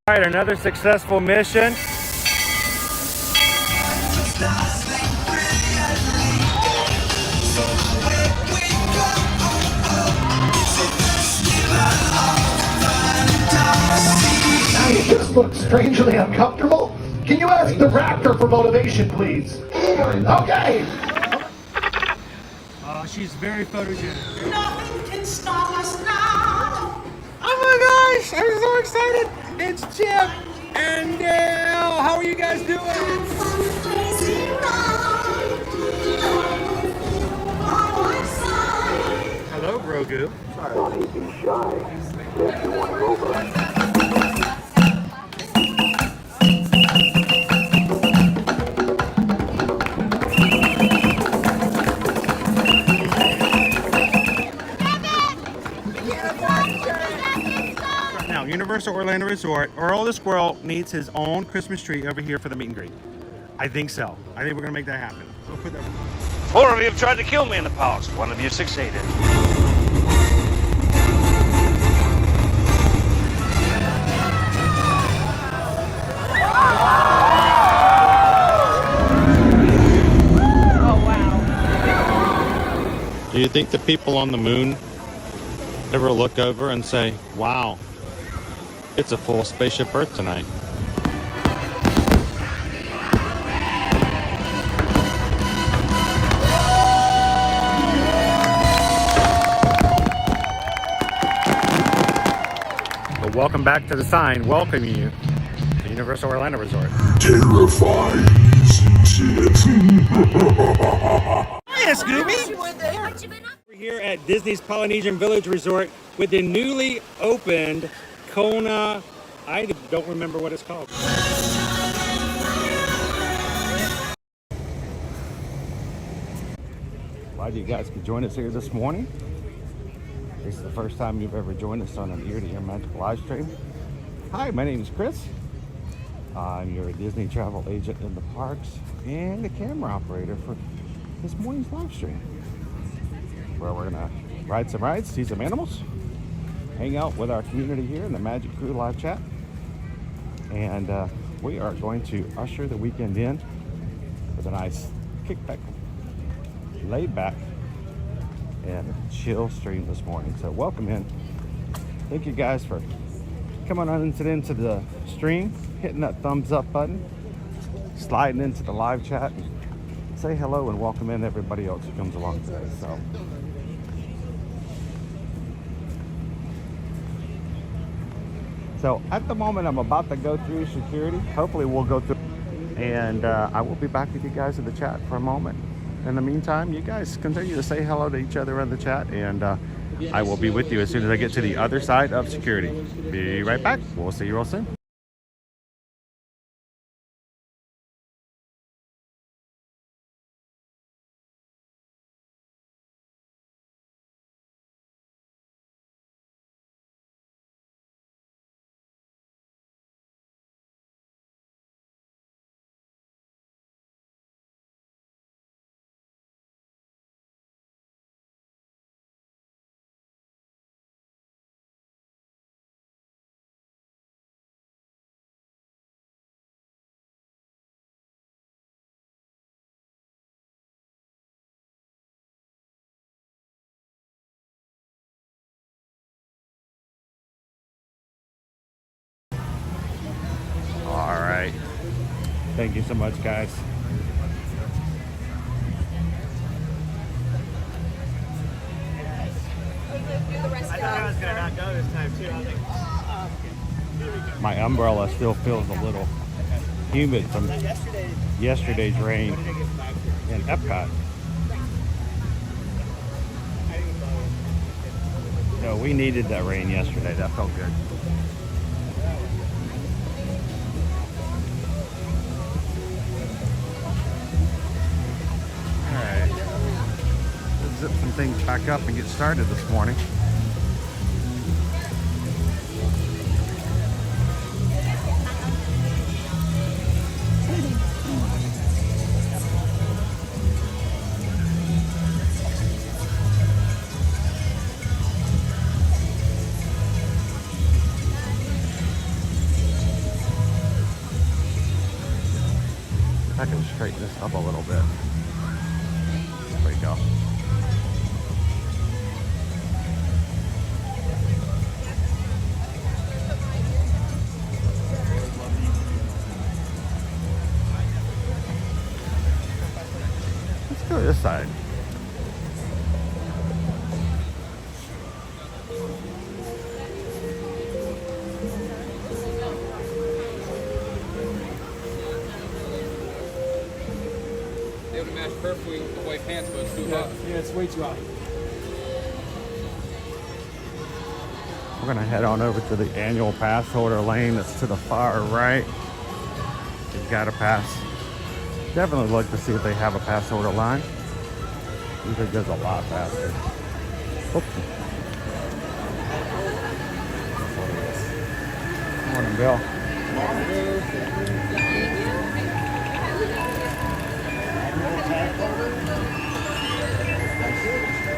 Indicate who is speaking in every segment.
Speaker 1: All right, another successful mission.
Speaker 2: You just look strangely uncomfortable. Can you ask the raptor for motivation, please? Okay.
Speaker 1: She's very photogenic.
Speaker 3: Nothing can stop us now.
Speaker 1: Oh my gosh, I'm so excited. It's Chip and Dale. How are you guys doing? Hello, Grogu.
Speaker 2: Don't be shy. If you want to go over.
Speaker 1: Now, Universal Orlando Resort, Earl the Squirrel needs his own Christmas tree over here for the meet and greet. I think so. I think we're going to make that happen. We'll put that...
Speaker 4: 4 of you have tried to kill me in the past. 1 of you succeeded.
Speaker 5: Do you think the people on the moon ever look over and say, wow, it's a full spaceship Earth tonight?
Speaker 1: But welcome back to the sign welcoming you to Universal Orlando Resort.
Speaker 6: Terrifying, isn't it?
Speaker 1: Hiya, Scooby! We're here at Disney's Polynesian Village Resort with the newly opened Kona. I don't remember what it's called. Glad you guys could join us here this morning. This is the first time you've ever joined us on an ear-to-ear magical live stream. Hi, my name is Chris. I'm your Disney travel agent in the parks and the camera operator for this morning's live stream, where we're gonna ride some rides, see some animals, hang out with our community here in the Magic Crew live chat, and we are going to usher the weekend in with a nice kickback, laid back, and chill stream this morning. So welcome in. Thank you guys for coming on into the stream, hitting that thumbs up button, sliding into the live chat, and say hello and welcome in everybody else who comes along today. So at the moment, I'm about to go through security. Hopefully we'll go through, and I will be back with you guys in the chat for a moment. In the meantime, you guys continue to say hello to each other in the chat, and I will be with you as soon as I get to the other side of security. Be right back. We'll see you real soon. All right. Thank you so much, guys.
Speaker 7: I thought I was gonna not go this time too. I was like,
Speaker 1: My umbrella still feels a little humid from yesterday's rain in Epcot. No, we needed that rain yesterday. That felt good. All right. Let's zip some things back up and get started this morning. If I can straighten this up a little bit. There we go. Let's go this side.
Speaker 8: They would match perfectly with the white pants, but it's too hot.
Speaker 7: Yeah, it's way too hot.
Speaker 1: We're gonna head on over to the annual pass holder lane that's to the far right. You've got to pass. Definitely look to see if they have a pass holder line. Usually goes a lot faster. Oops. Morning, Bill.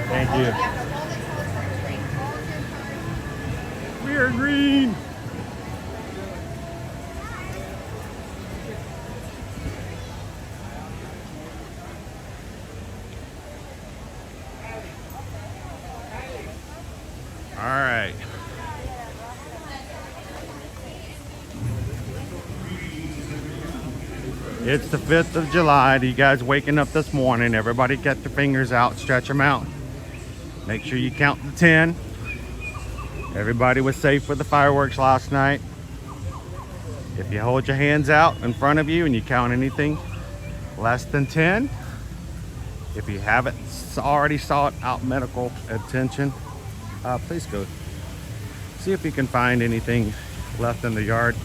Speaker 1: Thank you. We are green. All right. It's the 5th of July. You guys waking up this morning. Everybody get their fingers out, stretch them out. Make sure you count the 10. Everybody was safe with the fireworks last night. If you hold your hands out in front of you and you count anything less than 10, if you haven't already sought out medical attention, please go see if you can find anything left in the yard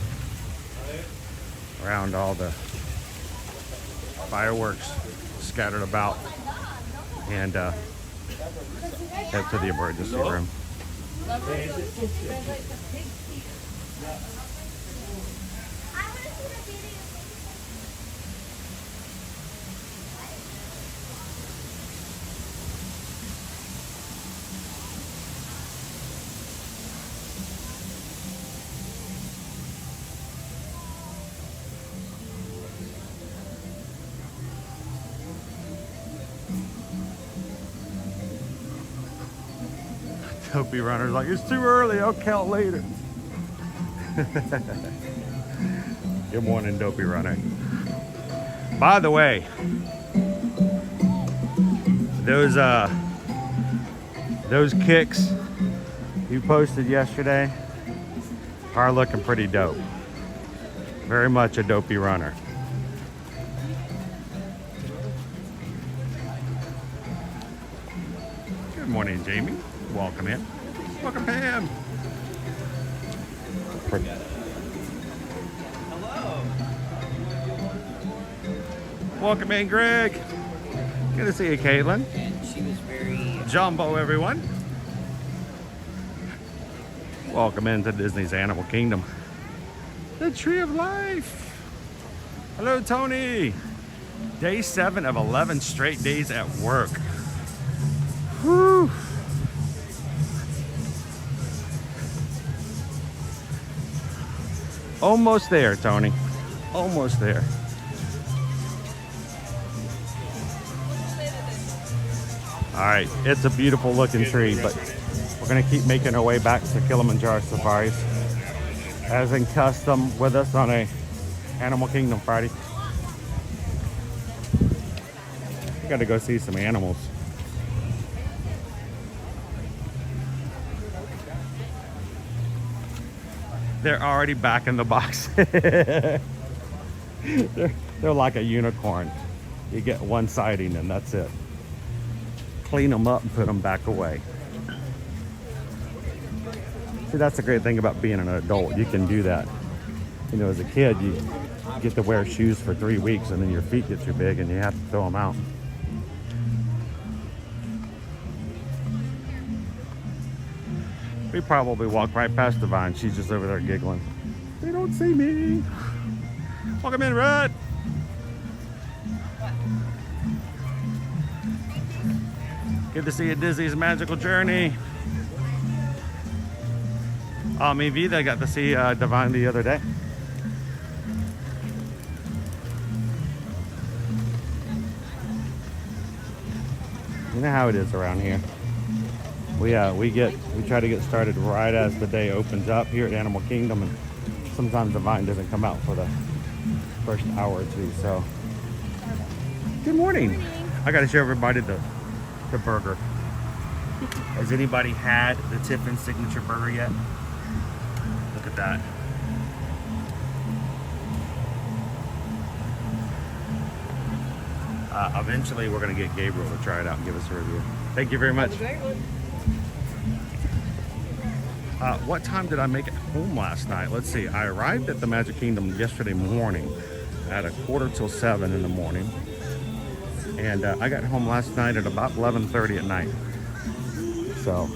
Speaker 1: around all the fireworks scattered about, and head to the emergency room. Dopey runner's like, it's too early, I'll count later. Good morning, Dopey runner. By the way, those kicks you posted yesterday are looking pretty dope. Very much a Dopey runner. Good morning, Jamie. Welcome in. Welcome, Pam.
Speaker 7: Hello.
Speaker 1: Welcome in, Greg. Good to see you, Caitlin.
Speaker 7: And she was very...
Speaker 1: Jumbo, everyone. Welcome into Disney's Animal Kingdom. The Tree of Life. Hello, Tony. Day 7 of 11 straight days at work. Whew. Almost there, Tony. Almost there. All right, it's a beautiful looking tree, but we're gonna keep making our way back to Kiliminjaro Safaris, as in custom with us on a Animal Kingdom Friday. We gotta go see some animals. They're already back in the box. they're like a unicorn. You get one sighting and that's it. Clean them up and put them back away. See, that's the great thing about being an adult. You can do that. You know, as a kid, you get to wear shoes for 3 weeks and then your feet get too big and you have to throw them out. We probably walked right past Divine. She's just over there giggling. They don't see me. Welcome in, Red. Good to see you, Disney's Magical Journey. Me and Vida got to see Divine the other day. You know how it is around here. We try to get started right as the day opens up here at Animal Kingdom, and sometimes the vine doesn't come out for the first hour or two. So, good morning. I got to show everybody the burger. Has anybody had the Tiffin signature burger yet? Look at that. Eventually, we're going to get Gabriel to try it out and give us a review. Thank you very much. What time did I make it home last night? Let's see. I arrived at the Magic Kingdom yesterday morning at 6:45 in the morning. And I got home last night at about 11:30 at night. So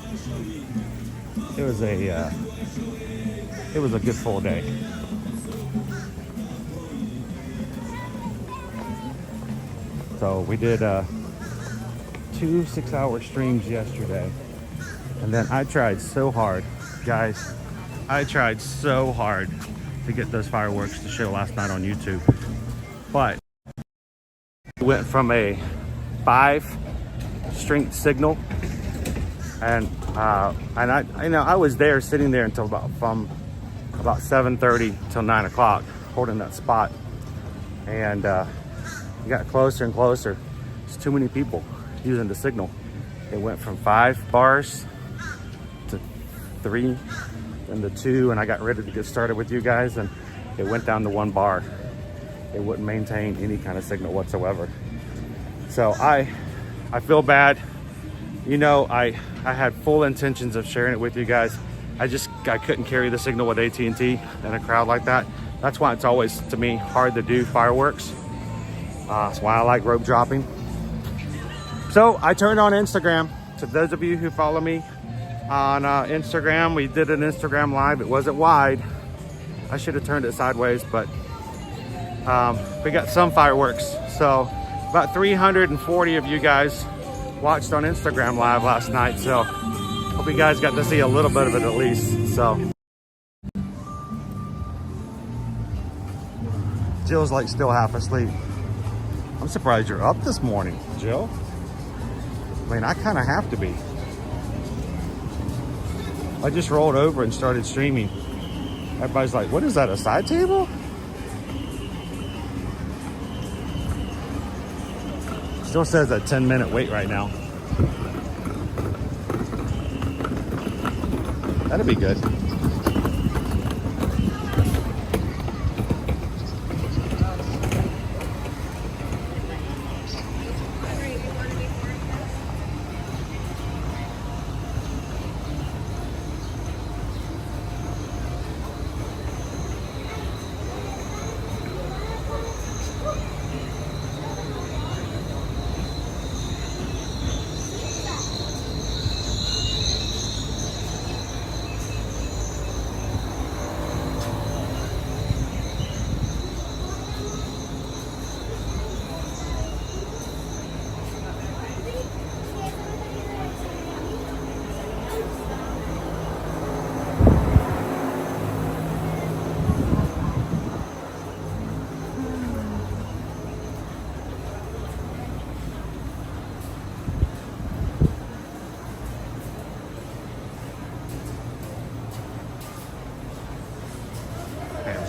Speaker 1: it was a good full day. So we did 2 6-hour streams yesterday, and then I tried so hard, guys. I tried so hard to get those fireworks to show last night on YouTube, but we went from a 5-string signal, and I was there sitting there until about 7:30 till 9 o'clock, holding that spot, and it got closer and closer. There's too many people using the signal. It went from 5 bars to 3 and to 2, and I got ready to get started with you guys, and it went down to 1 bar. It wouldn't maintain any kind of signal whatsoever. So I feel bad. You know, I had full intentions of sharing it with you guys. I couldn't carry the signal with AT&T in a crowd like that. That's why it's always, to me, hard to do fireworks. That's why I like rope dropping. So I turned on Instagram. To those of you who follow me on Instagram, we did an Instagram live. It wasn't wide. I should have turned it sideways, but we got some fireworks. So about 340 of you guys watched on Instagram live last night. So hope you guys got to see a little bit of it at least. So Jill's like still half asleep. I'm surprised you're up this morning, Jill. I mean, I kind of have to be. I just rolled over and started streaming. Everybody's like, what is that, a side table? Still says a 10-minute wait right now. That'd be good.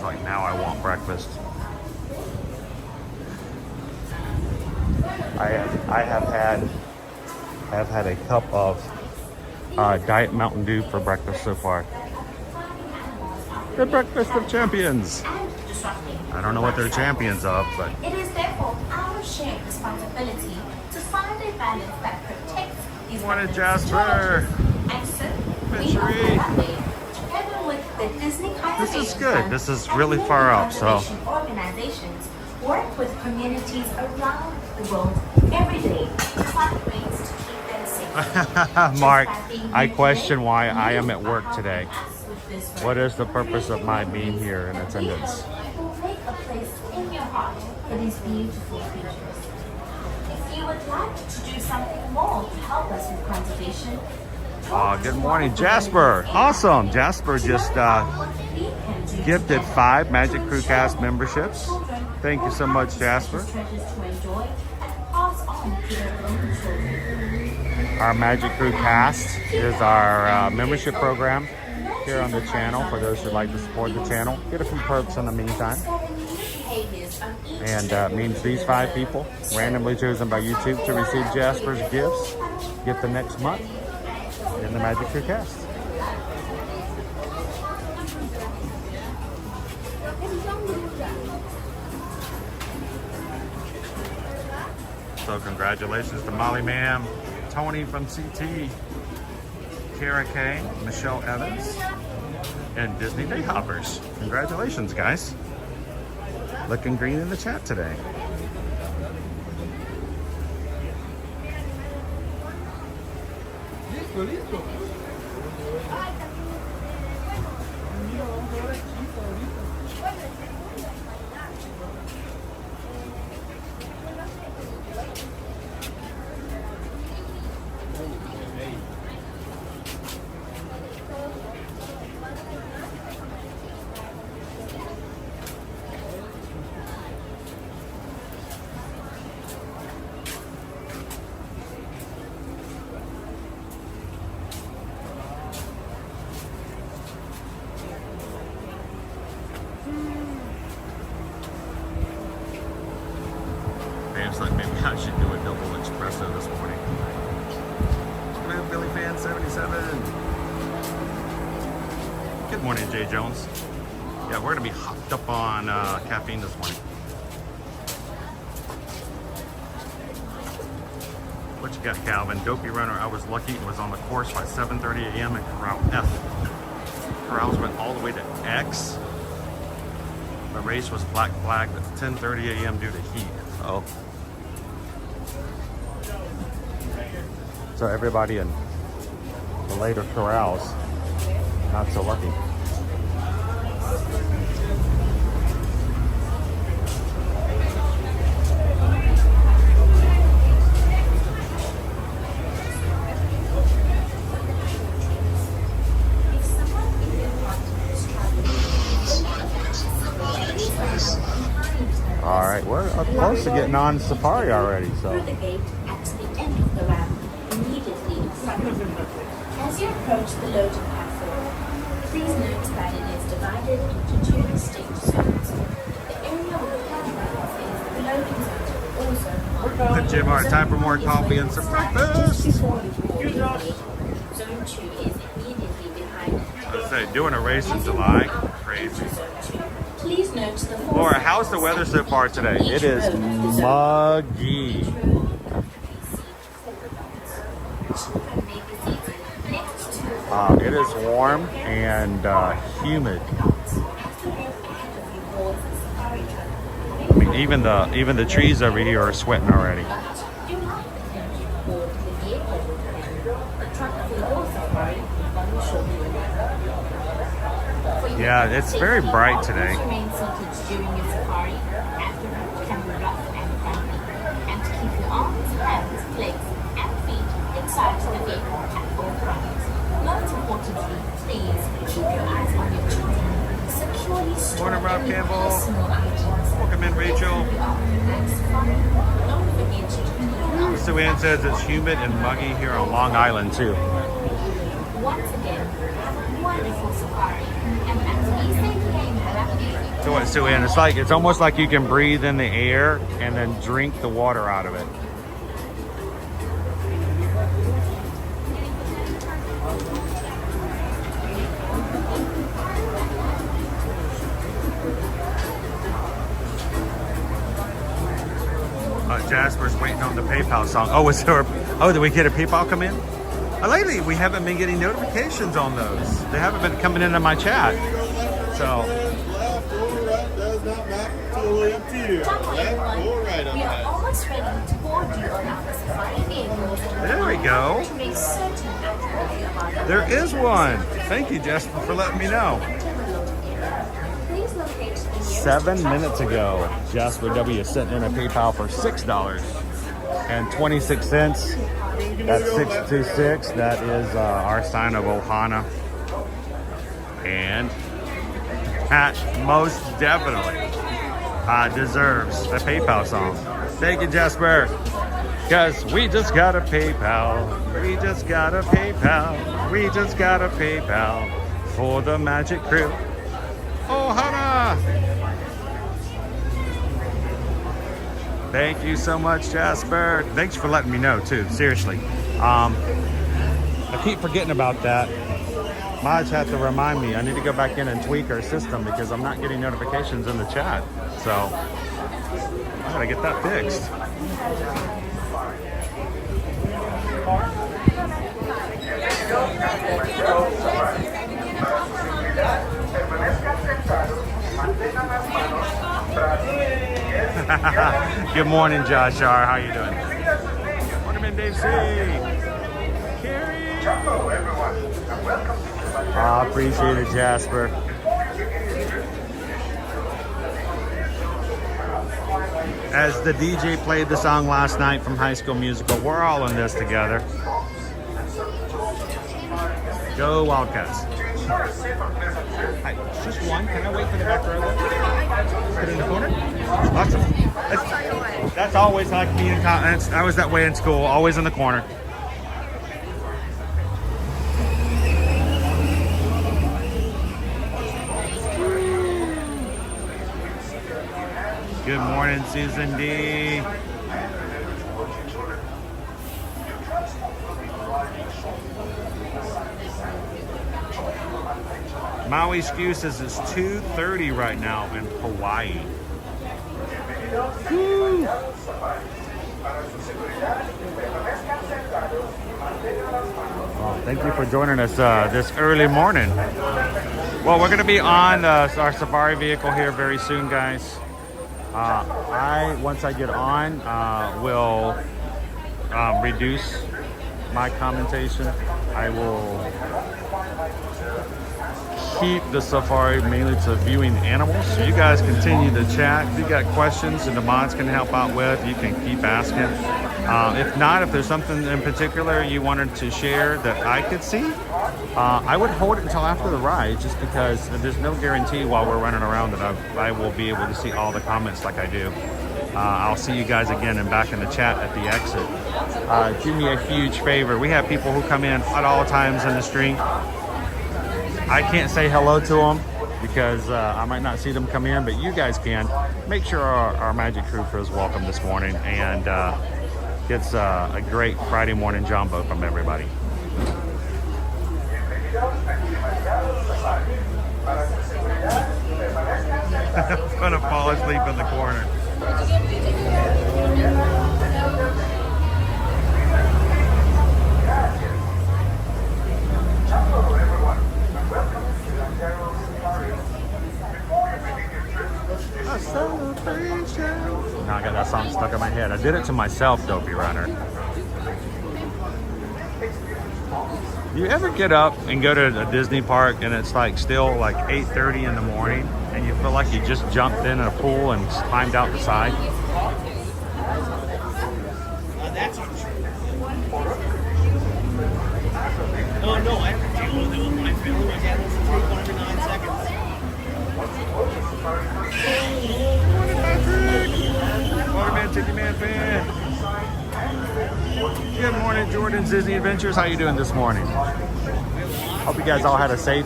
Speaker 1: Like, now I want breakfast. I have had a cup of Diet Mountain Dew for breakfast so far. The breakfast of champions. I don't know what they're champions of, but
Speaker 9: it is therefore our shared responsibility to find a balance that protects these
Speaker 1: Morning, Jasper.
Speaker 9: And so
Speaker 1: Fishery.
Speaker 9: the Disney
Speaker 1: This is good. This is really far out, so.
Speaker 9: Organizations work with communities around the world every day to find ways to keep them safe.
Speaker 1: Mark, I question why I am at work today. What is the purpose of my being here in attendance?
Speaker 9: Will make a place in your heart for these beautiful creatures. If you would like to do something more to help us with conservation.
Speaker 1: Good morning, Jasper. Awesome. Jasper just gifted 5 Magic Crew Cast memberships. Thank you so much, Jasper.
Speaker 5: Our Magic Crew Cast is our membership program here on the channel for those who'd like to support the channel. Get a few perks in the meantime. And means these 5 people, randomly chosen by YouTube to receive Jasper's gifts, get the next month in the Magic Crew Cast. So congratulations to Molly Ma'am, Tony from CT, Kara K, Michelle Evans, and Disney Day Hoppers. Congratulations, guys. Looking green in the chat today. It's like maybe I should do a double espresso this morning. Hello, Billy Fan 77. Good morning, Jay Jones. Yeah, we're gonna be hopped up on caffeine this morning. What you got, Calvin? Dopey Runner. I was lucky and was on the course by 7:30 a.m. in Corral F. Corrals went all the way to X. The race was black flagged at 10:30 a.m. due to heat. Oh. So everybody in the later corrals, not so lucky. All right, we're close to getting on Safari already, so.
Speaker 9: Through the gate at the end of the ramp, immediately in front of you. As you approach the loading platform, please note that it is divided into 2 distinct zones. The area with the platforms is the loading zone, also
Speaker 5: Good, Jim. All right, time for more coffee and some breakfast.
Speaker 9: before you board the gate. Zone 2 is immediately behind it.
Speaker 5: Let's say, doing a race in July, crazy.
Speaker 9: Please note the
Speaker 5: Laura, how's the weather so far today? It is muggy. It is warm and humid. I mean, even the trees over here are sweating already. Yeah, it's very bright today.
Speaker 9: Remain seated during your safari, as the route can be rough and bumpy, and to keep your arms, hands, legs, and feet inside the vehicle at all times. Most importantly, please keep your eyes on your children. Securely store
Speaker 5: Morning, Rob
Speaker 9: any
Speaker 5: Campbell.
Speaker 9: personal items.
Speaker 5: Welcome in, Rachel.
Speaker 9: Don't forget to clean up.
Speaker 5: Sue Ann says it's humid and muggy here on Long Island too.
Speaker 9: Once again, have a wonderful safari. And as we say again,
Speaker 5: So what, Sue Ann? It's almost like you can breathe in the air and then drink the water out of it. Jasper's waiting on the PayPal song. Oh, did we get a PayPal come in? Lately, we haven't been getting notifications on those. They haven't been coming into my chat. So,
Speaker 9: we are almost ready to board you on our safari vehicles.
Speaker 5: there we go.
Speaker 9: To make certain accurately about the
Speaker 5: There is one. Thank you, Jasper, for letting me know.
Speaker 9: Please locate the nearest
Speaker 5: 7 minutes ago, Jasper W sent in a PayPal for $6 and 26 cents. That's 626. That is our sign of Ohana. And that most definitely deserves a PayPal song. Thank you, Jasper. Cause we just got a PayPal. We just got a PayPal. We just got a PayPal for the Magic Crew. Oh, Hannah! Thank you so much, Jasper. Thanks for letting me know too. Seriously. I keep forgetting about that. Maj had to remind me. I need to go back in and tweak our system because I'm not getting notifications in the chat. So I gotta get that fixed. Good morning, Josh R. How you doing? Morning, Dave C. Carrie. I appreciate it, Jasper. As the DJ played the song last night from High School Musical, we're all in this together. Go Wildcats. Hi, just one. Can I wait for the back row? Put it in the corner? Awesome. That's always like me in college. I was that way in school, always in the corner. Good morning, Susan D. Maui excuses is 2:30 right now in Hawaii. Woo. Well, thank you for joining us this early morning. Well, we're going to be on our safari vehicle here very soon, guys. Once I get on, will reduce my commentation. I will keep the safari mainly to viewing animals. So you guys continue to chat. If you got questions and the mods can help out with, you can keep asking. If not, if there's something in particular you wanted to share that I could see, I would hold it until after the ride, just because there's no guarantee while we're running around that I will be able to see all the comments like I do. I'll see you guys again and back in the chat at the exit. Do me a huge favor. We have people who come in at all times in the stream. I can't say hello to them because I might not see them come in, but you guys can. Make sure our Magic Crew feels welcome this morning and gets a great Friday morning jumbo from everybody. I'm gonna fall asleep in the corner. Now I got that song stuck in my head. I did it to myself, Dopey Runner. You ever get up and go to a Disney park and it's like still like 8:30 in the morning and you feel like you just jumped in a pool and climbed out the side?
Speaker 7: That's untrue. Oh no, I have to deal with it with my family. My dad wants to take one every 9 seconds.
Speaker 5: Waterman, Chicky Man fan. Good morning, Jordan's Disney Adventures. How you doing this morning? Hope you guys all had a safe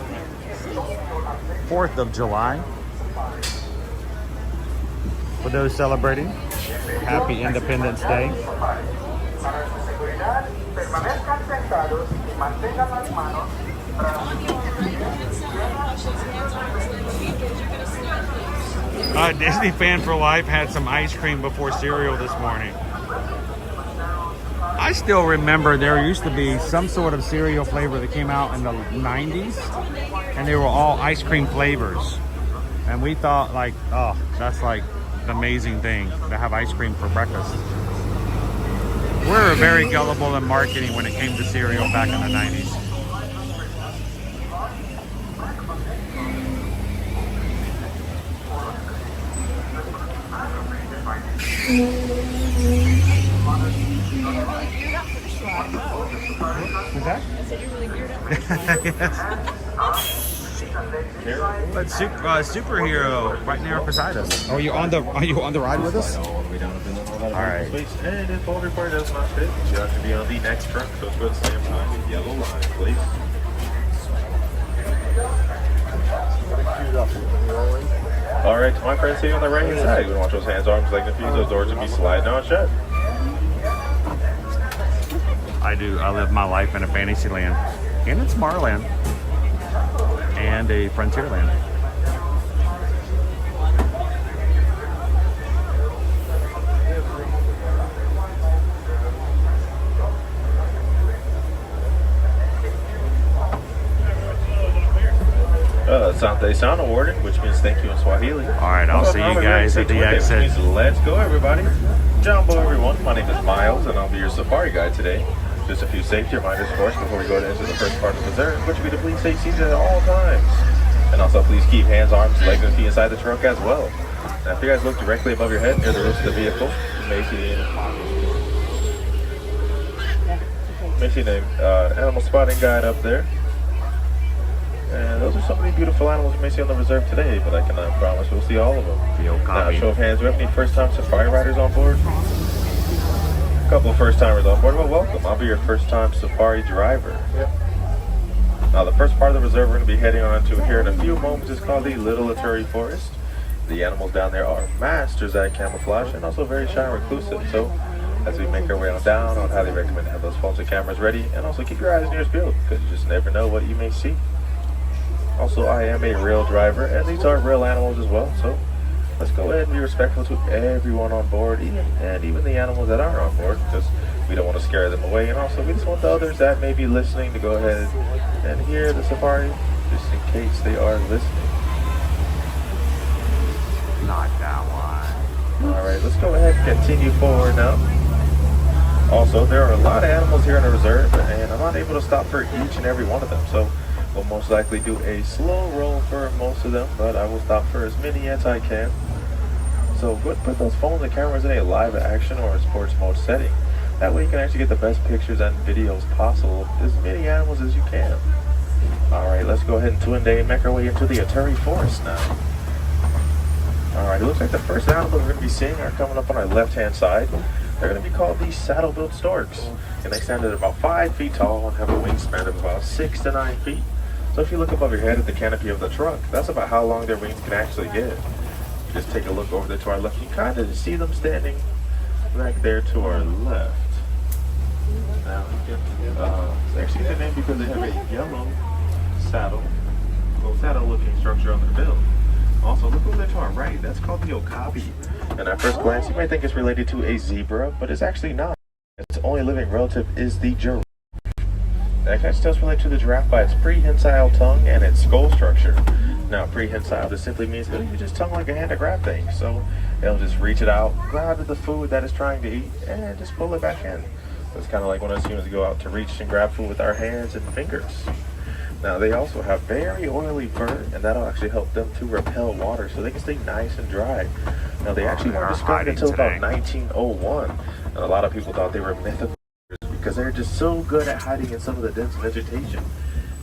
Speaker 5: 4th of July. For those celebrating, happy Independence Day. Disney Fan for Life had some ice cream before cereal this morning. I still remember there used to be some sort of cereal flavor that came out in the 90s, and they were all ice cream flavors. And we thought like, oh, that's like an amazing thing to have ice cream for breakfast. We were very gullible in marketing when it came to cereal back in the 90s. What's that? I said you're really geared up. Yes. But superhero right there beside us. Are you on the ride with us? All right.
Speaker 10: And if all your part does not fit, you have to be on the next truck. So let's go to stand behind the yellow line, please. All right, to my friends sitting on the right hand side, you want those hands, arms, legs, and feet. Those doors will be sliding on shut.
Speaker 5: I do. I live my life in a fantasy land, and a Tomorrowland, and a Frontierland.
Speaker 10: Asante sound awarded, which means thank you in Swahili.
Speaker 5: All right, I'll see you guys at the exit.
Speaker 10: Let's go, everybody. Jumbo, everyone. My name is Miles, and I'll be your safari guide today. Just a few safety reminders for us before we go into the first part of the reserve, which will be to please stay seated at all times. And also, please keep hands, arms, legs, and feet inside the truck as well. Now, if you guys look directly above your head near the roof of the vehicle, you may see the animal spotting guide up there. And those are some of the beautiful animals you may see on the reserve today, but I cannot promise we'll see all of them. Now, show of hands, we have any first-time safari riders on board? A couple of first-timers on board. Well, welcome. I'll be your first-time safari driver. Now, the first part of the reserve we're going to be heading on to here in a few moments is called the Little Aturi Forest. The animals down there are masters at camouflage and also very shy and reclusive. So, as we make our way on down, I would highly recommend to have those phones and cameras ready, and also keep your eyes and ears peeled, because you just never know what you may see. Also, I am a real driver, and these are real animals as well, so let's go ahead and be respectful to everyone on board, even the animals that aren't on board, because we don't want to scare them away, and also we just want the others that may be listening to go ahead and hear the safari, just in case they are listening.
Speaker 5: Not that one.
Speaker 10: Alright, let's go ahead and continue forward now. Also, there are a lot of animals here in the reserve, and I'm not able to stop for each and every one of them, so we'll most likely do a slow roll for most of them, but I will stop for as many as I can. So put those phones and cameras in a live action or a sports mode setting. That way you can actually get the best pictures and videos possible of as many animals as you can. Alright, let's go ahead and twin day and make our way into the Aturi Forest now. Alright, it looks like the first animal we're going to be seeing are coming up on our left hand side. They're going to be called the saddle-billed storks, and they stand at about 5 feet tall and have a wingspan of about 6 to 9 feet. So if you look above your head at the canopy of the truck, that's about how long their wings can actually get. You just take a look over there to our left, you kind of see them standing back there to our left. Now, they actually get the name because they have a yellow saddle-looking structure on their bill. Also, look over there to our right, that's called the okapi. And at first glance, you might think it's related to a zebra, but it's actually not. Its only living relative is the giraffe. That kind of still related to the giraffe by its prehensile tongue and its skull structure. Now, prehensile just simply means it'll use its tongue like a hand to grab things. So it'll just reach it out, grab at the food that it's trying to eat, and just pull it back in. So it's kind of like when us humans go out to reach and grab food with our hands and fingers. Now, they also have very oily fur, and that'll actually help them to repel water so they can stay nice and dry. Now, they actually weren't discovered until about 1901, and a lot of people thought they were mythical because they're just so good at hiding in some of the dense vegetation.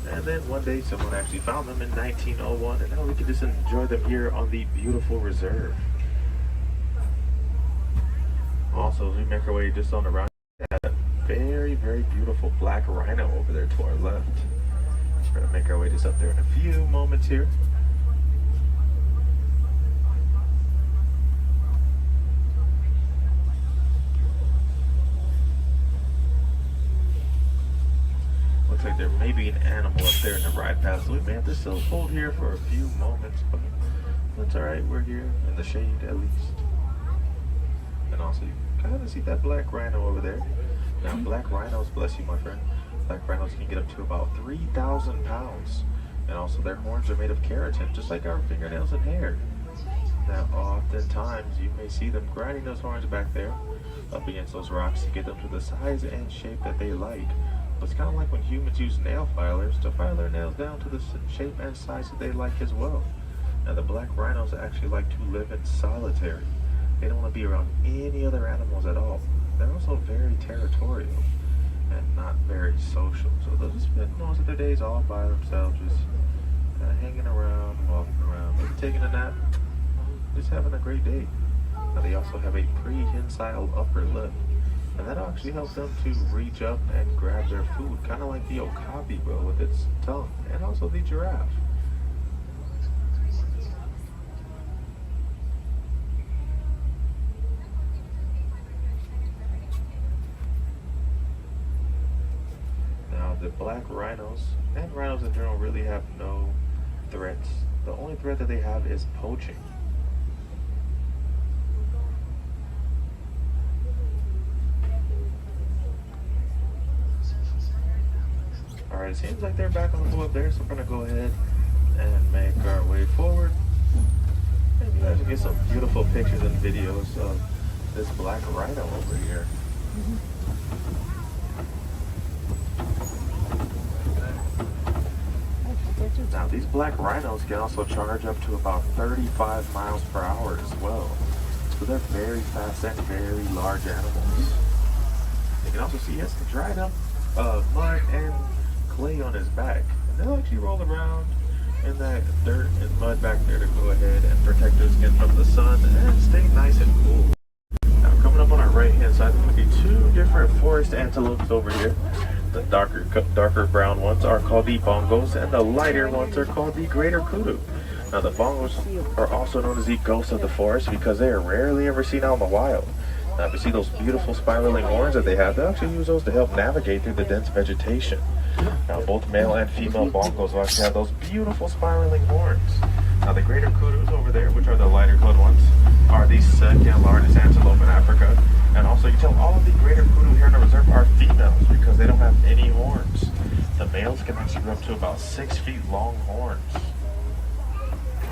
Speaker 10: And then one day someone actually found them in 1901, and now we can just enjoy them here on the beautiful reserve. Also, as we make our way just on the right, that very, very beautiful black rhino over there to our left. We're gonna make our way just up there in a few moments here. Looks like there may be an animal up there in the ride path, so we may have to still hold here for a few moments, but that's alright, we're here in the shade at least. And also, you kind of see that black rhino over there. Now, black rhinos, bless you, my friend, black rhinos can get up to about 3,000 pounds. And also, their horns are made of keratin, just like our fingernails and hair. Now, oftentimes, you may see them grinding those horns back there up against those rocks to get them to the size and shape that they like. But it's kind of like when humans use nail filers to file their nails down to the shape and size that they like as well. Now, the black rhinos actually like to live in solitary. They don't want to be around any other animals at all. They're also very territorial and not very social. So they'll just spend most of their days all by themselves, just Kind of hanging around, walking around, maybe taking a nap, just having a great day. Now they also have a prehensile upper lip, and that actually helps them to reach up and grab their food, kind of like the okapi will with its tongue, and also the giraffe. Now the black rhinos, and rhinos in general, really have no threats. The only threat that they have is poaching. Alright, it seems like they're back on the board there, so we're going to go ahead and make our way forward. Maybe you guys can get some beautiful pictures and videos of this black rhino over here. Now these black rhinos can also charge up to about 35 miles per hour as well. So they're very fast and very large animals. You can also see he has some dried up mud and clay on his back. And they'll actually roll around in that dirt and mud back there to go ahead and protect their skin from the sun and stay nice and cool. Now coming up on our right hand side, we see two different forest antelopes over here. The darker brown ones are called the bongos, and the lighter ones are called the greater kudu. Now the bongos are also known as the ghosts of the forest because they are rarely ever seen out in the wild. Now if you see those beautiful spiraling horns that they have, they actually use those to help navigate through the dense vegetation. Now both male and female bongos will actually have those beautiful spiraling horns. Now the greater kudus over there, which are the lighter colored ones, are the second largest antelope in Africa. And also you can tell all of the greater kudu here in the reserve are females because they don't have any horns. The males can actually grow up to about 6 feet long horns.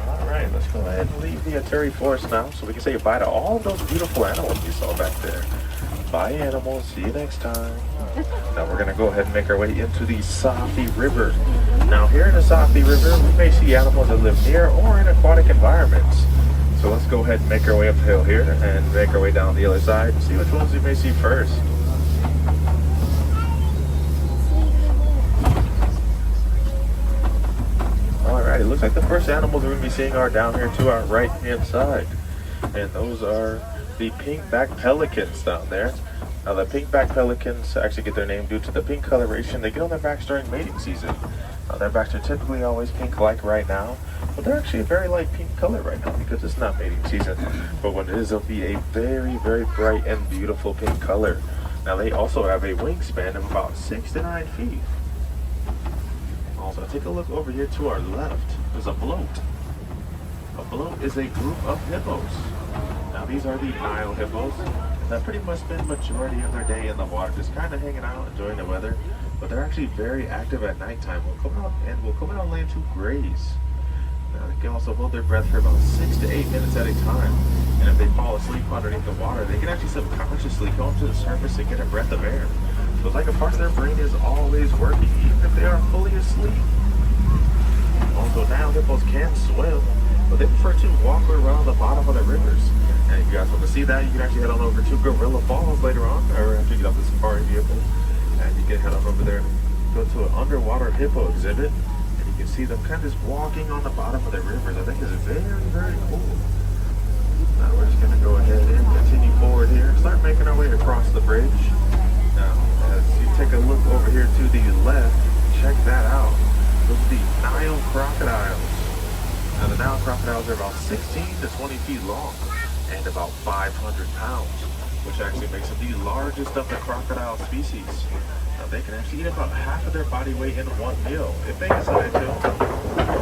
Speaker 10: Alright, let's go ahead and leave the Aturi forest now so we can say goodbye to all of those beautiful animals you saw back there. Bye animals, see you next time. Now we're going to go ahead and make our way into the Safi River. Now here in the Safi River, we may see animals that live near or in aquatic environments. So let's go ahead and make our way uphill here and make our way down the other side and see which ones we may see first. Alright, it looks like the first animals we're going to be seeing are down here to our right hand side. And those are the pink-backed pelicans down there. Now the pink-backed pelicans actually get their name due to the pink coloration they get on their backs during mating season. Their backs are typically always pink like right now, but they're actually a very light pink color right now because it's not mating season. But when it is, it'll be a very, very bright and beautiful pink color. Now they also have a wingspan of about 6 to 9 feet. Also, take a look over here to our left. There's a bloat. A bloat is a group of hippos. Now these are the Nile hippos that pretty much spend the majority of their day in the water, just kind of hanging out, enjoying the weather. But they're actually very active at nighttime. Will come out on land to graze. Now they can also hold their breath for about 6 to 8 minutes at a time. And if they fall asleep underneath the water, they can actually subconsciously come to the surface and get a breath of air. So it's like a part of their brain is always working, even if they are fully asleep. Also, Nile hippos can swim, but they prefer to walk around the bottom of the rivers. And if you guys want to see that, you can actually head on over to Gorilla Falls later on, or after you get off the safari vehicle. And you can head on over there and go to an underwater hippo exhibit. And you can see them kind of just walking on the bottom of the rivers. I think it's very, very cool. Now we're just going to go ahead and continue forward here. Start making our way across the bridge. Now, as you take a look over here to the left, check that out. Those are the Nile crocodiles. Now the Nile crocodiles are about 16 to 20 feet long and about 500 pounds, which actually makes them the largest of the crocodile species. Now they can actually eat about half of their body weight in one meal if they decide to,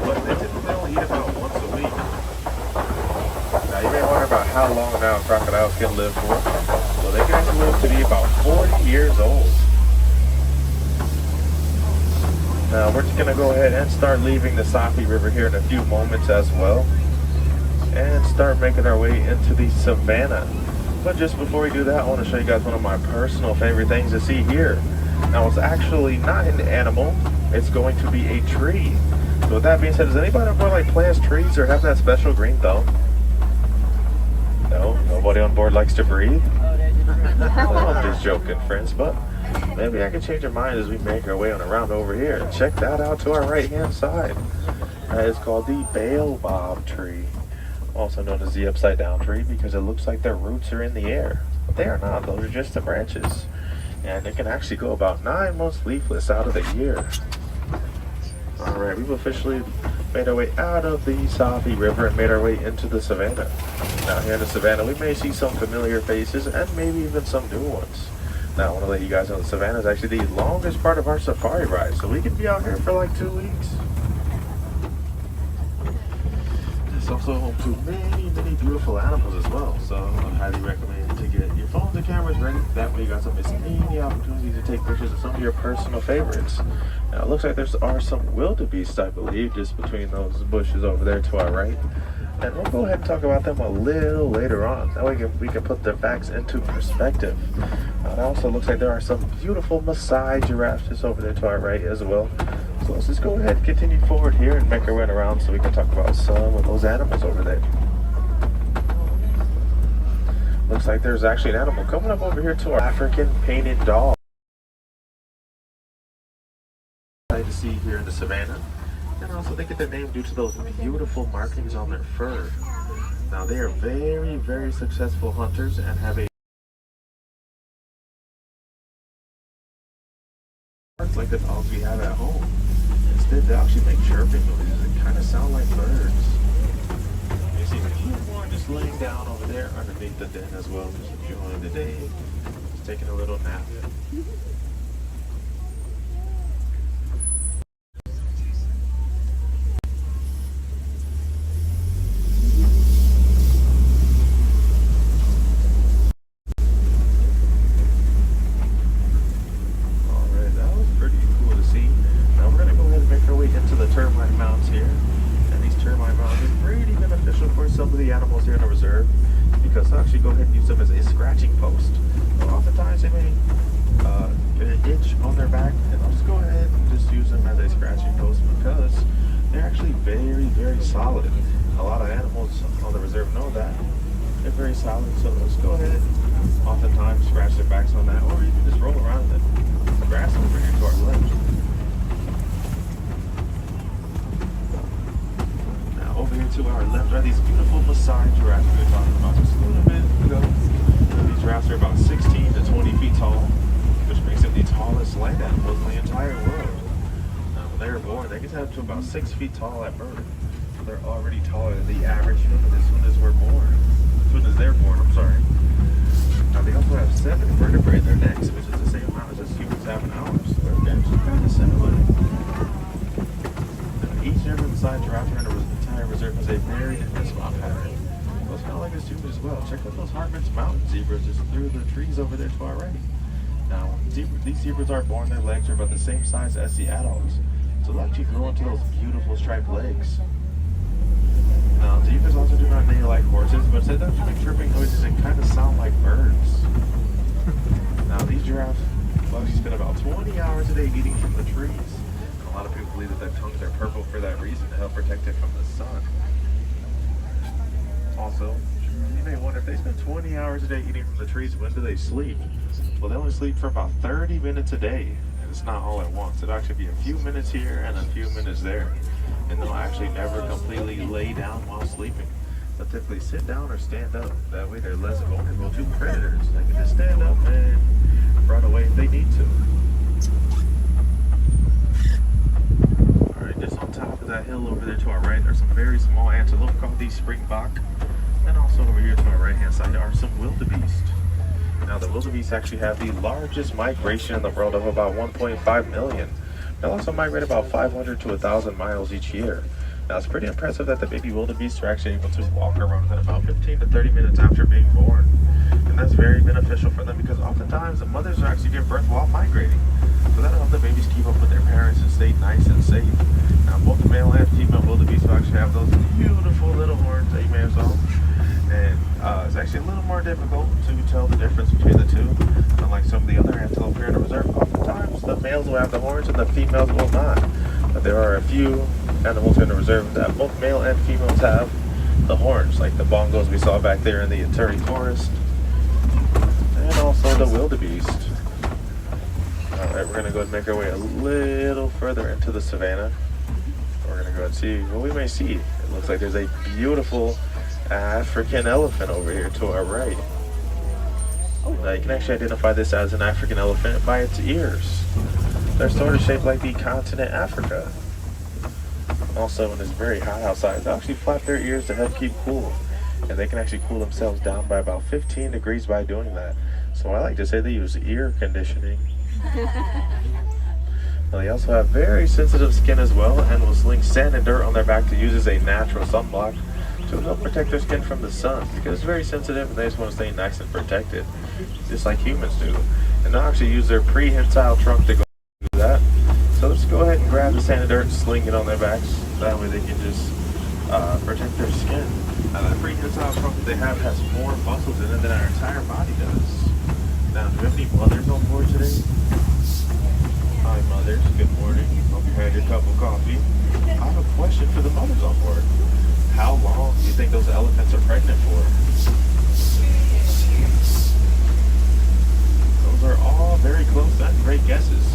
Speaker 10: but they typically only eat about once a week. Now you may wonder about how long Nile crocodiles can live for. Well, they can actually live to be about 40 years old. Now we're just going to go ahead and start leaving the Safi River here in a few moments as well, and start making our way into the savannah. But just before we do that, I want to show you guys one of my personal favorite things to see here. Now it's actually not an animal, it's going to be a tree. So with that being said, does anybody on board like plants trees or have that special green thumb? No, nobody on board likes to breathe? Well, I'm just joking, friends, but maybe I can change your mind as we make our way on around over here. Check that out to our right hand side. That is called the baobab tree, also known as the upside down tree because it looks like their roots are in the air. But they are not, those are just the branches. And it can actually go about 9 months leafless out of the year. Alright, we've officially made our way out of the Safi River and made our way into the savannah. Now here in the savannah, we may see some familiar faces and maybe even some new ones. Now I want to let you guys know the savannah is actually the longest part of our safari ride, so we could be out here for like 2 weeks. It's also home to many, many beautiful animals as well, so I highly recommend to get your phones and cameras ready. That way you guys don't miss any opportunity to take pictures of some of your personal favorites. Now it looks like there are some wildebeest, I believe, just between those bushes over there to our right. And we'll go ahead and talk about them a little later on. That way we can put the facts into perspective. It also looks like there are some beautiful Maasai giraffes just over there to our right as well. So let's just go ahead and continue forward here and make our way around so we can talk about some of those animals over there. Looks like there's actually an animal coming up over here to our African painted dog. To see here in the savannah, and also they get their name due to those beautiful markings on their fur. Now they are very, very successful hunters and have a like the dogs we have at home. Instead, they actually make chirping noises that kind of sound like birds. You see a few more just laying down over there underneath the den as well, just enjoying the day, just taking a little nap. Some of the animals here in the reserve, because they'll actually go ahead and use them as a scratching post. So oftentimes they may get an itch on their back, and I'll just go ahead and just use them as a scratching post because they're actually very, very solid. A lot of animals on the reserve know that. They're very solid, so let's go ahead and oftentimes scratch their backs on that, or you can just roll around the grass over here to our left. Over here to our left are these beautiful Maasai giraffes we were talking about just a little bit ago. These giraffes are about 16 to 20 feet tall, which makes them the tallest land animals in the entire world. Now, when they were born, they get up to about 6 feet tall at birth. So they're already taller than the average human as soon as we're born. As soon as they're born, I'm sorry. Now, they also have 7 vertebrae in their necks, which is the same amount as humans have in ours. So they're actually kind of similar. Each and every Maasai giraffe in the entire reserve has a very different spot pattern. Well, it's kind of like this too as well. Check out those Hartman's Mountain zebras just through the trees over there to our right. Now, these zebras are born, their legs are about the same size as the adults. So they'll actually grow into those beautiful striped legs. Now, zebras also do not neigh like horses, but instead they make chirping noises and kind of sound like birds. Now, these giraffes will actually spend about 20 hours a day eating from the trees. A lot of people believe that their tongues are purple for that reason, to help protect it from the sun. Also, you may wonder, if they spend 20 hours a day eating from the trees, when do they sleep? Well, they only sleep for about 30 minutes a day, and it's not all at once. It'll actually be a few minutes here and a few minutes there, and they'll actually never completely lay down while sleeping. They'll typically sit down or stand up. That way they're less vulnerable to predators. They can just stand up and run away if they need to. Just on top of that hill over there to our right, there's some very small antelope called the springbok. And also over here to our right hand side are some wildebeest. Now the wildebeest actually have the largest migration in the world of about 1.5 million. They'll also migrate about 500 to 1,000 miles each year. Now it's pretty impressive that the baby wildebeest are actually able to walk around within about 15 to 30 minutes after being born. And that's very beneficial for them because oftentimes the mothers are actually give birth while migrating. So that'll help the babies keep up with their parents and stay nice and safe. Now both the male and female wildebeest will actually have those beautiful little horns that you may have saw. And it's actually a little more difficult to tell the difference between the two. Unlike some of the other antelope here in the reserve, oftentimes the males will have the horns and the females will not. But there are a few animals in the reserve that both male and females have the horns, like the bongos we saw back there in the Ituri forest, and also the wildebeest. Alright, we're going to go and make our way a little further into the savannah. We're going to go and see what we may see. It looks like there's a beautiful African elephant over here to our right. Now you can actually identify this as an African elephant by its ears. They're sort of shaped like the continent Africa. Also, when it's very hot outside, they actually flap their ears to help keep cool. And they can actually cool themselves down by about 15 degrees by doing that. So I like to say they use ear conditioning. Now they also have very sensitive skin as well, and will sling sand and dirt on their back to use as a natural sunblock to help protect their skin from the sun, because it's very sensitive and they just want to stay nice and protected, just like humans do. And they'll actually use their prehensile trunk to go do that. So let's go ahead and grab the sand and dirt and sling it on their backs. That way they can just protect their skin. Now the prehensile trunk that they have has more muscles in it than our entire body does. Now, do we have any mothers on board today? Hi mothers, good morning. Hope you had your cup of coffee. I have a question for the mothers on board. How long do you think those elephants are pregnant for? Those are all very close, not great guesses.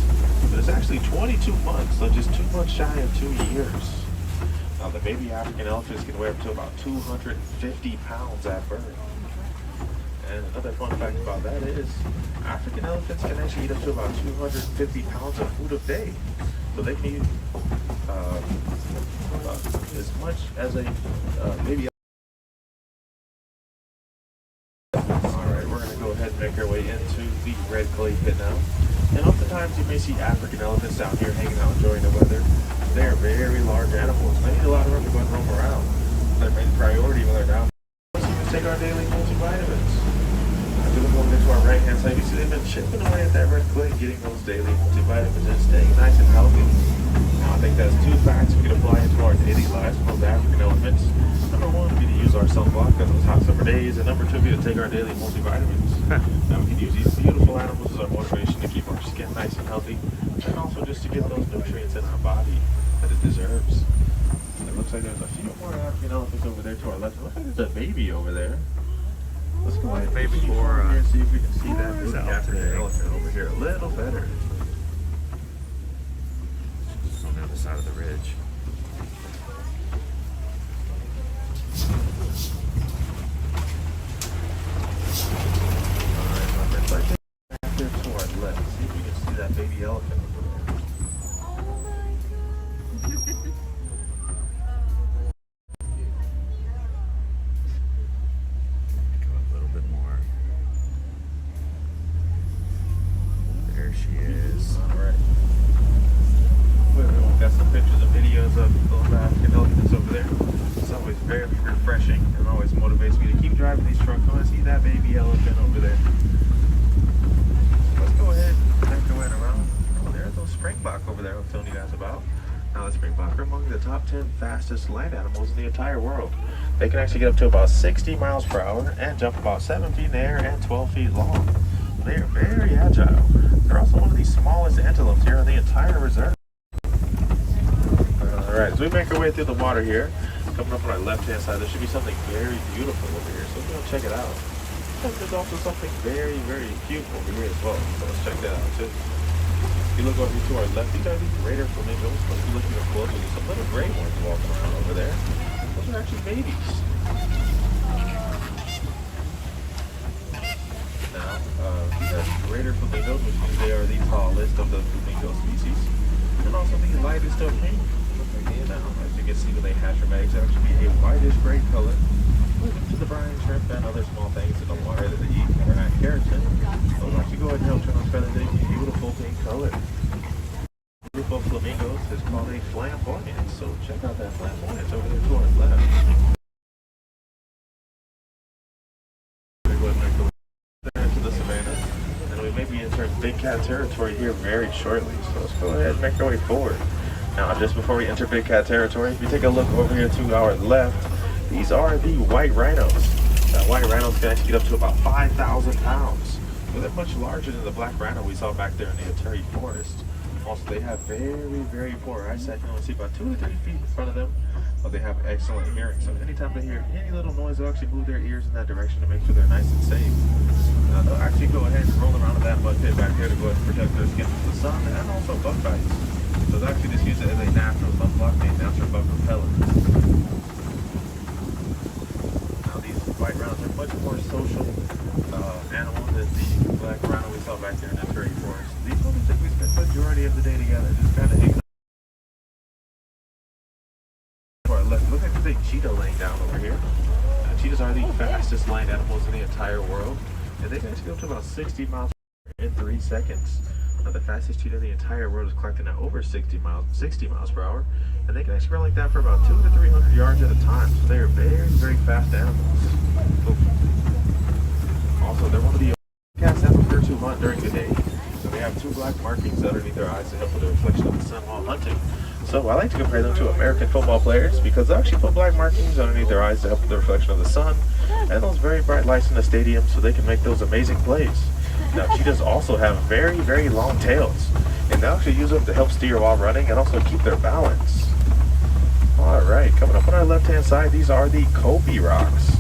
Speaker 10: But it's actually 22 months, so just 2 months shy of 2 years. Now the baby African elephants can weigh up to about 250 pounds at birth. And another fun fact about that is African elephants can actually eat up to about 250 pounds of food a day. So they can eat as much as a baby. Alright, we're going to go ahead and make our way into the red clay pit now. And oftentimes you may see African elephants down here hanging out enjoying the weather. They are very large animals. They need a lot of room to go and roam around. Their main priority when they're down is to take our daily multivitamins. If we look over to our right hand side, you see they've been chipping away at that red clay, getting those daily multivitamins and staying nice and healthy. Now I think that's 2 facts we can apply into our daily lives for those African elephants. Number 1 would be to use our sunblock on those hot summer days, and number 2 would be to take our daily multivitamins. Now we can use these beautiful animals as our motivation to keep our skin nice and healthy, and also just to get those nutrients in our body that it deserves. It looks like there's a few more African elephants over there to our left. It looks like there's a baby over there. Let's go ahead and see if we can see that big African elephant over here a little better.
Speaker 5: Just on the other side of the ridge.
Speaker 10: Alright, right there to our left. See if we can see that baby elephant over there. Got some pictures and videos of those African elephants over there. It's always very refreshing and always motivates me to keep driving these trucks. I want to see that baby elephant over there. So let's go ahead and make our way around. Oh, there's those springbok over there I was telling you guys about. Now the springbok are among the top 10 fastest land animals in the entire world. They can actually get up to about 60 miles per hour and jump about 7 feet in the air and 12 feet long. They are very agile. They're also one of the smallest antelopes here in the entire reserve. Alright, as we make our way through the water here, coming up on our left-hand side, there should be something very beautiful over here. So we're going to check it out. But there's also something very cute over here as well. So let's check that out too. If you look over here to our left, these are these greater flamingos. But if you look even closer, there's some little gray ones walking around over there. Those are actually babies. Now, these are these greater flamingos, which means they are the tallest of the flamingo species. And also the lightest of pink. Now, as you can see, when they hatch from eggs, they actually be a whitish gray color. Moving to the brine shrimp and other small things in the water that they eat, and we're not keratin. They'll actually go ahead and help turn those feathers into a beautiful pink color. The group of flamingos is called a flamboyant, so check out that flamboyant over there to our left. We're going to go into the savannah, and we may be entering big cat territory here very shortly, so let's go ahead and make our way forward. Now, just before we enter big cat territory, if you take a look over here to our left, these are the white rhinos. Now, white rhinos can actually get up to about 5,000 pounds. So they're much larger than the black rhino we saw back there in the Atari forest. Also, they have very poor eyesight. You can only see about 2 to 3 feet in front of them, but they have excellent hearing. So anytime they hear any little noise, they'll actually move their ears in that direction to make sure they're nice and safe. Now, they'll actually go ahead and roll around in that mud pit back here to go ahead and protect their skin from the sun and also bug bites. So it's actually just used as a natural sunblock and natural bug repellent. Now these white rhinos are much more social animals than the black rhino we saw back there in the prairie forest. These ones typically spend the majority of the day together, just kind of hanging out. To our left, look at the big cheetah laying down over here. Cheetahs are the fastest land animals in the entire world, and they can actually go up to about 60 miles in 3 seconds. Now, the fastest cheetah in the entire world is clocking at over 60 miles per hour, and they can actually run like that for about 200 to 300 yards at a time. So they are very, very fast animals. Also, they're one of the cats that prefer to hunt during the day. So they have 2 black markings underneath their eyes to help with the reflection of the sun while hunting. So I like to compare them to American football players because they actually put black markings underneath their eyes to help with the reflection of the sun and those very bright lights in the stadium so they can make those amazing plays. Now cheetahs also have very, very long tails, and they actually use them to help steer while running and also keep their balance. Alright, coming up on our left hand side, these are the Kobe rocks.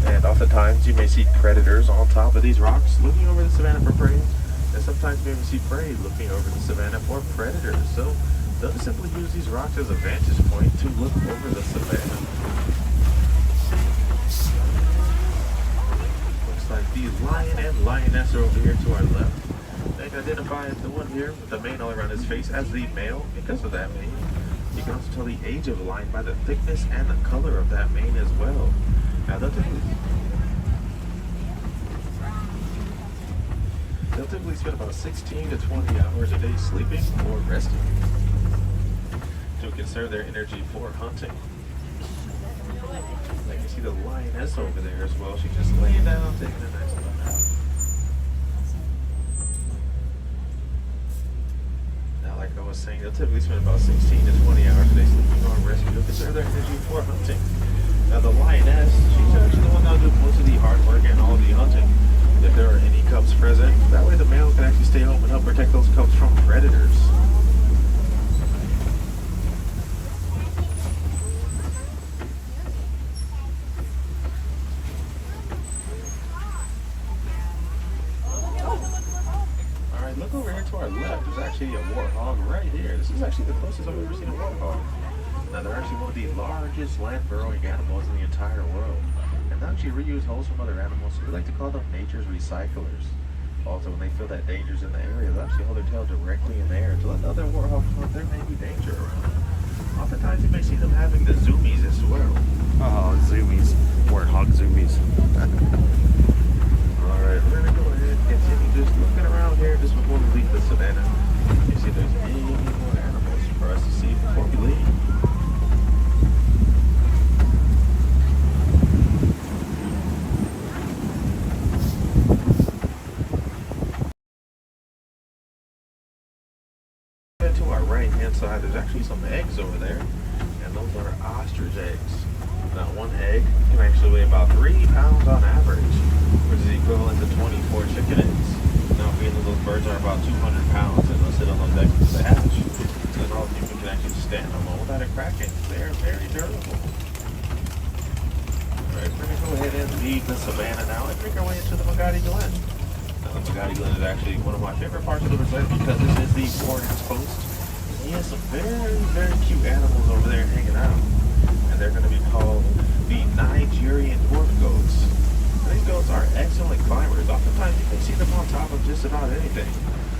Speaker 10: And oftentimes you may see predators on top of these rocks looking over the savanna for prey, and sometimes you may see prey looking over the savanna for predators. So they'll just simply use these rocks as a vantage point to look over the savanna. Looks like the lion and lioness are over here to our left. They can identify the one here with the mane all around his face as the male because of that mane. You can also tell the age of the lion by the thickness and the color of that mane as well. Now they'll typically spend about 16 to 20 hours a day sleeping or resting to conserve their energy for hunting. You can see the lioness over there as well. She's just laying down, taking a nice little nap. Now, like I was saying, they'll typically spend about 16 to 20 hours a day sleeping or resting to conserve their energy for hunting. Now, the lioness, she's actually the one that'll do most of the hard work and all of the hunting. If there are any cubs present, that way the male can actually stay home and help protect those cubs from predators. Alright, look over here to our left. There's actually a warthog right here. This is actually the closest I've ever seen a warthog. Now, they're actually one of the largest land-burrowing animals in the entire world. And they actually reuse holes from other animals, so we like to call them nature's recyclers. Also, when they feel that danger's in the area, they'll actually hold their tail directly in the air to let the other warthogs know there may be danger around. Oftentimes, you may see them having the zoomies as well.
Speaker 1: Oh, zoomies. Warthog zoomies.
Speaker 10: Alright, we're going to go ahead and continue just looking around here just before we leave the savanna. You see there's any more animals for us to see before we leave. To our right hand side, there's actually some eggs over there, and those are ostrich eggs. Now, one egg can actually weigh about 3 pounds on average, which is equivalent to 24 chicken eggs. Now, being that those birds are about 200 pounds and they'll sit on those eggs until they hatch, then all people can actually stand them all without it cracking. They are very durable. Alright, we're going to go ahead and leave the savanna now and make our way into the Magadi Glen. Now, the Magadi Glen is actually one of my favorite parts of the reserve because this is the warden's post. He has some very, very cute animals over there hanging out. And they're going to be called the Nigerian dwarf goats. And these goats are excellent climbers. Oftentimes you can see them on top of just about anything.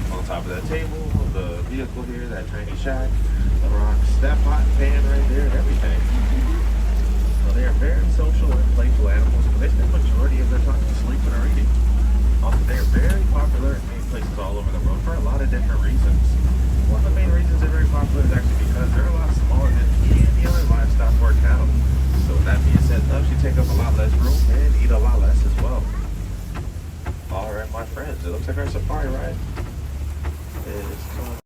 Speaker 10: On top of that table, the vehicle here, that tiny shack, the rocks, that pot and pan right there, and everything. So they are very social and playful animals, but they spend the majority of their time sleeping or eating. Also, they are very popular in many places all over the world for a lot of different reasons. One of the main reasons they're very popular is actually because they're a lot smaller than any other livestock or cattle. So with that being said, they'll actually take up a lot less room and eat a lot less as well. Alright, my friends, it looks like our safari ride is coming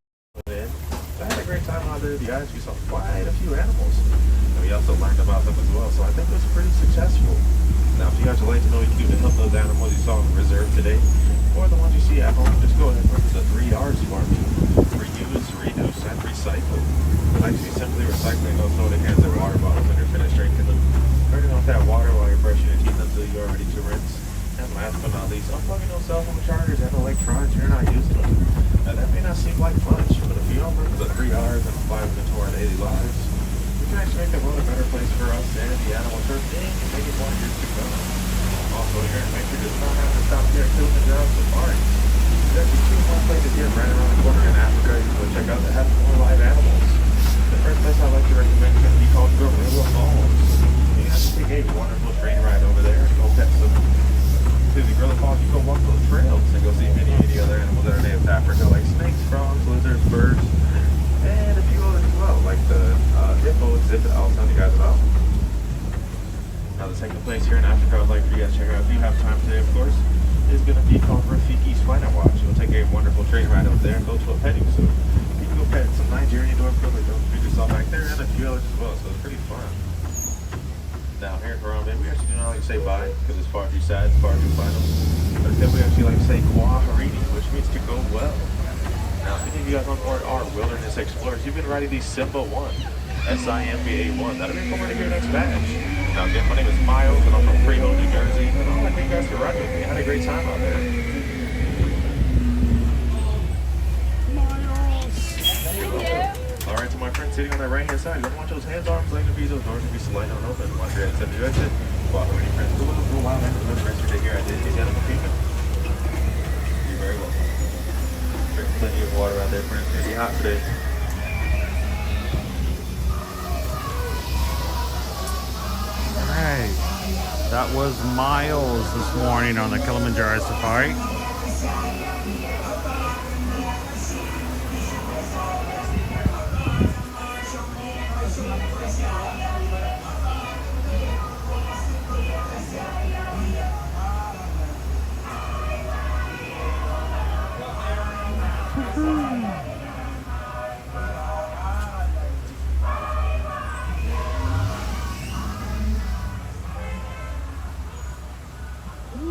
Speaker 10: in. So I had a great time out there. We actually saw quite a few animals. And we also learned about them as well. So I think it was pretty successful. Now, if you guys would like to know what you can do to help those animals you saw in the reserve today, or the ones you see at home, just go ahead and look at the 3 R's for me. Reuse, reduce, and recycle. Actually, simply recycling those soda cans or water bottles when you're finished drinking them. Turning off that water while you're brushing your teeth until you're ready to rinse. And And last but not least, unplugging those cell phone chargers and electronics you're not using them. Now that may not seem like much, but if you don't the 3 R's and apply them to our daily lives, we can actually make the world a better place for us and the animal turf and make it more years to come. Also, your adventure does not have to stop here at Kiliminjaro Safari. There's actually 2 more places here right around the corner in Africa you can check out that have more live animals. The first place I'd like to recommend is going to be called Gorilla Falls. You can actually take a wonderful train ride over there and go pet some. To the Gorilla Falls, you go walk those trails and go see many other animals that are native to Africa, like snakes, frogs, lizards, birds, and a few others as well, like the hippo exhibit I'll tell you guys about. Now the second place here in Africa I'd like for you guys to check out, if you have time today, of course, is going to be called Rafiki Swine Watch. You'll take a wonderful train ride over there and go to a petting zoo. You can go pet some Nigerian dwarf gorillas, don't feed yourself back there, and a few others as well, so it's pretty fun. Now here in Harambe, we actually do not like to say bye, because it's far too sad, it's far too final. But instead we actually like to say Kwa Harini, which means to go well. Now, if any of you guys on board are wilderness explorers, you've been riding the Simba 1, SIMBA 1. That'll be coming to your next batch. Now again, my name is Miles, and I'm from Freehold, New Jersey, and I'd like for you guys to ride with me. I had a great time out there. Alright, to my friends sitting on the right hand side, you don't want those hands, arms, legs, and feet, those doors to be slightly on open. Watch your head, your exit. Welcome any friends who look for a while and the rest of your day here at Disney's Animal Kingdom. You're very welcome. Drink plenty of water out there, friends. It's gonna be hot today.
Speaker 5: Alright, that was Miles this morning on the Kilimanjaro Safari.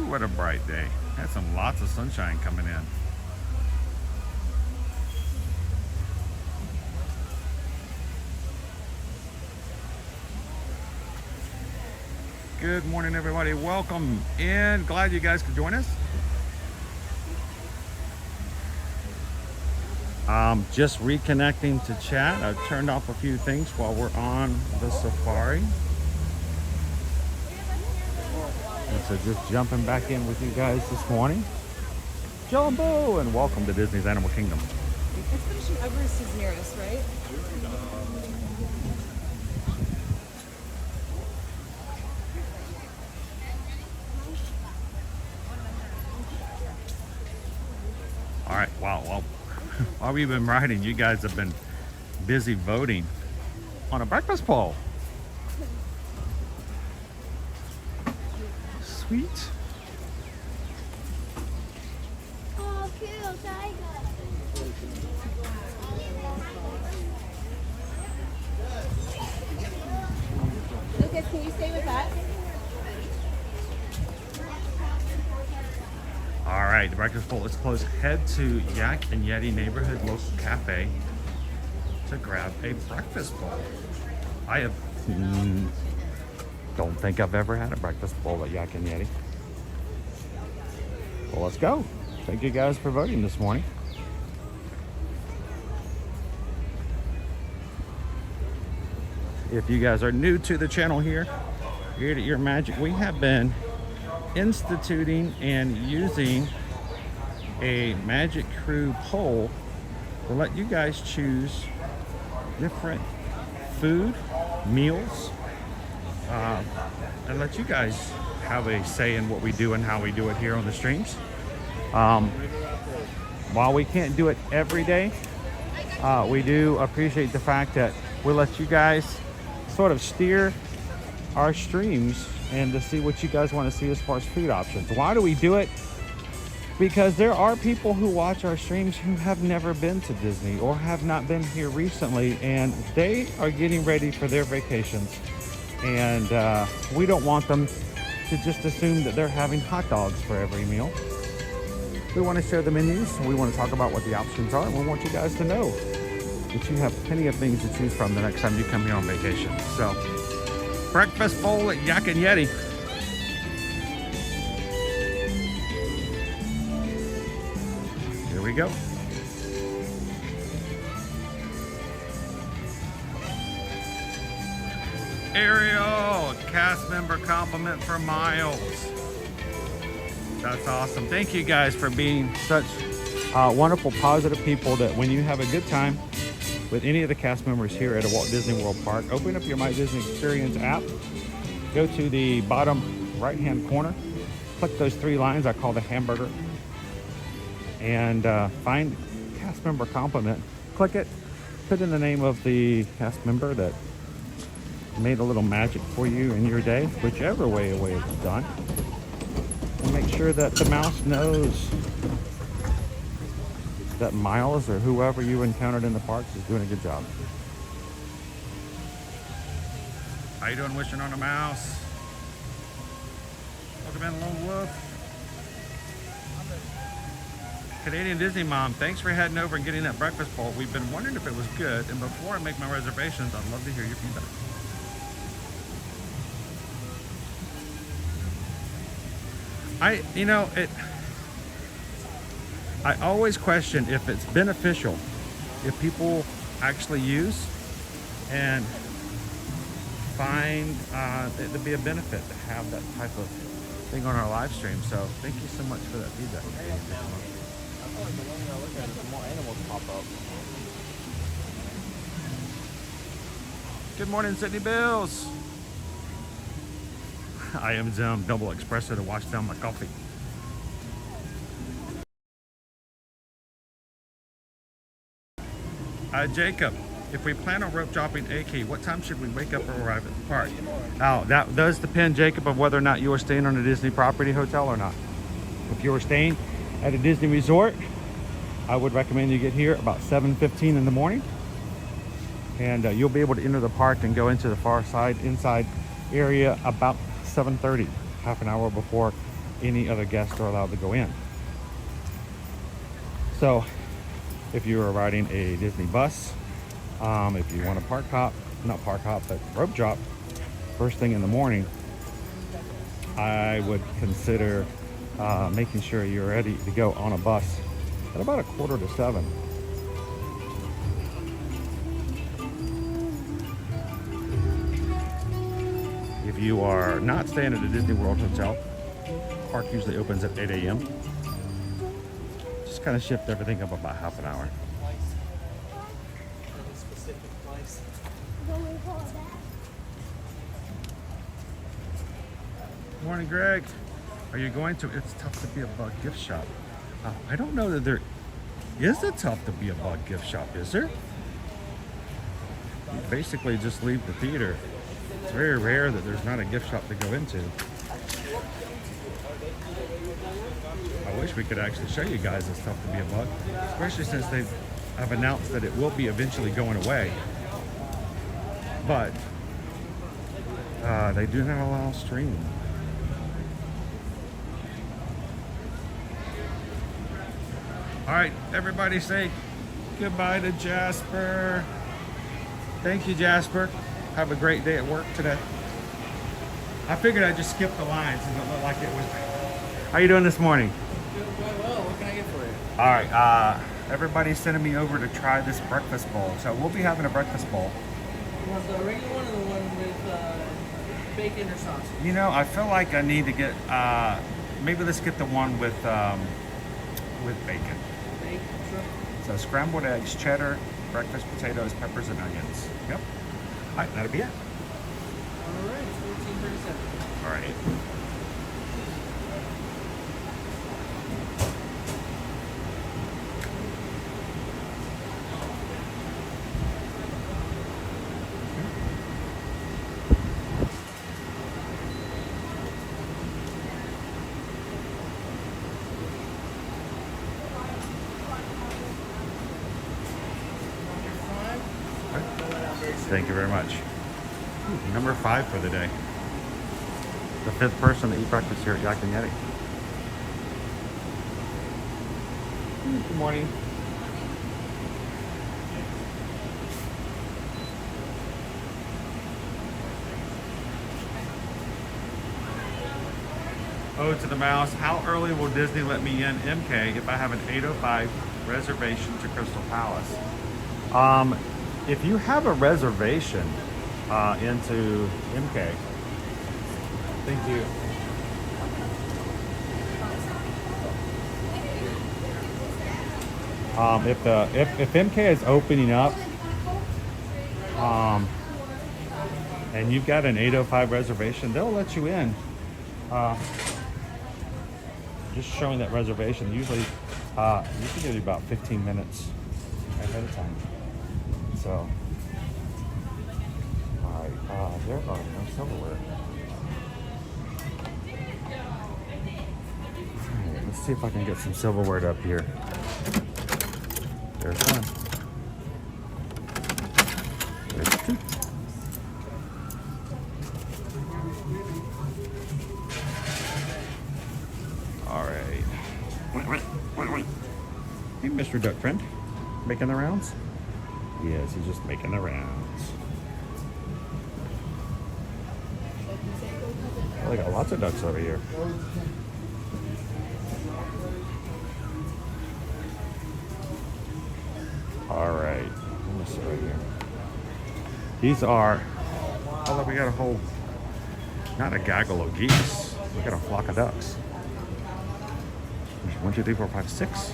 Speaker 5: What a bright day. Had some lots of sunshine coming in. Good morning, everybody. Welcome in. Glad you guys could join us. Just reconnecting to chat. I've turned off a few things while we're on the safari. And so just jumping back in with you guys this morning. Jumbo, and welcome to Disney's Animal Kingdom.
Speaker 11: Expedition Everest is near us, right?
Speaker 5: All right, wow. Well, while we've been riding, you guys have been busy voting on a breakfast poll. Sweet.
Speaker 12: Oh, cute tiger.
Speaker 11: Lucas, can you stay with that?
Speaker 5: All right, the breakfast bowl is closed. Head to Yak Yeti neighborhood local cafe to grab a breakfast bowl. I have don't think I've ever had a breakfast bowl at Yak Yeti. Well, let's go. Thank you guys for voting this morning. If you guys are new to the channel here at Your Magic, we have been instituting and using a Magic Crew poll to let you guys choose different food, meals, and let you guys have a say in what we do and how we do it here on the streams. While we can't do it every day, we do appreciate the fact that we'll let you guys sort of steer our streams and to see what you guys want to see as far as food options. Why do we do it? Because there are people who watch our streams who have never been to Disney or have not been here recently, and they are getting ready for their vacations. And we don't want them to just assume that they're having hot dogs for every meal. We want to share the menus. We want to talk about what the options are, and we want you guys to know that you have plenty of things to choose from the next time you come here on vacation. So, breakfast bowl at Yak Yeti. go. Ariel, cast member compliment for Miles. That's awesome. Thank you guys for being such wonderful, positive people that when you have a good time with any of the cast members here at a Walt Disney World Park, open up your My Disney Experience app, go to the bottom right-hand corner, click those 3 lines I call the hamburger, and find cast member compliment. Click it, put in the name of the cast member that made a little magic for you in your day, whichever way it was done. And make sure that the mouse knows that Miles or whoever you encountered in the parks is doing a good job. How you doing, wishing on a mouse? Welcome in, Lone Wolf. Canadian Disney Mom, thanks for heading over and getting that breakfast bowl. We've been wondering if it was good, and before I make my reservations, I'd love to hear your feedback. I always question if it's beneficial, if people actually use and find it to be a benefit to have that type of thing on our live stream. So thank you so much for that feedback.
Speaker 13: I feel like the longer I look at it, the more animals pop up.
Speaker 5: Good morning, Sydney Bills. I am Zim, double espresso to wash down my coffee. Jacob, if we plan on rope dropping AK, what time should we wake up or arrive at the park? Now, that does depend, Jacob, of whether or not you are staying on a Disney property hotel or not. If you are staying at a Disney resort, I would recommend you get here about 7:15 in the morning, and you'll be able to enter the park and go into the far side inside area about 7:30, half an hour before any other guests are allowed to go in. So if you are riding a Disney bus, if you want to not park hop, but rope drop first thing in the morning, I would consider making sure you're ready to go on a bus at about 6:45. If you are not staying at a Disney World hotel, park usually opens at 8 a.m. Just kind of shift everything up about half an hour. Morning, Greg. Are you going to It's Tough to Be a Bug gift shop? I don't know that there is a Tough to Be a Bug gift shop, is there? You basically just leave the theater. It's very rare that there's not a gift shop to go into. I wish we could actually show you guys It's Tough to Be a Bug, especially since they have announced that it will be eventually going away. But they do not allow streaming. All right, everybody say goodbye to Jasper. Thank you, Jasper. Have a great day at work today. I figured I'd just skip the lines since it looked like it was. How you doing this morning?
Speaker 13: Doing quite well. What can I get for you?
Speaker 5: All right, everybody's sending me over to try this breakfast bowl. So we'll be having a breakfast bowl.
Speaker 13: You want the regular one or the one with bacon or sausage?
Speaker 5: You know, I feel like I need to get, maybe let's get the one with bacon.
Speaker 13: Bacon, sure.
Speaker 5: So scrambled eggs, cheddar, breakfast potatoes, peppers, and onions. Yep. All right, that'll be it.
Speaker 13: All right, $14.37.
Speaker 5: All right. Thank you very much. Ooh, number 5 for the day. The 5th person to eat breakfast here at Yak Yeti. Good morning. Oh, to the mouse. How early will Disney let me in MK if I have an 8:05 reservation to Crystal Palace? If you have a reservation into MK, thank you. If MK is opening up, and you've got an 8:05 reservation, they'll let you in. Just showing that reservation, usually you can get about 15 minutes ahead of time. So, all right, there are no silverware. All right, let's see if I can get some silverware up here. There's one. There's two. All right. Hey, Mr. Duck Friend. Making the rounds? Yes, he's just making the rounds. Oh, they got lots of ducks over here. All right. Let me see right here. These are, oh, look, we got a whole, not a gaggle of geese. We got a flock of ducks. 1, 2, 3, 4, 5, 6.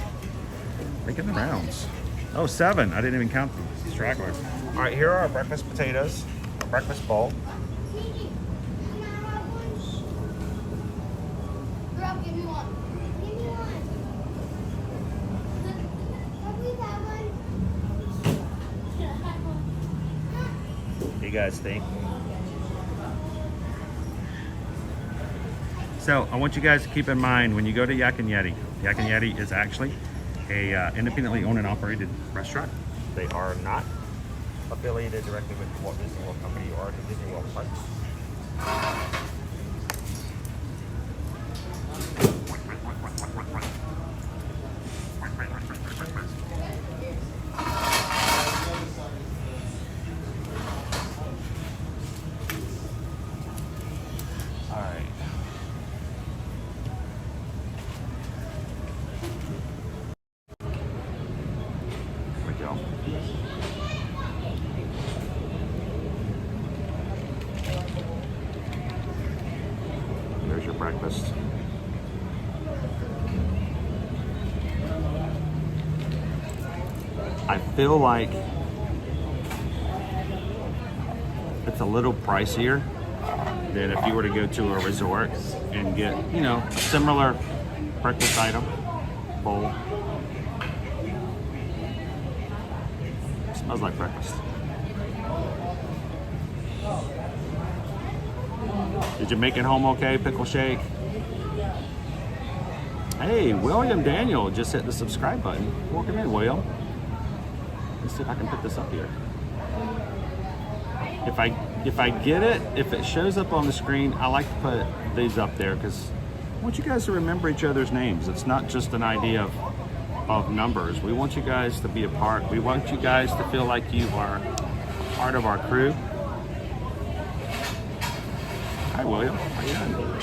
Speaker 5: Making the rounds. Oh, 7. I didn't even count the stragglers. All right, here are our breakfast potatoes, our breakfast bowl.
Speaker 12: Give me one. Give me one.
Speaker 5: What do you guys think? So I want you guys to keep in mind when you go to Yak Yeti, Yak Yeti is actually a independently owned and operated restaurant. They are not affiliated directly with the Walt Disney World Company or the Disney World Parks. There's your breakfast. I feel like it's a little pricier than if you were to go to a resort and get, you know, a similar breakfast item, bowl. Smells like breakfast. Did you make it home okay, Pickle Shake? Hey, William Daniel just hit the subscribe button. Welcome in, William. Let's see if I can put this up here. If I get it, if it shows up on the screen, I like to put these up there because I want you guys to remember each other's names. It's not just an idea of numbers. We want you guys to be a part. We want you guys to feel like you are part of our crew. Hi, William. How you doing?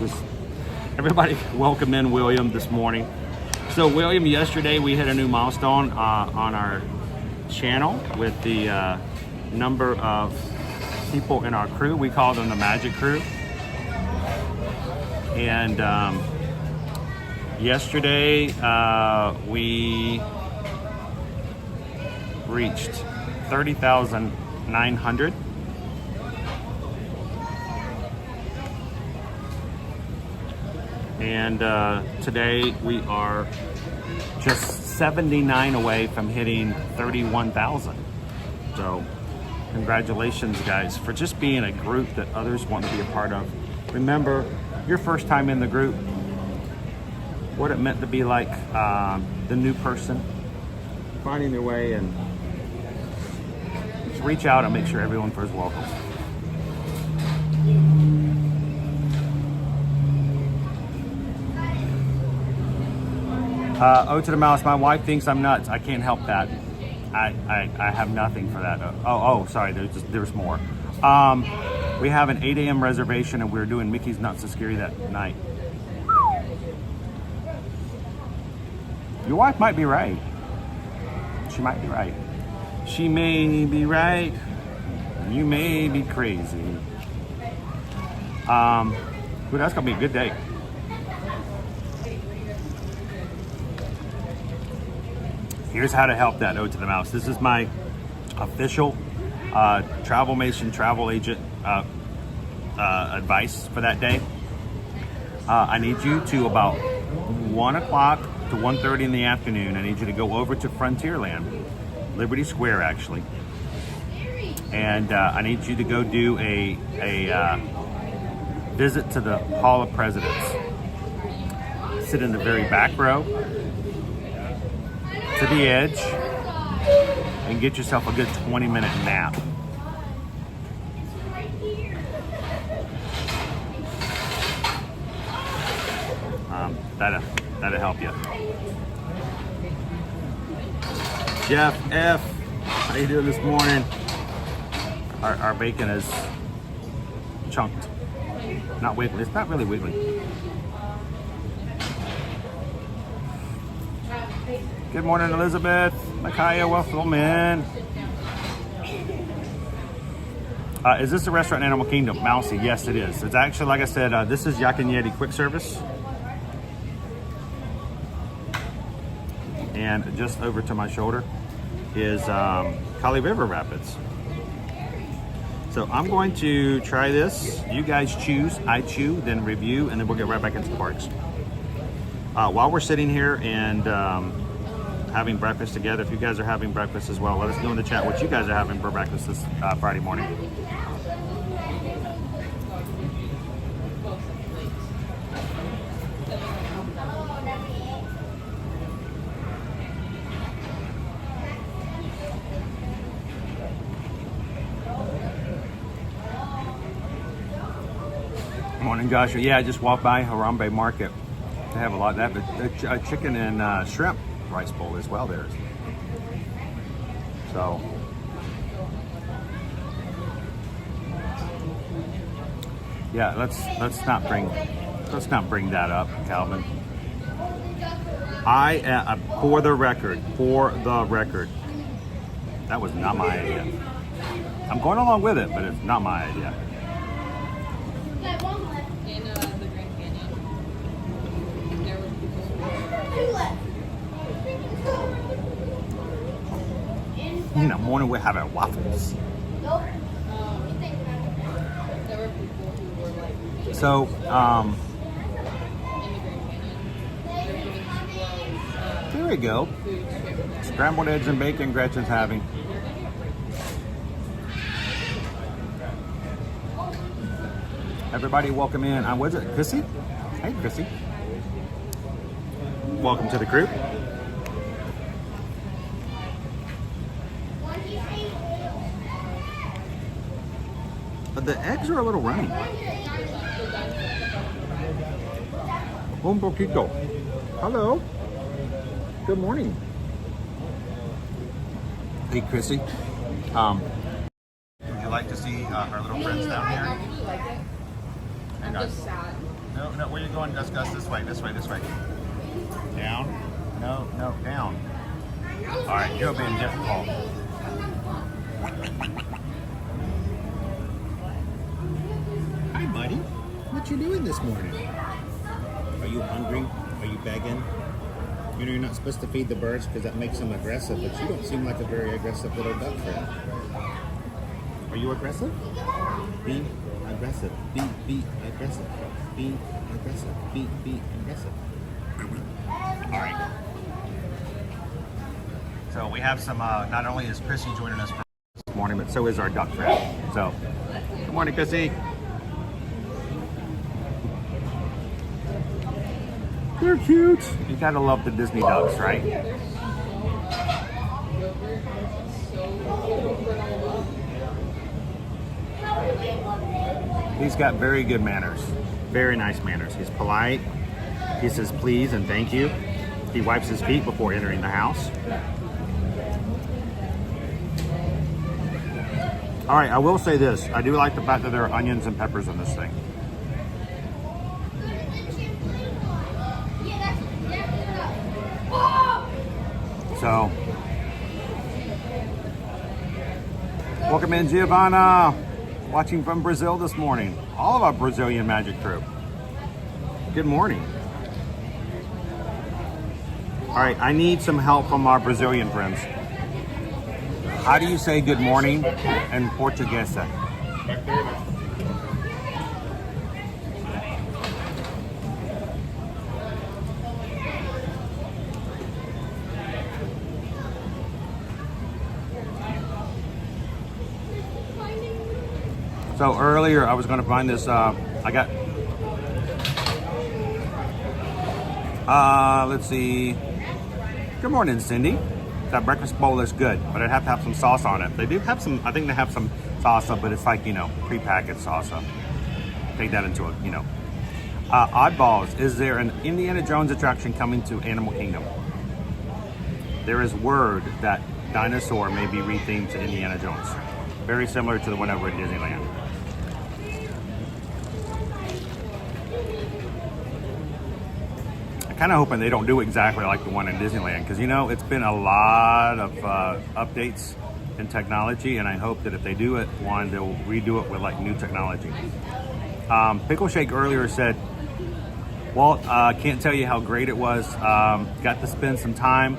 Speaker 5: Just everybody welcome in William this morning. So William, yesterday we hit a new milestone on our channel with the number of people in our crew. We call them the Magic Crew. And yesterday we reached 30,900. And today we are just 79 away from hitting 31,000. So congratulations, guys, for just being a group that others want to be a part of. Remember, your first time in the group, what it meant to be like the new person, finding their way, and just reach out and make sure everyone feels welcome. Oh, to the mouse, my wife thinks I'm nuts. I can't help that. I have nothing for that. Oh, sorry, there's more.
Speaker 1: We have an 8 a.m. reservation, and we're doing Mickey's Not So Scary that night. Your wife might be right. She might be right. She may be right. You may be crazy. But that's gonna be a good day. Here's how to help that Ode to the Mouse. This is my official Travelmation travel agent advice for that day. I need you to about 1 o'clock to 1:30 in the afternoon. I need you to go over to Frontierland, Liberty Square actually, and I need you to go do a visit to the Hall of Presidents. Sit in the very back row to the edge and get yourself a good 20-minute nap. That'll help you. Jeff F, how you doing this morning? Our bacon is chunked, not wiggly. It's not really wiggly. Good morning, Elizabeth. Micaiah, welcome in. Is this a restaurant in Animal Kingdom? Mousy, yes it is. It's actually, like I said, this is Yak Yeti quick service. And just over to my shoulder is Kali River Rapids. So I'm going to try this. You guys choose, I chew, then review, and then we'll get right back into the parks. While we're sitting here and having breakfast together, if you guys are having breakfast as well, let us know in the chat what you guys are having for breakfast this Friday morning. Morning, Joshua. Yeah, I just walked by Harambe Market. They have a lot of that, but chicken and shrimp rice bowl as well there. So, yeah, let's not bring that up, Calvin. For the record, that was not my idea. I'm going along with it, but it's not my idea. In the morning we're having waffles. So, there we go. Scrambled eggs and bacon Gretchen's having. Everybody welcome in. Was it Chrissy? Hey, Chrissy. Welcome to the crew. But the eggs are a little runny. Un poquito. Hello. Good morning. Hey, Chrissy. Would you like to see our little friends down here?
Speaker 11: I'm just sad.
Speaker 1: No, where are you going, Gus? This way. Down? No, down. All right, you're being difficult. Hi, buddy. What you doing this morning? Are you hungry? Are you begging? You know you're not supposed to feed the birds because that makes them aggressive, but you don't seem like a very aggressive little duck friend. Are you aggressive? Be aggressive. Be aggressive. Be aggressive. Be aggressive. All right. So we have some, not only is Chrissy joining us this morning, but so is our duck friend. So, good morning, Chrissy. They're cute. You gotta love the Disney ducks, right? He's got very good manners. Very nice manners. He's polite. He says please and thank you. He wipes his feet before entering the house.
Speaker 5: All right, I will say this. I do like the fact that there are onions and peppers in this thing. So, welcome in, Giovanna. Watching from Brazil this morning. All of our Brazilian magic crew. Good morning. All right, I need some help from our Brazilian friends. How do you say good morning in Portuguese? So earlier I was going to find this, I got, let's see. Good morning, Cindy. That breakfast bowl is good, but I'd have to have some sauce on it. They do have some, I think they have some salsa, but it's like, you know, pre-packaged salsa. Take that into a, you know. Oddballs, is there an Indiana Jones attraction coming to Animal Kingdom? There is word that Dinosaur may be rethemed to Indiana Jones. Very similar to the one over at Disneyland. Kind of hoping they don't do exactly like the one in Disneyland, because you know it's been a lot of updates in technology, and I hope that if they do it one, they'll redo it with like new technology. Pickle Shake earlier said, Walt, can't tell you how great it was. Got to spend some time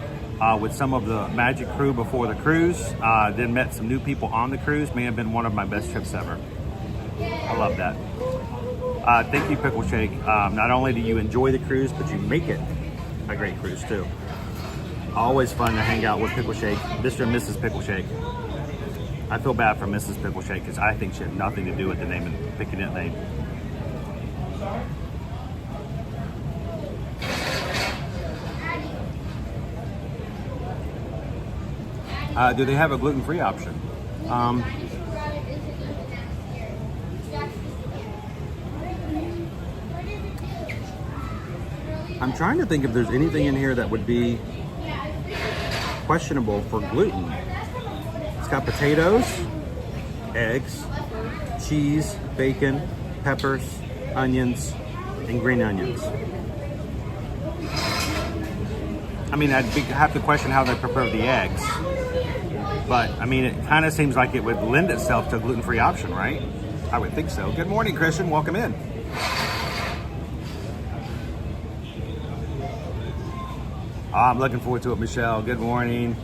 Speaker 5: with some of the magic crew before the cruise, then met some new people on the cruise. May have been one of my best trips ever. I love that. Thank you, Pickle Shake. Not only do you enjoy the cruise, but you make it a great cruise too. Always fun to hang out with Pickle Shake, Mr. and Mrs. Pickle Shake. I feel bad for Mrs. Pickle Shake because I think she had nothing to do with the name and picking that name. Do they have a gluten-free option? I'm trying to think if there's anything in here that would be questionable for gluten. It's got potatoes, eggs, cheese, bacon, peppers, onions, and green onions. I mean, I'd have to question how they prepare the eggs. But, I mean, it kind of seems like it would lend itself to a gluten-free option, right? I would think so. Good morning, Christian. Welcome in. I'm looking forward to it, Michelle. Good morning.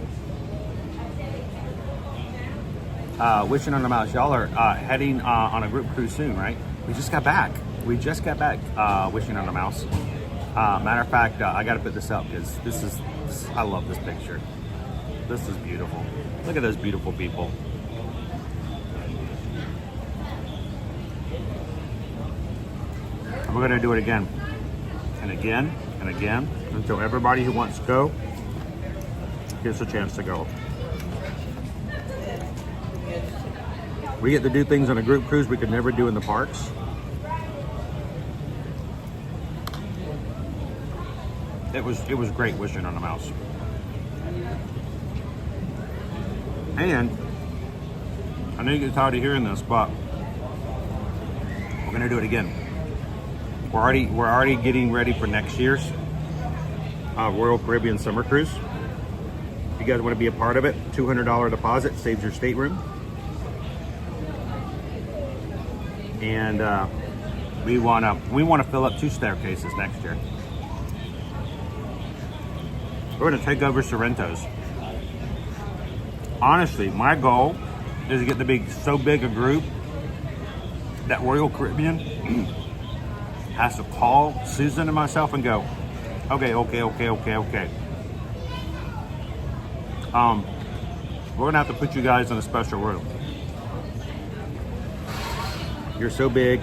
Speaker 5: Wishing on the Mouse. Y'all are heading on a group cruise soon, right? We just got back. Wishing on the Mouse. Matter of fact, I got to put this up because I love this picture. This is beautiful. Look at those beautiful people. And we're going to do it again and again and again until everybody who wants to go gets a chance to go. We get to do things on a group cruise we could never do in the parks. It was great wishing on the Mouse. And I know you get tired of hearing this, but we're gonna do it again. We're already getting ready for next year's Royal Caribbean Summer Cruise. If you guys want to be a part of it, $200 deposit saves your stateroom. And we wanna fill up 2 staircases next year. We're gonna take over Sorrento's. Honestly, my goal is to get so big a group that Royal Caribbean has to call Susan and myself and go, okay. We're gonna have to put you guys in a special room. You're so big.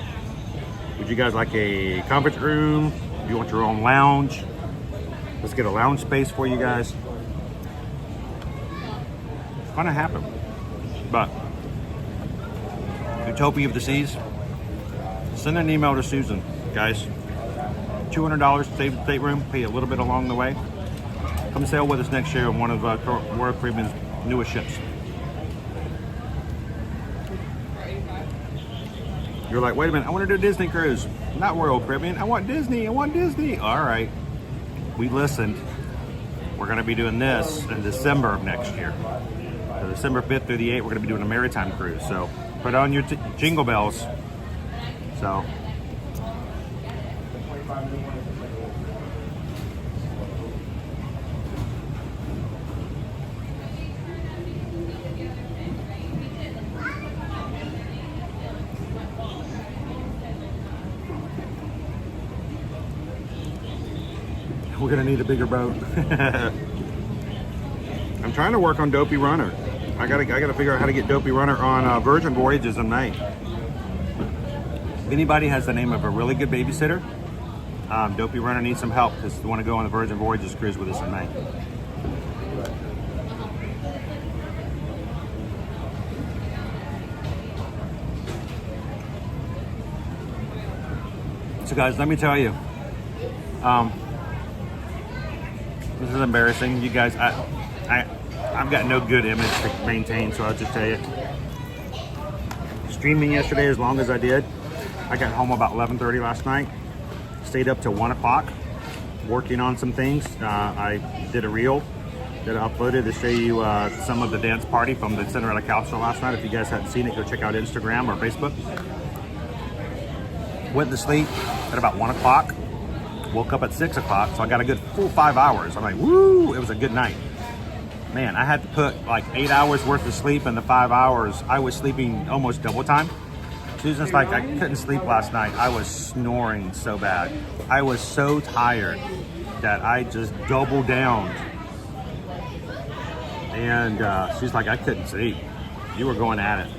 Speaker 5: Would you guys like a conference room? Do you want your own lounge? Let's get a lounge space for you guys. It's gonna happen. But Utopia of the Seas, send an email to Susan, guys. $200 to save the stateroom, pay a little bit along the way. Come sail with us next year on one of Royal Caribbean's newest ships.
Speaker 1: You're like, wait a minute, I want to do a Disney cruise. Not Royal Caribbean. I want Disney. I want Disney. All right. We listened. We're going to be doing this in December of next year. So December 5th through the 8th, we're going to be doing a maritime cruise. So put on your jingle bells. So. We're gonna need a bigger boat. I'm trying to work on Dopey Runner. I gotta figure out how to get Dopey Runner on Virgin Voyages in May. If anybody has the name of a really good babysitter, Dopey Runner needs some help because they want to go on the Virgin Voyages cruise with us in May. So guys, let me tell you. This is embarrassing. You guys, I've got no good image to maintain, so I'll just tell you. Streaming yesterday as long as I did. I got home about 11:30 last night. Stayed up till 1 o'clock working on some things. I did a reel that I uploaded to show you some of the dance party from the Cinderella Couch show last night. If you guys haven't seen it, go check out Instagram or Facebook. Went to sleep at about 1 o'clock. Woke up at 6 o'clock, so I got a good full 5 hours. I'm like, woo, it was a good night. Man, I had to put like 8 hours worth of sleep in the 5 hours. I was sleeping almost double time. Susan's like, I couldn't sleep last night. I was snoring so bad. I was so tired that I just doubled down. And she's like, I couldn't sleep. You were going at it.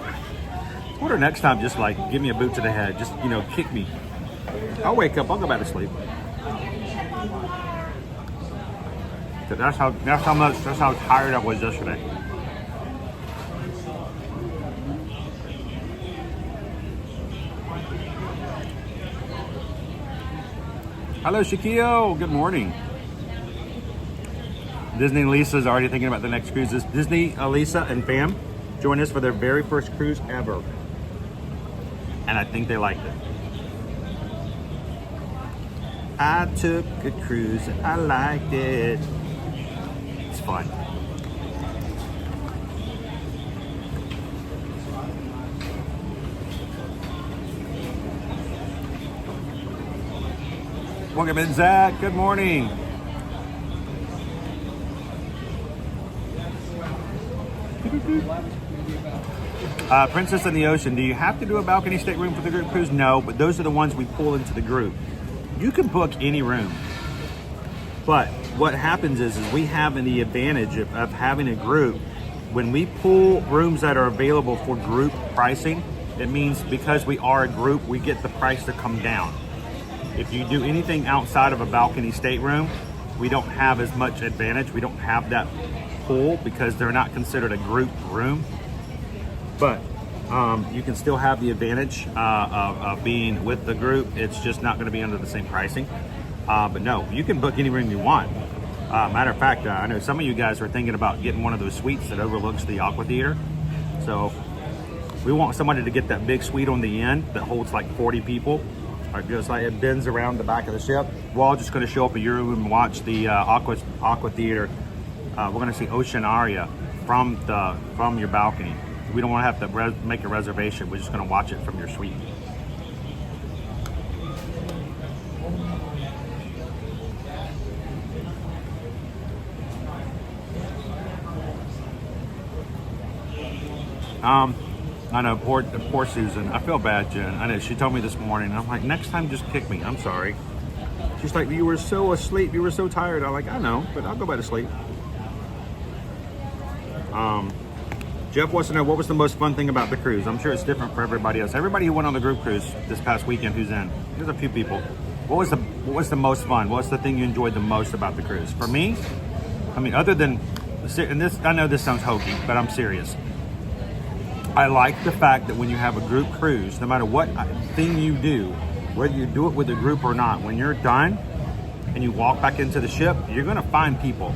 Speaker 1: I told her next time, just like, give me a boot to the head. Just, you know, kick me. I'll wake up, I'll go back to sleep. That's how tired I was yesterday. Hello, Shakio. Good morning. Disney and Lisa's already thinking about the next cruises. Disney, Lisa, and Pam joined us for their very first cruise ever. And I think they liked it. I took a cruise and I liked it. It's fun. Welcome in, Zach. Good morning. Princess in the Ocean. Do you have to do a balcony stateroom for the group cruise? No, but those are the ones we pull into the group. You can book any room, but what happens is we have the advantage of having a group. When we pull rooms that are available for group pricing, it means because we are a group, we get the price to come down. If you do anything outside of a balcony stateroom, we don't have as much advantage. We don't have that pull because they're not considered a group room. But you can still have the advantage of being with the group. It's just not going to be under the same pricing. But no, you can book any room you want. Matter of fact, I know some of you guys are thinking about getting one of those suites that overlooks the Aqua Theater. So we want somebody to get that big suite on the end that holds like 40 people. It goes like it bends around the back of the ship. We're all just going to show up at your room and watch the Aqua Theater. We're going to see Ocean Aria from your balcony. We don't want to have to make a reservation. We're just going to watch it from your suite. I know, poor Susan. I feel bad, Jen. I know, she told me this morning. I'm like, next time just kick me. I'm sorry. She's like, you were so asleep. You were so tired. I'm like, I know, but I'll go back to sleep. Jeff wants to know, what was the most fun thing about the cruise? I'm sure it's different for everybody else. Everybody who went on the group cruise this past weekend who's in, there's a few people. What was the most fun? What's the thing you enjoyed the most about the cruise? For me, I mean, other than, and this, I know this sounds hokey, but I'm serious. I like the fact that when you have a group cruise, no matter what thing you do, whether you do it with a group or not, when you're done and you walk back into the ship, you're going to find people.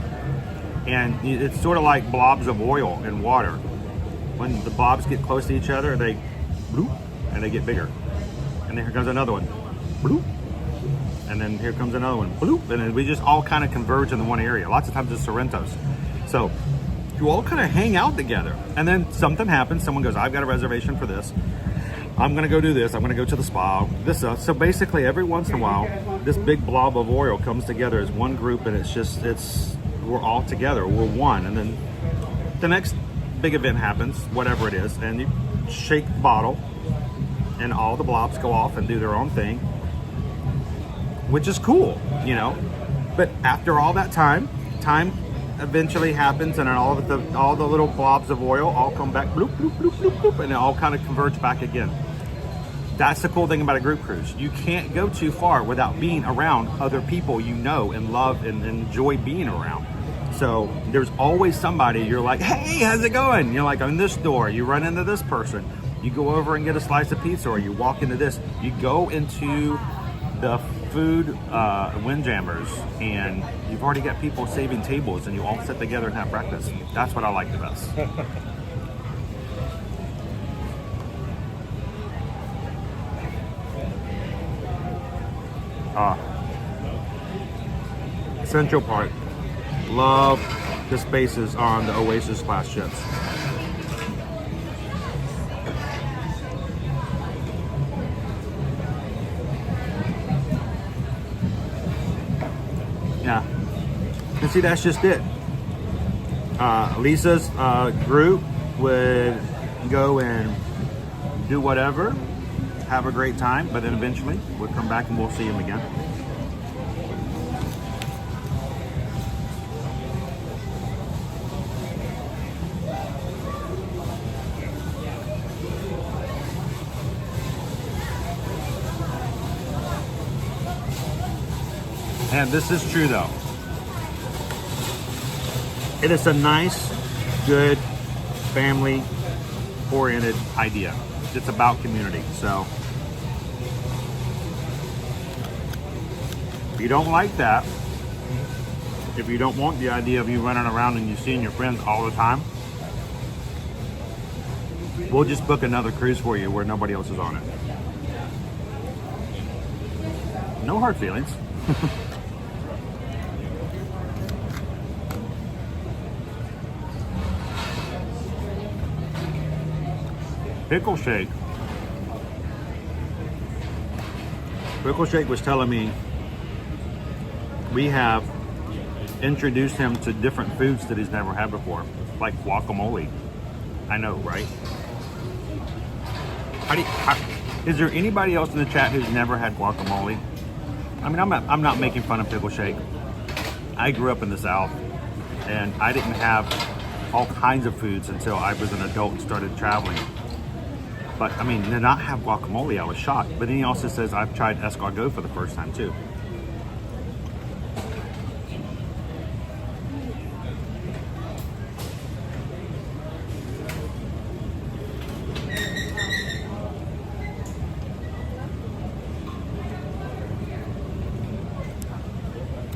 Speaker 1: And it's sort of like blobs of oil in water. When the blobs get close to each other, they bloop,
Speaker 5: and they get bigger. And then here comes another one. Bloop. And then here comes another one. Bloop. And then we just all kind of converge in the one area. Lots of times it's Sorrentos. So you all kind of hang out together. And then something happens. Someone goes, I've got a reservation for this. I'm going to go do this. I'm going to go to the spa. So basically every once in a while, this big blob of oil comes together as one group, and we're all together. We're one. And then the next big event happens, whatever it is, and you shake the bottle and all the blobs go off and do their own thing, which is cool, you know. But after all that time eventually happens, and then all the little blobs of oil all come back, bloop, bloop, bloop, bloop, bloop, and they all kind of converge back again. That's the cool thing about a group cruise. You can't go too far without being around other people you know and love and enjoy being around. So there's always somebody you're like, hey, how's it going? You're like, on this door, you run into this person. You go over and get a slice of pizza, or you walk into this. You go into the food windjammers, and you've already got people saving tables, and you all sit together and have breakfast. That's what I like the best. Central Park. Love the spaces on the Oasis class ships. Yeah. And see, that's just it. Lisa's group would go and do whatever, have a great time, but then eventually we'll come back and we'll see them again. And this is true though. It is a nice, good, family-oriented idea. It's about community. So if you don't like that, if you don't want the idea of you running around and you seeing your friends all the time, we'll just book another cruise for you where nobody else is on it. No hard feelings. Pickle Shake. Pickle Shake was telling me we have introduced him to different foods that he's never had before, like guacamole. I know, right? Is there anybody else in the chat who's never had guacamole? I mean, I'm not making fun of Pickle Shake. I grew up in the South, and I didn't have all kinds of foods until I was an adult and started traveling. But I mean, to not have guacamole, I was shocked. But then he also says I've tried escargot for the first time too.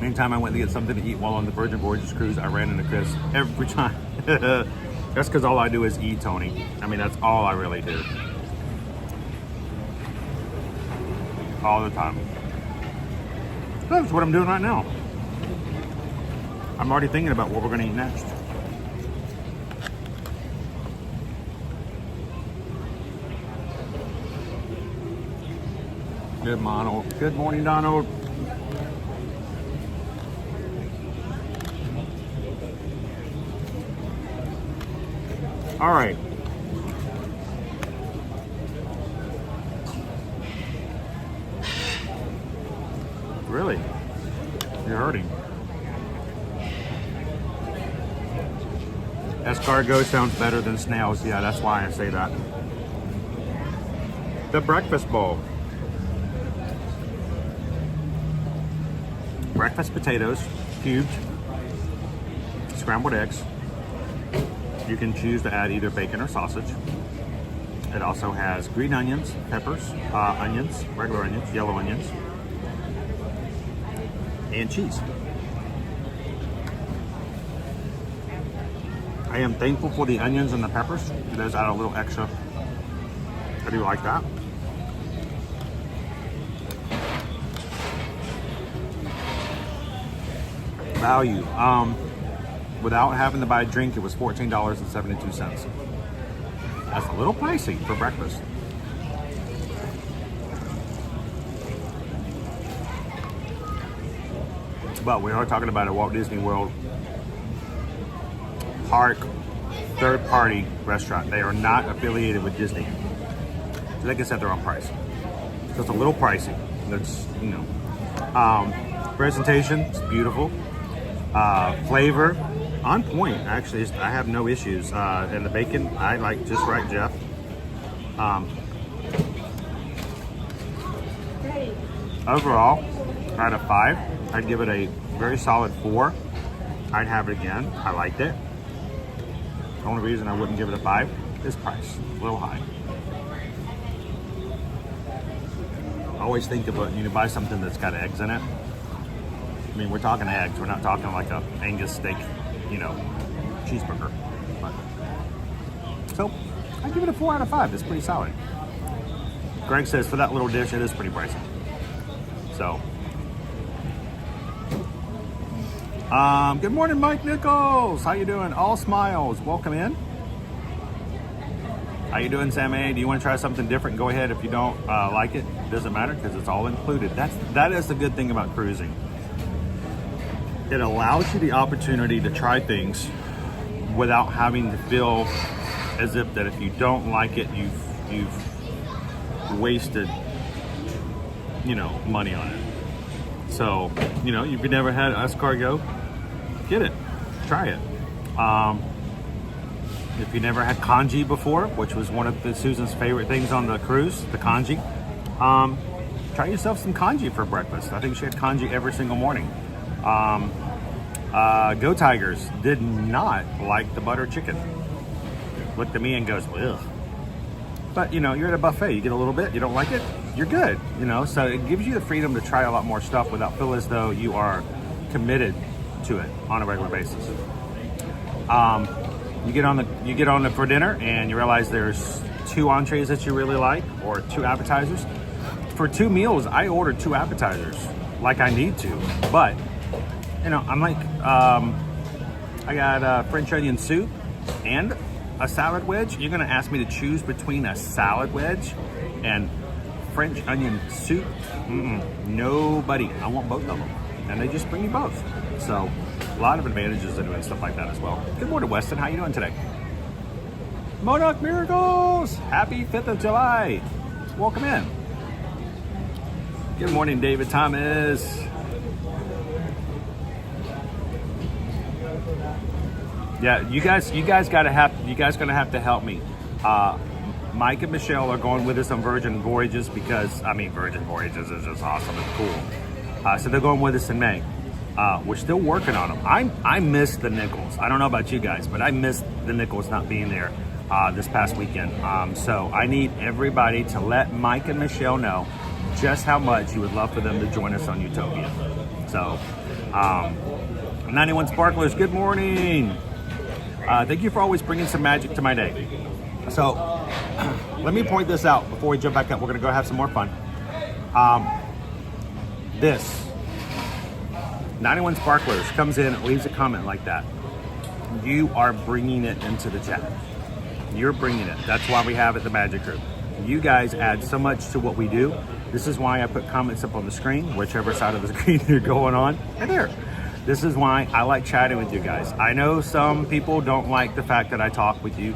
Speaker 5: Anytime I went to get something to eat while on the Virgin Voyages cruise, I ran into Chris every time. That's because all I do is eat, Tony. I mean, that's all I really do. All the time. That's what I'm doing right now. I'm already thinking about what we're going to eat next. Good morning. Good morning, Donald. All right. Really? You're hurting. Escargot sounds better than snails. Yeah, that's why I say that. The breakfast bowl. Breakfast potatoes, cubed, scrambled eggs. You can choose to add either bacon or sausage. It also has green onions, peppers, onions, regular onions, yellow onions, and cheese. I am thankful for the onions and the peppers. Those add a little extra. I do like that. value. Without having to buy a drink, it was $14.72. That's a little pricey for breakfast. But we are talking about a Walt Disney World Park third-party restaurant. They are not affiliated with Disney. So they can set their own price. So it's a little pricey. That's, you know. Presentation, it's beautiful. Flavor, on point. Actually, I have no issues. And the bacon, I like just right, Jeff. Overall, out of 5, I'd give it a very solid 4. I'd have it again. I liked it. The only reason I wouldn't give it a 5 is price. A little high. I always think about, you know, buy something that's got eggs in it. I mean, we're talking eggs. We're not talking like a Angus steak, you know, cheeseburger. But, so, I give it a 4 out of 5. It's pretty solid. Greg says for that little dish, it is pretty pricey. So, good morning, Mike Nichols. How you doing? All smiles. Welcome in. How you doing, Sam A? Do you want to try something different? Go ahead. If you don't like it, doesn't matter because it's all included. That is the good thing about cruising. It allows you the opportunity to try things without having to feel as if that if you don't like it, you've wasted, you know, money on it. So, you know, if you've never had escargot, get it, try it. If you never had congee before, which was one of Susan's favorite things on the cruise, the congee, try yourself some congee for breakfast. I think she had congee every single morning. Go Tigers did not like the butter chicken. Looked at me and goes, ugh. But, you know, you're at a buffet. You get a little bit. You don't like it, you're good. You know, so it gives you the freedom to try a lot more stuff without feeling as though you are committed to it on a regular basis. You get on the for dinner and you realize there's 2 entrees that you really like or 2 appetizers. For 2 meals, I ordered 2 appetizers like I need to. But, you know, I'm like, I got French onion soup and a salad wedge. You're gonna ask me to choose between a salad wedge and French onion soup? Nobody. I want both of them. And they just bring you both. So a lot of advantages to doing stuff like that as well. Good morning, Weston. How you doing today? Monarch Miracles! Happy 5th of July. Welcome in. Good morning, David Thomas. Yeah, you guys gonna have to help me. Mike and Michelle are going with us on Virgin Voyages because, I mean, Virgin Voyages is just awesome and cool. So they're going with us in May. We're still working on them. I miss the Nichols. I don't know about you guys, but I miss the Nichols not being there this past weekend. So I need everybody to let Mike and Michelle know just how much you would love for them to join us on Utopia. So, 91 Sparklers, good morning. Thank you for always bringing some magic to my day. So, let me point this out before we jump back up. We're going to go have some more fun. This 91 Sparklers comes in and leaves a comment like that. You are bringing it into the chat. You're bringing it. That's why we have it, the Magic Group. You guys add so much to what we do. This is why I put comments up on the screen, whichever side of the screen you're going on. And there. This is why I like chatting with you guys. I know some people don't like the fact that I talk with you.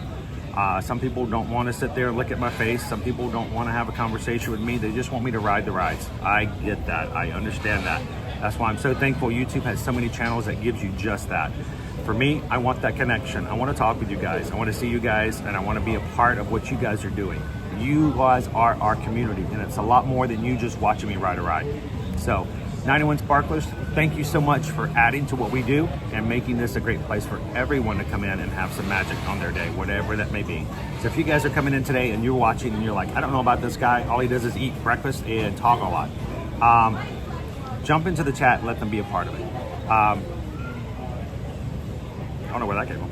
Speaker 5: Some people don't want to sit there and look at my face. Some people don't want to have a conversation with me. They just want me to ride the rides. I get that. I understand that. That's why I'm so thankful YouTube has so many channels that gives you just that. For me, I want that connection. I want to talk with you guys. I want to see you guys, and I want to be a part of what you guys are doing. You guys are our community, and it's a lot more than you just watching me ride a ride. So, 91 Sparklers, thank you so much for adding to what we do and making this a great place for everyone to come in and have some magic on their day, whatever that may be. So if you guys are coming in today and you're watching and you're like, I don't know about this guy, all he does is eat breakfast and talk a lot. Jump into the chat and let them be a part of it. I don't know where that came from.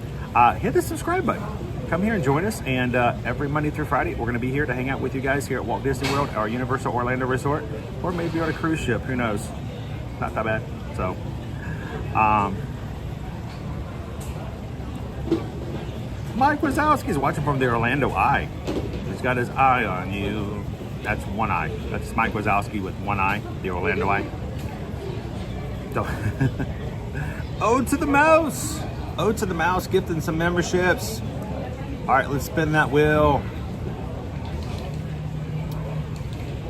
Speaker 5: Hit the subscribe button. Come here and join us. And every Monday through Friday, we're going to be here to hang out with you guys here at Walt Disney World, our Universal Orlando Resort, or maybe on a cruise ship. Who knows? Not that bad. So,
Speaker 1: Mike Wazowski's watching from the Orlando Eye. He's got his eye on you. That's one eye. That's Mike Wazowski with one eye, the Orlando Eye. So, Ode to the Mouse. Ode to the Mouse, gifting some memberships. All right, let's spin that wheel.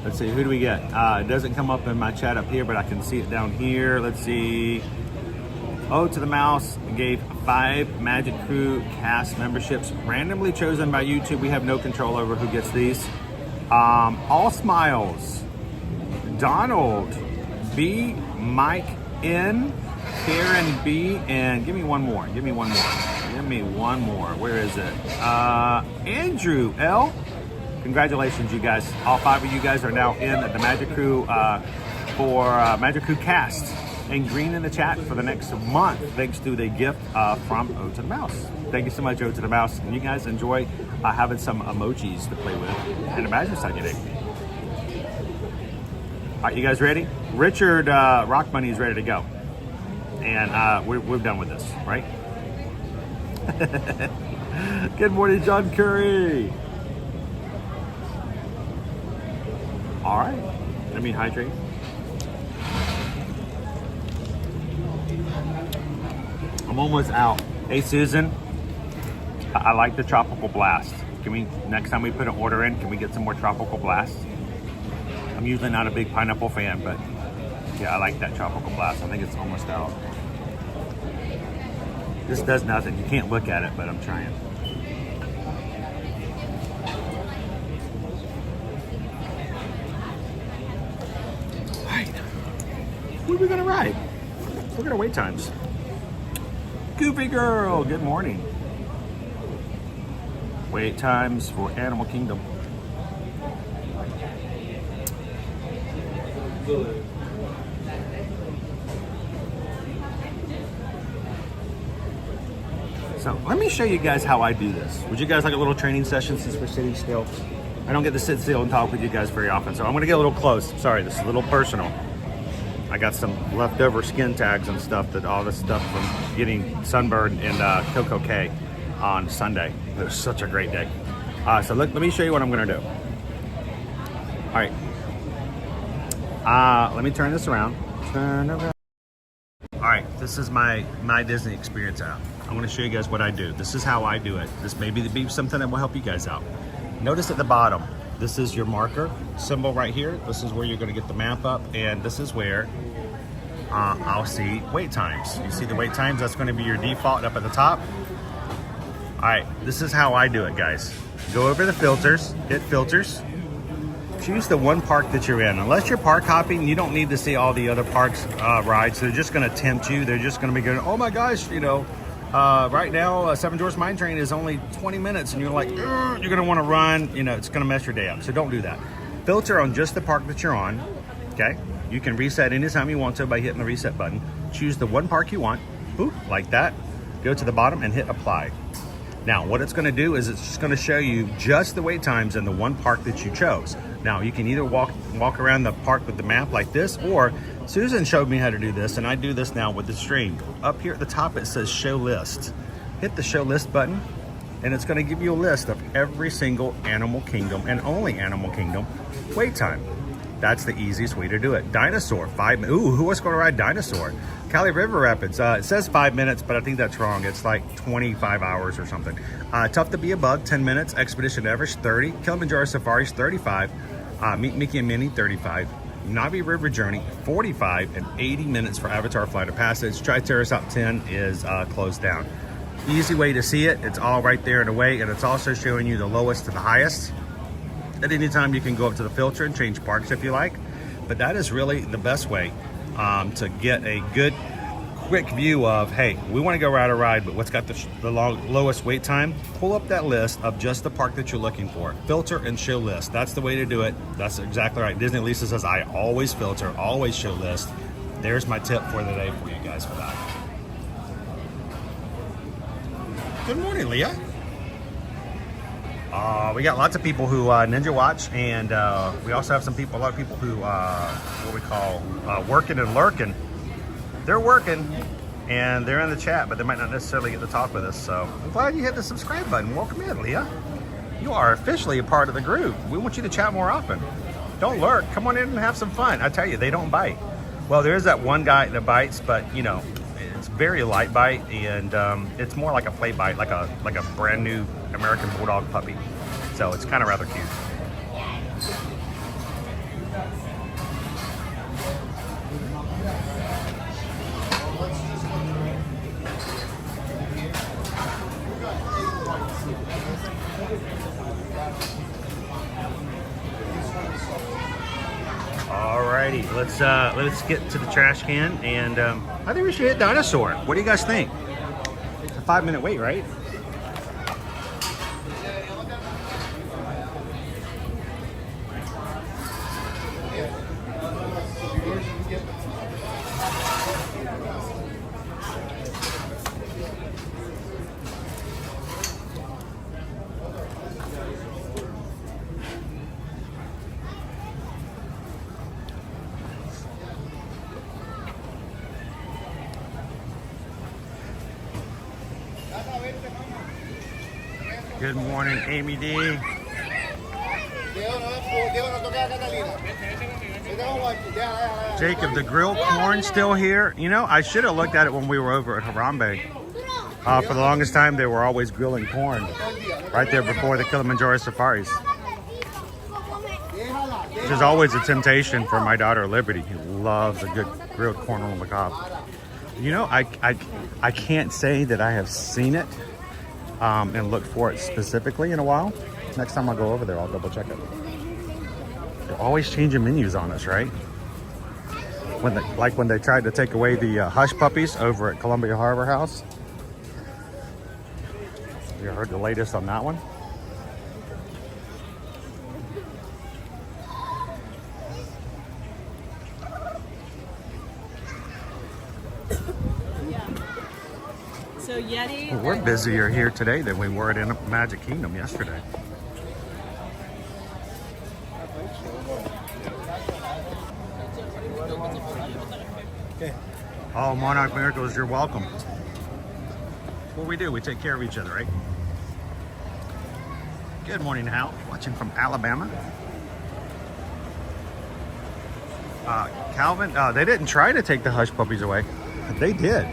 Speaker 1: Let's see, who do we get? It doesn't come up in my chat up here, but I can see it down here. Let's see. Ode to the Mouse gave 5 Magic Crew cast memberships, randomly chosen by YouTube. We have no control over who gets these. All Smiles, Donald B, Mike N, Karen B, and give me one more. Give me one more. Where is it? Andrew L. Congratulations, you guys. All 5 of you guys are now in the Magic Crew for Magic Crew Cast. And green in the chat for the next month, thanks to the gift from Ode to the Mouse. Thank you so much, Ode to the Mouse. And you guys enjoy having some emojis to play with and imagine getting. All right, you guys ready? Richard Rock Money is ready to go. And we're done with this, right? Good morning, John Curry. All right, let me hydrate. I'm almost out. Hey, Susan, I like the Tropical Blast. Can we, next time we put an order in, can we get some more Tropical Blast? I'm usually not a big pineapple fan, but yeah, I like that Tropical Blast. I think it's almost out. This does nothing. You can't look at it, but I'm trying. All right. Where are we gonna ride? Look at our wait times. Goofy Girl, good morning. Wait times for Animal Kingdom. So let me show you guys how I do this. Would you guys like a little training session since we're sitting still? I don't get to sit still and talk with you guys very often, so I'm gonna get a little close. Sorry, this is a little personal. I got some leftover skin tags and stuff, that all this stuff from getting sunburned in Coco Cay on Sunday. It was such a great day. So let me show you what I'm gonna do. All right. Let me turn this around. Turn around. All right, this is my Disney Experience app. I'm gonna show you guys what I do. This is how I do it. This may be something that will help you guys out. Notice at the bottom, this is your marker symbol right here. This is where you're gonna get the map up, and this is where I'll see wait times. You see the wait times? That's gonna be your default up at the top. All right, this is how I do it, guys. Go over the filters, hit filters. Choose the one park that you're in. Unless you're park hopping, you don't need to see all the other parks rides. They're just gonna tempt you. They're just gonna be going, oh my gosh, you know, right now, Seven Dwarfs Mine Train is only 20 minutes, and you're like, you're gonna wanna run, you know, it's gonna mess your day up, so don't do that. Filter on just the park that you're on, okay? You can reset anytime you want to by hitting the reset button. Choose the one park you want, boop, like that. Go to the bottom and hit apply. Now, what it's gonna do is it's just gonna show you just the wait times in the one park that you chose. Now, you can either walk around the park with the map like this, or Susan showed me how to do this, and I do this now with the stream. Up here at the top, it says show list. Hit the show list button, and it's gonna give you a list of every single Animal Kingdom, and only Animal Kingdom, wait time. That's the easiest way to do it. Dinosaur, 5 minutes. Ooh, who wants to go to ride Dinosaur? Cali River Rapids, it says 5 minutes, but I think that's wrong. It's like 25 hours or something. Tough to Be a Bug, 10 minutes. Expedition Everest, 30. Kilimanjaro Safari, 35. Meet Mickey and Minnie, 35. Navi River Journey, 45, and 80 minutes for Avatar Flight of Passage. Triceratops 10 is closed down. Easy way to see it. It's all right there in a way, and it's also showing you the lowest to the highest. At any time, you can go up to the filter and change parks if you like, but that is really the best way to get a good, quick view of, hey, we want to go ride a ride, but what's got the lowest wait time? Pull up that list of just the park that you're looking for. Filter and show list. That's the way to do it. That's exactly right. Disney Lisa says, I always filter, always show list. There's my tip for the day for you guys for that. Good morning, Leah. We got lots of people who Ninja Watch, and we also have a lot of people who what we call working and lurking. They're working, and they're in the chat, but they might not necessarily get to talk with us. So I'm glad you hit the subscribe button. Welcome in, Leah. You are officially a part of the group. We want you to chat more often. Don't lurk. Come on in and have some fun. I tell you, they don't bite. Well, there is that one guy that bites, but you know, it's very light bite, and it's more like a play bite, like a brand new American Bulldog puppy. So it's kind of rather cute. Alrighty, let's get to the trash can, and I think we should hit Dinosaur. What do you guys think? It's a 5-minute wait, right? Good morning, Amy D. Jacob, the grilled corn still here? You know, I should have looked at it when we were over at Harambe. For the longest time, they were always grilling corn right there before the Kiliminjaro Safaris. Which is always a temptation for my daughter, Liberty, who loves a good grilled corn on the cob. You know, I can't say that I have seen it and looked for it specifically in a while. Next time I go over there, I'll double check it. They're always changing menus on us, right? When they tried to take away the hush puppies over at Columbia Harbor House. You heard the latest on that one?
Speaker 13: So Yeti.
Speaker 1: Well, we're busier here today than we were in Magic Kingdom yesterday. Oh, Monarch Miracles, you're welcome. What we do, we take care of each other, right? Good morning, Hal. Watching from Alabama. Calvin, they didn't try to take the hush puppies away. They did.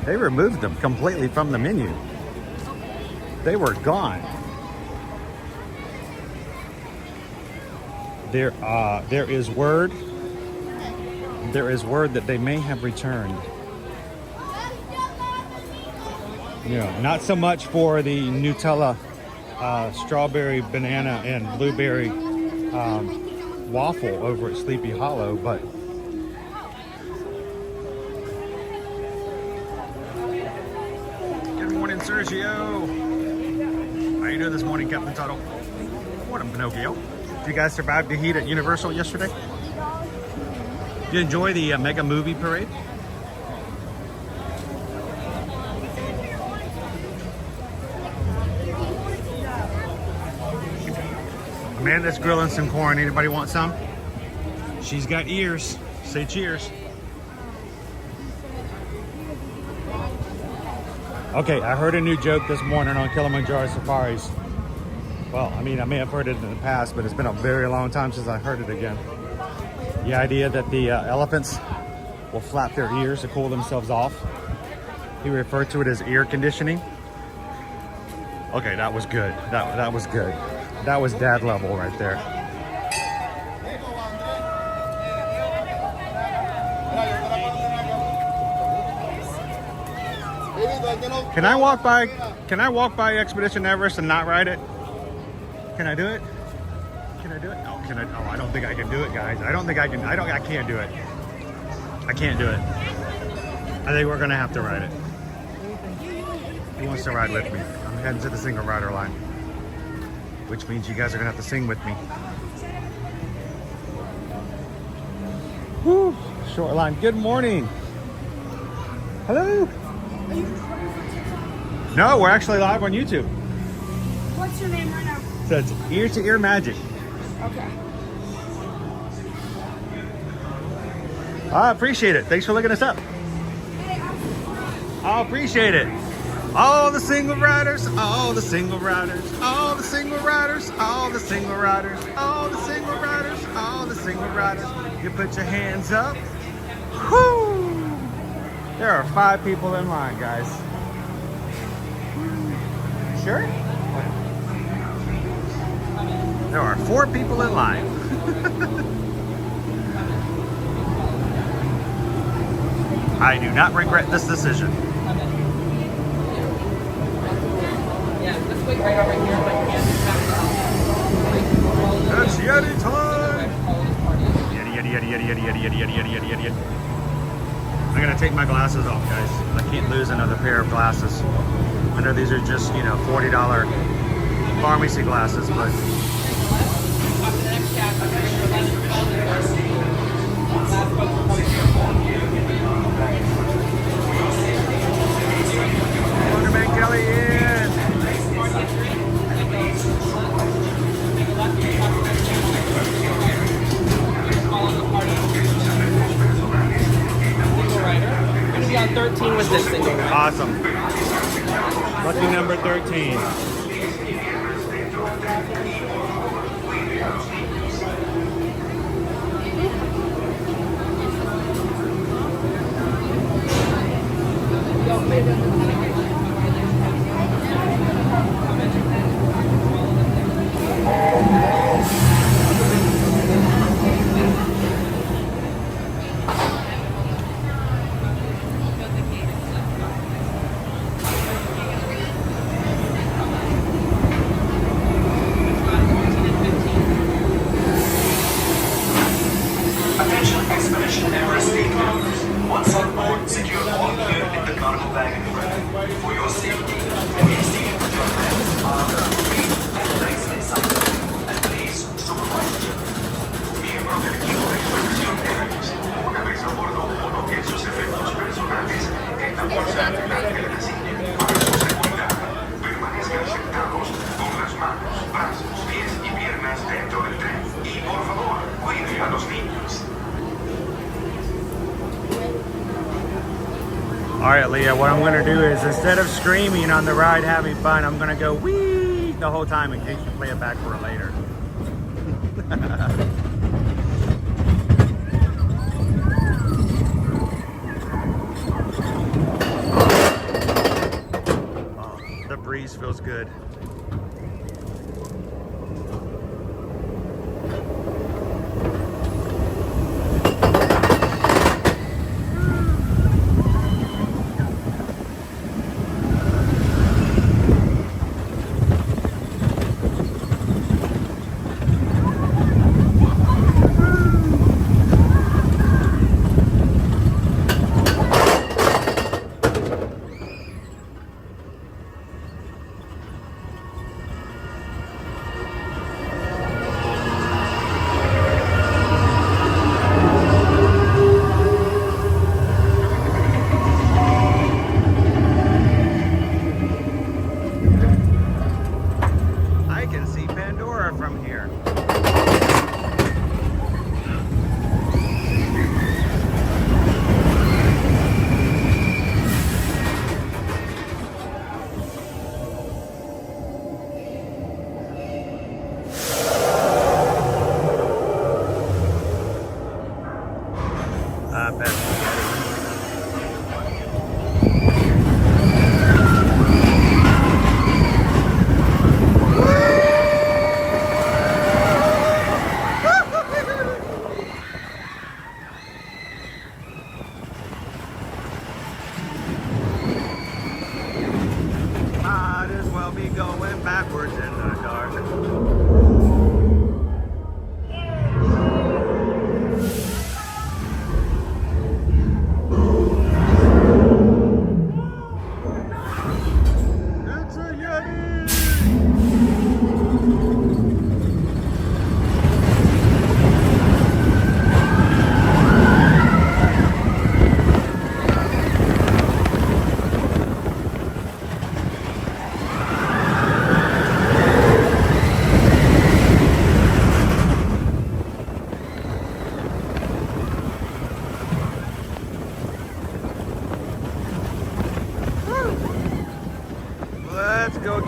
Speaker 1: They removed them completely from the menu. They were gone. There is word that they may have returned. You know, not so much for the Nutella, strawberry, banana, and blueberry waffle over at Sleepy Hollow, but Sergio, how you doing this morning, Captain Tuttle? Morning, Pinocchio. Did you guys survive the heat at Universal yesterday? Did you enjoy the mega movie parade? Amanda's grilling some corn. Anybody want some? She's got ears. Say cheers. Okay, I heard a new joke this morning on Kilimanjaro Safaris. Well, I mean, I may have heard it in the past, but it's been a very long time since I heard it again. The idea that the elephants will flap their ears to cool themselves off. He referred to it as ear conditioning. Okay, that was good. That was good. That was dad level right there. Can I walk by Expedition Everest and not ride it? Can I do it? Can I do it? Oh, can I? Oh, I don't think I can do it, guys. I don't think I can. I can't do it. I can't do it. I think we're gonna have to ride it. Who wants to ride with me? I'm heading to the single rider line, which means you guys are gonna have to sing with me. Whew, short line. Good morning. Hello. No, we're actually live on YouTube.
Speaker 11: What's your name right now?
Speaker 1: So it's Ear to Ear Magic.
Speaker 11: Okay.
Speaker 1: I appreciate it. Thanks for looking us up.
Speaker 5: I appreciate it. All the single riders, all the single riders, all the single riders, all the single riders, all the single riders, all the single riders. You put your hands up. Whoo! There are 5 people in line, guys. Sure? There are 4 people in line. I do not regret this decision.
Speaker 13: Yeah, let's wait right over here.
Speaker 5: It's Yeti time! Yeti, Yeti, Yeti, Yeti, Yeti, Yeti, Yeti, Yeti, Yeti, Yeti, Yeti. I'm gonna take my glasses off, guys. I can't lose another pair of glasses. I know these are just, you know, $40 pharmacy glasses, but Waterman Kelly in!
Speaker 13: We're gonna be on 13 with this single rider.
Speaker 5: Awesome. Lucky number 13.
Speaker 14: Attention Expedition Everest team members. Once on board, secure all gear in the cargo bag in front. For your safety, please take it with your hands, arms, feet, and legs inside. And please, supervise each other. Miembros del equipo de exploración aéreos. Una vez a bordo, coloque sus efectos personales en la bolsa lateral del casino. Para su seguridad, permanezcan sentados con las manos, brazos, pies y piernas dentro del tren. Y por favor, cuide a los niños.
Speaker 5: All right, Leah, what I'm gonna do is instead of screaming on the ride having fun, I'm gonna go wee the whole time in case you play it back for later. Oh, the breeze feels good.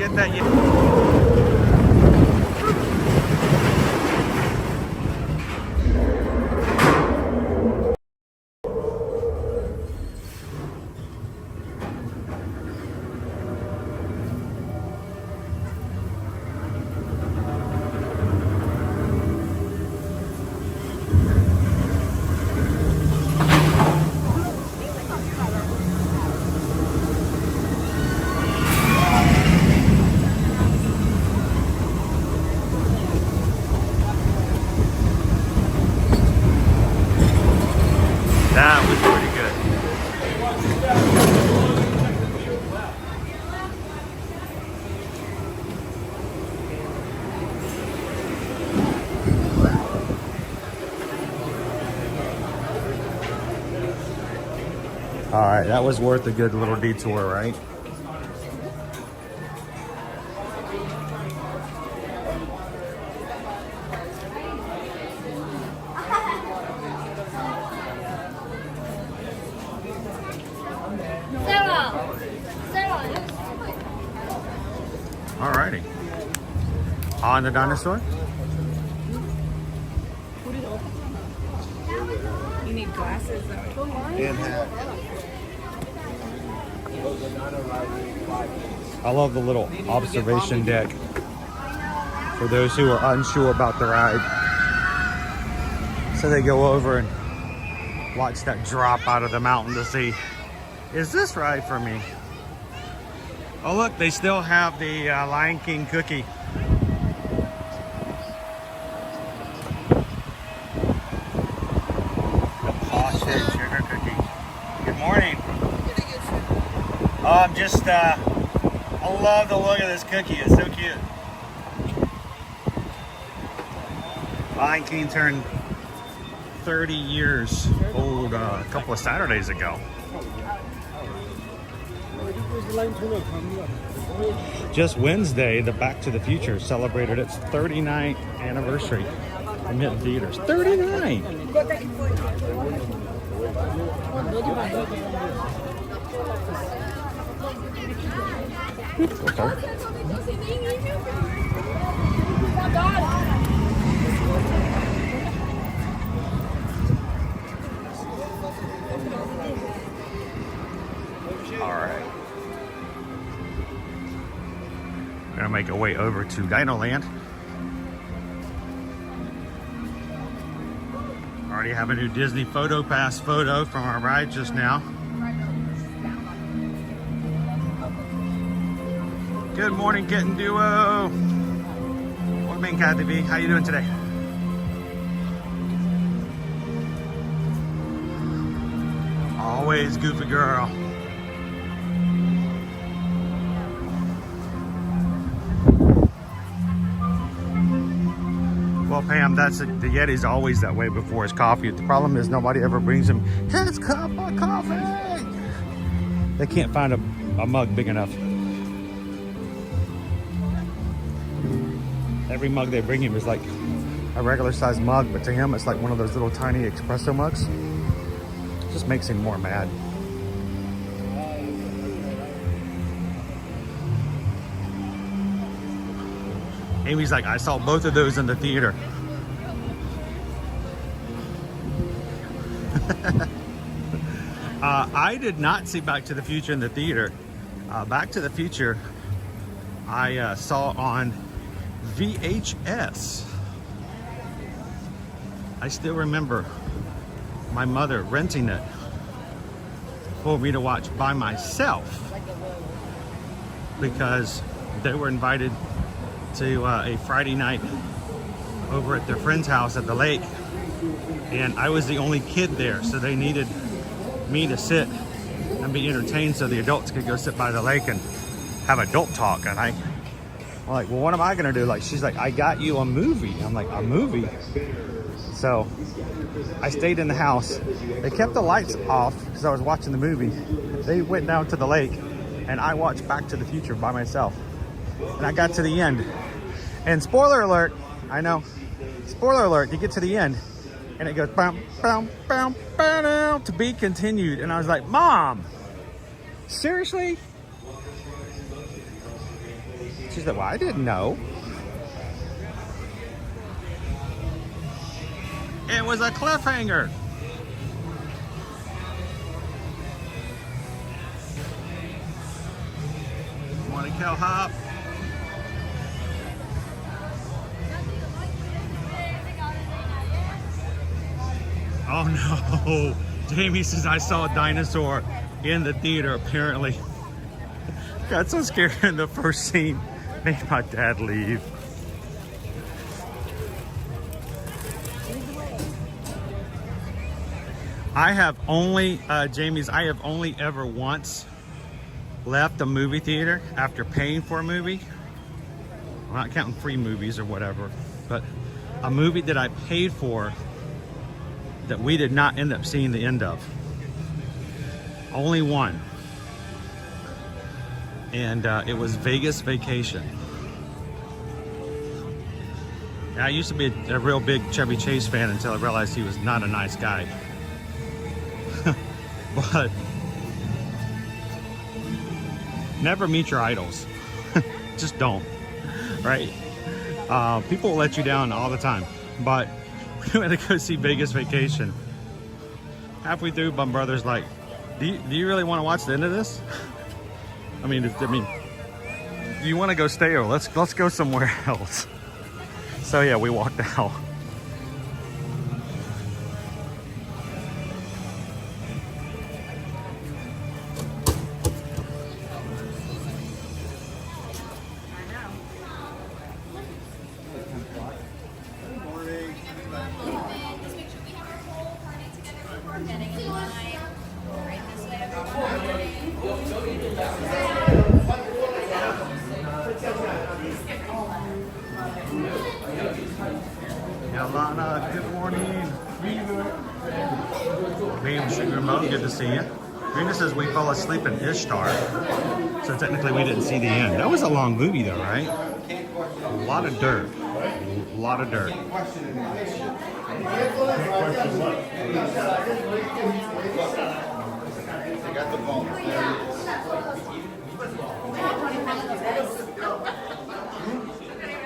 Speaker 5: get that. That was pretty good. All right, that was worth a good little detour, right? Alrighty. On the Dinosaur?
Speaker 11: You need glasses though.
Speaker 1: And I love the little observation deck for those who are unsure about the ride. So they go over and watch that drop out of the mountain to see, is this ride for me? Oh look, they still have the Lion King cookie. The Frosted Sugar Cookie. Good morning. Oh, I'm just, I love the look of this cookie. It's so cute. Lion King turned 30 years old a couple of Saturdays ago. Just Wednesday, the Back to the Future celebrated its 39th anniversary in theaters. 39! Okay. All right. We're gonna make our way over to Dino Land. Already have a new Disney Photo Pass photo from our ride just now. Good morning, Kitten Duo. Welcome in, Cat TV. How you doing today? Always goofy girl. Well, Pam, that's the Yeti's always that way before his coffee. The problem is nobody ever brings him his cup of coffee. They can't find a mug big enough. Every mug they bring him is like a regular sized mug, but to him it's like one of those little tiny espresso mugs. It just makes him more mad. Amy's like, I saw both of those in the theater. I did not see Back to the Future in the theater. Back to the Future I saw on VHS. I still remember my mother renting it for me to watch by myself because they were invited to a Friday night over at their friend's house at the lake, and I was the only kid there, so they needed me to sit and be entertained so the adults could go sit by the lake and have adult talk. And I'm like, well, what am I gonna do? Like, she's like, I got you a movie. I'm like, a movie? So I stayed in the house. They kept the lights off because I was watching the movie. They went down to the lake and I watched Back to the Future by myself. And I got to the end, and spoiler alert, I know, spoiler alert, you get to the end and it goes bam, bam, bam, bam, to be continued. And I was like, Mom, seriously? She said, well, I didn't know. It was a cliffhanger. Want to kill Hop? Oh no. Jamie says, I saw a dinosaur in the theater, apparently. Got so scared in the first scene. Made my dad leave. I have only, Jamie's, I have only ever once left a movie theater after paying for a movie. I'm not counting free movies or whatever, but a movie that I paid for that we did not end up seeing the end of. Only one. And it was Vegas Vacation. Now, I used to be a real big Chevy Chase fan until I realized he was not a nice guy. But never meet your idols. Just don't, right? People will let you down all the time. But we went to go see Vegas Vacation. Halfway through, my brother's like, do you really want to watch the end of this? I mean, do you want to go stay or let's go somewhere else? So yeah, we walked out. Yolana, good morning. Babe, Sugar Mo, good to see you. Rena says we fell asleep in Ishtar, so technically we didn't see the end. That was a long movie though, right? A lot of dirt. A lot of dirt.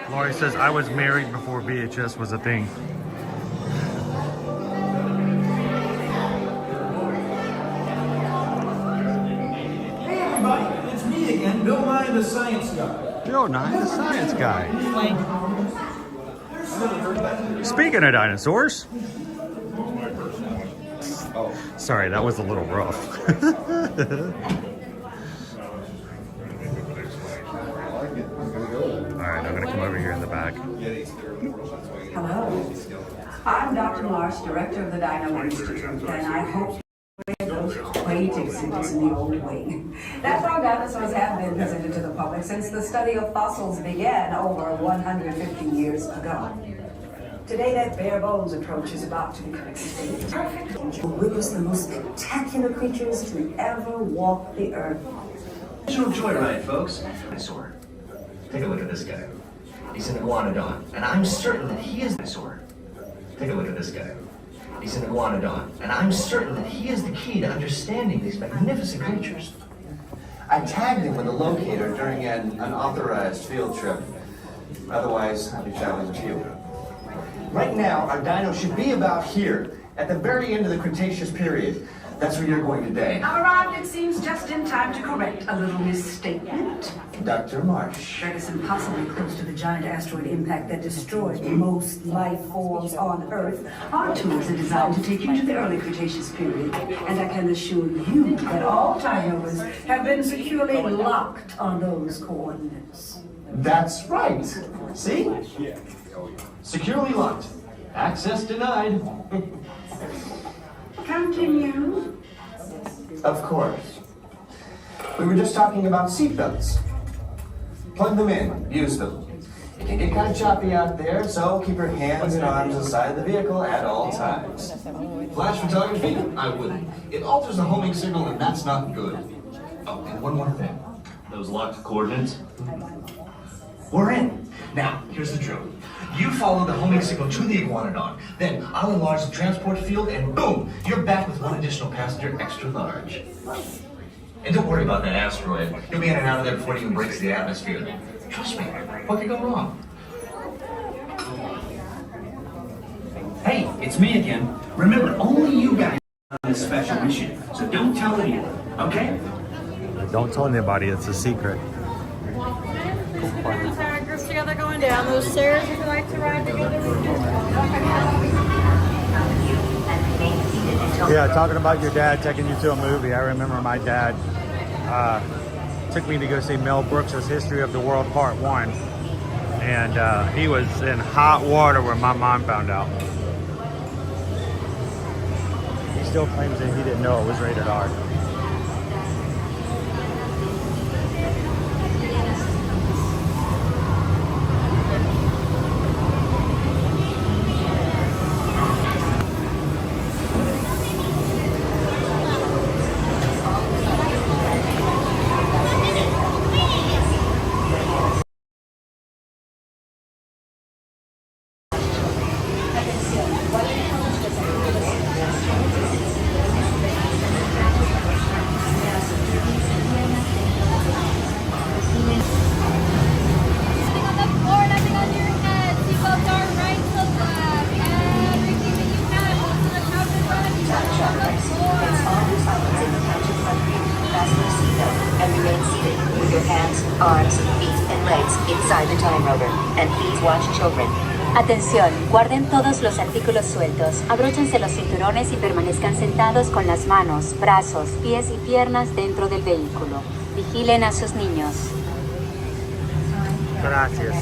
Speaker 1: Lori says, I was married before VHS was a thing.
Speaker 15: Hey everybody, it's me again, Bill Nye the Science Guy.
Speaker 1: Bill Nye the Science Guy. Speaking of dinosaurs. Sorry, that was a little rough. Alright, I'm gonna come over here in the back.
Speaker 16: Hello. I'm Dr. Marsh, Director of the Dino Institute, and I hope those quaint exhibits in the old wing. That's how dinosaurs have been presented to the public since the study of fossils began over 150 years ago. Today, that bare bones approach is about to become extinct. We'll witness the most spectacular creatures to ever walk the earth.
Speaker 14: Visual joyride, folks. Dinosaur. Take a look at this guy. He's an iguanodon, and I'm certain that he is the dinosaur. Take a look at this guy. He's an iguanodon, and I'm certain that he is the key to understanding these magnificent creatures.
Speaker 17: I tagged him with a locator during an unauthorized field trip. Otherwise, I'd be traveling with you. Right now, our dino should be about here, at the very end of the Cretaceous period. That's where you're going today.
Speaker 16: I've arrived, it seems, just in time to correct a little misstatement.
Speaker 17: Dr. Marsh.
Speaker 16: That is impossibly close to the giant asteroid impact that destroyed most life forms on Earth. Our tools are designed to take you to the early Cretaceous period, and I can assure you that all time rovers have been securely locked on those coordinates.
Speaker 17: That's right. See? Securely locked. Access denied.
Speaker 16: Continue.
Speaker 17: Of course. We were just talking about seatbelts. Plug them in, use them. It can get kind of choppy out there, so keep your hands and arms inside the vehicle at all times.
Speaker 14: Flash photography? I wouldn't. It alters the homing signal, and that's not good. Oh, and one more thing. Those locked coordinates? We're in. Now, here's the drill. You follow the homing signal to the iguanodon, then I'll enlarge the transport field, and boom, you're back with one additional passenger extra large. And don't worry about that asteroid. You'll be in and out of there before it even breaks the atmosphere.
Speaker 2: Trust me. What could go wrong? Hey, it's me again. Remember, only you guys are on this special mission, so don't tell anyone, okay?
Speaker 1: Don't tell anybody, it's a secret.
Speaker 11: Entire groups together going down those stairs. If you like to ride together,
Speaker 1: Yeah, talking about your dad taking you to a movie. I remember my dad took me to go see Mel Brooks' History of the World Part 1. And he was in hot water when my mom found out. He still claims that he didn't know it was rated R.
Speaker 16: Atención, guarden todos los artículos sueltos, abróchense los cinturones y permanezcan sentados con las manos, brazos, pies y piernas dentro del vehículo. Vigilen a sus niños.
Speaker 1: Gracias.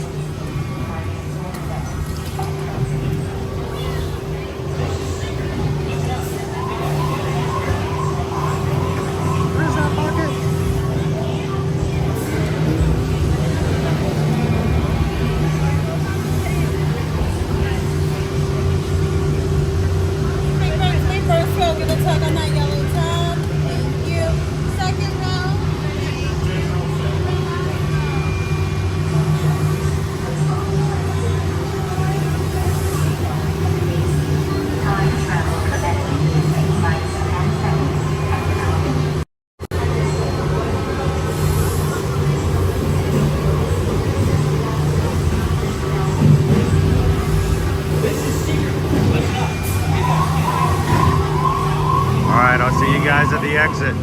Speaker 1: Guys at the exit.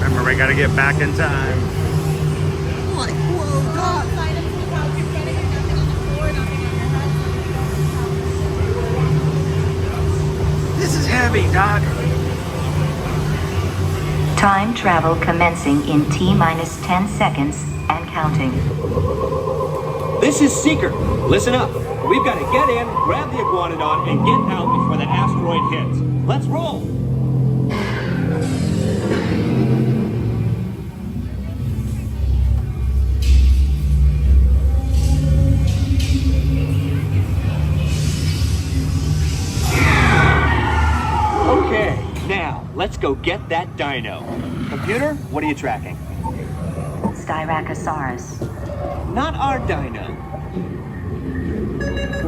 Speaker 1: Remember, we gotta get back in time.
Speaker 11: like, whoa, God.
Speaker 1: This is heavy, Doc.
Speaker 16: Time travel commencing in T-minus 10 seconds and counting.
Speaker 7: This is Seeker. Listen up. We've got to get in, grab the iguanodon, and get out before that asteroid hits. Let's roll. Okay, now let's go get that dino. Computer, what are you tracking?
Speaker 16: Styracosaurus.
Speaker 7: Not our dino.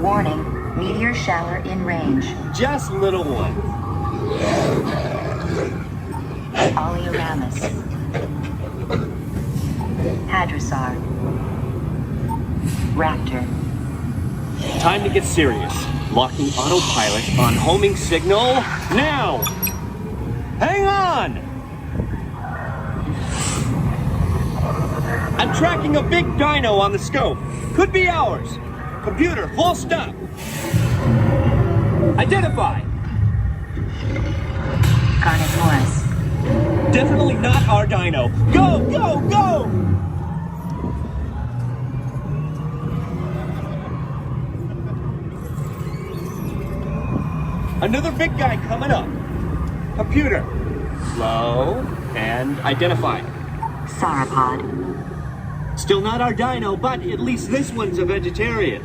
Speaker 16: Warning, meteor shower in range.
Speaker 7: Just little one.
Speaker 16: Oleoramus. Hadrosaur. Raptor.
Speaker 7: Time to get serious. Locking autopilot on homing signal now. Hang on! I'm tracking a big dino on the scope. Could be ours. Computer, full stop. Identify.
Speaker 16: Carnotaurus.
Speaker 7: Definitely not our dino. Go, go, go! Another big guy coming up. Computer. Slow and identify.
Speaker 16: Sauropod.
Speaker 7: Still not our dino, but at least this one's a vegetarian.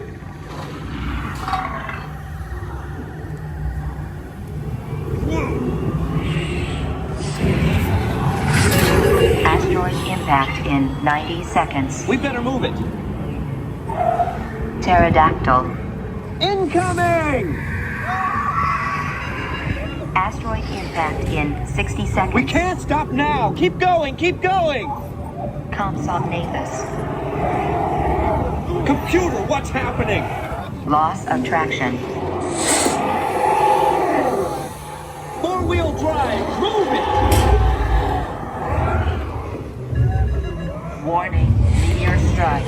Speaker 16: Asteroid impact in 90 seconds.
Speaker 7: We better move it.
Speaker 16: Pterodactyl.
Speaker 7: Incoming!
Speaker 18: Asteroid impact in 60 seconds.
Speaker 7: We can't stop now. Keep going, keep going.
Speaker 18: Compsat Nathus.
Speaker 7: Computer, what's happening?
Speaker 18: Loss of traction.
Speaker 7: Four-wheel drive, move it.
Speaker 18: Warning, meteor strike.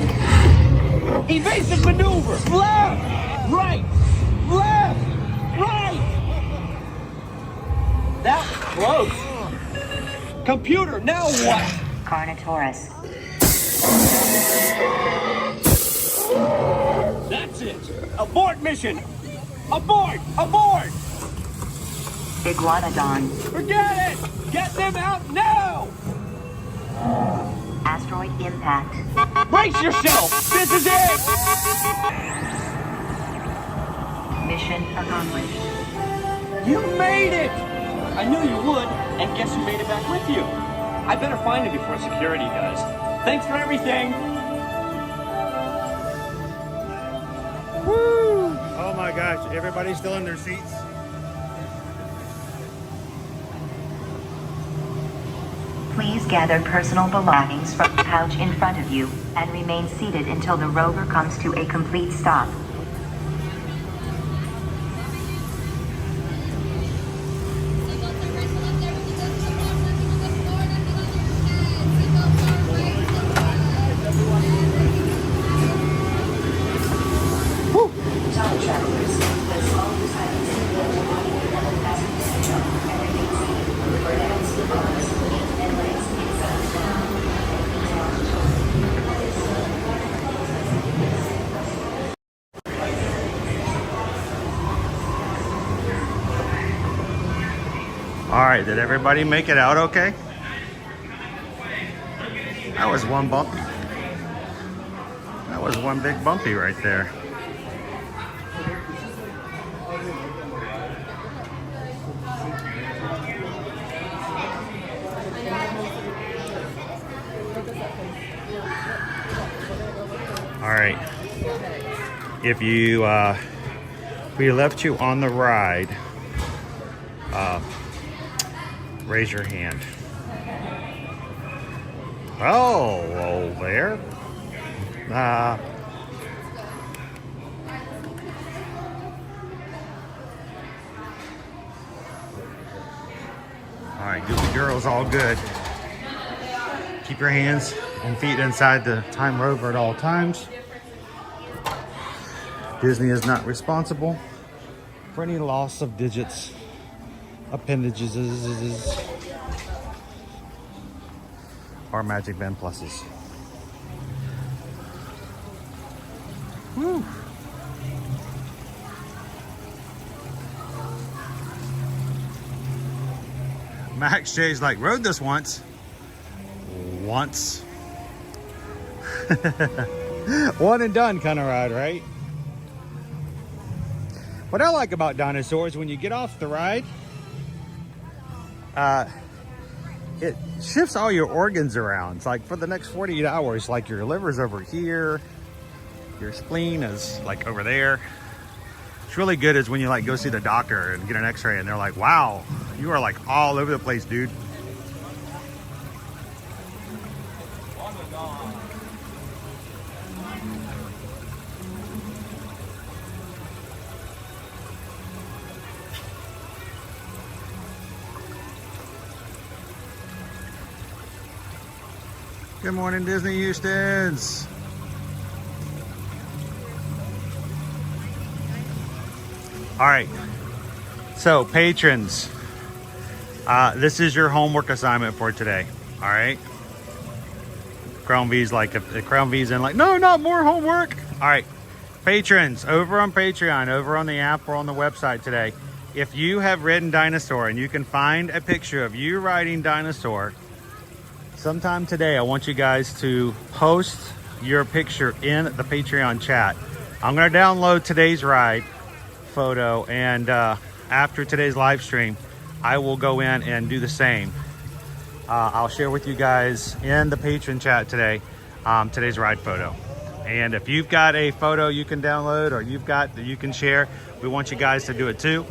Speaker 7: Evasive maneuver. Left, right, left, right. That was close. Computer, now what?
Speaker 18: Carnotaurus.
Speaker 7: That's it. Abort mission. Abort, abort.
Speaker 18: Iguanodon.
Speaker 7: Forget it. Get them out now.
Speaker 18: Asteroid impact.
Speaker 7: Brace yourself. This is it.
Speaker 18: Mission accomplished.
Speaker 7: You made it. I knew you would, and guess who made it back with you? I better find him before security does. Thanks for everything.
Speaker 5: Woo! Oh my gosh, everybody's still in their seats.
Speaker 18: Please gather personal belongings from the pouch in front of you and remain seated until the rover comes to a complete stop.
Speaker 5: All right, did everybody make it out okay? That was one bumpy. That was one big bumpy right there. All right. If we left you on the ride, raise your hand. Oh, there. All right, goofy girls, all good. Keep your hands and feet inside the time rover at all times. Disney is not responsible for any loss of digits, appendages, or Magic Band pluses. Woo. Max J's like, rode this once. One and done kind of ride, right? What I like about Dinosaurs, when you get off the ride, it shifts all your organs around. It's like for the next 48 hours, like your liver's over here, your spleen is like over there. It's really good is when you like go see the doctor and get an x-ray and they're like, wow, you are like all over the place, dude. Good morning, Disney Houstons. All right, so patrons, this is your homework assignment for today. All right, Crown V's like, if Crown V's in like, no, not more homework. All right, patrons, over on Patreon, over on the app or on the website today, if you have ridden Dinosaur and you can find a picture of you riding Dinosaur, sometime today, I want you guys to post your picture in the Patreon chat. I'm going to download today's ride photo, and after today's live stream, I will go in and do the same. I'll share with you guys in the Patreon chat today today's ride photo. And if you've got a photo you can download or you've got that you can share, we want you guys to do it too.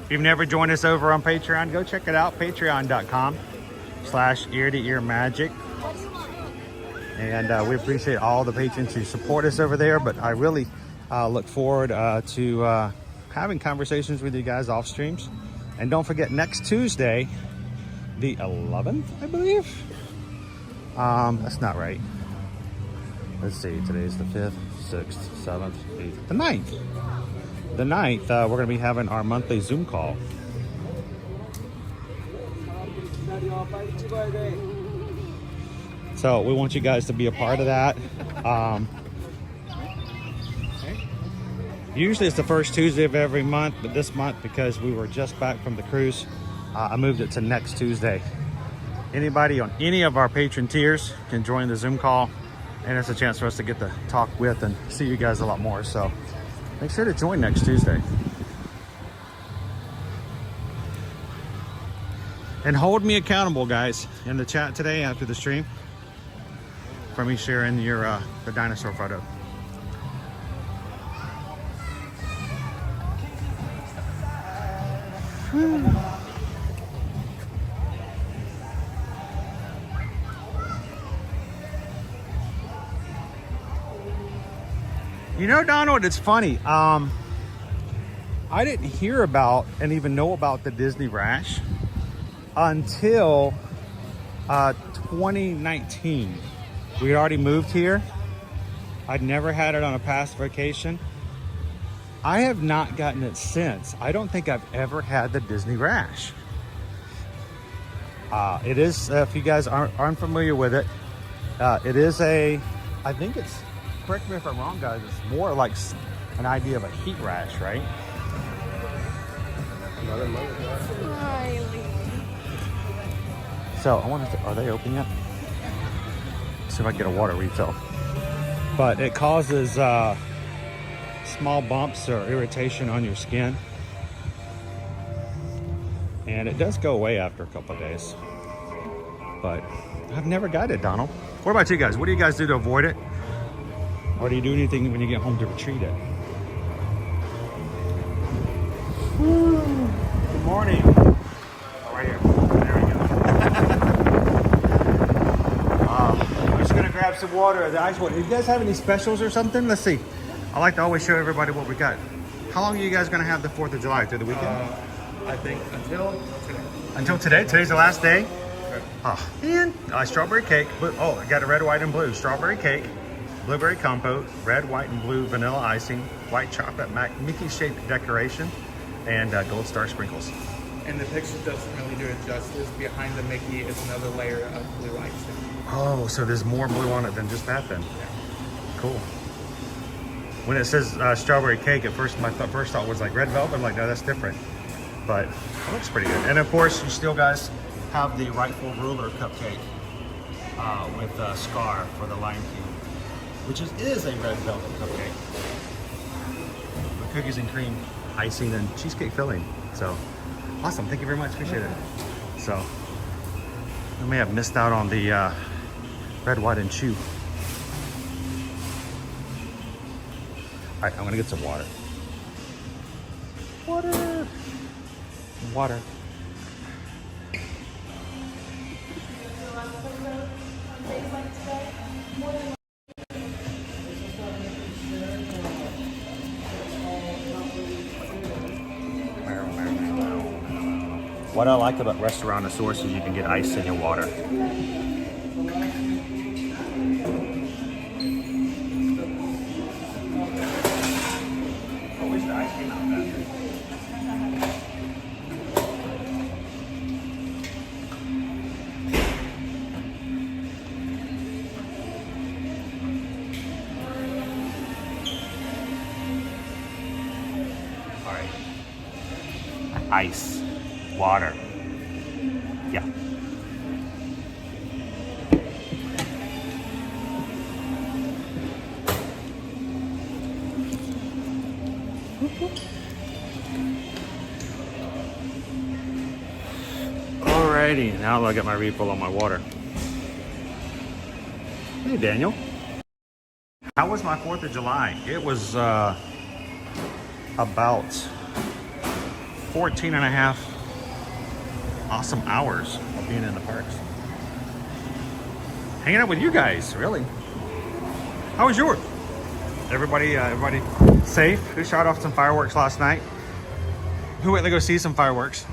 Speaker 5: If you've never joined us over on Patreon, go check it out, patreon.com/ear-to-ear-magic. And we appreciate all the patrons who support us over there, but I really look forward to having conversations with you guys off streams. And don't forget, next Tuesday, the 11th, I believe. That's not right. Let's see, today's the 5th, 6th, 7th, 8th, the 9th. The 9th, we're going to be having our monthly Zoom call. So we want you guys to be a part of that. Usually it's the first Tuesday of every month, but this month, because we were just back from the cruise, I moved it to next Tuesday. Anybody on any of our patron tiers can join the Zoom call, and it's a chance for us to get to talk with and see you guys a lot more. So make sure to join next Tuesday. And hold me accountable, guys, in the chat today after the stream for me sharing your the dinosaur photo. You know, Donald, it's funny. I didn't hear about and even know about the Disney rash until 2019. We had already moved here. I'd never had it on a past vacation. I have not gotten it since. I don't think I've ever had the Disney rash. It is, if you guys aren't familiar with it, it is I think it's, correct me if I'm wrong, guys, it's more like an idea of a heat rash, right? So I wonder if, are they open yet? See if I can get a water refill. But it causes small bumps or irritation on your skin. And it does go away after a couple of days. But I've never got it, Donald. What about you guys? What do you guys do to avoid it? Or do you do anything when you get home to retreat it? Good morning. Oh, right here. There we go. I'm just gonna grab some water, the ice water. Do you guys have any specials or something? Let's see. I like to always show everybody what we got. How long are you guys gonna have the 4th of July? Through the weekend?
Speaker 8: I think until today.
Speaker 5: Until today? Today's the last day? Right. Oh, man. Strawberry cake. Oh, I got a red, white, and blue. Strawberry cake. Blueberry compote, red, white, and blue vanilla icing, white chocolate Mickey-shaped decoration, and gold star sprinkles.
Speaker 8: And the picture doesn't really do it justice. Behind the Mickey is another layer of blue icing.
Speaker 5: Oh, so there's more blue on it than just that then.
Speaker 8: Yeah.
Speaker 5: Cool. When it says strawberry cake, at first my first thought was like red velvet. I'm like, no, that's different. But it looks pretty good. And of course, you still guys have the rightful ruler cupcake with Scar for the Lion King, which is a red velvet cupcake with cookies and cream icing and cheesecake filling. So awesome, thank you very much, appreciate it. So I may have missed out on the red, white, and chew. All right, I'm gonna get some water. Water. Water. What I like about Restaurantosaurus is you can get ice in your water. I wish the ice came out faster. All right. Ice. Water. Yeah. Alrighty, now I get my refill on my water. Hey, Daniel. How was my 4th of July? It was about 14 and a half awesome hours of being in the parks. Hanging out with you guys, really. How was yours? Everybody safe? Who shot off some fireworks last night? Who went to go see some fireworks?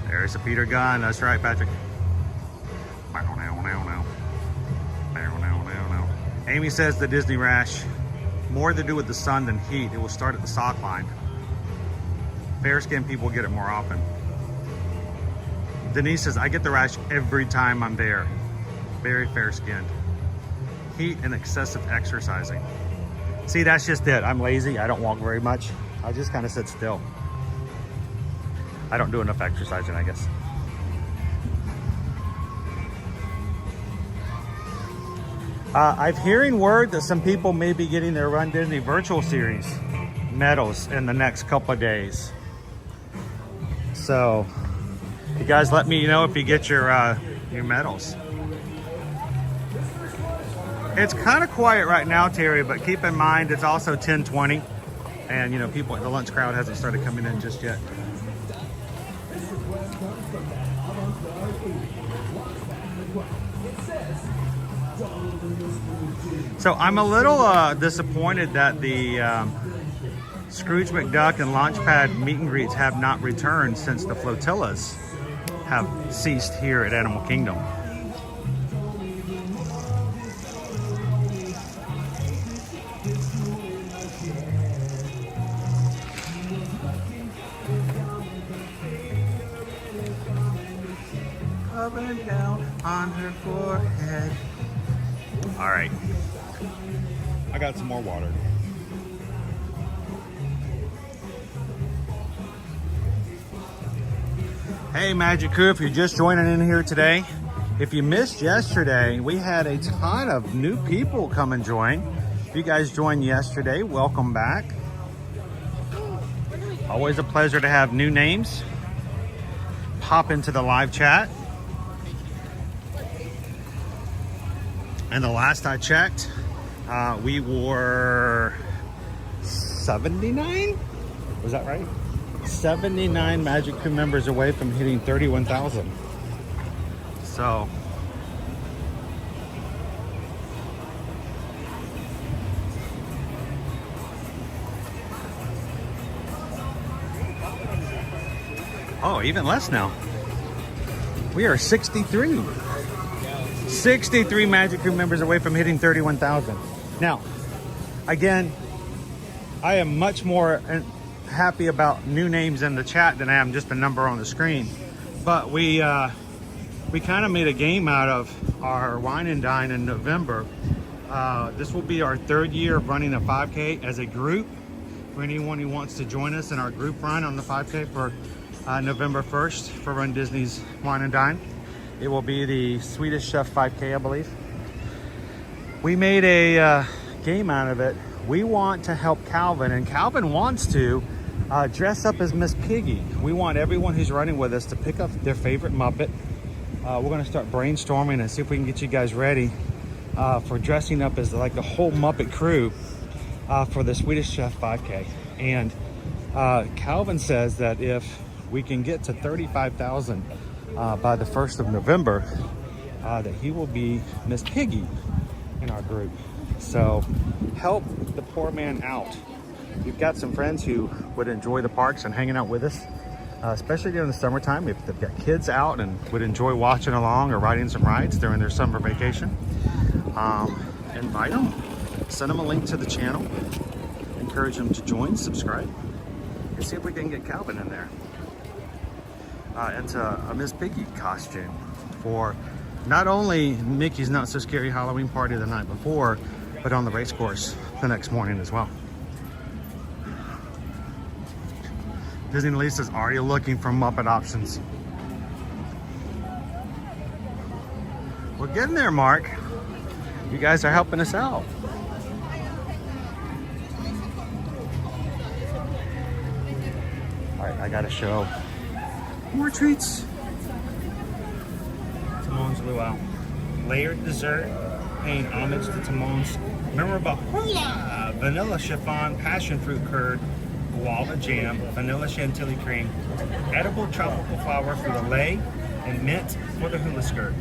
Speaker 5: There's a Peter gun. That's right, Patrick. Amy says the Disney rash, more to do with the sun than heat. It will start at the sock line. Fair-skinned people get it more often. Denise says, I get the rash every time I'm there. Very fair-skinned. Heat and excessive exercising. See, that's just it. I'm lazy. I don't walk very much. I just kind of sit still. I don't do enough exercising, I guess. I'm hearing word that some people may be getting their Run Disney Virtual Series medals in the next couple of days. So, you guys let me know if you get your medals. It's kind of quiet right now, Terry, but keep in mind it's also 10:20, and you know, people, the lunch crowd hasn't started coming in just yet. So I'm a little disappointed that the Scrooge McDuck and Launchpad meet and greets have not returned since the flotillas have ceased here at Animal Kingdom. Coming down on her forehead. All right, I got some more water. Hey Magic Crew, if you're just joining in here today, if you missed yesterday, we had a ton of new people come and join. If you guys joined yesterday, welcome back. Always a pleasure to have new names pop into the live chat. And the last I checked, we were 79? Was that right? 79 Magic Crew members away from hitting 31,000. So, oh, even less now. We are 63. 63 Magic Crew members away from hitting 31,000. Now, again, I am much more happy about new names in the chat than I am just a number on the screen. But we kind of made a game out of our Wine and Dine in November. This will be our 3rd year of running a 5K as a group. For anyone who wants to join us in our group run on the 5K for November 1st for Run Disney's Wine and Dine. It will be the Swedish Chef 5K, I believe. We made a game out of it. We want to help Calvin, and Calvin wants to dress up as Miss Piggy. We want everyone who's running with us to pick up their favorite Muppet. We're gonna start brainstorming and see if we can get you guys ready for dressing up as like the whole Muppet crew for the Swedish Chef 5K. And Calvin says that if we can get to 35,000 by the 1st of November, that he will be Miss Piggy in our group. So help the poor man out. You've got some friends who would enjoy the parks and hanging out with us, especially during the summertime. If they've got kids out and would enjoy watching along or riding some rides during their summer vacation, invite them, send them a link to the channel, encourage them to join, subscribe, and see if we can get Calvin in there. Into a Miss Piggy costume for not only Mickey's Not So Scary Halloween party the night before, but on the race course the next morning as well. Disney Lisa's already looking for Muppet options. We're getting there, Mark. You guys are helping us out. All right, I gotta show more treats. Simone's luau. layered dessert, paying homage to Timon's memorable hula, vanilla chiffon, passion fruit curd, guava jam, vanilla chantilly cream, edible tropical flower for the lei, and mint for the hula skirt.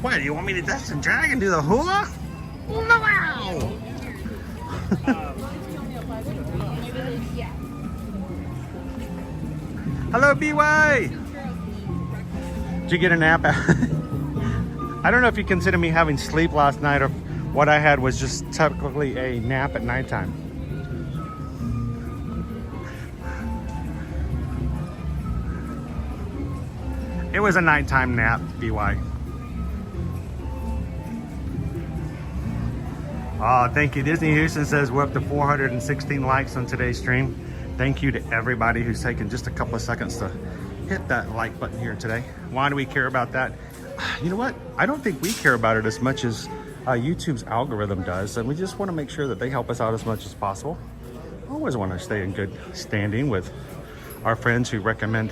Speaker 5: What, do you want me to dust and drag and do the hula? Wow! Hello, BY! Did you get a nap? I don't know if you consider me having sleep last night or what I had was just typically a nap at nighttime. It was a nighttime nap, BY. Thank you. Disney Houston says we're up to 416 likes on today's stream. Thank you to everybody who's taken just a couple of seconds to hit that like button here today. Why do we care about that? You know what? I don't think we care about it as much as YouTube's algorithm does, and we just want to make sure that they help us out as much as possible. I always want to stay in good standing with our friends who recommend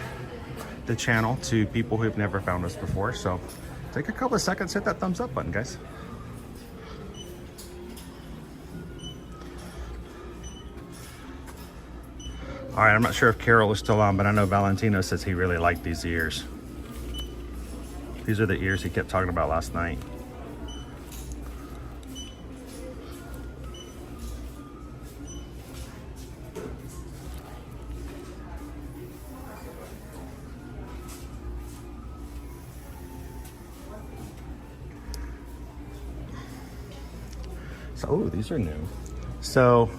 Speaker 5: the channel to people who've never found us before. So take a couple of seconds, hit that thumbs up button, guys. All right, I'm not sure if Carol is still on, but I know Valentino says he really liked these ears. These are the ears he kept talking about last night. So, oh, these are new. So,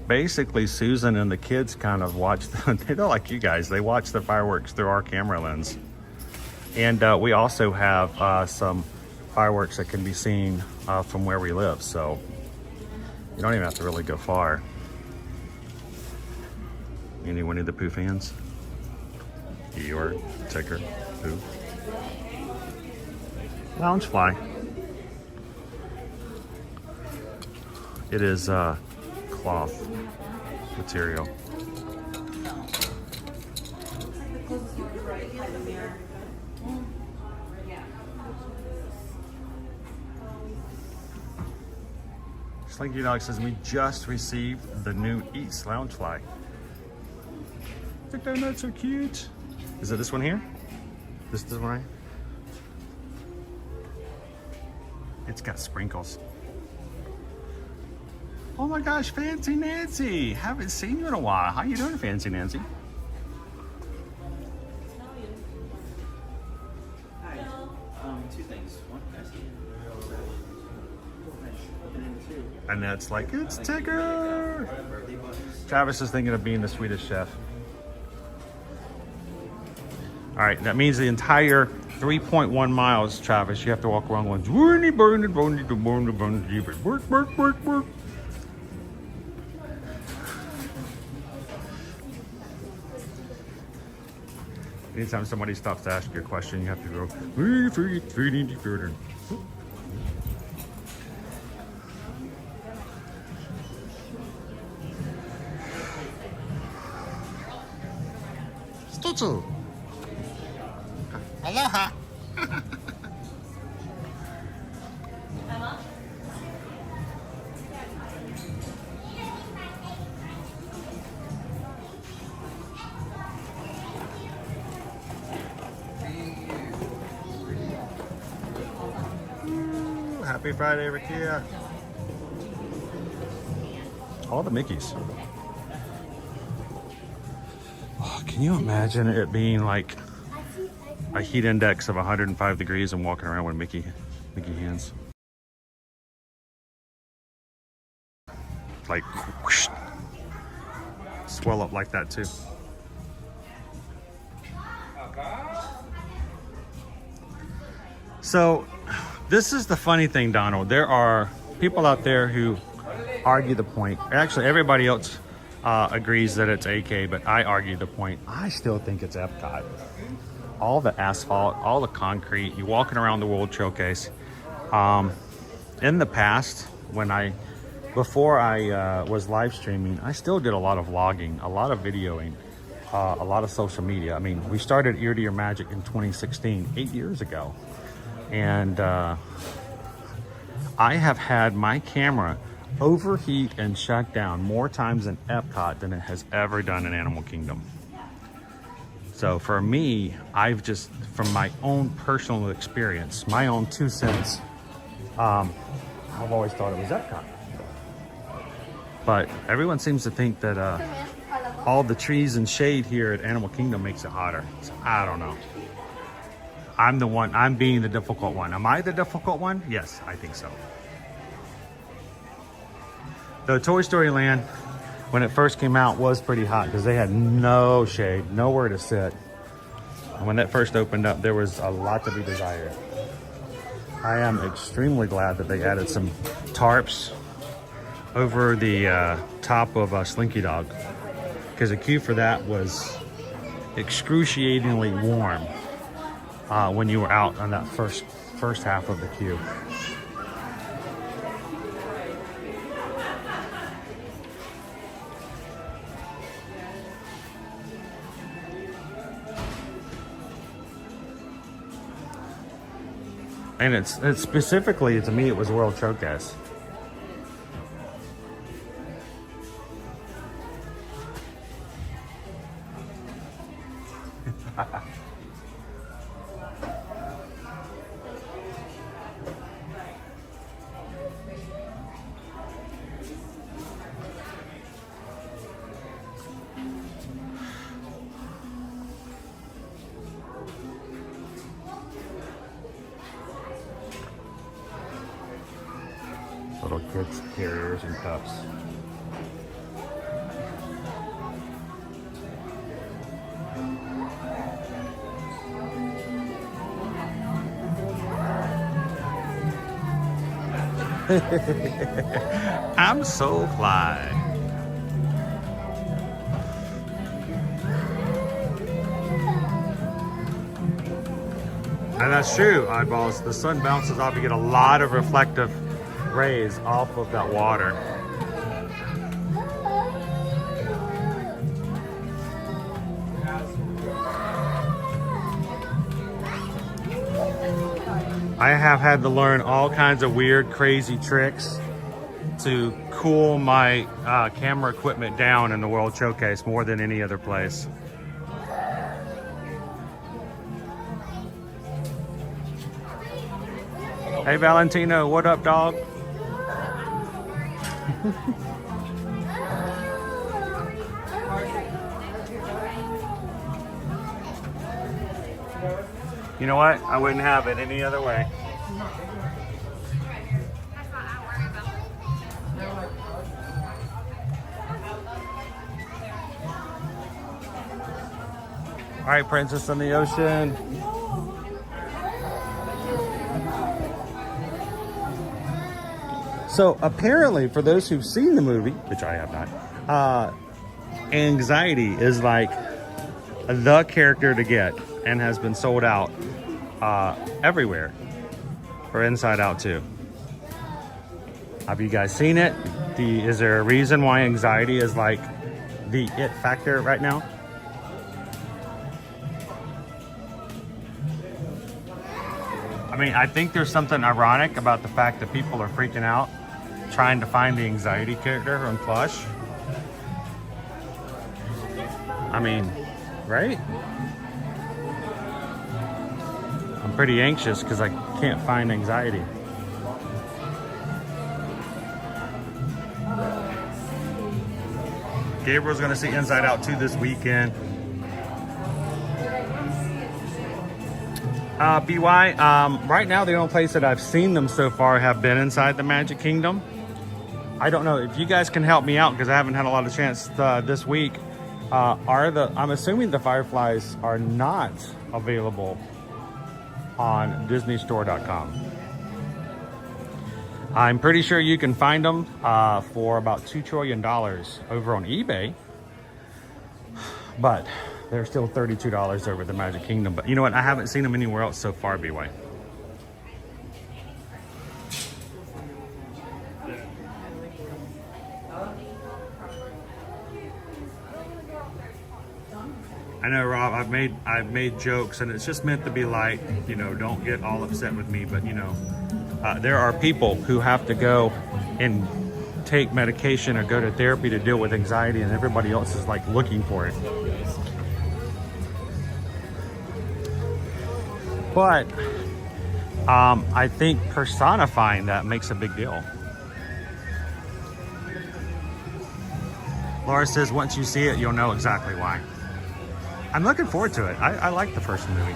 Speaker 5: basically, Susan and the kids kind of watch, they're like you guys, they watch the fireworks through our camera lens. And we also have some fireworks that can be seen from where we live. So you don't even have to really go far. Any Winnie the Pooh fans? Eeyore, Tigger, Pooh. Loungefly. It is cloth material. Slinky Dog says we just received the new East Loungefly. I think they're not so cute. Is it this one here? This one right? It's got sprinkles. Oh my gosh, Fancy Nancy! Haven't seen you in a while. How you doing, Fancy Nancy?
Speaker 19: Hi. Two things. One,
Speaker 5: and that's like, it's Tigger! Travis is thinking of being the Swedish chef. All right, that means the entire 3.1 miles, Travis, you have to walk around going, work. Anytime somebody stops to ask you a question, you have to go, Stutzel. Aloha. Happy Friday, Rakia. All the Mickeys. Oh, can you imagine it being like a heat index of 105 degrees and walking around with Mickey hands? Like, whoosh, swell up like that too. So, this is the funny thing, Donald. There are people out there who argue the point. Actually, everybody else agrees that it's AK, but I argue the point. I still think it's Epcot. All the asphalt, all the concrete, you walking around the World Showcase. In the past, before I was live streaming, I still did a lot of vlogging, a lot of videoing.
Speaker 1: a lot of social media. I mean, we started Ear to Ear Magic in 2016, 8 years ago. And I have had my camera overheat and shut down more times in Epcot than it has ever done in Animal Kingdom. So for me, I've just, from my own personal experience, my own 2 cents, I've always thought it was Epcot. But everyone seems to think that all the trees and shade here at Animal Kingdom makes it hotter. So I don't know. I'm being the difficult one. Am I the difficult one? Yes, I think so. The Toy Story Land, when it first came out, was pretty hot because they had no shade, nowhere to sit. And when that first opened up, there was a lot to be desired. I am extremely glad that they added some tarps over the top of Slinky Dog, because the queue for that was excruciatingly warm when you were out on that first half of the queue. And it's specifically, to me, it was World Showcase. Little kids, carriers, and cups. I'm so fly. And that's true, eyeballs. The sun bounces off, you get a lot of reflective rays off of that water. I have had to learn all kinds of weird, crazy tricks to cool my camera equipment down in the World Showcase more than any other place. Hey Valentino, what up, dog? You know what? I wouldn't have it any other way. All right, Princess in the Ocean. So apparently, for those who've seen the movie, which I have not, anxiety is like the character to get and has been sold out everywhere for Inside Out 2. Have you guys seen it? Is there a reason why anxiety is like the it factor right now? I mean, I think there's something ironic about the fact that people are freaking out trying to find the anxiety character from Plush. I mean, right? I'm pretty anxious because I can't find anxiety. Gabriel's gonna see Inside Out 2 this weekend. BY, right now the only place that I've seen them so far have been inside the Magic Kingdom. I don't know if you guys can help me out because I haven't had a lot of chance this week. I'm assuming the Fireflies are not available on DisneyStore.com. I'm pretty sure you can find them for about $2 trillion over on eBay, but they're still $32 over the Magic Kingdom. But you know what? I haven't seen them anywhere else so far, BY.
Speaker 5: I know, Rob, I've made jokes, and it's just meant to be light. You know, don't get all upset with me, but you know, there are people who have to go and take medication or go to therapy to deal with anxiety, and everybody else is like looking for it. But I think personifying that makes a big deal. Laura says once you see it, you'll know exactly why. I'm looking forward to it. I like the first movie.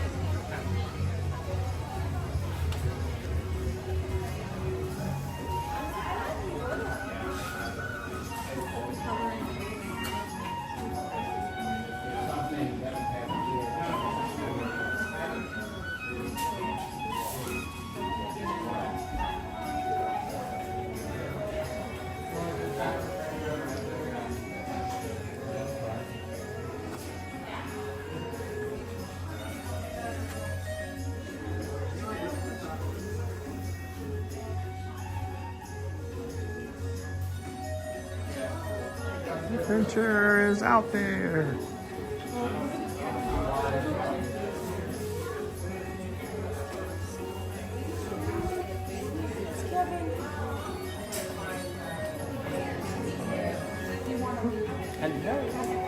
Speaker 5: Adventure is out there.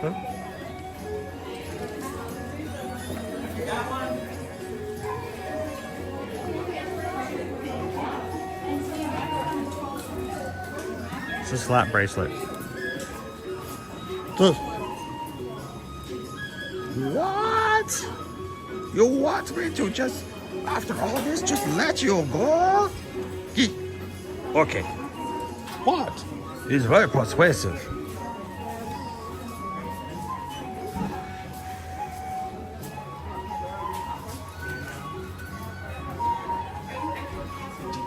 Speaker 5: Huh? It's a slap bracelet. What? You want me to just, after all of this, just let you go? Okay. What? He's very persuasive.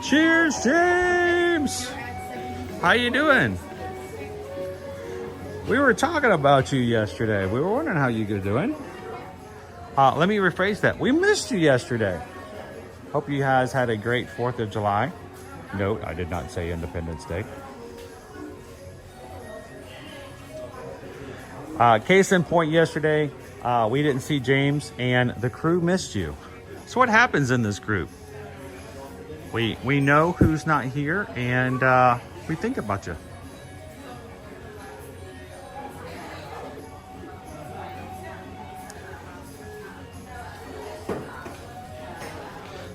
Speaker 5: Cheers, James! How you doing? We were talking about you yesterday. We were wondering how you were doing. Let me rephrase that. We missed you yesterday. Hope you guys had a great 4th of July. Note, I did not say Independence Day. Case in point, yesterday, we didn't see James and the crew missed you. So what happens in this group? We know who's not here, and we think about you.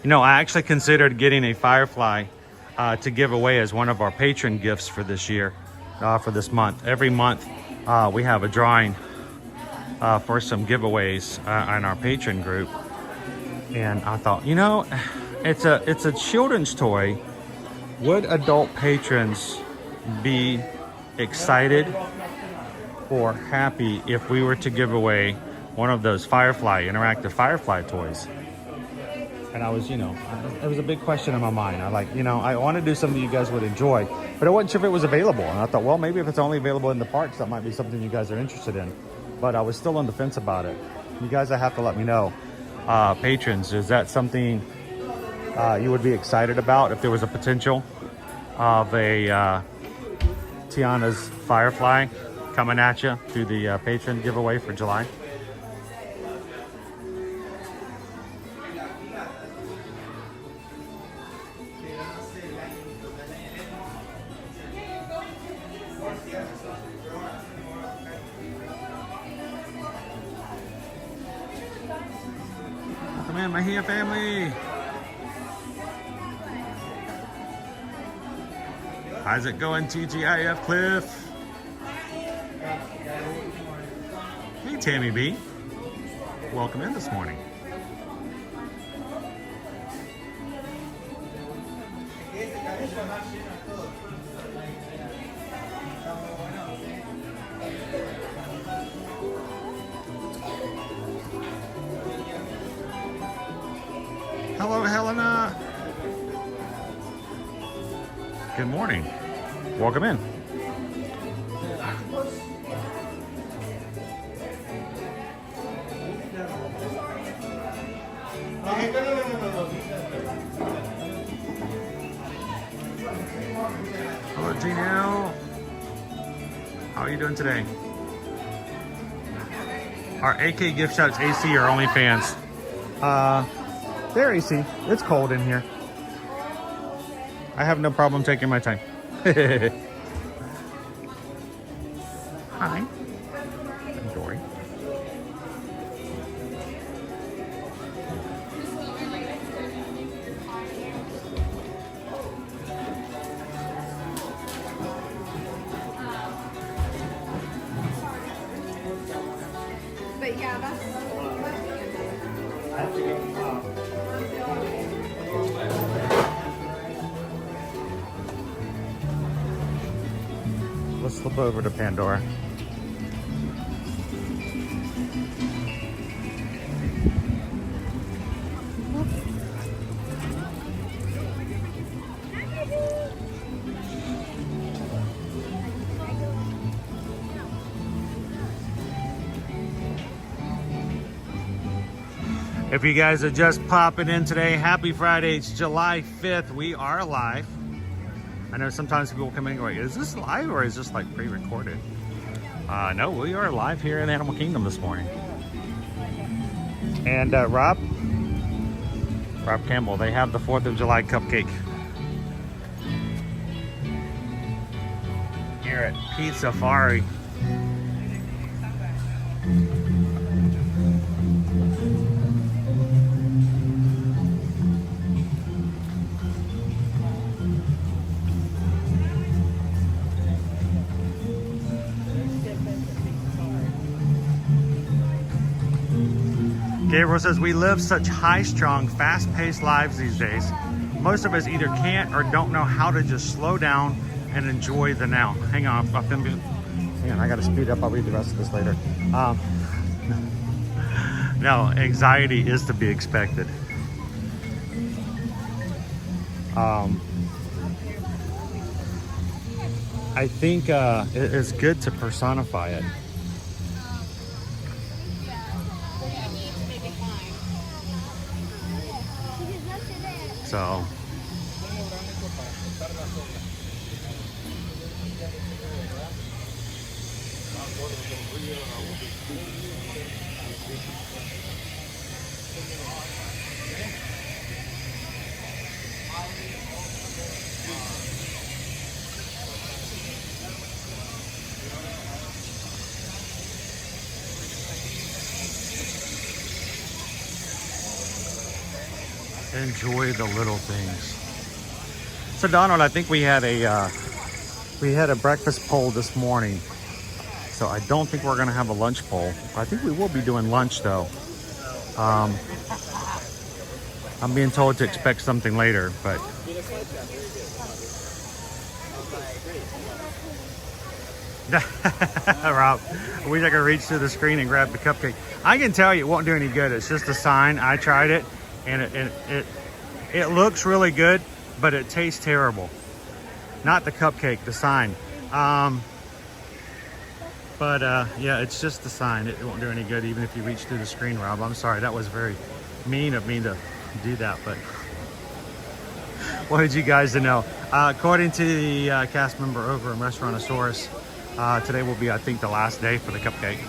Speaker 5: You know, I actually considered getting a Firefly to give away as one of our patron gifts for this year, for this month. Every month we have a drawing for some giveaways in our patron group. And I thought, you know, it's a children's toy. Would adult patrons be excited or happy if we were to give away one of those interactive Firefly toys? And I was, you know, it was a big question in my mind. I want to do something you guys would enjoy, but I wasn't sure if it was available. And I thought, well, maybe if it's only available in the parks, that might be something you guys are interested in. But I was still on the fence about it. You guys have to let me know. Patrons, is that something you would be excited about if there was a potential of a Tiana's Firefly coming at you through the patron giveaway for July? Come in, my here family. How's it going, TGIF Cliff? Hey, Tammy B. Welcome in this morning. Hello, Helena. Good morning. Welcome in. Hello, Gino. How are you doing today? Our AK gift shots AC or OnlyFans? They're AC. It's cold in here. I have no problem taking my time. Hi. I'm Dory.
Speaker 11: But yeah, that's
Speaker 5: Let's flip over to Pandora. If you guys are just popping in today, happy Friday. It's July 5th. We are live. I know sometimes people come in and go, is this live or is this like pre-recorded? No, we are live here in Animal Kingdom this morning. And Rob Campbell, they have the 4th of July cupcake here at Pizza Safari. Gabriel says, we live such high-strung, fast-paced lives these days. Most of us either can't or don't know how to just slow down and enjoy the now. Hang on, hang on, I gotta speed up. I'll read the rest of this later. No, anxiety is to be expected. I think it's good to personify it. So enjoy the little things. So Donald, I think we had a breakfast poll this morning. So I don't think we're gonna have a lunch poll. I think we will be doing lunch though. I'm being told to expect something later, but Rob, I wish I could reach through the screen and grab the cupcake. I can tell you it won't do any good. It's just a sign. I tried it. And it looks really good, but it tastes terrible. Not the cupcake, the sign. Yeah, it's just the sign. It won't do any good even if you reach through the screen, Rob. I'm sorry, that was very mean of me to do that, but wanted you guys to know. According to the cast member over in Restaurantosaurus, today will be, I think, the last day for the cupcake.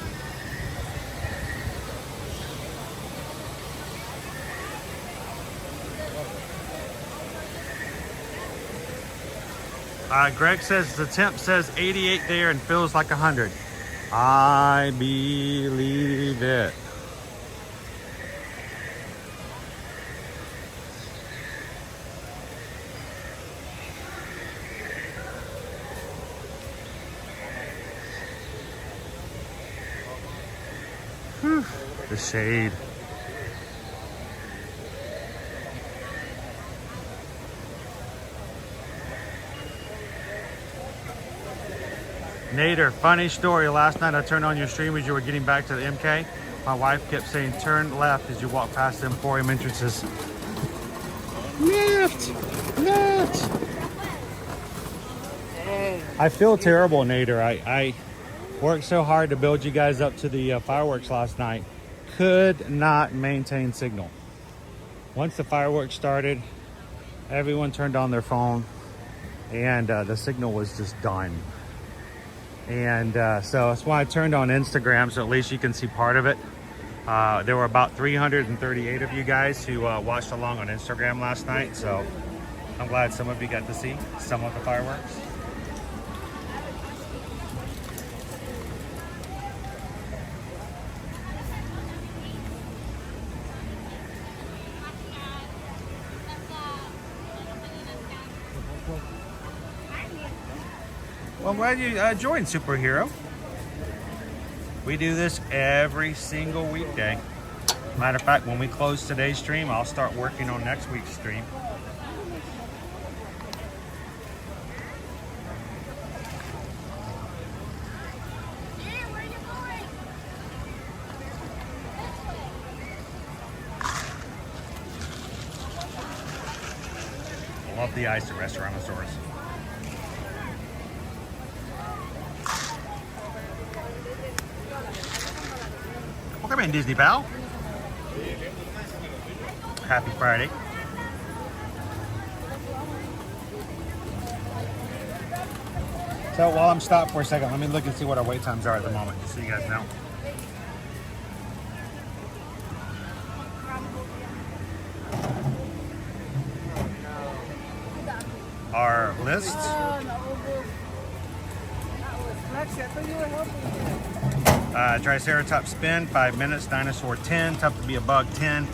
Speaker 5: Greg says the temp says 88 there and feels like 100. I believe it. Whew, the shade. Nader, funny story. Last night I turned on your stream as you were getting back to the MK. My wife kept saying, turn left as you walk past the Emporium entrances. Left! Left! I feel terrible, Nader. I worked so hard to build you guys up to the fireworks last night. Could not maintain signal. Once the fireworks started, everyone turned on their phone and the signal was just done.
Speaker 1: And so that's why I turned on Instagram, so at least you can see part of it. There were about 338 of you guys who watched along on Instagram last night, so I'm glad some of you got to see some of the fireworks. Well, I'm glad you joined, Superhero. We do this every single weekday. Matter of fact, when we close today's stream, I'll start working on next week's stream. Love the ice at Restaurantosaurus. Welcome in, Disney pal. Happy Friday. So while I'm stopped for a second, let me look and see what our wait times are at the moment, so you guys know. Our list. Triceratops spin, 5 minutes. Dinosaur 10. Tough to be a bug 10.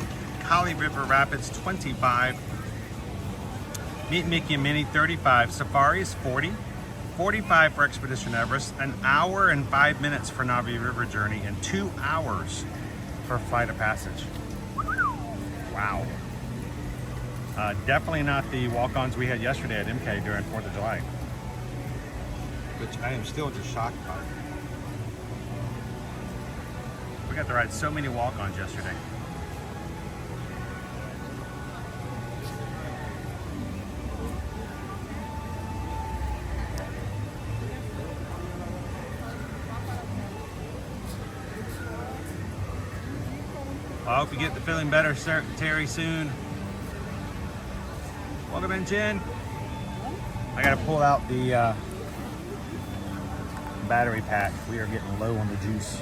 Speaker 1: Holly River Rapids 25. Meet Mickey and Minnie 35. Safari is 40. 45 for Expedition Everest. An hour and 5 minutes for Navi River Journey, and 2 hours for Flight of Passage. Wow. Definitely not the walk-ons we had yesterday at MK during 4th of July, which I am still just shocked by. We got to ride so many walk-ons yesterday. I hope you get the feeling better, sir, Terry, soon. Welcome in, Jen. I gotta pull out the battery pack. We are getting low on the juice.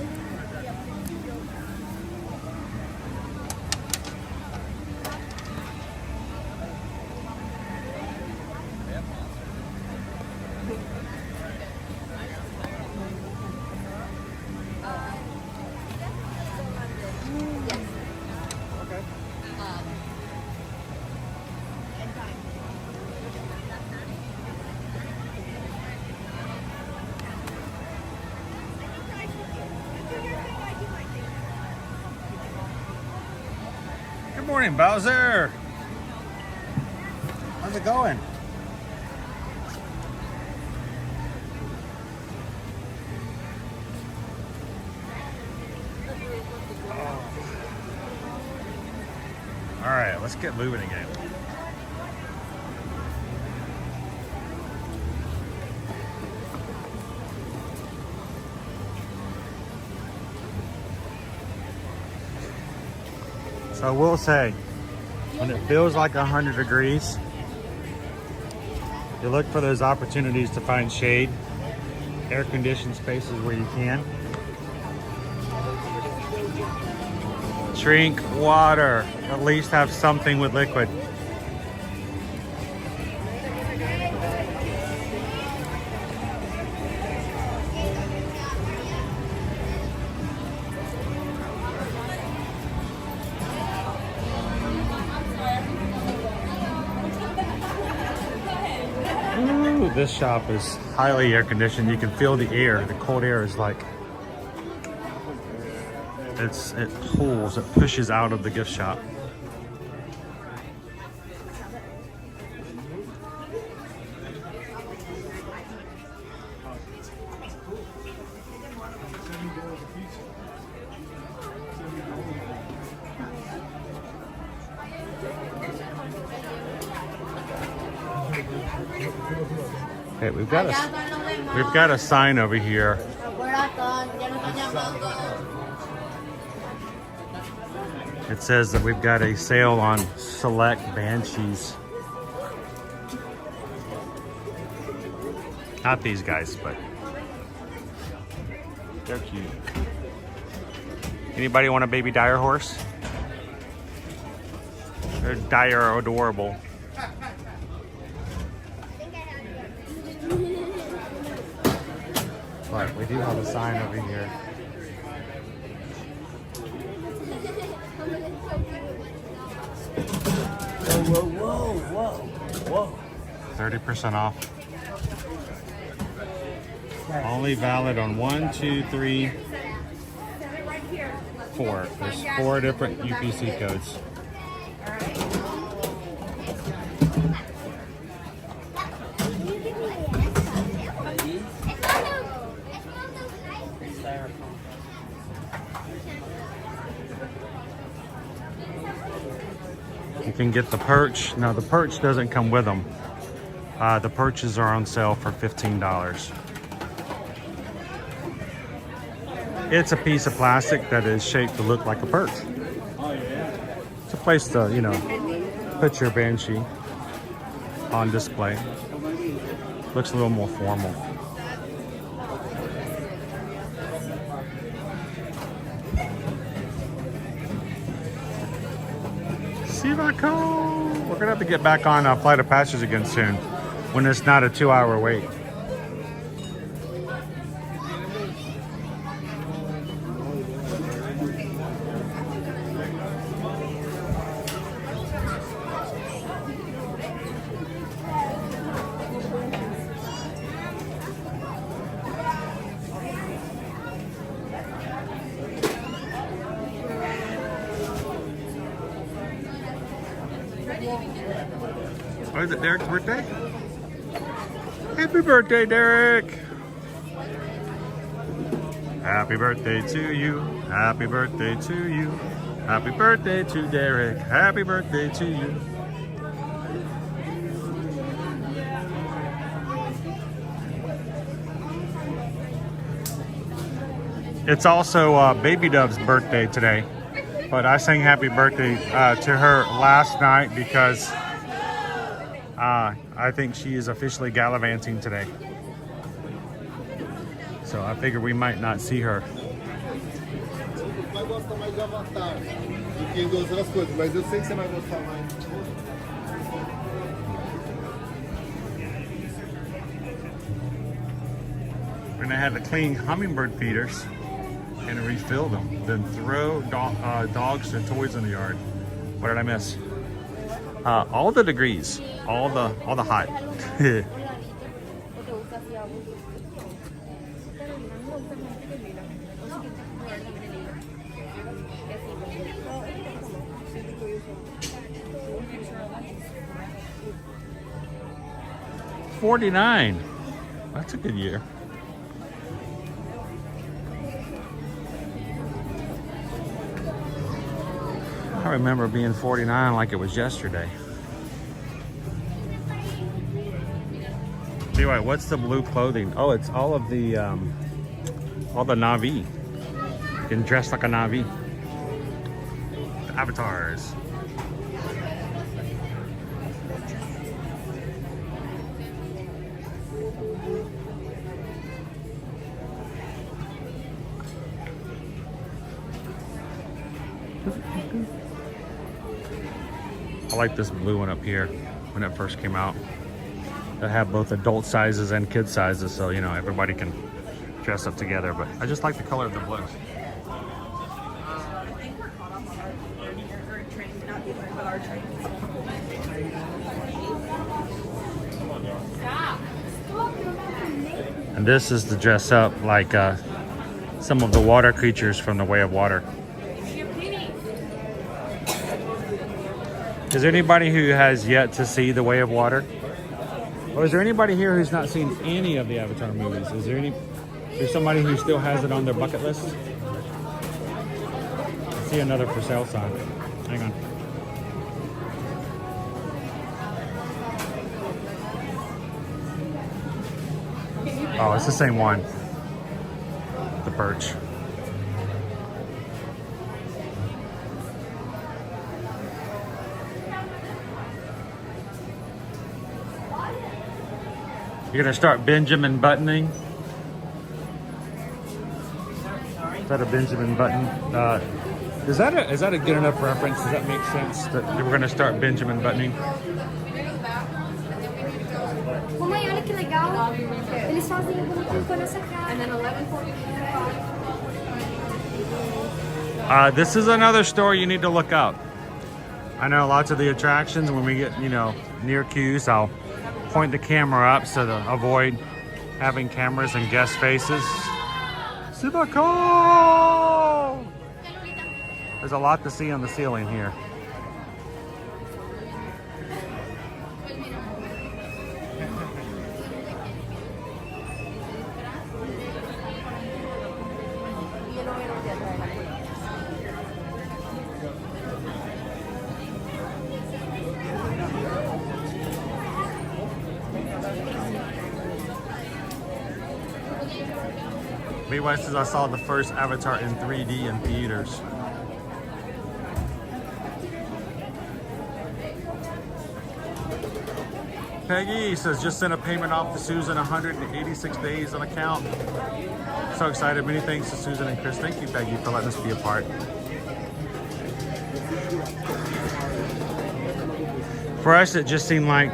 Speaker 1: Good morning, Bowser. How's it going? All right, let's get moving again. So I will say, when it feels like 100 degrees, you look for those opportunities to find shade, air-conditioned spaces where you can. Drink water, at least have something with liquid. This shop is highly air conditioned. You can feel the air. The cold air is like, it pulls, it pushes out of the gift shop. Okay, we've got a sign over here. It says that we've got a sale on select Banshees. Not these guys, but
Speaker 5: They're cute. Anybody want a baby dire horse? They're dire adorable. But we do have a sign over here.
Speaker 13: Whoa, whoa, whoa, whoa.
Speaker 5: 30% off. Only valid on 1, 2, 3, 4. There's 4 different UPC codes. You can get the perch. Now the perch doesn't come with them. The perches are on sale for $15. It's a piece of plastic that is shaped to look like a perch. It's a place to, you know, put your Banshee on display. Looks a little more formal. We're gonna have to get back on Flight of Passage again soon, when it's not a 2-hour wait. Oh, is it Derek's birthday? Happy birthday, Derek! Happy birthday to you. Happy birthday to you. Happy birthday to Derek. Happy birthday to you. It's also Baby Dove's birthday today. But I sang happy birthday to her last night because I think she is officially gallivanting today. So I figure we might not see her. We're gonna have to clean hummingbird feeders and refill them, then throw dogs and toys in the yard. What did I miss? All the degrees, all the hot. $49. That's a good year. I remember being 49 like it was yesterday. Anyway, what's the blue clothing? Oh, it's all the Na'vi. You can dress like a Na'vi. The avatars. I like this blue one up here when it first came out. They have both adult sizes and kid sizes, so you know everybody can dress up together. But I just like the color of the blue. And this is to dress up like some of the water creatures from The Way of Water. Is there anybody who has yet to see The Way of Water? Or is there anybody here who's not seen any of the Avatar movies? Is there somebody who still has it on their bucket list? I see another for sale sign. Hang on. Oh, it's the same one. The perch. You're gonna start Benjamin buttoning. instead of Benjamin Button. Is that a good enough reference? Does that make sense that we're going to start Benjamin Buttoning?
Speaker 12: Mamãe, olha que legal. Eles fazem com nessa cara. And then 11:45.
Speaker 5: This is another store you need to look up. I know lots of the attractions, when we get, you know, near queues, I'll point the camera up so to avoid having cameras and guest faces. Super cool! There's a lot to see on the ceiling here. Midwest says I saw the first Avatar in 3D in theaters. Peggy says just sent a payment off to Susan, 186 days on account. So excited. Many thanks to Susan and Chris. Thank you, Peggy, for letting us be a part. For us, it just seemed like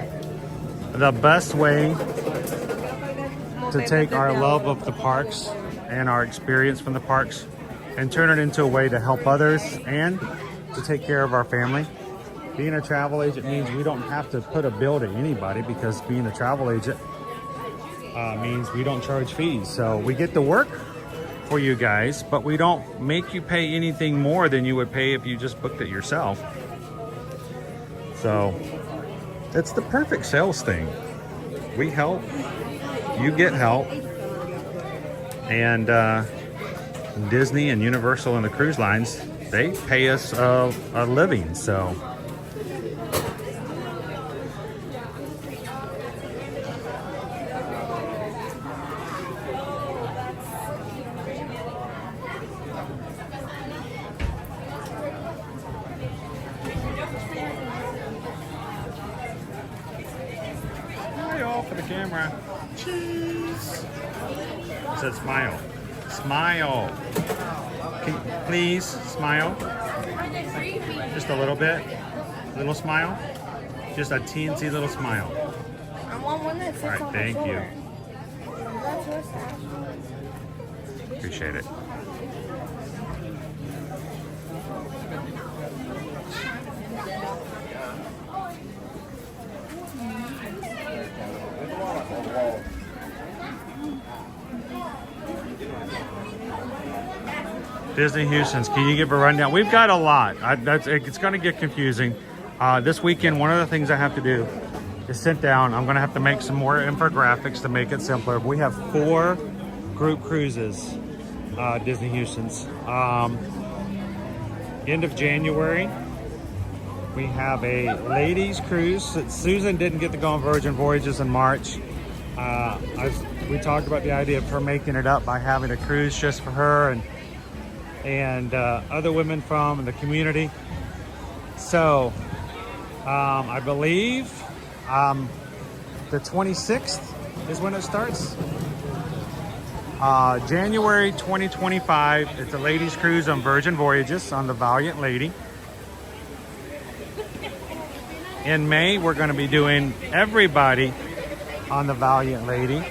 Speaker 5: the best way to take our love of the parks and our experience from the parks and turn it into a way to help others and to take care of our family. Being a travel agent means we don't have to put a bill to anybody, because being a travel agent means we don't charge fees. So we get to work for you guys, but we don't make you pay anything more than you would pay if you just booked it yourself. So it's the perfect sales thing. We help, you get help, and Disney and Universal and the cruise lines, they pay us a living. So for the camera. Cheese. It said smile. Smile. Please smile. Just a little bit. Little smile. Just a teensy little smile.
Speaker 12: I want one that sits
Speaker 5: All right, thank you. Appreciate it. Disney Houston's, can you give a rundown? We've got a lot. It's going to get confusing. This weekend, one of the things I have to do is sit down. I'm going to have to make some more infographics to make it simpler. We have 4 group cruises, Disney Houston's. End of January, we have a ladies cruise. Susan didn't get to go on Virgin Voyages in March. We talked about the idea of her making it up by having a cruise just for her and other women from the community. So I believe the 26th is when it starts. January 2025, it's a ladies cruise on Virgin Voyages on the Valiant Lady. In May, we're going to be doing everybody on the Valiant Lady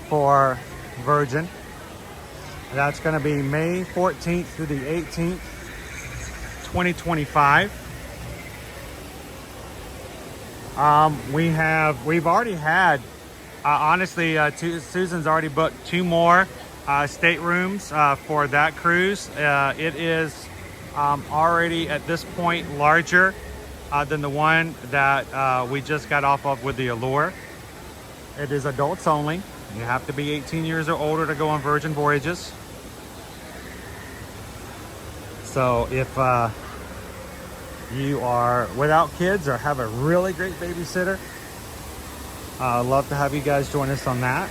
Speaker 5: for Virgin. That's going to be May 14th through the 18th, 2025. We've already had, honestly, Susan's already booked 2 more staterooms for that cruise. It is already at this point larger than the one that we just got off of with the Allure. It is adults only. You have to be 18 years or older to go on Virgin Voyages. So if you are without kids or have a really great babysitter, I'd love to have you guys join us on that.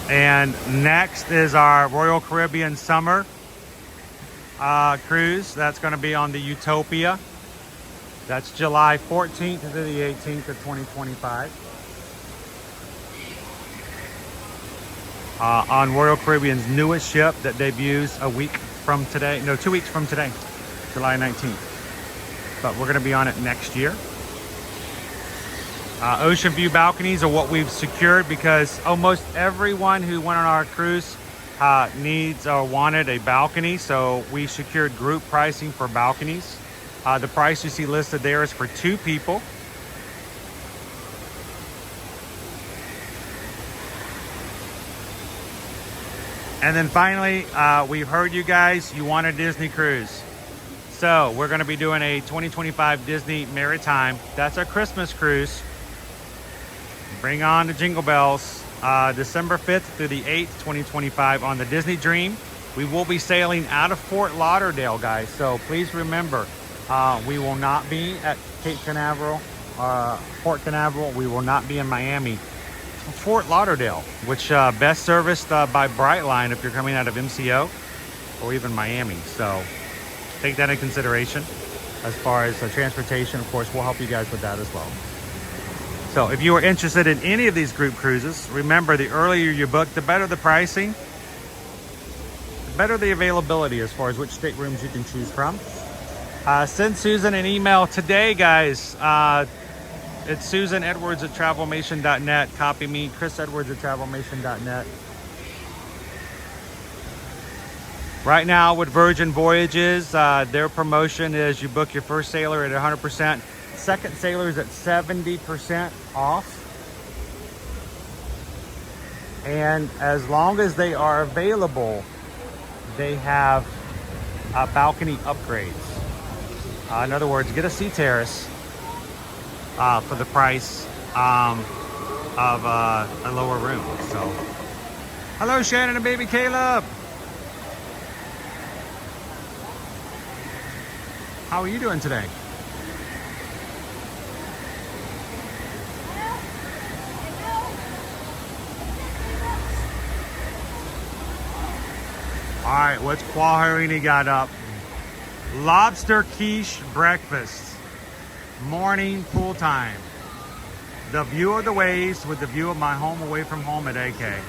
Speaker 5: And next is our Royal Caribbean Summer cruise. That's going to be on the Utopia. That's July 14th to the 18th of 2025. On Royal Caribbean's newest ship that debuts a week from today. No, 2 weeks from today, July 19th. But we're going to be on it next year. Ocean view balconies are what we've secured because almost everyone who went on our cruise needs or wanted a balcony. So we secured group pricing for balconies. The price you see listed there is for 2 people. And then finally, we've heard you guys, you want a Disney cruise. So we're gonna be doing a 2025 Disney Maritime. That's our Christmas cruise. Bring on the jingle bells. December 5th through the 8th, 2025 on the Disney Dream. We will be sailing out of Fort Lauderdale, guys. So please remember, we will not be at Cape Canaveral, Port Canaveral. We will not be in Miami. Fort Lauderdale, which best serviced by Brightline if you're coming out of MCO or even Miami. So take that in consideration as far as transportation. Of course, we'll help you guys with that as well. So if you are interested in any of these group cruises, remember the earlier you book, the better the pricing, the better the availability as far as which staterooms you can choose from. Send Susan an email today, guys. It's susanedwards@travelmation.net. Copy me, chrisedwards@travelmation.net. Right now with Virgin Voyages, their promotion is you book your first sailor at 100%. Second sailors at 70% off. And as long as they are available, they have balcony upgrades. In other words, get a sea terrace for the price of a lower room. So, hello Shannon and baby Caleb. How are you doing today? All right, what's Quaharini got up? Lobster quiche breakfast. Morning pool time. The view of the waves with the view of my home away from home at AK.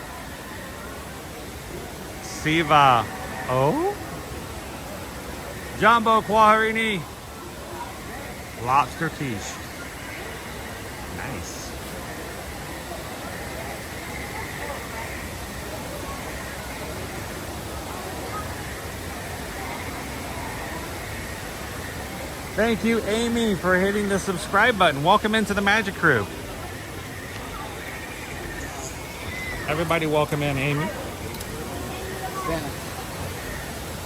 Speaker 5: Siva. Oh? Jumbo Quaharini. Lobster quiche. Nice. Thank you, Amy, for hitting the subscribe button. Welcome into the Magic Crew. Everybody welcome in, Amy.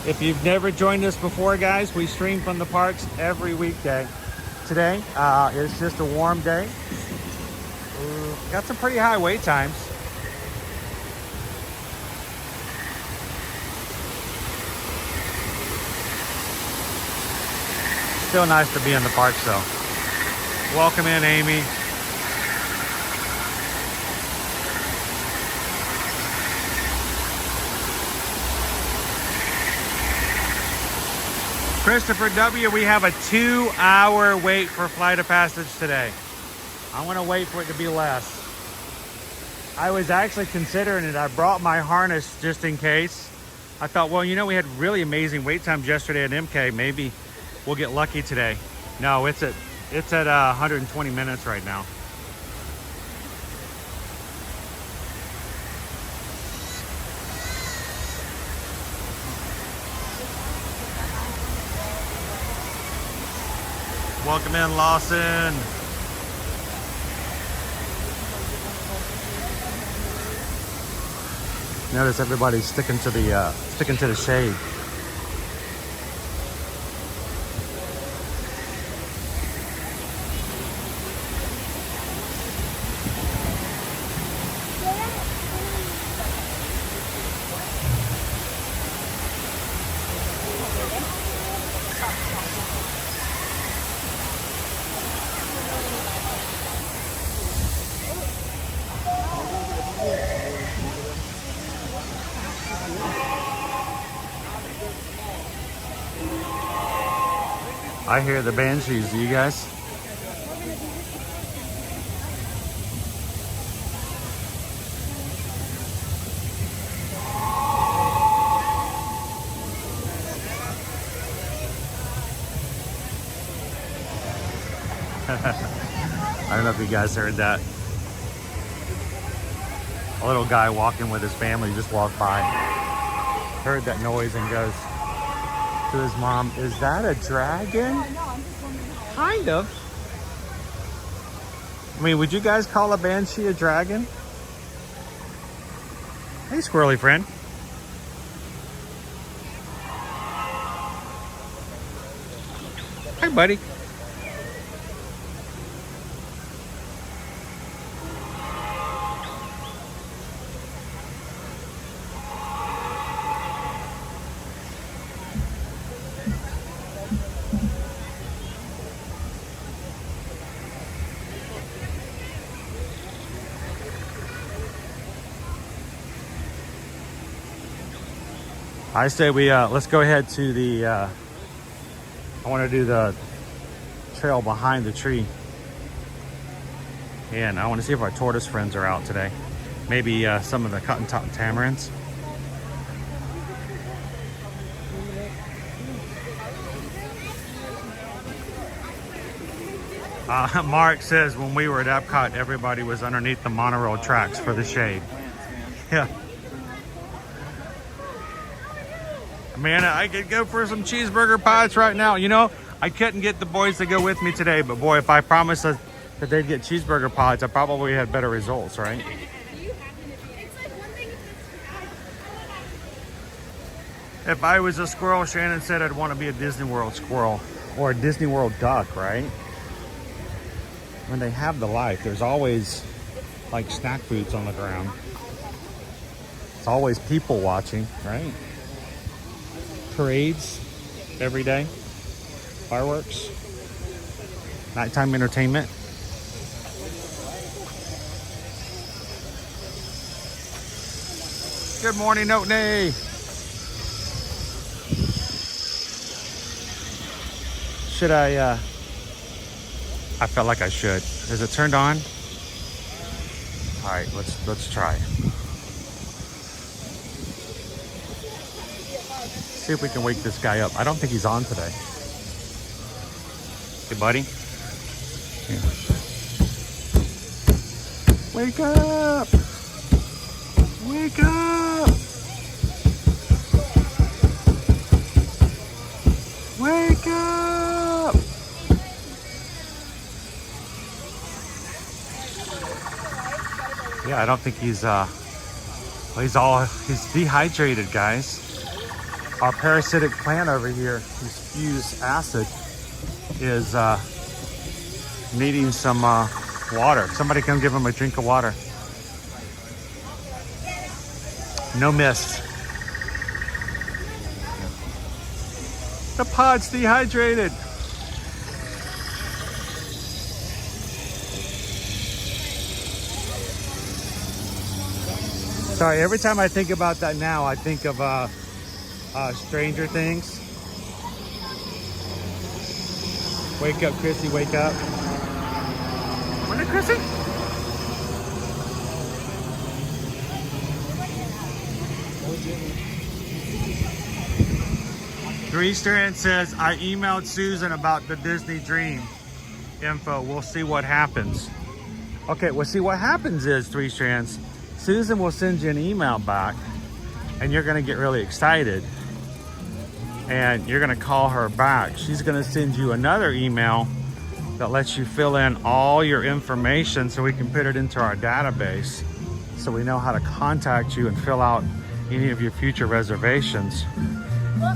Speaker 5: If you've never joined us before, guys, we stream from the parks every weekday. Today, it's just a warm day. Got some pretty high wait times. Still nice to be in the park, though. Welcome in, Amy. Christopher W., we have a 2-hour wait for Flight of Passage today. I want to wait for it to be less. I was actually considering it. I brought my harness just in case. I thought, well, you know, we had really amazing wait times yesterday at MK. Maybe we'll get lucky today. No, it's at 120 minutes right now. Welcome in, Lawson. Notice everybody's sticking to the shade. I hear the banshees. Do you guys? I don't know if you guys heard that. A little guy walking with his family just walked by, heard that noise and goes to his mom, "Is that a dragon?" Kind of. I mean, would you guys call a banshee a dragon? Hey, squirrely friend. Hi, buddy. I say we let's go ahead to the I want to do the trail behind the tree, and I want to see if our tortoise friends are out today. Maybe some of the cotton top tamarins. Mark says when we were at Epcot, everybody was underneath the monorail tracks for the shade. Yeah. Man, I could go for some cheeseburger pies right now. You know, I couldn't get the boys to go with me today, but boy, if I promised that they'd get cheeseburger pies, I probably had better results, right? If I was a squirrel, Shannon said I'd want to be a Disney World squirrel or a Disney World duck, right? When they have the life, there's always like snack foods on the ground. It's always people watching, right? Parades every day, fireworks, nighttime entertainment. Good morning, Notney. Should I felt like I should. Is it turned on? All right, let's try. See if we can wake this guy up. I don't think he's on today. Hey, buddy. Here. Wake up! Wake up! Wake up! Yeah, I don't think he's dehydrated, guys. Our parasitic plant over here, who spews acid, is needing some water. Somebody come give him a drink of water. No mist. The pod's dehydrated. Sorry, every time I think about that now, I think of Stranger Things. Wake up, Chrissy, wake up. What is Chrissy? Three Strand says, I emailed Susan about the Disney Dream info. We'll see what happens. Okay, well, see what happens is, Three Strands, Susan will send you an email back and you're gonna get really excited. And you're gonna call her back. She's gonna send you another email that lets you fill in all your information so we can put it into our database so we know how to contact you and fill out any of your future reservations.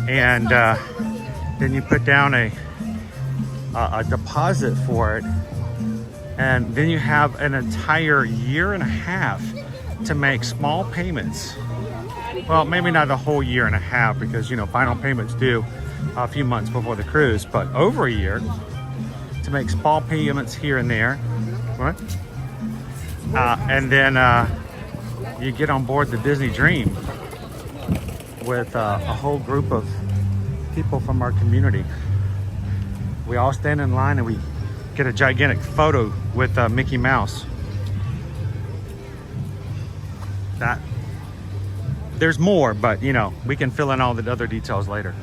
Speaker 5: And then you put down a deposit for it, and then you have an entire year and a half to make small payments. Well, maybe not a whole year and a half, because, you know, final payments due a few months before the cruise, but over a year to make small payments here and there. What? And then you get on board the Disney Dream with a whole group of people from our community.
Speaker 1: We all stand in line and we get a gigantic photo with Mickey Mouse. There's more, but you know, we can fill in all the other details later.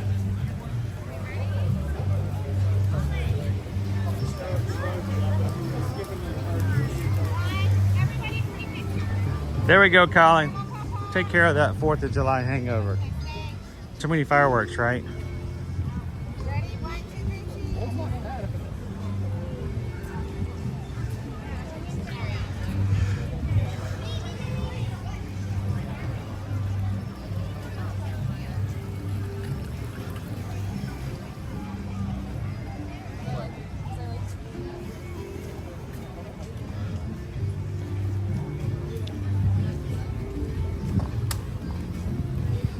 Speaker 1: There we go, Colin. Take care of that 4th of July hangover. Too many fireworks, right?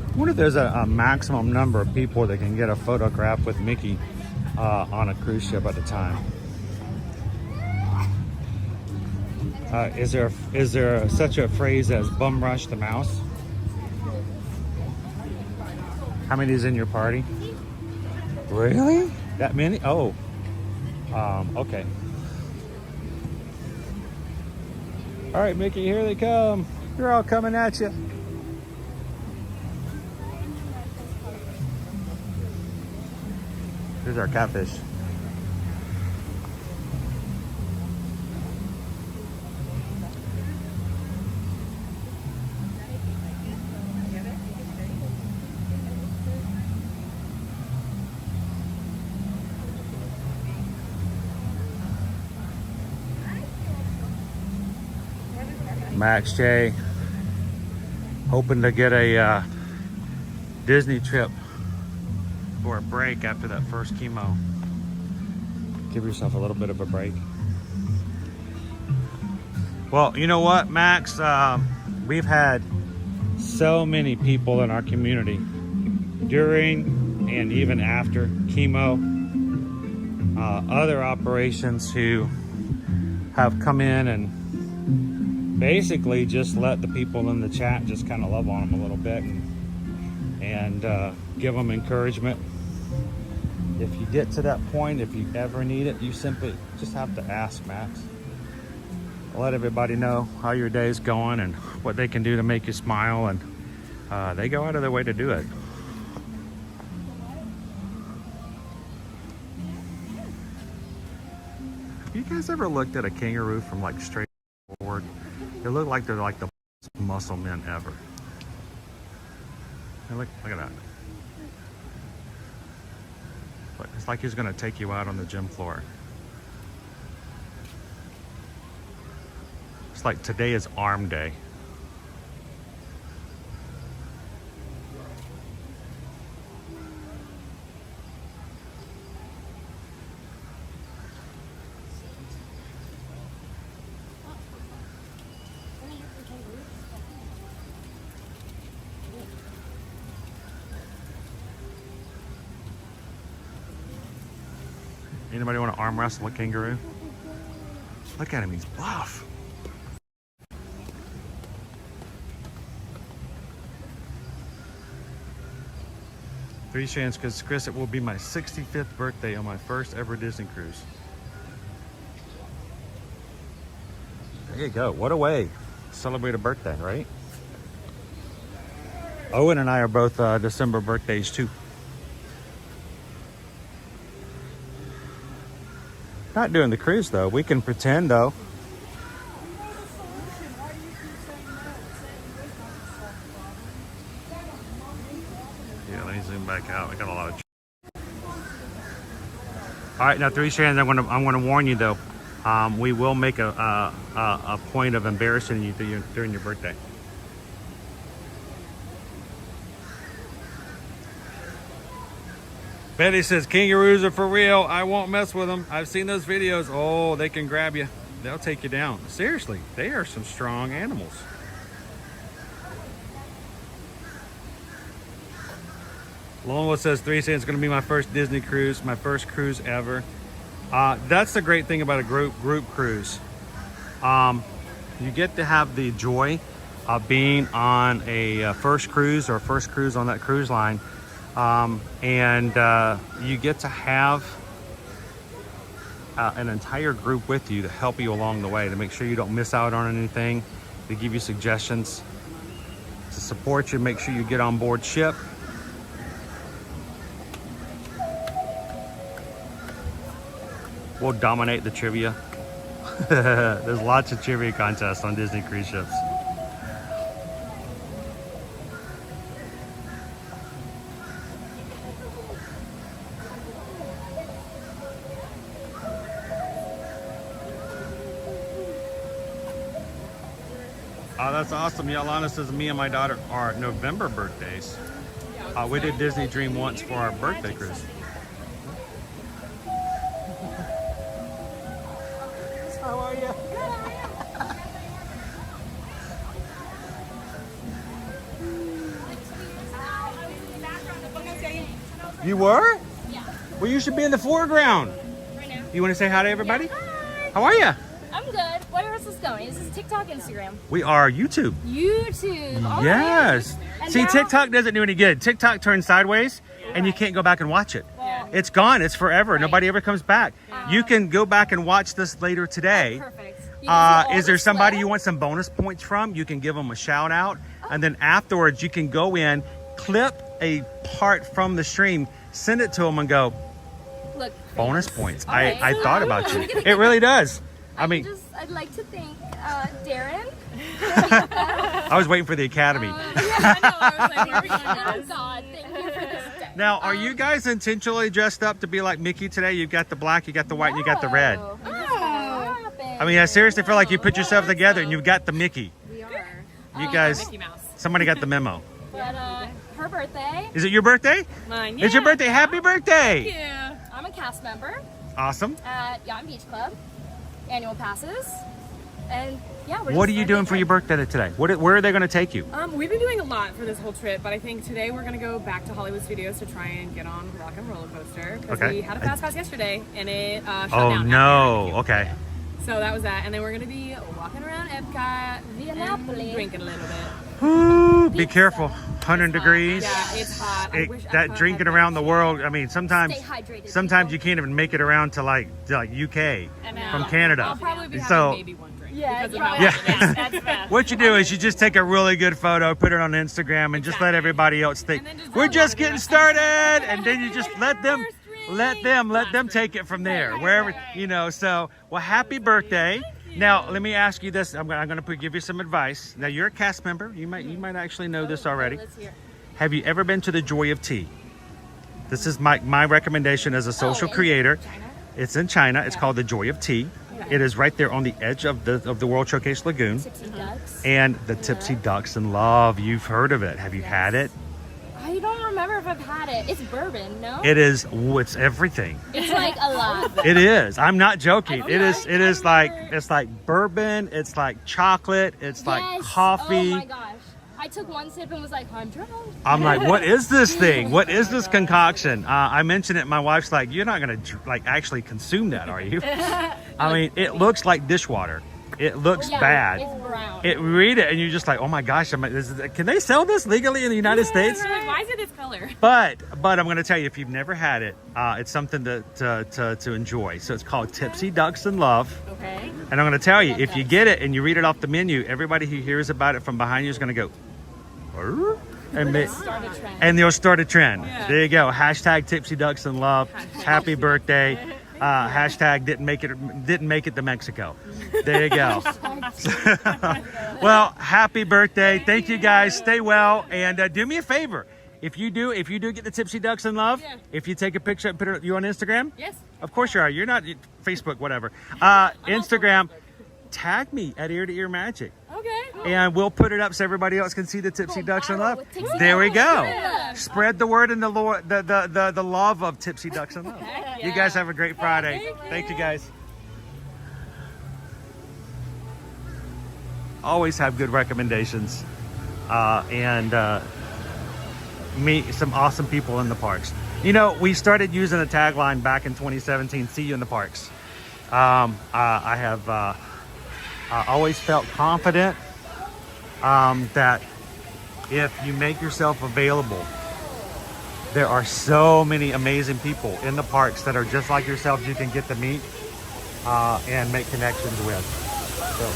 Speaker 1: I wonder if there's a maximum number of people that can get a photograph with Mickey on a cruise ship at a time. Is there such a phrase as bum rush the mouse? How many is in your party? Really? That many? Oh, okay. All right, Mickey, here they come. They're all coming at you. Here's our catfish. Max J, hoping to get a Disney trip for a break after that first chemo. Give yourself a little bit of a break. Well, you know what, Max? We've had so many people in our community during and even after chemo, other operations who have come in and basically just let the people in the chat just kind of love on them a little bit and give them encouragement. If you get to that point, if you ever need it, you simply just have to ask Max. Let everybody know how your day's going and what they can do to make you smile, and they go out of their way to do it. Have you guys ever looked at a kangaroo from like straight forward? They look like they're like the muscle men ever. And look at that. It's like he's gonna take you out on the gym floor. It's like today is arm day. Anybody want to arm wrestle a kangaroo? Look at him, he's buff. Three chance, because Chris, it will be my 65th birthday on my first ever Disney cruise. There you go. What a way to celebrate a birthday, right? Owen and I are both December birthdays too. Not doing the cruise though. We can pretend though. Yeah, let me zoom back out. I got a lot of. All right, now Three Strands. I'm gonna warn you though. We will make a point of embarrassing you during your birthday. Betty says, kangaroos are for real. I won't mess with them. I've seen those videos. Oh, they can grab you. They'll take you down. Seriously, they are some strong animals. Longwood says, 3 cents is going to be my first Disney cruise, my first cruise ever. That's the great thing about a group cruise. You get to have the joy of being on a first cruise or first cruise on that cruise line. And you get to have an entire group with you to help you along the way, to make sure you don't miss out on anything, to give you suggestions, to support you, make sure you get on board ship. We'll dominate the trivia. There's lots of trivia contests on Disney cruise ships. Oh, that's awesome. Yolanda says me and my daughter are November birthdays. We did Disney Dream once for our birthday cruise. How are you? You were? Yeah. Well, you should be in the foreground. Right now. You want to say hi to everybody?
Speaker 20: Hi.
Speaker 1: How are you?
Speaker 20: I'm good. Where is this going? Is this TikTok, Instagram?
Speaker 1: We are YouTube.
Speaker 20: YouTube. All
Speaker 1: Yes.
Speaker 20: right.
Speaker 1: See,
Speaker 20: now,
Speaker 1: TikTok doesn't do any good. TikTok turns sideways, and you can't go back and watch it.
Speaker 20: Well,
Speaker 1: It's gone. It's forever. Nobody ever comes back. You can go back and watch this later today.
Speaker 20: Perfect. You can see all
Speaker 1: Is there
Speaker 20: the
Speaker 1: somebody
Speaker 20: sweat.
Speaker 1: you want some bonus points from? You can give them a shout out. And then afterwards, you can go in, clip a part from the stream, send it to them and go,
Speaker 20: Look,
Speaker 1: bonus points.
Speaker 20: Okay.
Speaker 1: I thought about you. It really does. I mean,
Speaker 20: I'd like to thank Darren.
Speaker 1: I was waiting for the Academy.
Speaker 20: Yeah, I know. I was like, where are we going with this? God, thank you for this day.
Speaker 1: Now, are you guys intentionally dressed up to be like Mickey today? You've got the black, you got the white, and you got the red. I mean, I seriously feel like you put yourself together and you've got the Mickey.
Speaker 20: We are.
Speaker 1: You guys,
Speaker 20: Mickey Mouse.
Speaker 1: somebody got the memo.
Speaker 20: But her birthday.
Speaker 1: Is it your birthday?
Speaker 20: Mine.
Speaker 1: It's your birthday. Happy birthday.
Speaker 20: Thank you. I'm a cast member
Speaker 1: Awesome.
Speaker 20: at Yacht and Beach Club. Annual passes. And yeah, we're
Speaker 1: What are
Speaker 20: just
Speaker 1: you doing for your birthday today? Where are they going to take you?
Speaker 21: We've been doing a lot for this whole trip, but I think today we're gonna go back to Hollywood Studios to try and get on Rock and Roller Coaster because
Speaker 1: Okay.
Speaker 21: we had a fast pass yesterday and it shut
Speaker 1: Oh,
Speaker 21: down.
Speaker 1: no. Okay.
Speaker 21: So that was that, and then we're gonna be walking around Epcot, and drinking a little bit.
Speaker 1: Ooh, be careful. 100 degrees.
Speaker 21: Yeah, it's hot. I wish
Speaker 1: That
Speaker 21: Epcot
Speaker 1: drinking
Speaker 21: had
Speaker 1: around the world. I mean, sometimes
Speaker 20: Stay hydrated,
Speaker 1: you can't even make it around to like UK from Canada.
Speaker 21: I'll probably be
Speaker 1: so
Speaker 21: having maybe one drink.
Speaker 20: Yeah,
Speaker 21: because of how
Speaker 1: Yeah.
Speaker 21: hot it is. That's
Speaker 1: what you do is you just take a really good photo, put it on Instagram, and just let everybody else think we're just getting started, and then you just let them take it from there, wherever you know. So, well, happy birthday. Now, let me ask you this. I'm going to give you some advice. Now, you're a cast member. You might actually know this already. Have you ever been to the Joy of Tea? This is my recommendation as a social creator. It's in China. It's called the Joy of Tea. It is right there on the edge of the World Showcase Lagoon.
Speaker 20: Tipsy Ducks.
Speaker 1: And the Tipsy Ducks in Love. You've heard of it. Have you had it?
Speaker 20: I don't remember if I've had it. It's bourbon, no?
Speaker 1: It's everything.
Speaker 20: It's like a lot.
Speaker 1: It is. I'm not joking. It is like bourbon. It's like chocolate. It's like coffee.
Speaker 20: Oh my gosh. I took one sip and was like, I'm drunk.
Speaker 1: I'm like, what is this thing? What is this concoction? I mentioned it. My wife's like, you're not gonna actually consume that, are you? I mean, it looks like dishwater. It looks bad.
Speaker 20: It's brown.
Speaker 1: Read it and you're just like, oh my gosh, can they sell this legally in the United States?
Speaker 21: We're like, why is it this color?
Speaker 1: But I'm going to tell you, if you've never had it, it's something to enjoy. So it's called Tipsy Ducks in Love.
Speaker 21: Okay.
Speaker 1: And I'm going to tell you, if you get it and you read it off the menu, everybody who hears about it from behind you is going to go, "Arr?" and they'll start a trend.
Speaker 21: Yeah.
Speaker 1: There you go. Hashtag Tipsy Ducks in Love. Happy birthday. Hashtag didn't make it to Mexico. There you go. Well, happy birthday. Thank you guys. Stay well. And do me a favor. If you do get the Tipsy Ducks in Love, if you take a picture and put it, you on Instagram?
Speaker 21: Yes.
Speaker 1: Of course you are. You're not Facebook, whatever. Instagram, tag me at Ear to Ear Magic.
Speaker 21: Okay.
Speaker 1: And we'll put it up so everybody else can see the Tipsy Ducks in Love. There we go.
Speaker 21: Yeah.
Speaker 1: Spread the word and the love of Tipsy Ducks in Love. You guys have a great Friday. Thank you guys. Always have good recommendations and meet some awesome people in the parks. You know, we started using a tagline back in 2017, see you in the parks. I have always felt confident that if you make yourself available, there are so many amazing people in the parks that are just like yourself you can get to meet. and make connections with. So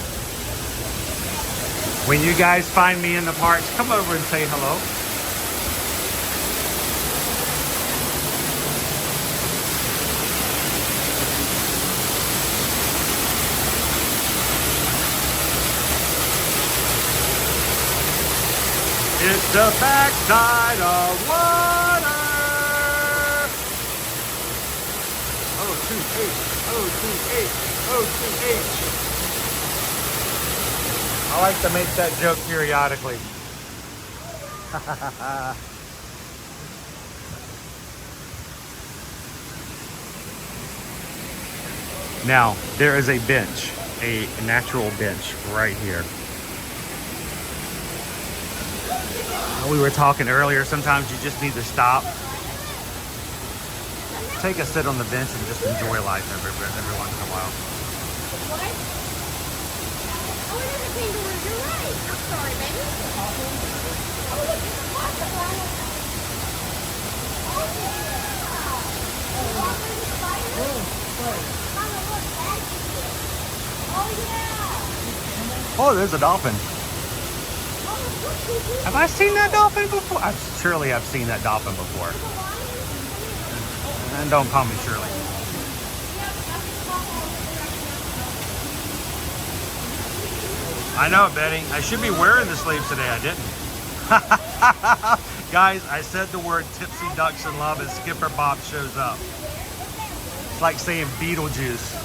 Speaker 1: when you guys find me in the parks, come over and say hello. It's the backside of water. 028, 028, 028. I like to make that joke periodically. Now, there is a bench, a natural bench right here. We were talking earlier, sometimes you just need to stop, take a sit on the bench and just enjoy life every once in a while.
Speaker 12: Oh, it is a kangaroo. You're right. I'm sorry, baby. Oh, look, it's a butterfly. Oh, yeah.
Speaker 1: Oh, there's a dolphin. Have I seen that dolphin before? Surely I've seen that dolphin before. And don't call me Shirley. I know, Betty. I should be wearing the sleeves today. I didn't. Guys, I said the word tipsy ducks in love and Skipper Bob shows up. It's like saying Beetlejuice.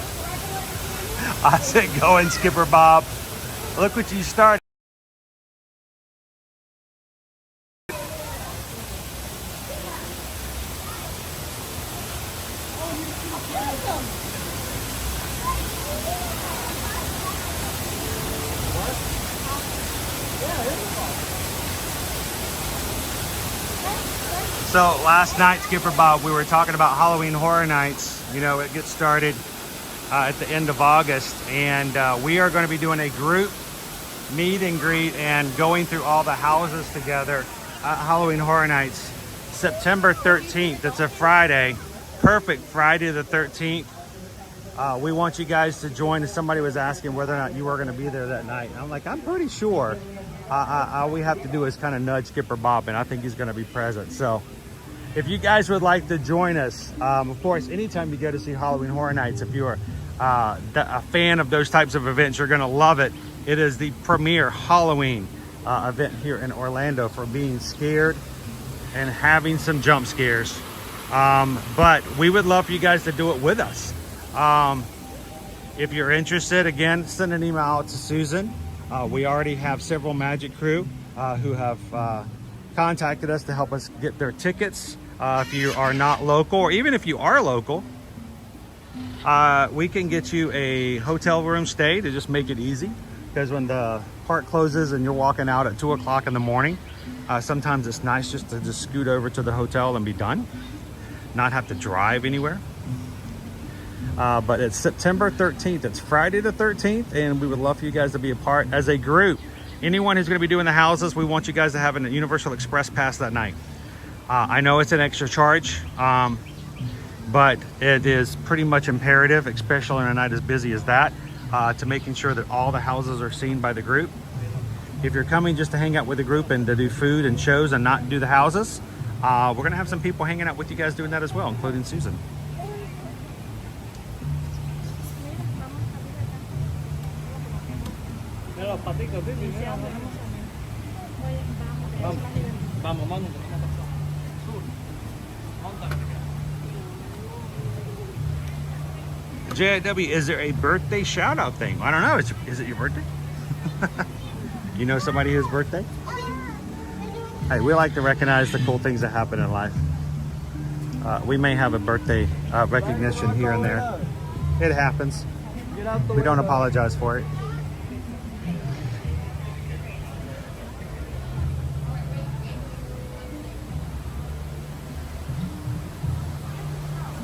Speaker 1: I said, go in, Skipper Bob. Look what you started. So last night, Skipper Bob, we were talking about Halloween Horror Nights. You know, it gets started at the end of August, and we are going to be doing a group meet and greet and going through all the houses together at Halloween Horror Nights, September 13th. It's a Friday, perfect Friday the 13th. We want you guys to join. Somebody was asking whether or not you were going to be there that night. And I'm like, I'm pretty sure. All we have to do is kind of nudge Skipper Bob, and I think he's going to be present. So if you guys would like to join us, of course, anytime you go to see Halloween Horror Nights, if you're a fan of those types of events, you're going to love it. It is the premier Halloween event here in Orlando for being scared and having some jump scares. But we would love for you guys to do it with us. If you're interested, again, send an email out to Susan. We already have several Magic Crew who have contacted us to help us get their tickets. If you are not local, or even if you are local, we can get you a hotel room stay to just make it easy. Because when the park closes and you're walking out at 2 o'clock in the morning, sometimes it's nice just to just scoot over to the hotel and be done, not have to drive anywhere. But it's September 13th. It's Friday the 13th, and we would love for you guys to be a part as a group. Anyone who's going to be doing the houses, we want you guys to have a Universal Express pass that night. I know it's an extra charge, but it is pretty much imperative, especially on a night as busy as that, to making sure that all the houses are seen by the group. If you're coming just to hang out with the group and to do food and shows and not do the houses, we're going to have some people hanging out with you guys doing that as well, including Susan. JW, is there a birthday shout out thing? I don't know. Is it your birthday? You know somebody whose birthday? Hey, we like to recognize the cool things that happen in life. We may have a birthday recognition here and there. It happens. We don't apologize for it.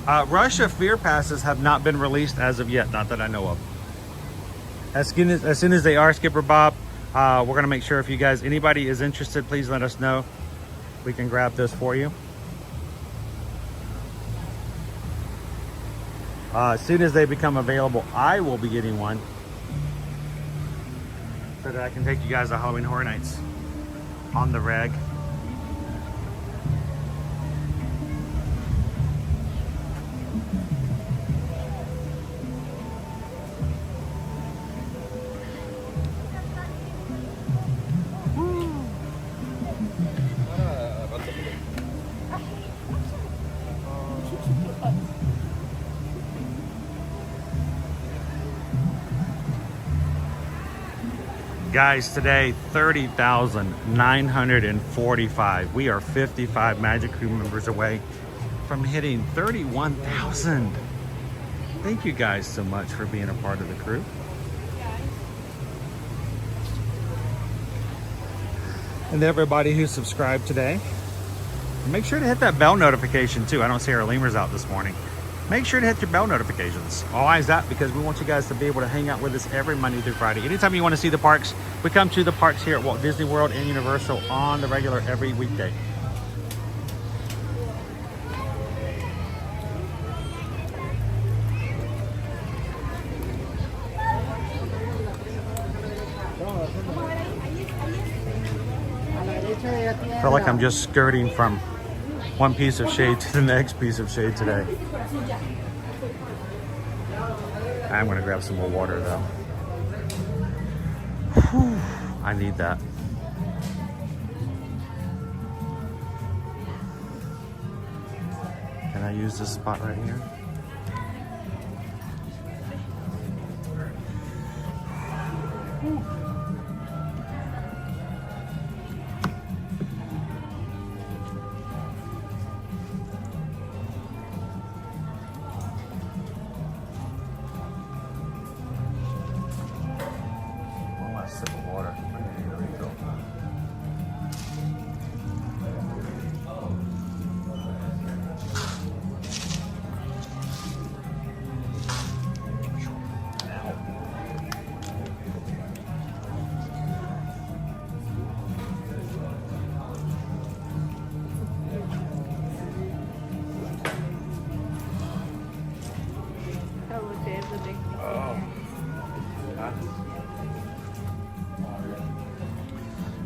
Speaker 1: Russia Fear Passes have not been released as of yet, not that I know of. As soon as they are, Skipper Bob, we're going to make sure if you guys, anybody is interested, please let us know. We can grab this for you. As soon as they become available, I will be getting one so that I can take you guys to Halloween Horror Nights on the reg. Guys, today 30,945. We are 55 Magic Crew members away from hitting 31,000. Thank you guys so much for being a part of the crew. And everybody who subscribed today, make sure to hit that bell notification too. I don't see our lemurs out this morning. Make sure to hit your bell notifications. Why is that? Because we want you guys to be able to hang out with us every Monday through Friday. Anytime you want to see the parks, we come to the parks here at Walt Disney World and Universal on the regular every weekday. I feel like I'm just skirting from one piece of shade to the next piece of shade today. I'm gonna grab some more water though. Whew, I need that. Can I use this spot right here?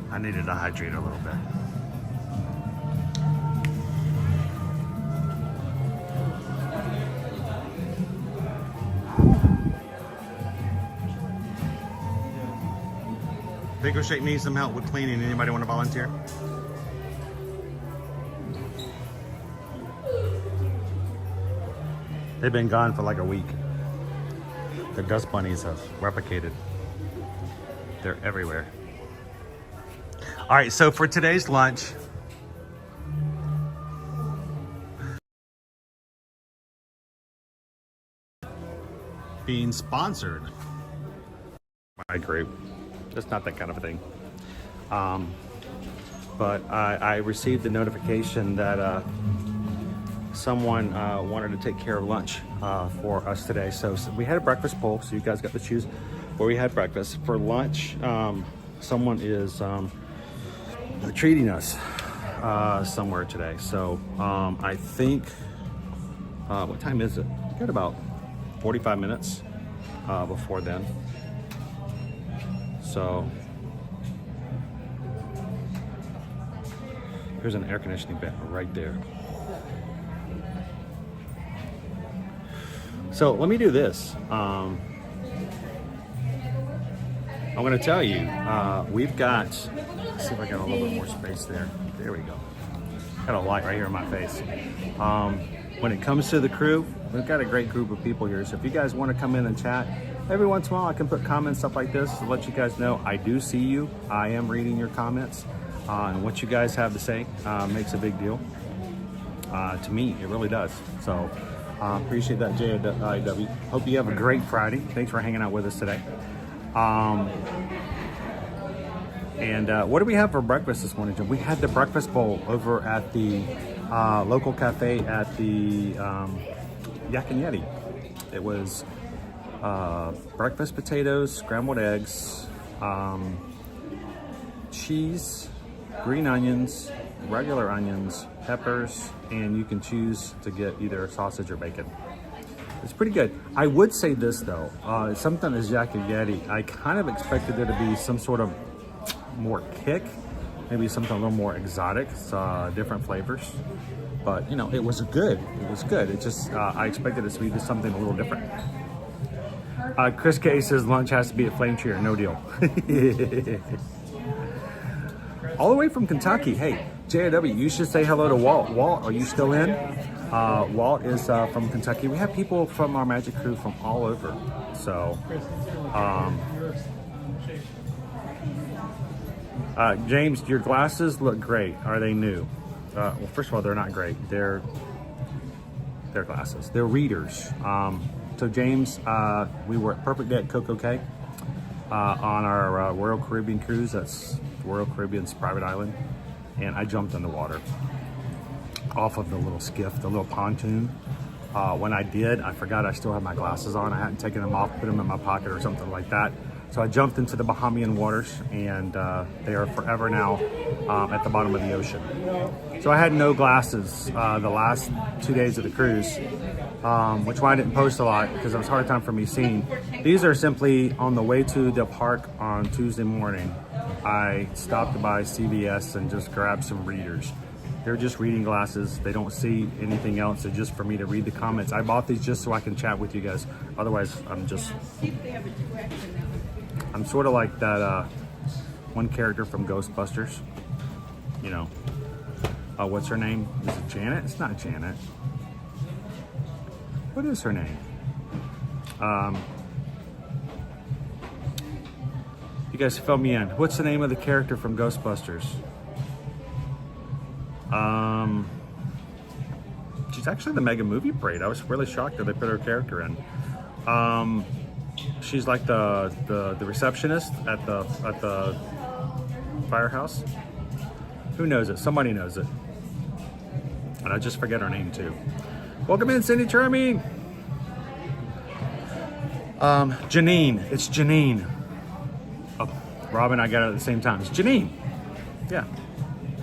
Speaker 1: I needed to hydrate a little bit. Big Shake needs some help with cleaning. Anybody want to volunteer? They've been gone for like a week. The dust bunnies have replicated. They're everywhere. All right, so for today's lunch, being sponsored by group. It's not that kind of a thing. But I received the notification that someone wanted to take care of lunch for us today. So we had a breakfast bowl, so you guys got to choose where we had breakfast. For lunch, someone is treating us somewhere today. So I think, what time is it? We got about 45 minutes before then. So there's an air conditioning vent right there. So let me do this. I'm going to tell you, we've got, let's see if I got a little bit more space there. There we go. Got a light right here in my face. When it comes to the crew, we've got a great group of people here. So if you guys want to come in and chat, every once in a while I can put comments, stuff like this, to let you guys know I do see you. I am reading your comments. And what you guys have to say makes a big deal. To me, it really does. So appreciate that, JIW. Hope you have a great Friday. Thanks for hanging out with us today. And what do we have for breakfast this morning, Jim? We had the breakfast bowl over at the local cafe at the Yak Yeti. It was breakfast potatoes, scrambled eggs, cheese, green onions, regular onions, peppers, and you can choose to get either sausage or bacon. It's pretty good. I would say this though, something as Yak Yeti, I kind of expected there to be some sort of more kick, maybe something a little more exotic, different flavors. But you know, it was good. It was good. It just, I expected it to be just something a little different. Chris K says lunch has to be at Flame Tree or no deal. All the way from Kentucky. Hey, JW, you should say hello to Walt. Walt, are you still in? Walt is from Kentucky. We have people from our magic crew from all over. So, James, your glasses look great. Are they new? Well, first of all, they're not great. They're glasses. They're readers. So James, we were at Perfect Day at Coco Cay on our Royal Caribbean cruise. That's Royal Caribbean's private island. And I jumped in the water off of the little skiff, the little pontoon. When I did, I forgot I still had my glasses on. I hadn't taken them off, put them in my pocket or something like that. So I jumped into the Bahamian waters, and they are forever now at the bottom of the ocean. So I had no glasses the last 2 days of the cruise, which why I didn't post a lot because it was a hard time for me seeing. These are simply on the way to the park on Tuesday morning. I stopped by CVS and just grabbed some readers. They're just reading glasses. They don't see anything else. It's just for me to read the comments. I bought these just so I can chat with you guys. Otherwise, I'm sort of like that one character from Ghostbusters. You know, what's her name? Is it Janet? It's not Janet. What is her name? You guys fill me in. What's the name of the character from Ghostbusters? She's actually the Mega Movie Parade. I was really shocked that they put her character in. She's like the receptionist at the firehouse. Who knows it? Somebody knows it. And I just forget her name too. Welcome in, Cindy Charming. Janine. It's Janine. Oh, Robin, I got it at the same time. It's Janine. Yeah.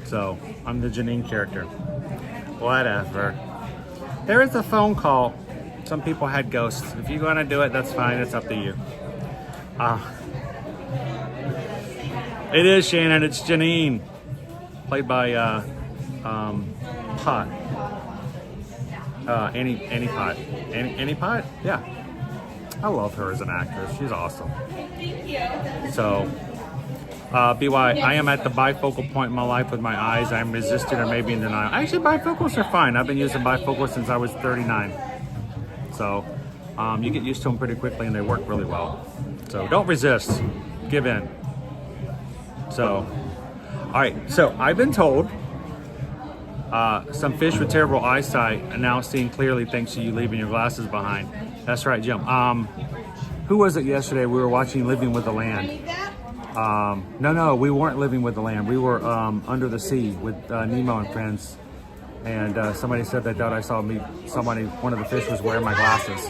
Speaker 1: So I'm the Janine character. Whatever. There is a phone call. Some people had ghosts. If you're going to do it, that's fine. It's up to you. It is Shannon. It's Janine. Played by Pot. Annie Pot. Annie Pot? Yeah. I love her as an actress. She's awesome.
Speaker 21: Thank you.
Speaker 1: So, BY, I am at the bifocal point in my life with my eyes. I'm resistant or maybe in denial. Actually, bifocals are fine. I've been using bifocals since I was 39. So, you get used to them pretty quickly and they work really well. So, don't resist. Give in. So, all right. So, I've been told some fish with terrible eyesight are now seeing clearly thanks to you leaving your glasses behind. That's right, Jim. Who was it yesterday? We were watching Living with the Land. No, we weren't living with the land. We were under the sea with Nemo and friends. And somebody said they thought I saw me. One of the fish was wearing my glasses.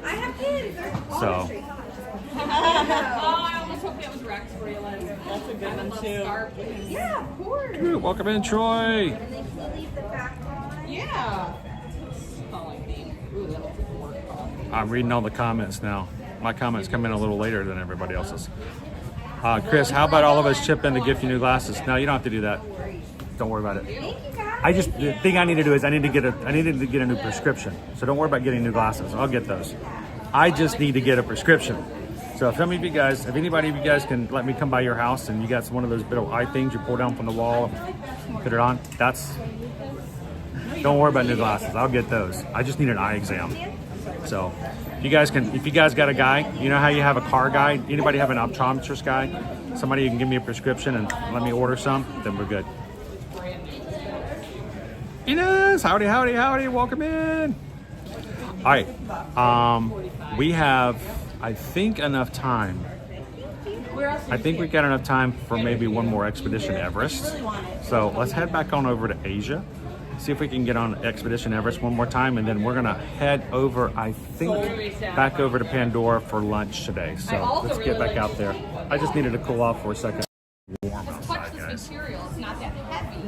Speaker 12: I have kids.
Speaker 1: So.
Speaker 21: I almost hope that was Rex for you, Liz. That's a good one too.
Speaker 12: Yeah, of course.
Speaker 1: Welcome in, Troy.
Speaker 12: And they can leave the back on.
Speaker 21: Yeah. Ooh, that looks like a work call.
Speaker 1: I'm reading all the comments now. My comments come in a little later than everybody else's. Chris, how about all of us chip in to gift you new glasses? No, you don't have to do that. Don't worry about it. The thing I need to do is I needed to get a new prescription. So don't worry about getting new glasses. I'll get those. I just need to get a prescription. So if any of you guys, if anybody of you guys can let me come by your house and you got one of those little eye things you pull down from the wall and put it on, don't worry about new glasses. I'll get those. I just need an eye exam. So if you guys got a guy, you know how you have a car guy? Anybody have an optometrist guy? Somebody who can give me a prescription and let me order some, then we're good. Ines, howdy, howdy, howdy, welcome in. All right, we have, I think, enough time. I think we've got enough time for maybe one more Expedition Everest. So let's head back on over to Asia. See if we can get on Expedition Everest one more time, and then we're gonna head over, I think, back over to Pandora for lunch today. So let's get back out there. I just needed to cool off for a second. Warm outside, guys.
Speaker 21: Material, it's not that heavy.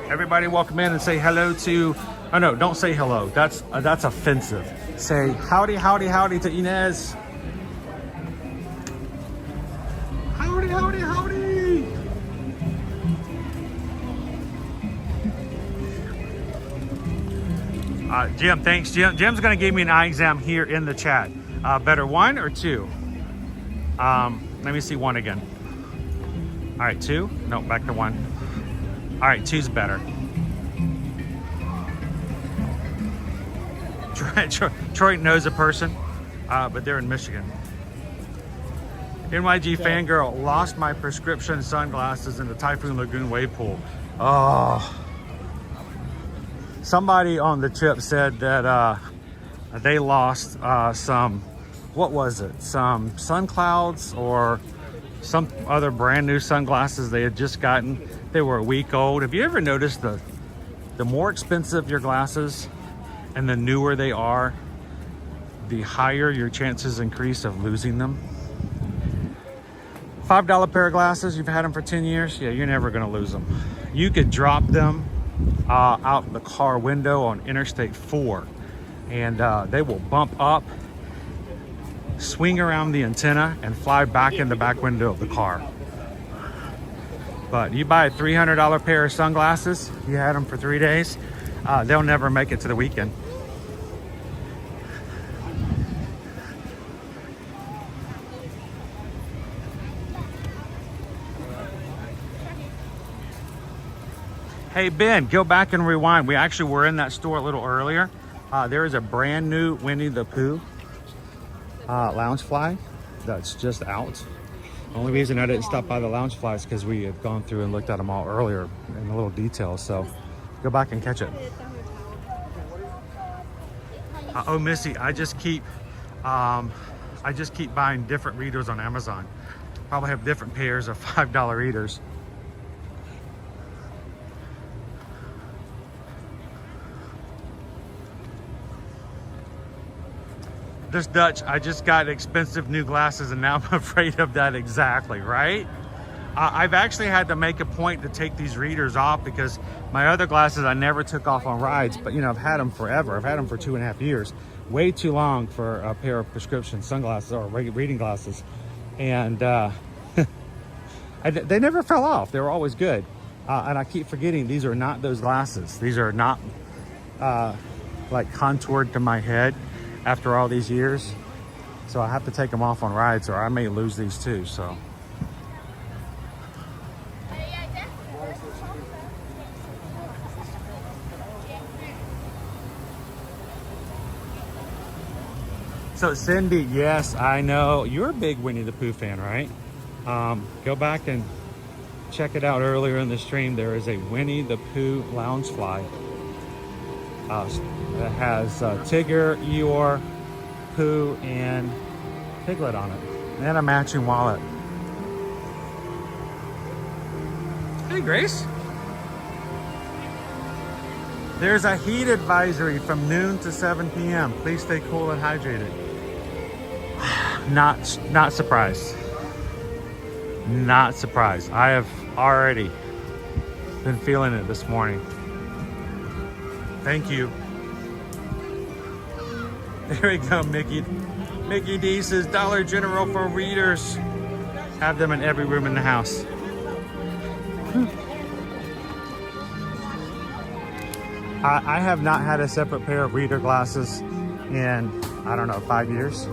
Speaker 1: Everybody welcome in and say hello to
Speaker 5: Oh no, don't say hello. That's offensive. Say howdy, howdy, howdy to Inez. Howdy, howdy, howdy. Jim, thanks, Jim. Jim's gonna give me an eye exam here in the chat. Better 1 or 2? Let me see 1 again. All right, 2? No, back to 1. All right, 2's better. Troy knows a person, but they're in Michigan. NYG fangirl, lost my prescription sunglasses in the Typhoon Lagoon wave pool. Oh. Somebody on the trip said that they lost some, what was it? Some sun clouds or some other brand new sunglasses they had just gotten. They were a week old. Have you ever noticed the more expensive your glasses and the newer they are, the higher your chances increase of losing them? $5 pair of glasses, you've had them for 10 years, yeah, you're never gonna lose them. You could drop them out the car window on Interstate 4 and they will bump up, swing around the antenna and fly back in the back window of the car. But you buy a $300 pair of sunglasses, you had them for 3 days, they'll never make it to the weekend. Hey Ben, go back and rewind. We actually were in that store a little earlier. There is a brand new Winnie the Pooh Loungefly that's just out. The only reason I didn't stop by the Loungefly is because we had gone through and looked at them all earlier in a little detail. So go back and catch it. Oh Missy, I just keep buying different readers on Amazon. Probably have different pairs of $5 readers. This Dutch, I just got expensive new glasses and now I'm afraid of that exactly, right? I've actually had to make a point to take these readers off because my other glasses I never took off on rides, but you know, I've had them forever. I've had them for 2.5 years. Way too long for a pair of prescription sunglasses or reading glasses. And they never fell off. They were always good. And I keep forgetting these are not those glasses. These are not like contoured to my head after all these years. So I have to take them off on rides or I may lose these too, so. So Cindy, yes, I know. You're a big Winnie the Pooh fan, right? Go back and check it out earlier in the stream. There is a Winnie the Pooh Loungefly. That has Tigger, Eeyore, Pooh, and Piglet on it. And a matching wallet. Hey, Grace. There's a heat advisory from noon to 7 p.m. Please stay cool and hydrated. Not surprised. Not surprised. I have already been feeling it this morning. Thank you. There we go, Mickey. Mickey D says Dollar General for readers. Have them in every room in the house. I have not had a separate pair of reader glasses in, I don't know, 5 years.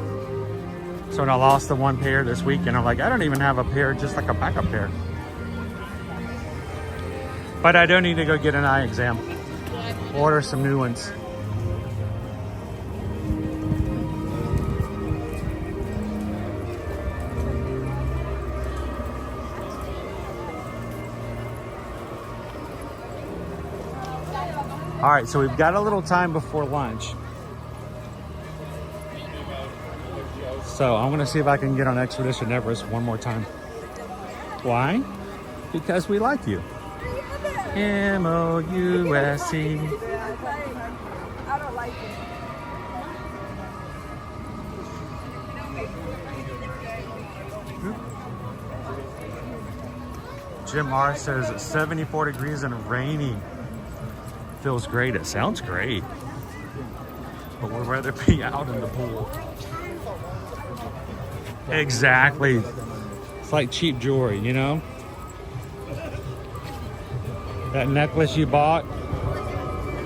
Speaker 5: So when I lost the one pair this week, and I'm like, I don't even have a pair, just like a backup pair. But I do need to go get an eye exam. Order some new ones. All right, so we've got a little time before lunch. So I'm gonna see if I can get on Expedition Everest one more time. Why? Because we like you. M-O-U-S-E.
Speaker 11: I don't like it.
Speaker 5: Jim R says it's 74 degrees and rainy. feels great. It sounds great. But we'd rather be out in the pool. Exactly. It's like cheap jewelry, you know? That necklace you bought,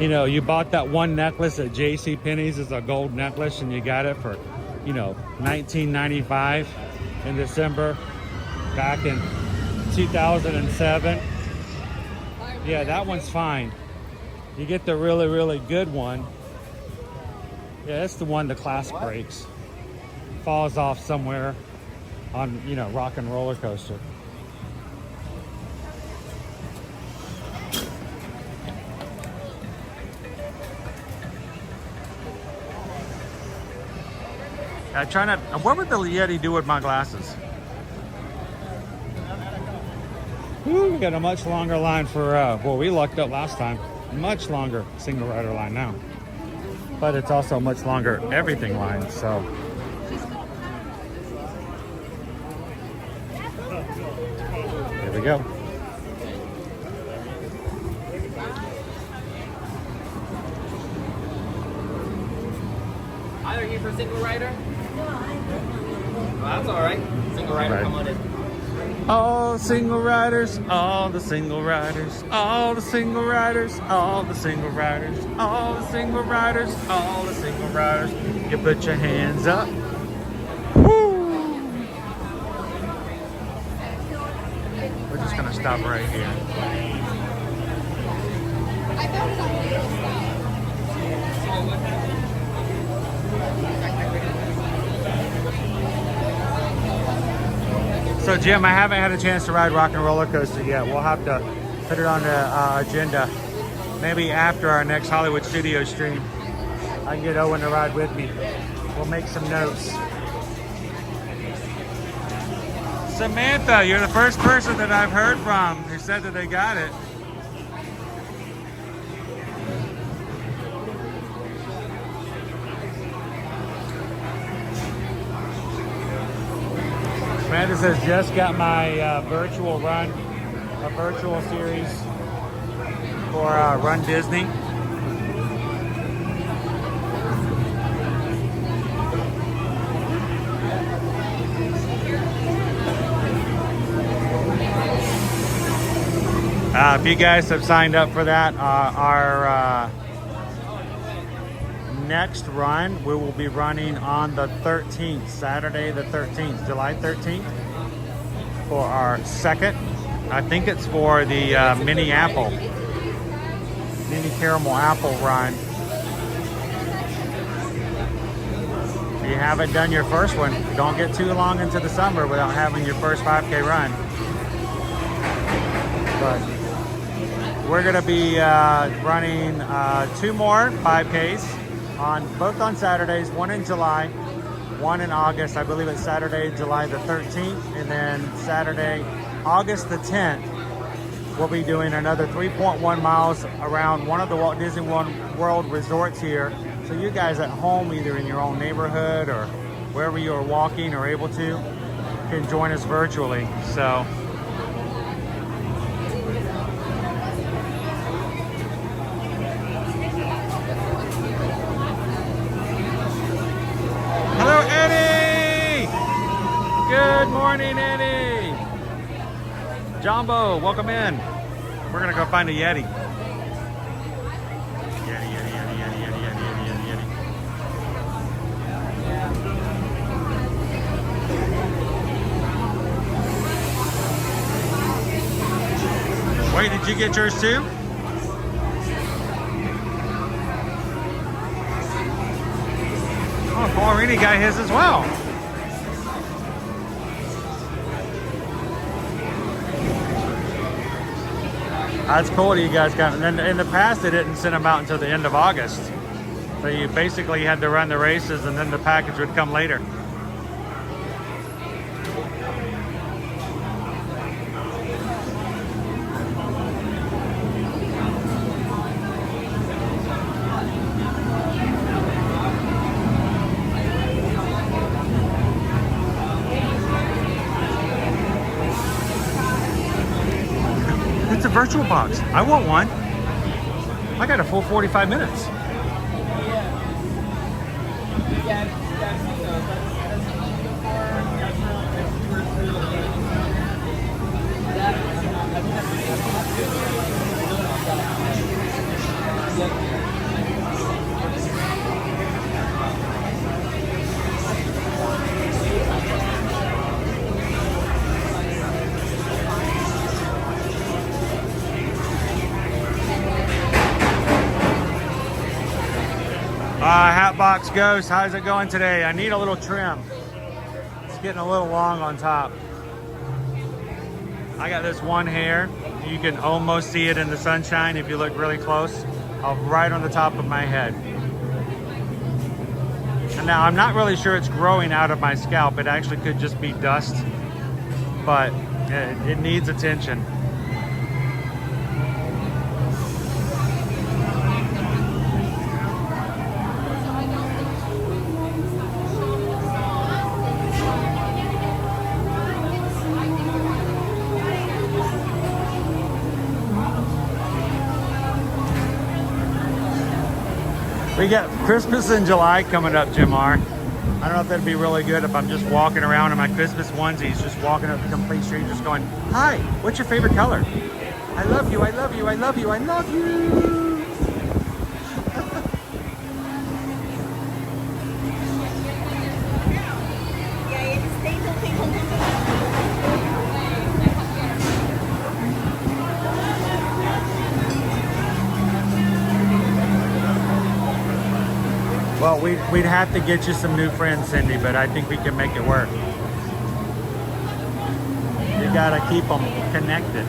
Speaker 5: you know, you bought that one necklace at JCPenney's. It's a gold necklace and you got it for, you know, $19.95 in December back in 2007. Yeah, that one's fine. You get the really, really good one. Yeah, that's the one the clasp breaks. Falls off somewhere on, you know, rock and roller coaster. I'm trying to, what would the Yeti do with my glasses? Ooh, we got a much longer line for, well, we lucked up last time. Much longer single rider line now. But it's also a much longer everything line, so. Here we go.
Speaker 13: Either here for single rider? Oh, that's all right. Single rider,
Speaker 5: Right.
Speaker 13: come on in.
Speaker 5: All single riders, all the single riders, all the single riders, all the single riders, all the single riders, all the single riders. You put your hands up. Woo! We're just gonna stop right here. So Jim, I haven't had a chance to ride Rock and Roller Coaster yet. We'll have to put it on the agenda. Maybe after our next Hollywood Studio stream, I can get Owen to ride with me. We'll make some notes. Samantha, you're the first person that I've heard from who said that they got it. Amanda says, just got my virtual run, a virtual series for Run Disney. If you guys have signed up for that, our next run, we will be running on the 13th, Saturday the 13th, July 13th, for our second. I think it's for the mini caramel apple run. If you haven't done your first one, don't get too long into the summer without having your first 5K run. But we're gonna be running 2 more 5Ks. Both on Saturdays, one in July, one in August. I believe it's Saturday, July the 13th, and then Saturday, August the 10th, we'll be doing another 3.1 miles around one of the Walt Disney World resorts here. So you guys at home, either in your own neighborhood or wherever you are walking or able to, can join us virtually. So. Hello, Eddie! Good morning, Eddie! Jumbo, welcome in. We're gonna go find a Yeti. Yeti. Wait, did you get yours too? Oh, Paul Rini got his as well. That's cool that you guys got it. And in the past, they didn't send them out until the end of August. So you basically had to run the races and then the package would come later. It's a virtual box. I want one. I got a full 45 minutes. Hatbox Ghost, how's it going today? I need a little trim. It's getting a little long on top. I got this one hair. You can almost see it in the sunshine if you look really close. Right on the top of my head. And now I'm not really sure it's growing out of my scalp. It actually could just be dust, but it needs attention. We got Christmas in July coming up, Jim R. I don't know if that'd be really good if I'm just walking around in my Christmas onesies, just walking up the complete street, just going, hi, what's your favorite color? I love you, I love you, I love you, I love you. Well, we'd have to get you some new friends, Cindy, but I think we can make it work. You gotta keep them connected.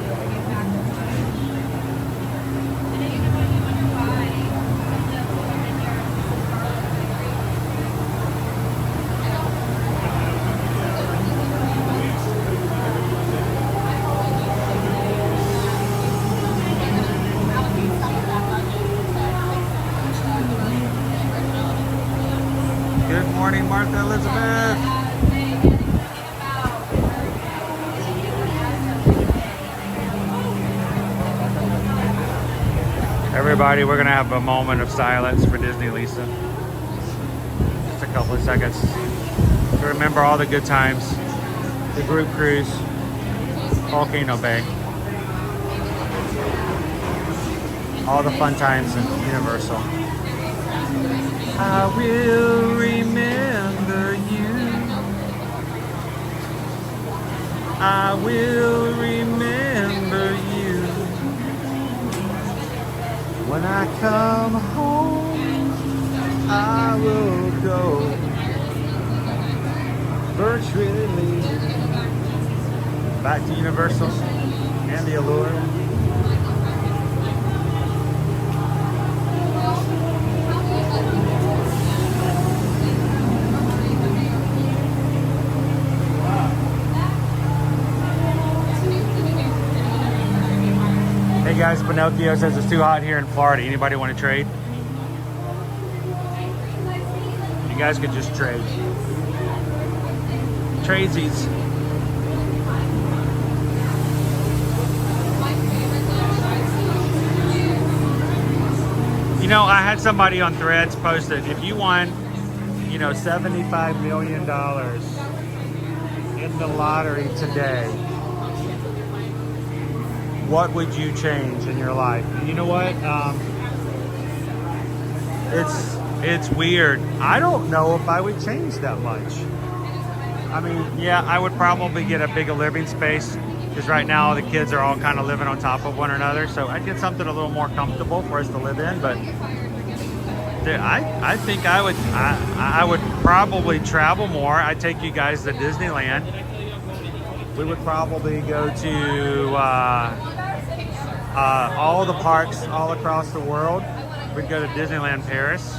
Speaker 5: Martha Elizabeth. Everybody, we're gonna have a moment of silence for Disney Lisa. Just a couple of seconds to remember all the good times, the group cruise, Volcano Bay, all the fun times in Universal. I will remember you. I will remember you. When I come home, I will go virtually back to Universal and the Allure. Hey guys, Pinocchio says it's too hot here in Florida. Anybody want to trade? You guys could just trade. Tradesies. You know, I had somebody on Threads post that if you won, you know, $75 million in the lottery today, what would you change in your life? You know what? It's weird. I don't know if I would change that much. I mean, yeah, I would probably get a bigger living space because right now the kids are all kind of living on top of one another. So I'd get something a little more comfortable for us to live in. But I think I would probably travel more. I'd take you guys to Disneyland. We would probably go to all the parks all across the world. We'd go to Disneyland Paris.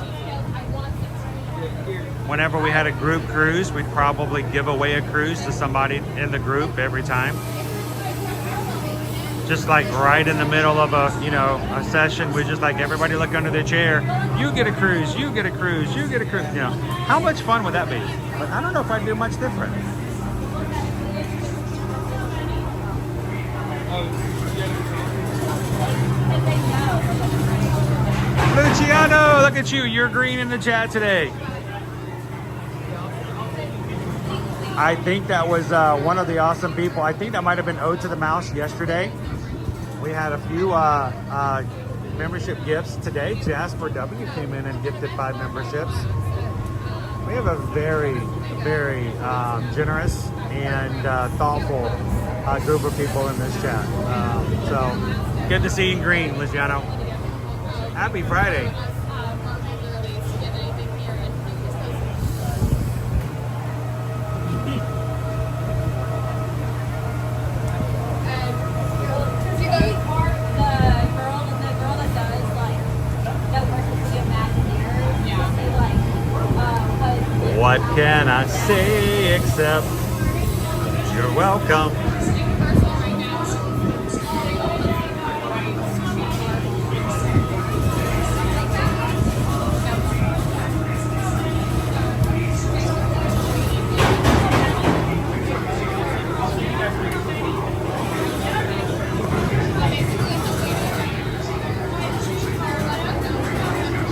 Speaker 5: Whenever we had a group cruise, we'd probably give away a cruise to somebody in the group every time. Just like right in the middle of a session, we just like everybody look under their chair. You get a cruise, you get a cruise, you get a cruise. You know, how much fun would that be? But I don't know if I'd do much different. look at you. You're green in the chat today. I think that was one of the awesome people. I think that might have been Ode to the Mouse yesterday. We had a few membership gifts today. Jasper W came in and gifted 5 memberships. We have a very, very generous and thoughtful group of people in this chat. So good to see you in green, Luciano. Happy Friday. What can I say except you're welcome?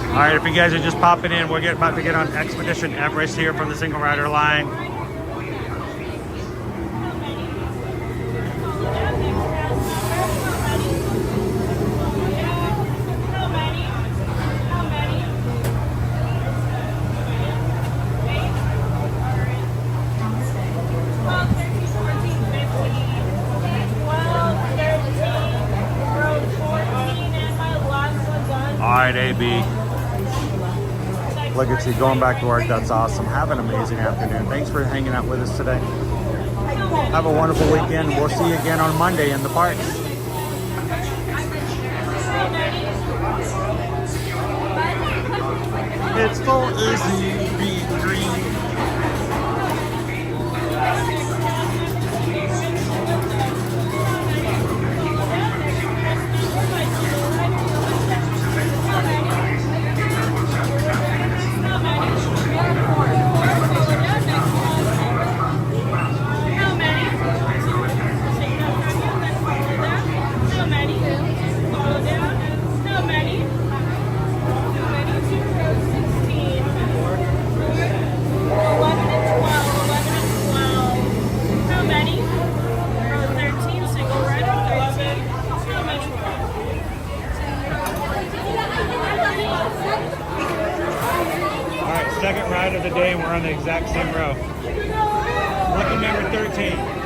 Speaker 5: All right, if you guys are just popping in, we're about to get on Expedition Everest here from the single rider line. All right, AB. Look at you going back to work. That's awesome. Have an amazing afternoon. Thanks for hanging out with us today. Have a wonderful weekend. We'll see you again on Monday in the parks. It's so easy being green. Second ride of the day, and we're on the exact same row. Lucky number 13.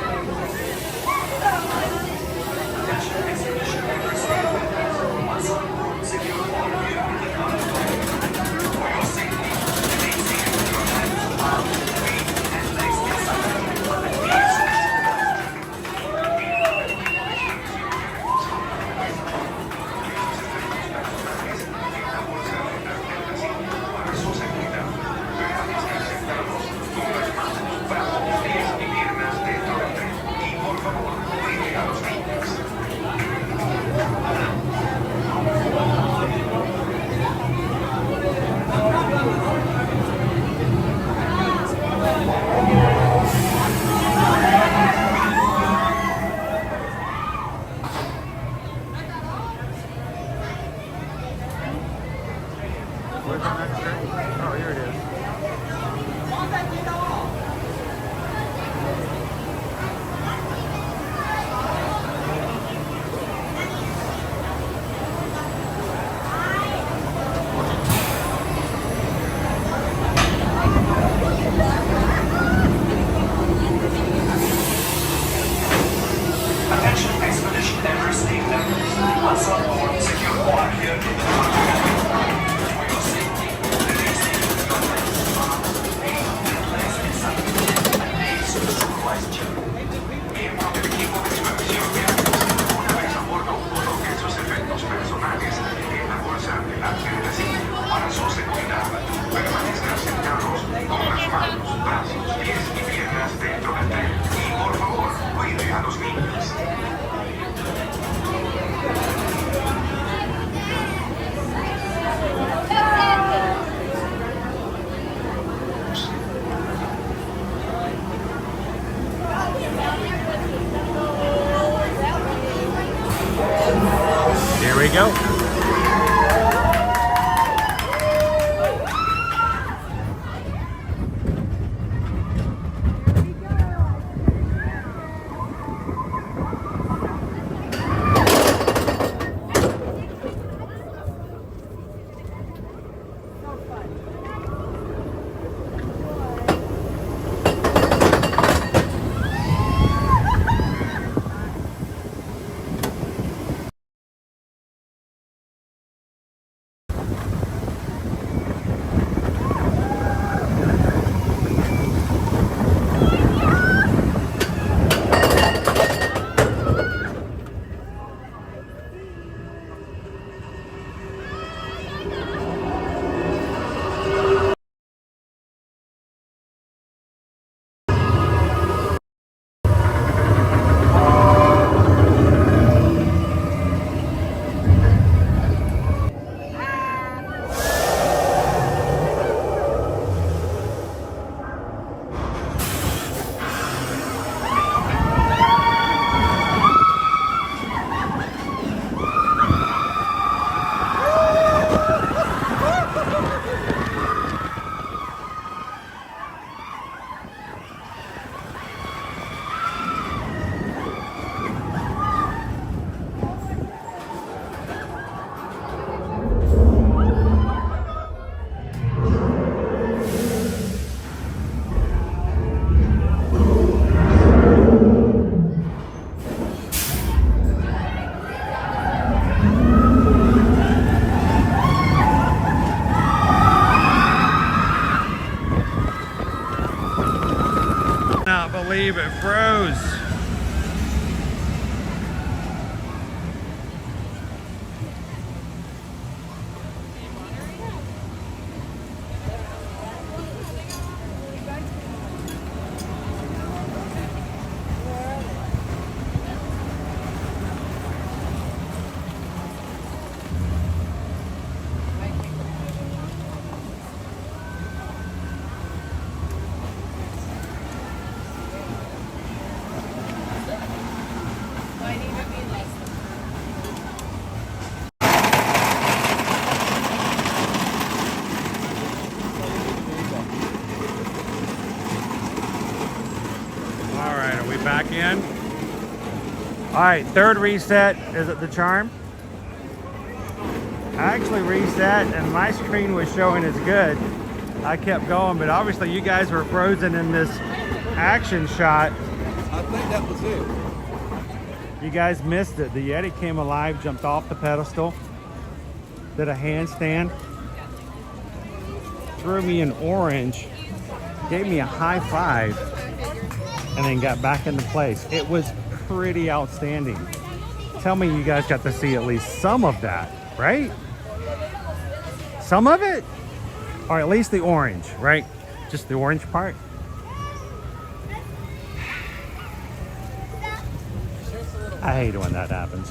Speaker 5: Here we go.
Speaker 1: All right, third reset. Is it the charm? I actually reset and my screen was showing as good. I kept going, but obviously you guys were frozen in this action shot.
Speaker 3: I think that was it.
Speaker 1: You guys missed it. The Yeti came alive, jumped off the pedestal, did a handstand, threw me an orange, gave me a high five, and then got back into place. It was pretty outstanding. Tell me you guys got to see at least some of that, right? Some of it? Or at least the orange, right? Just the orange part? I hate when that happens.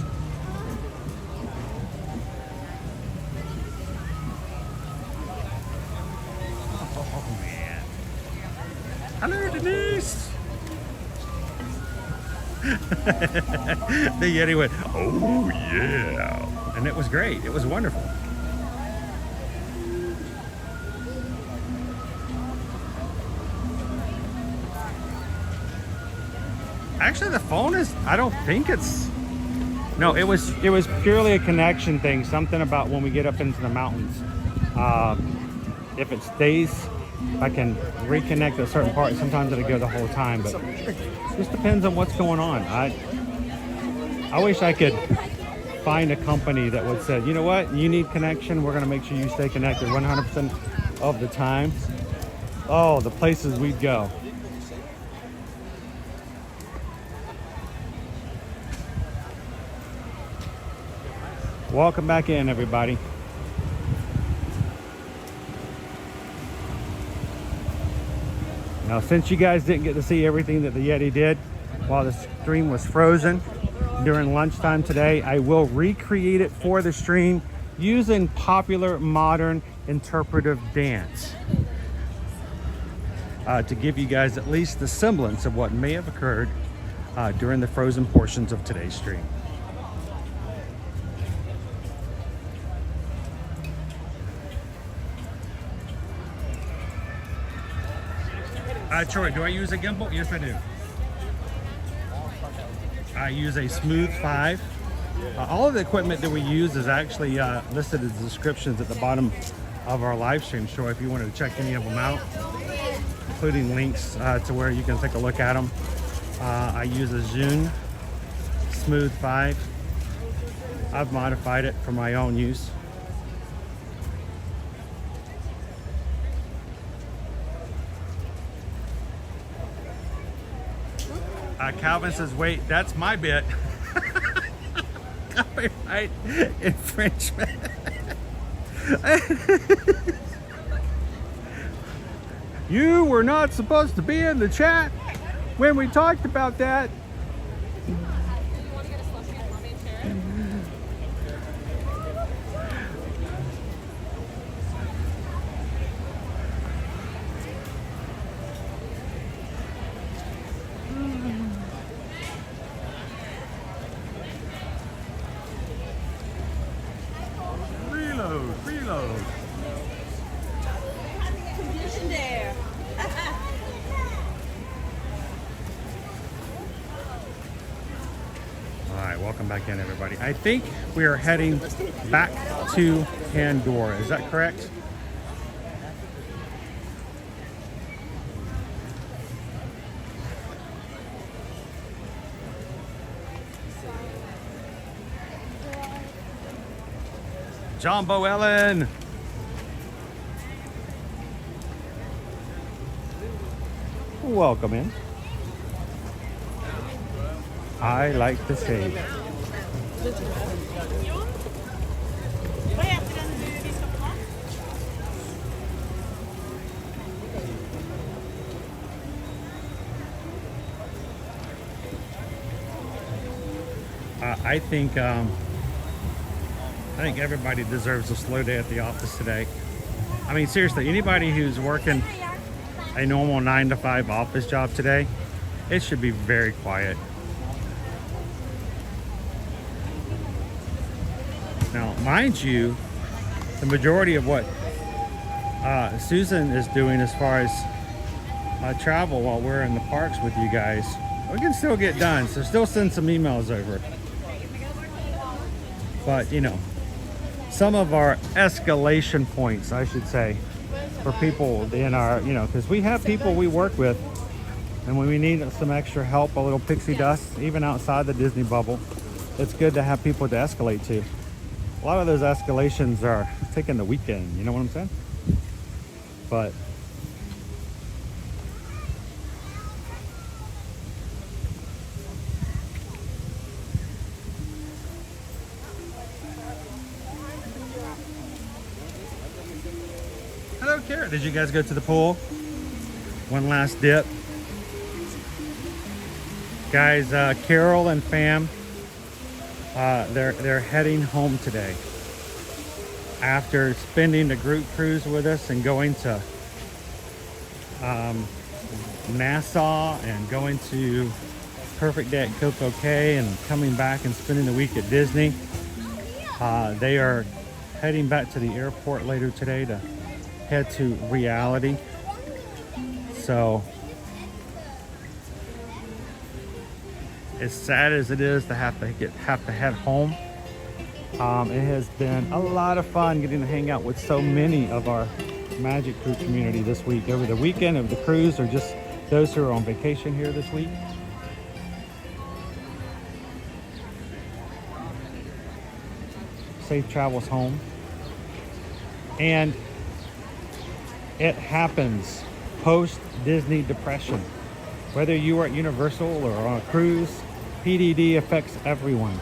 Speaker 1: Oh man. Hello, Denise. The Yeti went, oh yeah. And it was great. It was wonderful. Actually, the phone is, I don't think it's, no, it was purely a connection thing. Something about when we get up into the mountains. If it stays, I can reconnect a certain part. Sometimes it'll go the whole time, but it just depends on what's going on. I wish I could find a company that would say, you know what, you need connection. We're going to make sure you stay connected 100% of the time. Oh, the places we'd go. Welcome back in, everybody. Now, since you guys didn't get to see everything that the Yeti did while the stream was frozen during lunchtime today, I will recreate it for the stream using popular modern interpretive dance to give you guys at least the semblance of what may have occurred during the frozen portions of today's stream. Troy, do I use a gimbal? Yes, I do. I use a Smooth 5. All of the equipment that we use is actually listed as descriptions at the bottom of our live stream, Troy, if you wanted to check any of them out, including links to where you can take a look at them. I use a Zune Smooth 5. I've modified it for my own use. Calvin says, wait, that's my bit. Copyright infringement. You were not supposed to be in the chat when we talked about that. Reload.
Speaker 11: Conditioned air.
Speaker 1: All right, welcome back in, everybody. I think we are heading back to Pandora. Is that correct? Jumbo Ellen. Welcome in. I like to save. I think everybody deserves a slow day at the office today. I mean, seriously, anybody who's working a normal 9-to-5 office job today, it should be very quiet. Now, mind you, the majority of what Susan is doing as far as travel while we're in the parks with you guys we can still get done. So still send some emails over. But, you know, some of our escalation points, I should say, for people in our, you know, because we have people we work with, and when we need some extra help, a little pixie dust, even outside the Disney bubble, it's good to have people to escalate to. A lot of those escalations are taking the weekend, you know what I'm saying? But hello, Kara. Did you guys go to the pool? One last dip. Guys, Carol and fam, they're heading home today after spending the group cruise with us and going to Nassau and going to Perfect Day at Coco Cay and coming back and spending the week at Disney. They are heading back to the airport later today to head to Reality. So as sad as it is to have to head home, it has been a lot of fun getting to hang out with so many of our Magic Crew community this week, over the weekend of the cruise, or just those who are on vacation here this week. Safe travels home. And it happens post-Disney depression. Whether you are at Universal or on a cruise, PDD affects everyone.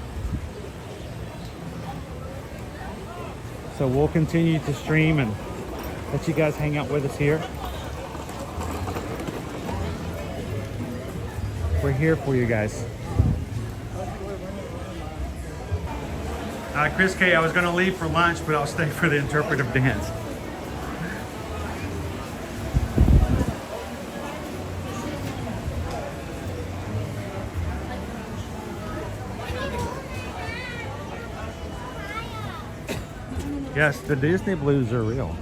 Speaker 1: So we'll continue to stream and let you guys hang out with us here. We're here for you guys. Chris K, I was going to leave for lunch, but I'll stay for the interpretive dance. Yes, the Disney blues are real.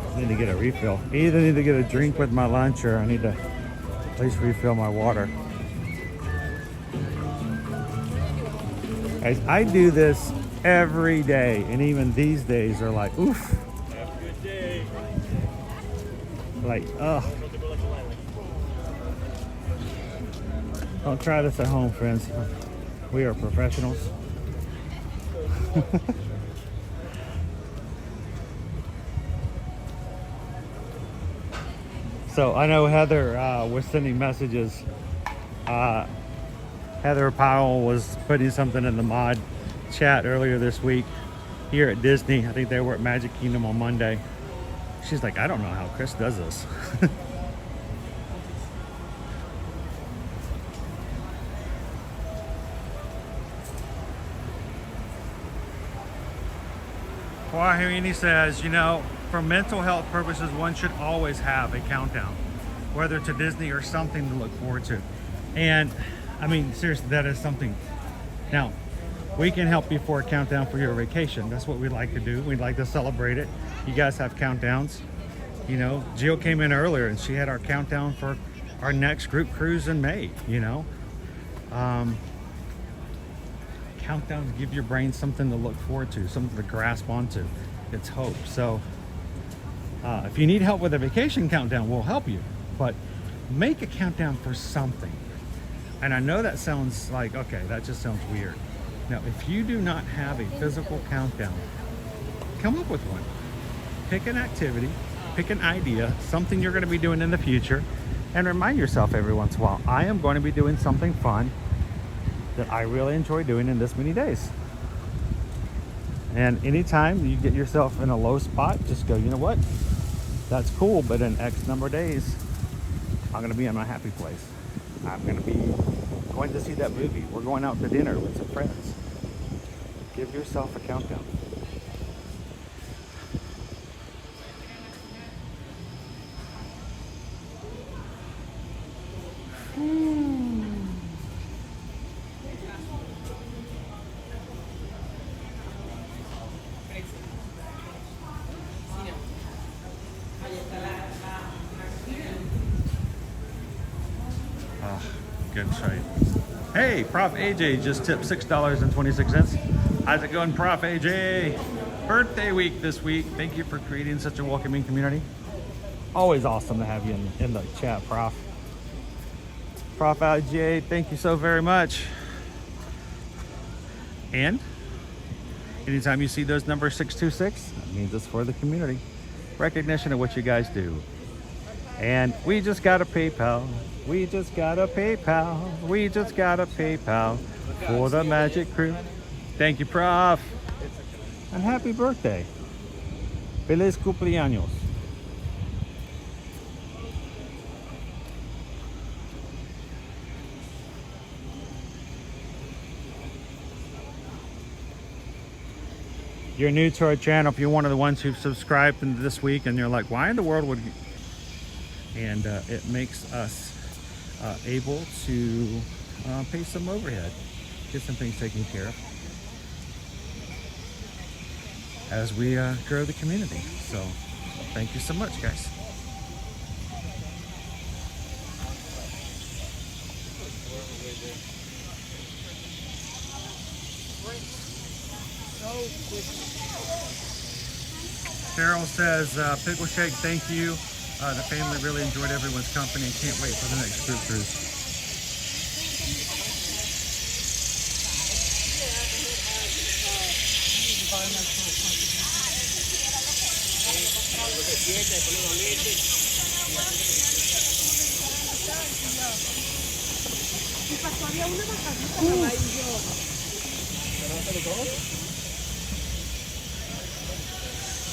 Speaker 1: I need to get a refill. I either need to get a drink with my lunch, or I need to at least refill my water. Guys, I do this every day, and even these days are like, oof.
Speaker 4: Have a good day.
Speaker 1: Like, ugh. Don't try this at home, friends. We are professionals. So I know Heather was sending messages. Heather Powell was putting something in the mod chat earlier this week here at Disney. I think they were at Magic Kingdom on Monday. She's like, I don't know how Chris does this. Wahirini says, you know, for mental health purposes, one should always have a countdown, whether to Disney or something to look forward to. And I mean, seriously, that is something. Now, we can help you for a countdown for your vacation. That's what we'd like to do. We'd like to celebrate it. You guys have countdowns. You know, Jill came in earlier and she had our countdown for our next group cruise in May, you know. Countdowns give your brain something to look forward to, something to grasp onto. It's hope. So if you need help with a vacation countdown, we'll help you. But make a countdown for something. And I know that sounds like, okay, that just sounds weird. Now, if you do not have a physical countdown, come up with one. Pick an activity, pick an idea, something you're going to be doing in the future, and remind yourself every once in a while, I am going to be doing something fun that I really enjoy doing in this many days. And anytime you get yourself in a low spot, just go, you know what? That's cool, but in X number of days, I'm going to be in my happy place. I'm going to be going to see that movie. We're going out to dinner with some friends. Give yourself a countdown.
Speaker 5: good shape. Hey, Prof AJ just tipped $6.26. How's it going, Prof AJ? Birthday week this week. Thank you for creating such a welcoming community. Always awesome to have you in the chat, Prof. Prof AJ, thank you so very much. And anytime you see those numbers 626, that means it's for the community. Recognition of what you guys do. And we just got a PayPal. We just got a PayPal. We just got a PayPal for the Magic Crew. Thank you, Prof. And happy birthday. Feliz cumpleaños. You're new to our channel. If you're one of the ones who've subscribed this week and you're like, why in the world would you? And it makes us able to pay some overhead, get some things taken care of as we grow the community. So thank you so much, guys. Cheryl says, Pickle Shake, thank you. The family really enjoyed everyone's company and can't wait for the next group cruise.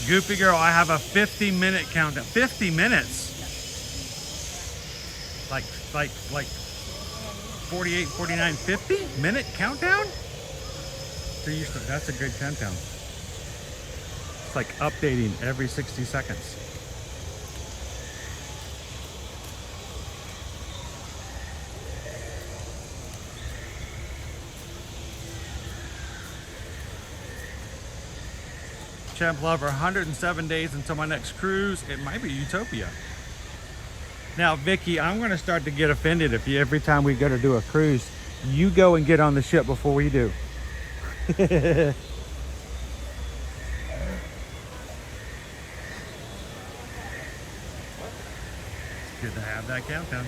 Speaker 5: Goofy girl, I have a 50-minute countdown. 50 minutes. Like 48, 49, 50-minute countdown? That's a good countdown. It's like updating every 60 seconds. Champ Lover, 107 days until my next cruise. It might be Utopia. Now, Vicky, I'm going to start to get offended if every time we go to do a cruise, you go and get on the ship before we do. It's good to have that countdown.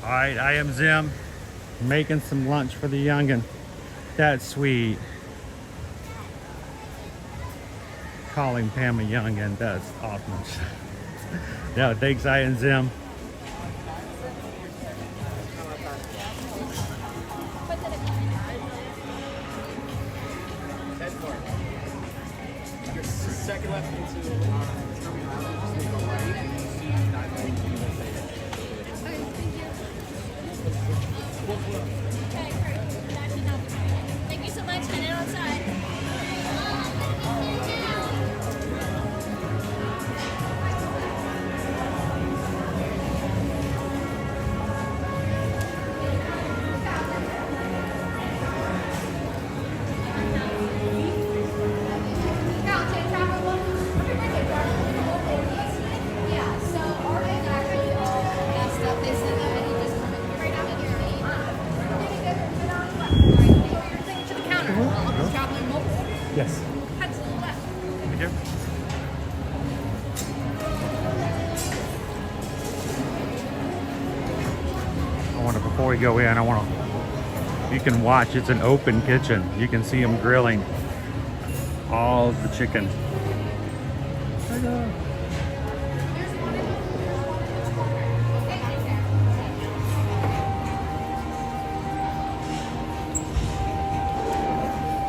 Speaker 5: All right, I am Zim, making some lunch for the youngin'. That's sweet. Calling Pam a youngin', that's awesome. Yeah, thanks, I am Zim.
Speaker 8: Second left into
Speaker 12: Thank you so much. Headed outside. Yeah, so our guys actually all messed up. They said that he just coming right out of your name. To the counter. I'll chocolate mobile.
Speaker 5: Yes.
Speaker 12: Head to the left.
Speaker 5: Thank you. Before we go in, you can watch, it's an open kitchen. You can see them grilling all the chicken.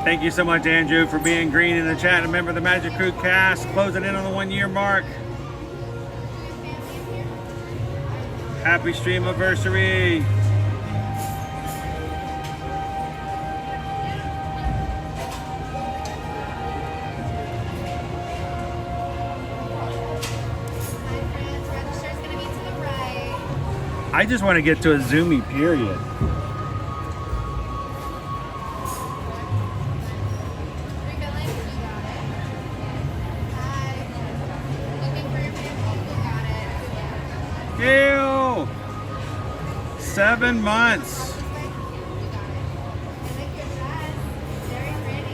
Speaker 5: Thank you so much, Andrew, for being green in the chat. Remember the Magic Crew cast closing in on the 1 year mark. Happy stream anniversary. I just want to get to a zoomy period. Gail! 7 months.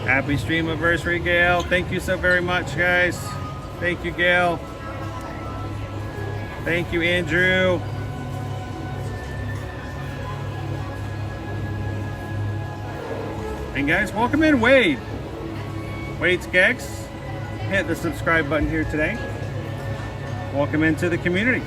Speaker 5: Happy stream anniversary, Gail. Thank you so very much, guys. Thank you, Gail. Thank you, Andrew. And guys, welcome in Wade. Wade Skeggs. Hit the subscribe button here today. Welcome into the community.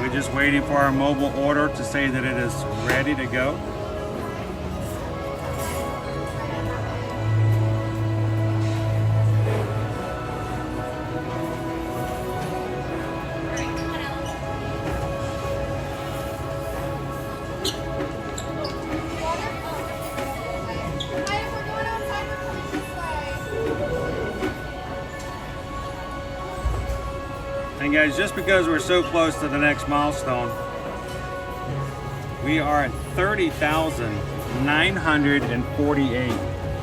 Speaker 5: We're just waiting for our mobile order to say that it is ready to go. And guys, just because we're so close to the next milestone, we are at 30,948,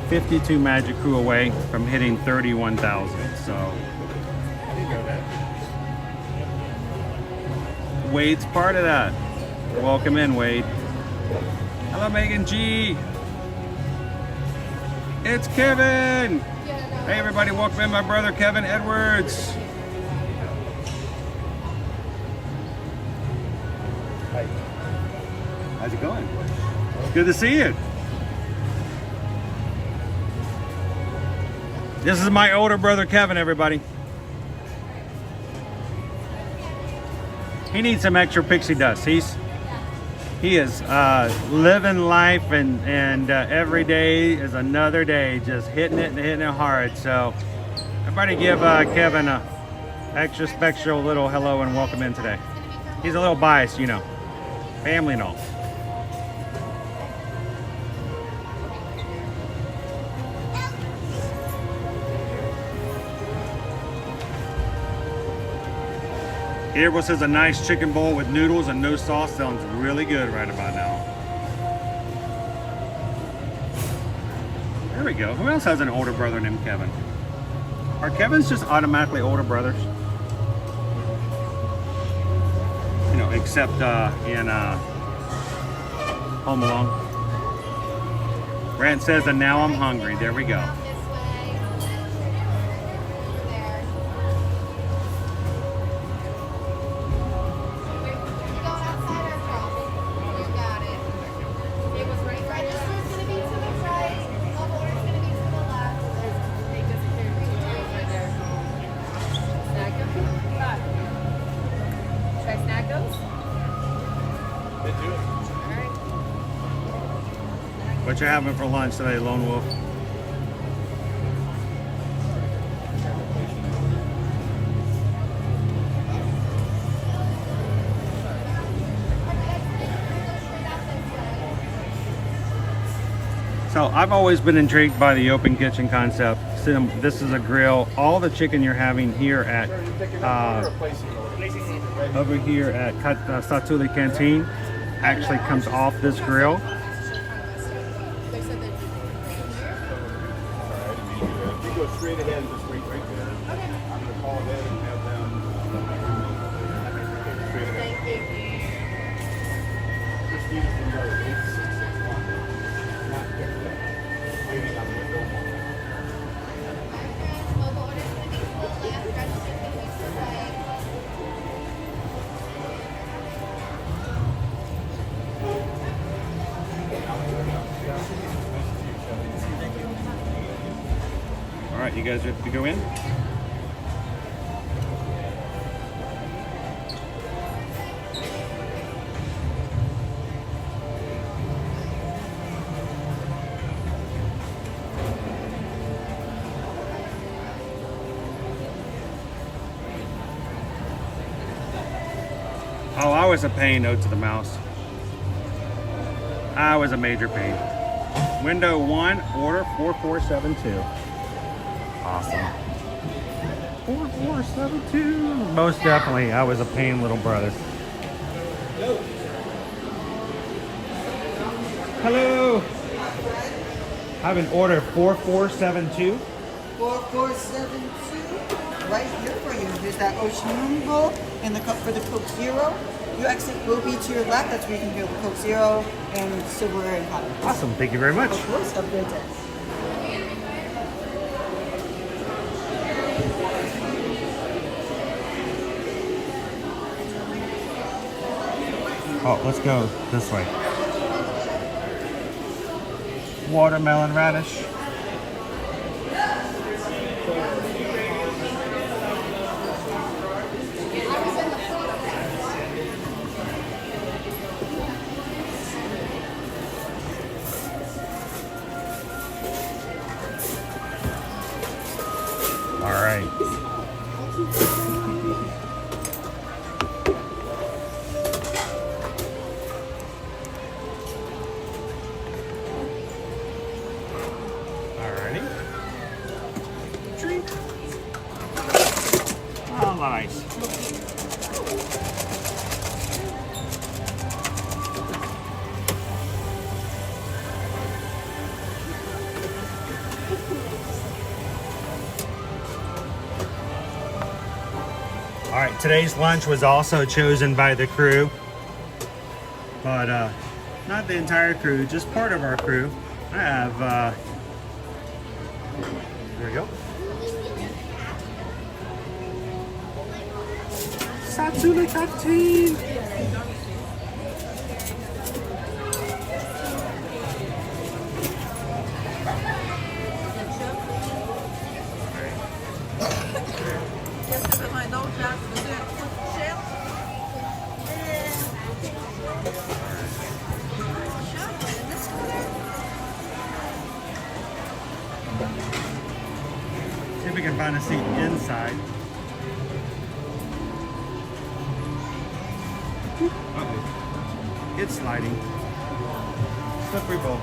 Speaker 5: 52 Magic Crew away from hitting 31,000. So Wade's part of that. Welcome in, Wade. Hello, Megan G. It's Kevin. Hey, everybody, welcome in, my brother Kevin Edwards. How's it going? Good to see you. This is my older brother Kevin, everybody. He needs some extra pixie dust. He is living life, and every day is another day, just hitting it and hitting it hard. So everybody give Kevin a extra special little hello and welcome in today. He's a little biased, you know, family and all. Gabriel says a nice chicken bowl with noodles and no sauce sounds really good right about now. There we go. Who else has an older brother named Kevin? Are Kevins just automatically older brothers? You know, except in Home Alone. Grant says, and now I'm hungry. There we go. What you having for lunch today, Lone Wolf? So I've always been intrigued by the open kitchen concept. This is a grill. All the chicken you're having here at over here at Satuli'i Canteen actually comes off this grill.
Speaker 4: Go straight ahead and just wait right there. I'm going to call ahead and have them straight ahead. Thank you. Just need it to know 8661. Not picked up. Waiting on the window. Mobile order is going to be full left. Register 2 weeks away.
Speaker 5: All right, you guys ready to go in? Oh, I was a pain, ode to the mouse. I was a major pain. Window 1, order 4472. Awesome. 4472. Most definitely, I was a pain, little brother. Hello. I have an order 4472.
Speaker 6: 4472, right here for you. Here's that ocean bowl and the cup for the Coke Zero. Your exit will be to your left. That's where you can get the Coke Zero and silverware and hot.
Speaker 5: Awesome. Thank you very much.
Speaker 6: Of course. Have a great day.
Speaker 5: Oh, let's go this way. Watermelon radish. All right. Alrighty. Drink. Oh, nice. All right, today's lunch was also chosen by the crew, but not the entire crew, just part of our crew. I have, there we go. Satuli'i Canteen. See if we can find a seat inside. Uh-oh. It's sliding. Slippery bowl.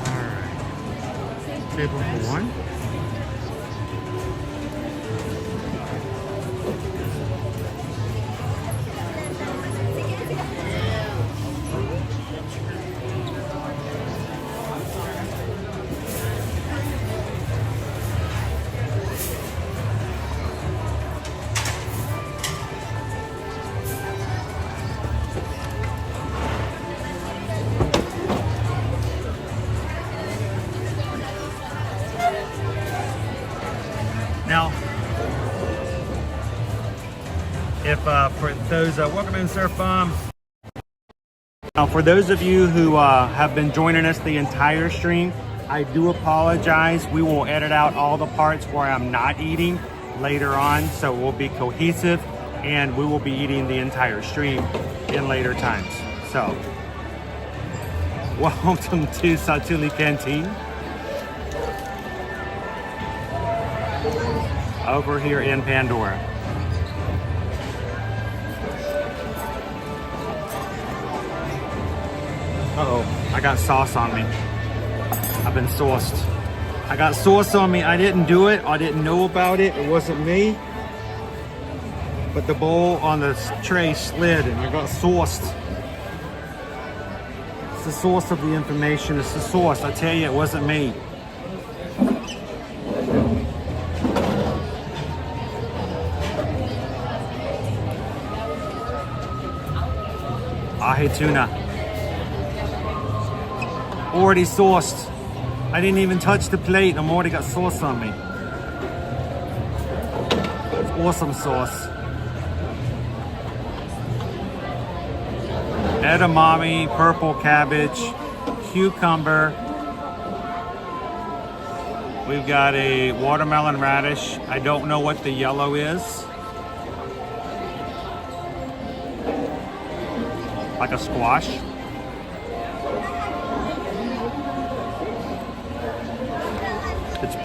Speaker 5: Alright. Table for one. Now, if for those, welcome in, Surf Bomb. Now, for those of you who have been joining us the entire stream, I do apologize. We will edit out all the parts where I'm not eating later on, so we'll be cohesive, and we will be eating the entire stream in later times. So, welcome to Satuli'i Canteen. Over here in Pandora. Uh-oh, I got sauce on me. I've been sauced. I got sauce on me. I didn't do it. I didn't know about it. It wasn't me. But the bowl on the tray slid and I got sauced. It's the source of the information. It's the source. I tell you, it wasn't me. Ahi tuna. Already sauced. I didn't even touch the plate. I'm already got sauce on me. It's awesome sauce. Edamame, purple cabbage, cucumber. We've got a watermelon radish. I don't know what the yellow is. Like a squash.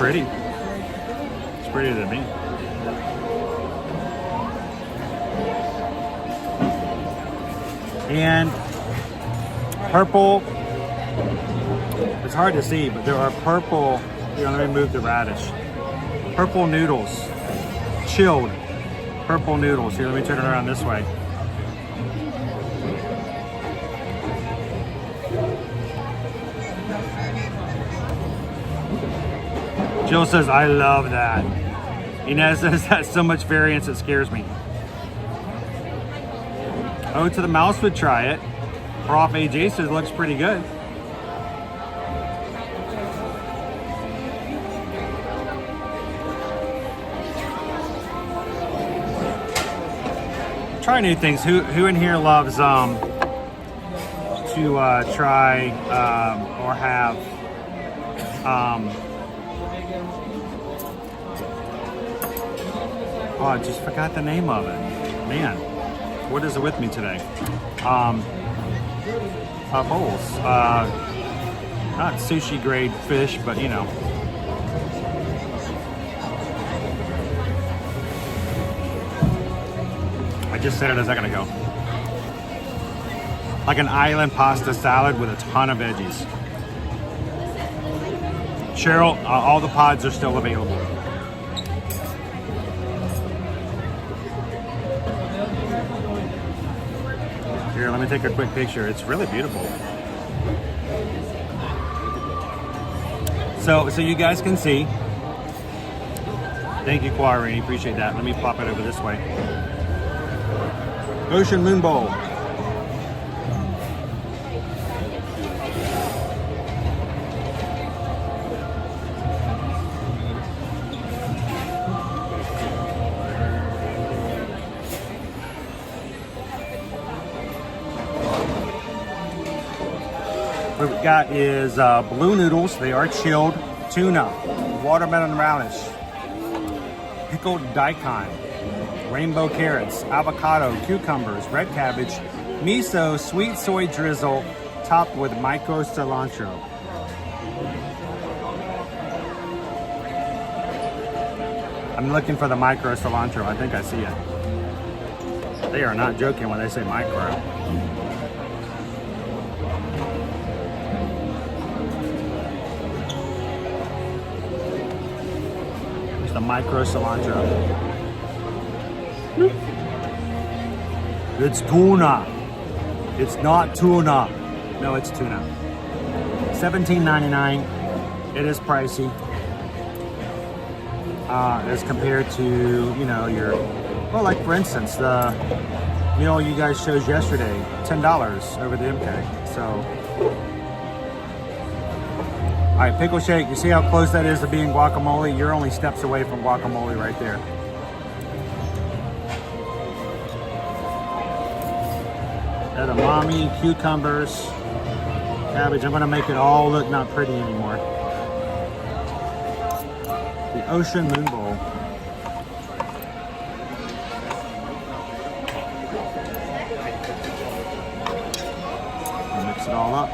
Speaker 5: pretty. It's prettier than me. And purple, it's hard to see, but there are purple, here, let me move the radish. Purple noodles, chilled purple noodles. Here, let me turn it around this way. Jill says, I love that. Inez says, that's so much variance, it scares me. Oh, to the mouse would try it. Prof AJ says, looks pretty good. Try new things. Who in here loves to try or have oh, I just forgot the name of it. Man, what is it with me today? Bowls. Not sushi grade fish, but you know. I just said it a second ago. Like an island pasta salad with a ton of veggies. Cheryl, all the pods are still available. Here, let me take a quick picture. It's really beautiful. So you guys can see. Thank you, Quarini. Appreciate that. Let me pop it over this way. Ocean Moon Bowl. What we've got is blue noodles. They are chilled. Tuna, watermelon relish, pickled daikon, rainbow carrots, avocado, cucumbers, red cabbage, miso, sweet soy drizzle, topped with micro cilantro. I'm looking for the micro cilantro. I think I see it. They are not joking when they say micro. It's the micro cilantro. It's tuna. It's not tuna. No, it's tuna. $17.99. It is pricey. As compared to, you know, your, well, like for instance, the meal you guys showed yesterday, $10 over the MK. So, all right, pickle shake. You see how close that is to being guacamole? You're only steps away from guacamole right there. Edamame, cucumbers, cabbage. I'm gonna make it all look not pretty anymore. The Ocean Moon Bowl. I'll mix it all up.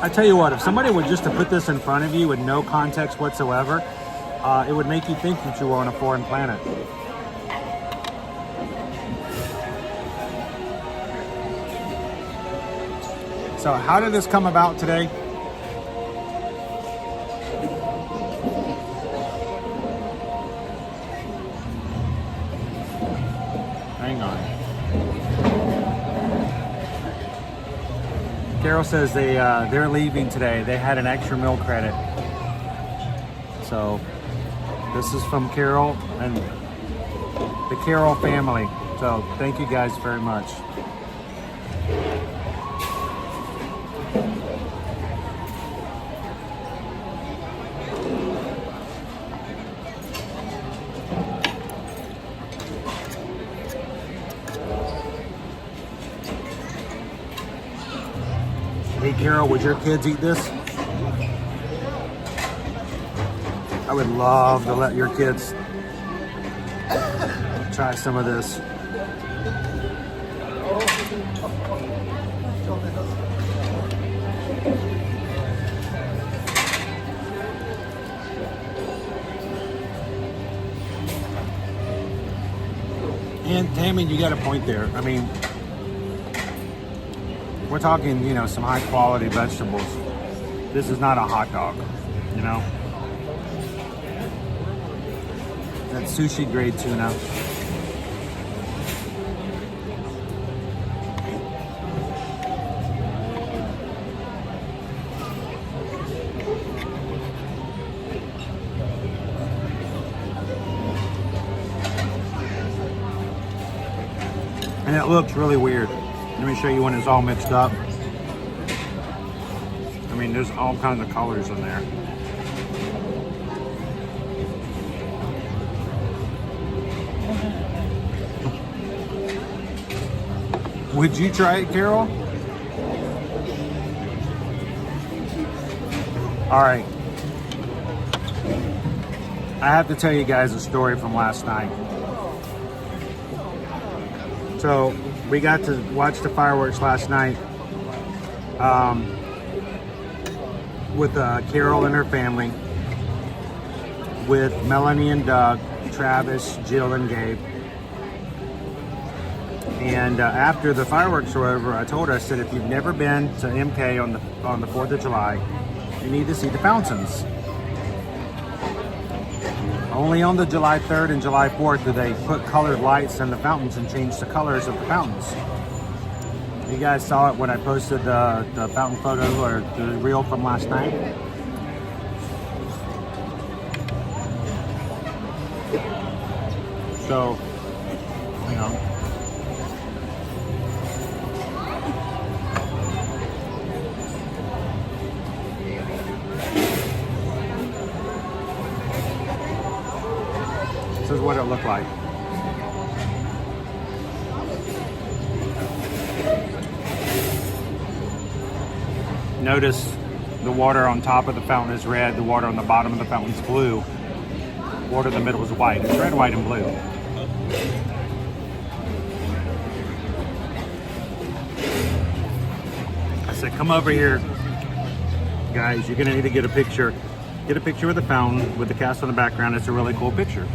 Speaker 5: I tell you what, if somebody were just to put this in front of you with no context whatsoever, it would make you think that you were on a foreign planet. So how did this come about today? Hang on. Carol says they're leaving today. They had an extra meal credit. So this is from Carol and the Carol family. So thank you guys very much. Hey Carol, would your kids eat this? I would love to let your kids try some of this.
Speaker 1: And Tammy, you got a point there. I mean, we're talking, you know, some high quality vegetables. This is not a hot dog, you know. That's sushi grade tuna. And it looks really weird. Let me show you when it's all mixed up. I mean, there's all kinds of colors in there. Would you try it, Carol? All right. I have to tell you guys a story from last night. So we got to watch the fireworks last night with Carol and her family, with Melanie and Doug, Travis, Jill, and Gabe. And after the fireworks were over, I told her, I said, if you've never been to MK on the 4th of July, you need to see the fountains. Only on the July 3rd and July 4th do they put colored lights in the fountains and change the colors of the fountains. You guys saw it when I posted the fountain photo or the reel from last night. So, you know. This is what it looked like. Notice the water on top of the fountain is red, the water on the bottom of the fountain is blue, water in the middle is white. It's red, white, and blue. I said, come over here, guys, you're gonna need to get a picture. Get a picture of the fountain with the cast on the background. It's a really cool picture.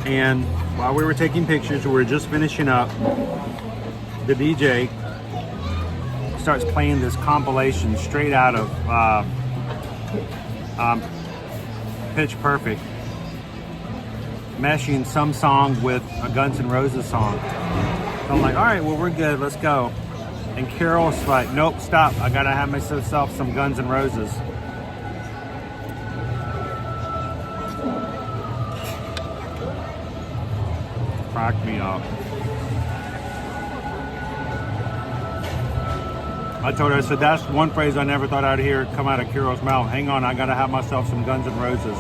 Speaker 1: And while we were taking pictures, we were just finishing up, the DJ starts playing this compilation straight out of Pitch Perfect, meshing some song with a Guns N' Roses song. So I'm like, all right, well, we're good, let's go. And Carol's like, nope, stop, I gotta have myself some Guns N' Roses. Cracked me up. I told her, I said, that's one phrase I never thought I'd hear come out of Carol's mouth. Hang on, I gotta have myself some Guns N' Roses.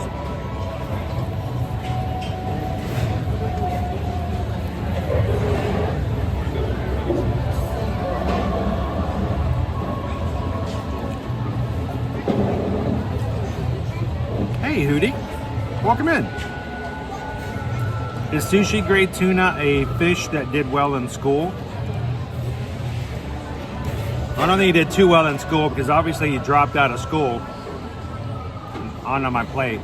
Speaker 1: Hey, Hootie. Welcome in. Is sushi grade tuna a fish that did well in school? I don't think he did too well in school because obviously he dropped out of school onto my plate.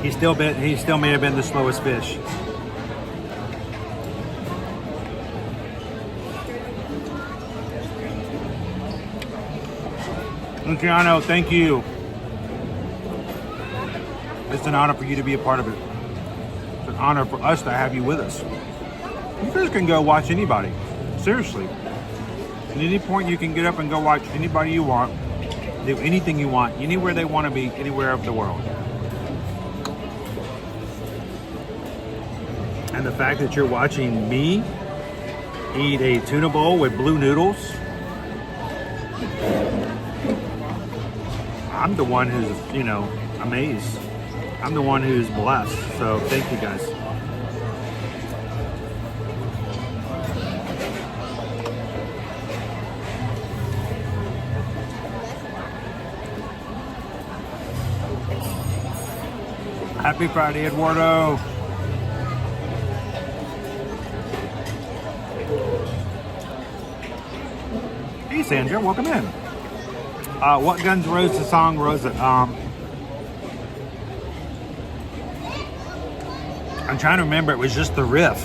Speaker 1: He still may have been the slowest fish. Luciano, thank you. It's an honor for you to be a part of it. It's an honor for us to have you with us. You guys can go watch anybody. Seriously. At any point you can get up and go watch anybody you want. Do anything you want. Anywhere they want to be. Anywhere of the world. And the fact that you're watching me eat a tuna bowl with blue noodles. I'm the one who's, you know, amazed. I'm the one who's blessed. So thank you guys. Happy Friday, Eduardo. Hey, Sandra, welcome in. What Guns Roses song was it? I'm trying to remember. It was just the riff.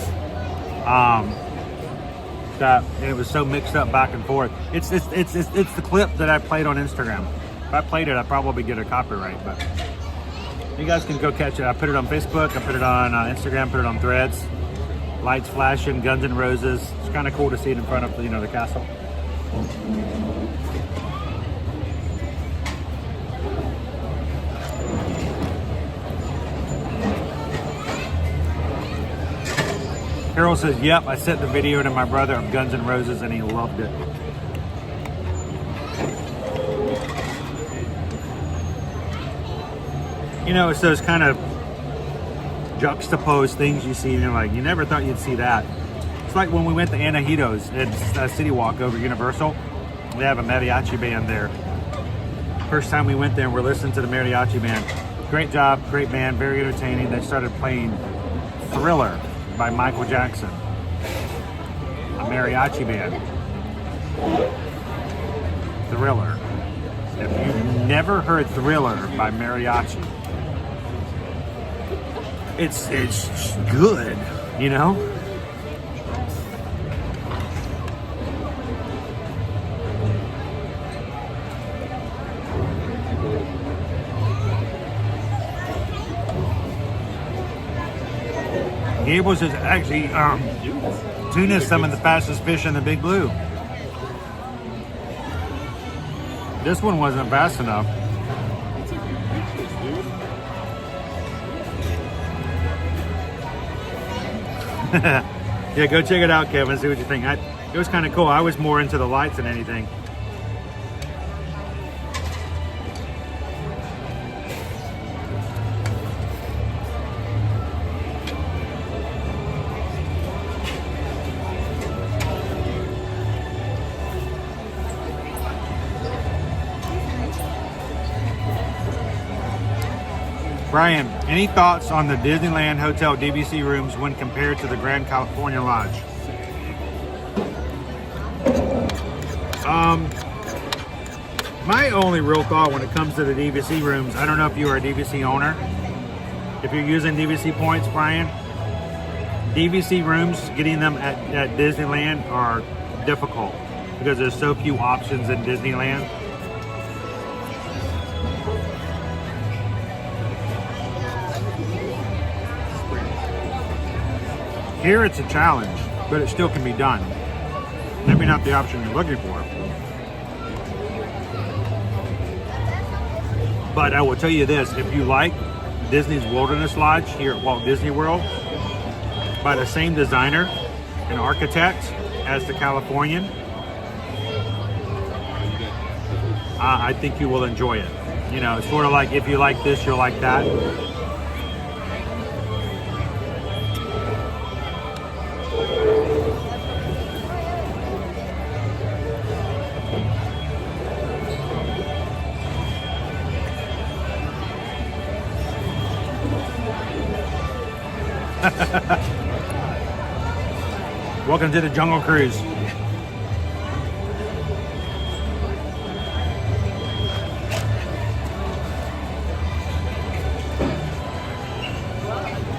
Speaker 1: That it was so mixed up back and forth. It's the clip that I played on Instagram. If I played it, I'd probably get a copyright. But you guys can go catch it. I put it on Facebook. I put it on Instagram. Put it on Threads. Lights flashing, Guns N' Roses. It's kind of cool to see it in front of the castle. Carol says, yep, I sent the video to my brother of Guns N' Roses and he loved it. You know, it's those kind of juxtaposed things you see and you're like, you never thought you'd see that. It's like when we went to Anahitos at City Walk over Universal. They have a mariachi band there. First time we went there, we're listening to the mariachi band. Great job, great band, very entertaining. They started playing Thriller by Michael Jackson. A mariachi band. Thriller. If you've never heard Thriller by mariachi, it's good, you know? Gable says, actually, tuna is some of the fastest fish in the Big Blue. This one wasn't fast enough. Yeah, go check it out, Kevin, see what you think. It was kind of cool. I was more into the lights than anything. Brian, any thoughts on the Disneyland Hotel DVC rooms when compared to the Grand California Lodge? My only real thought when it comes to the DVC rooms, I don't know if you are a DVC owner. If you're using DVC points, Brian, DVC rooms, getting them at Disneyland are difficult because there's so few options in Disneyland. Here it's a challenge, but it still can be done. Maybe not the option you're looking for. But I will tell you this, if you like Disney's Wilderness Lodge here at Walt Disney World, by the same designer and architect as the Californian, I think you will enjoy it. You know, it's sort of like if you like this, you'll like that. Welcome to the Jungle Cruise.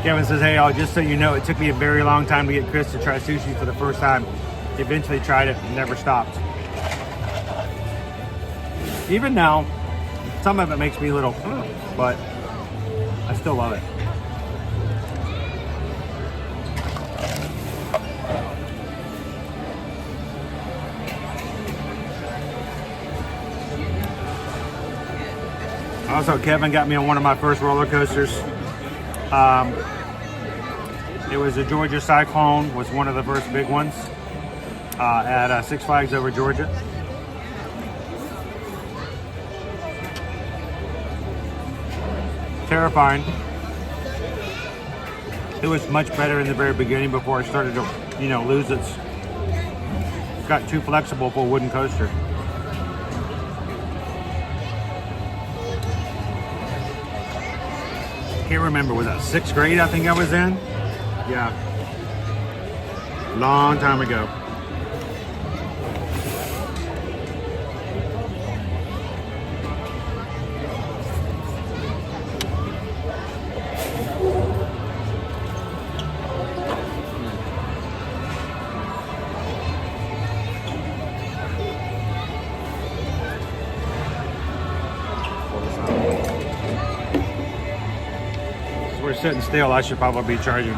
Speaker 1: Kevin says, hey, just so you know, it took me a very long time to get Chris to try sushi for the first time. He eventually tried it and never stopped. Even now, some of it makes me a little, but I still love it. Also, Kevin got me on one of my first roller coasters. It was a Georgia Cyclone, was one of the first big ones at Six Flags over Georgia. Terrifying. It was much better in the very beginning before it started to, lose its. Got too flexible for a wooden coaster. Can't remember, was that 6th grade I think I was in? Yeah. Long time ago.
Speaker 5: pull this out. As we're sitting still, I should probably be charging.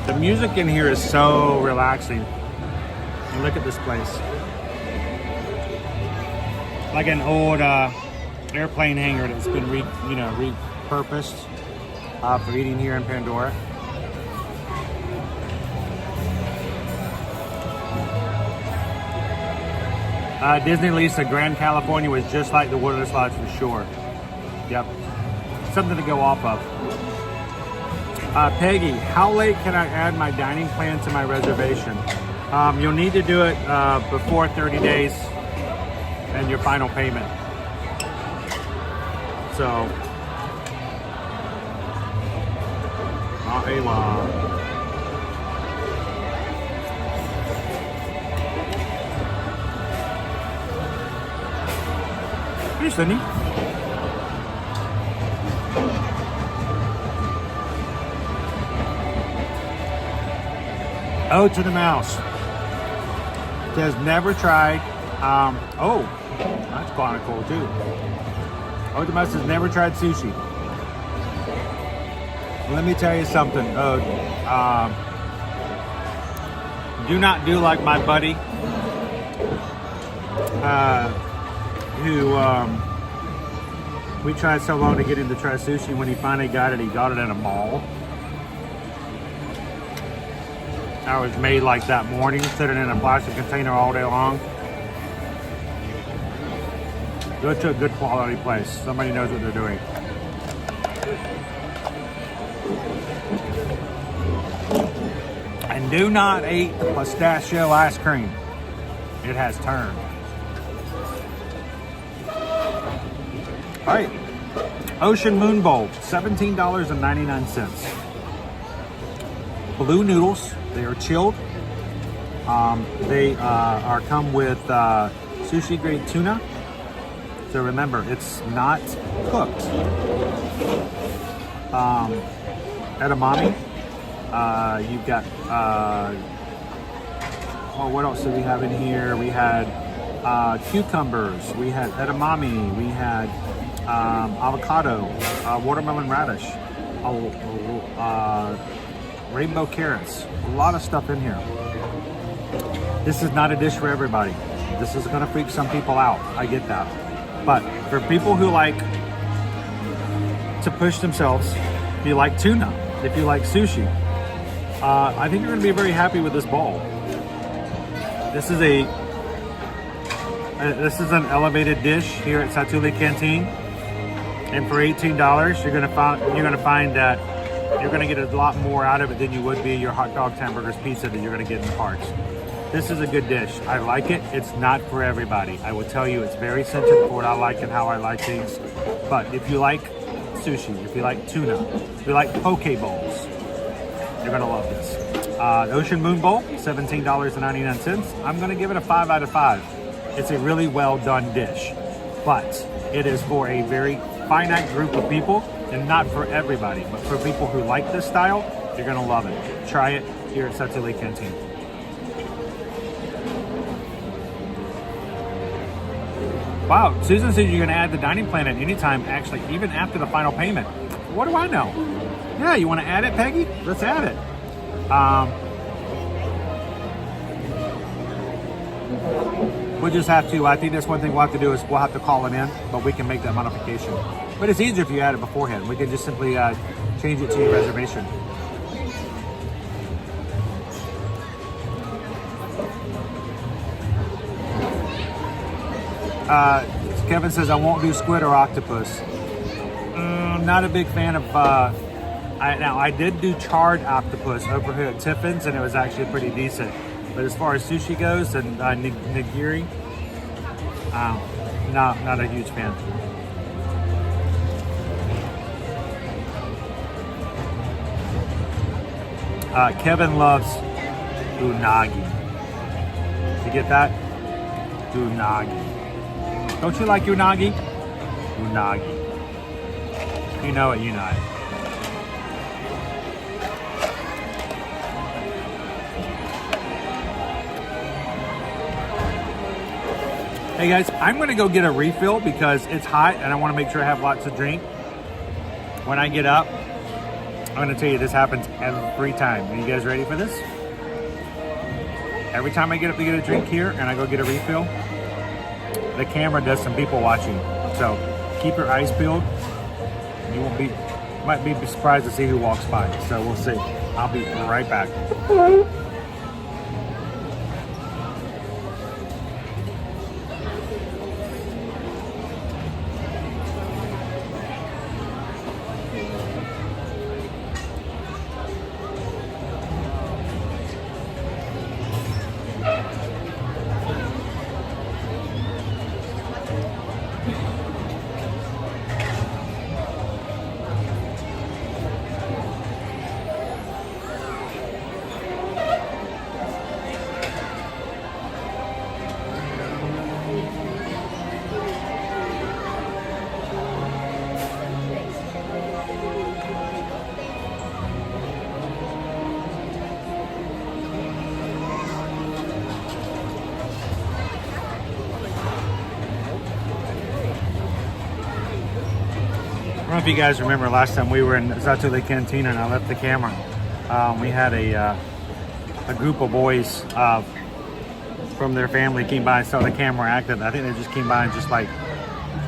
Speaker 5: The music in here is so relaxing. And look at this place. Like an old airplane hangar that's been repurposed for eating here in Pandora. Disney Lisa, Grand California was just like the Wilderness Lodge for sure. Yep. Something to go off of. Peggy, how late can I add my dining plan to my reservation? You'll need to do it before 30 days and your final payment. So, not a lot. Hey, Cindy. Oh, to the mouse. Says never tried. Oh, that's kind of cool too. Oh, the mouse has never tried sushi. Let me tell you something. Do not do like my buddy, who we tried so long to get him to try sushi. When he finally got it, he got it at a mall. I was made like that morning, sitting in a plastic container all day long. Go to a good quality place. Somebody knows what they're doing. And do not eat the pistachio ice cream. It has turned. All right. Ocean Moon Bowl, $17.99. Blue noodles. They are chilled. They come with sushi grade tuna. So remember, it's not cooked. Edamame. You've got, what else do we have in here? We had cucumbers. We had edamame. We had avocado, watermelon radish, rainbow carrots. A lot of stuff in here. This is not a dish for everybody. This is going to freak some people out. I get that. But for people who like to push themselves, if you like tuna, if you like sushi, I think you're going to be very happy with this bowl. This is an elevated dish here at Satuli'i Canteen, and for $18, you're going to find that you're going to get a lot more out of it than you would be your hot dogs, hamburgers, pizza that you're going to get in the parks. This is a good dish. I like it. It's not for everybody. I will tell you, it's very centered for what I like and how I like things. But if you like sushi, if you like tuna, if you like poke bowls, you're going to love this. Ocean Moon Bowl, $17.99. I'm going to give it a 5 out of 5. It's a really well done dish, but it is for a very finite group of people and not for everybody. But for people who like this style, you're going to love it. Try it here at Satuli'i Canteen. Wow, Susan said you're going to add the dining plan at any time, actually, even after the final payment. What do I know? Yeah, you want to add it, Peggy? Let's add it. We'll just have to, I think that's one thing we'll have to do is we'll have to call it in, but we can make that modification. But it's easier if you add it beforehand. We can just simply change it to your reservation. Kevin says, I won't do squid or octopus. Not a big fan of, now I did do charred octopus over here at Tiffin's, and it was actually pretty decent. But as far as sushi goes and nigiri, not a huge fan. Kevin loves unagi. Did you get that? Unagi. Don't you like unagi? Unagi. You know it, you know it. Hey guys, I'm gonna go get a refill because it's hot and I wanna make sure I have lots to drink. When I get up, I'm gonna tell you this happens every time. Are you guys ready for this? Every time I get up to get a drink here and I go get a refill, the camera does some people watching. So keep your eyes peeled. You might be surprised to see who walks by. So we'll see. I'll be right back. I don't know if you guys remember last time we were in Satuli'i Canteen and I left the camera. We had a group of boys from their family came by and saw the camera active. I think they just came by and just like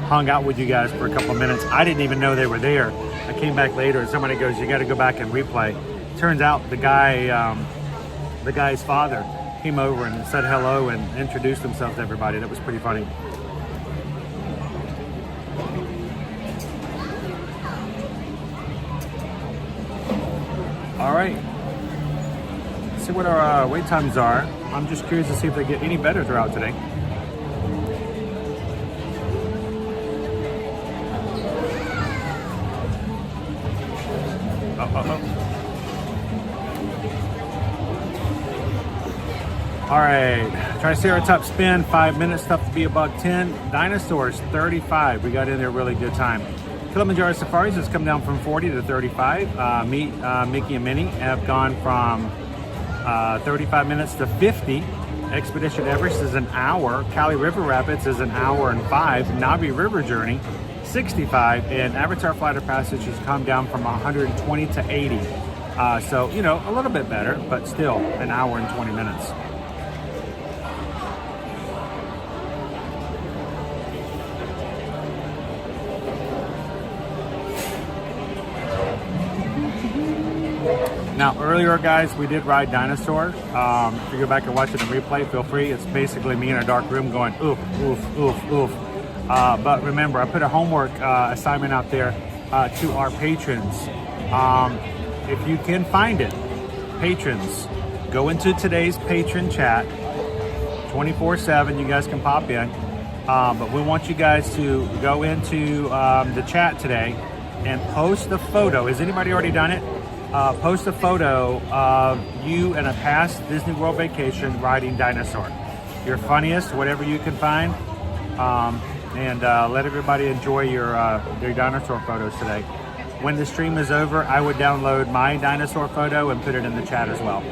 Speaker 5: hung out with you guys for a couple of minutes. I didn't even know they were there. I came back later and somebody goes, "You got to go back and replay." Turns out the guy's father came over and said hello and introduced himself to everybody. That was pretty funny. All right, let's see what our wait times are. I'm just curious to see if they get any better throughout today. All right, Triceratops spin, 5 minutes, stuff to be $1.10. Dinosaurs, 35. We got in there really good time. Kiliminjaro Safaris has come down from 40 to 35. Mickey and Minnie have gone from 35 minutes to 50. Expedition Everest is an hour. Cali River Rapids is an hour and 5. Navi River Journey, 65. And Avatar Flight of Passage has come down from 120 to 80. So, you know, a little bit better, but still an hour and 20 minutes. Now, earlier, guys, we did ride Dinosaur. If you go back and watch it in replay, feel free. It's basically me in a dark room going, oof, oof, oof, oof. But remember, I put a homework assignment out there to our patrons. If you can find it, patrons, go into today's patron chat, 24/7. You guys can pop in. But we want you guys to go into the chat today and post the photo. Has anybody already done it? Post a photo of you in a past Disney World vacation riding Dinosaur. Your funniest, whatever you can find, and let everybody enjoy your dinosaur photos today. When the stream is over, I would download my dinosaur photo and put it in the chat as well.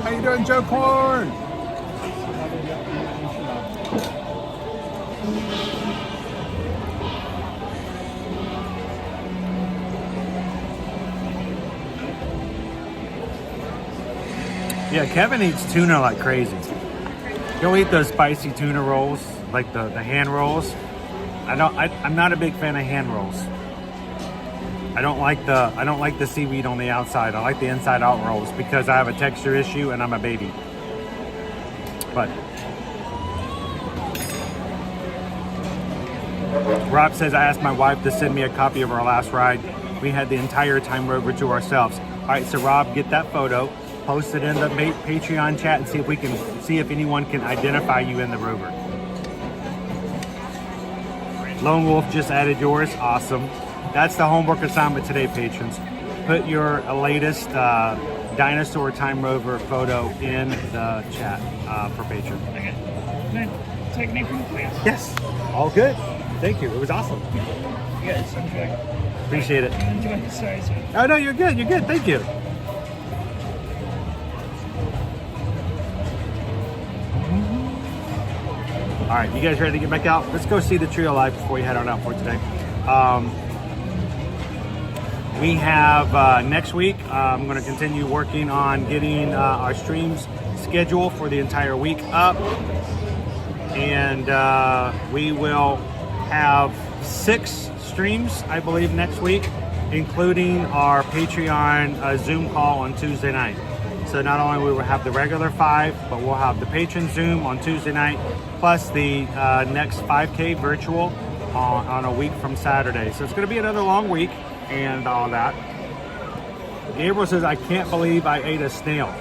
Speaker 5: How you doing, Joe Corn? Yeah, Kevin eats tuna like crazy. He'll eat those spicy tuna rolls, like the hand rolls. I'm not a big fan of hand rolls. I don't like the seaweed on the outside. I like the inside out rolls because I have a texture issue and I'm a baby. But Rob says, I asked my wife to send me a copy of our last ride. We had the entire Time Rover to ourselves. All right, so Rob, get that photo, post it in the Patreon chat and see if anyone can identify you in the Rover. Lone Wolf just added yours. Awesome. That's the homework assignment today, patrons. Put your latest Dinosaur Time Rover photo in the chat for patrons.
Speaker 9: Can I take an apron, please?
Speaker 5: Yes. All good. Thank you. It was awesome.
Speaker 9: You guys enjoy.
Speaker 1: Appreciate it.
Speaker 9: Enjoy. Sorry.
Speaker 1: Oh, no, you're good. You're good. Thank you. All right, you guys ready to get back out? Let's go see the tree of life before we head on out for today. We have next week, I'm going to continue working on getting our streams schedule for the entire week up. And we will have 6 streams, I believe, next week, including our Patreon Zoom call on Tuesday night. So not only will we have the regular 5, but we'll have the patron Zoom on Tuesday night, plus the next 5K virtual on a week from Saturday. So it's going to be another long week and all that. Gabriel says, I can't believe I ate a snail.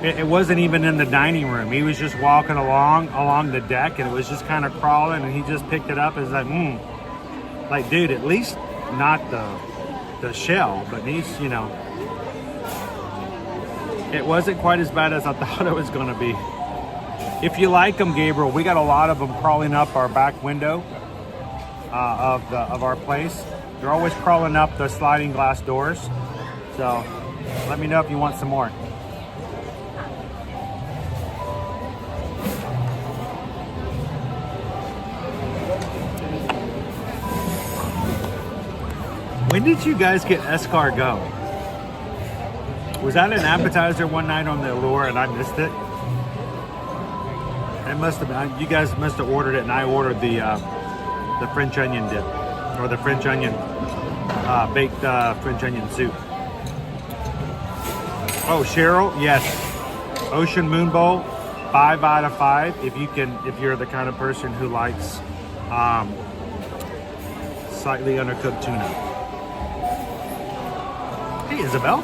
Speaker 1: It wasn't even in the dining room. He was just walking along the deck, and it was just kind of crawling, and he just picked it up and was like, like, dude, at least not the shell, but he's, you know, it wasn't quite as bad as I thought it was going to be. If you like them, Gabriel, we got a lot of them crawling up our back window of our place. They're always crawling up the sliding glass doors. So let me know if you want some more. When did you guys get escargot? Was that an appetizer one night on the Allure and I missed it? It must have been. You guys must have ordered it, and I ordered the French onion dip, or the French onion baked French onion soup. Oh, Cheryl, yes. Ocean Moon Bowl, 5 out of 5. If you're the kind of person who likes slightly undercooked tuna. Hey, Isabel.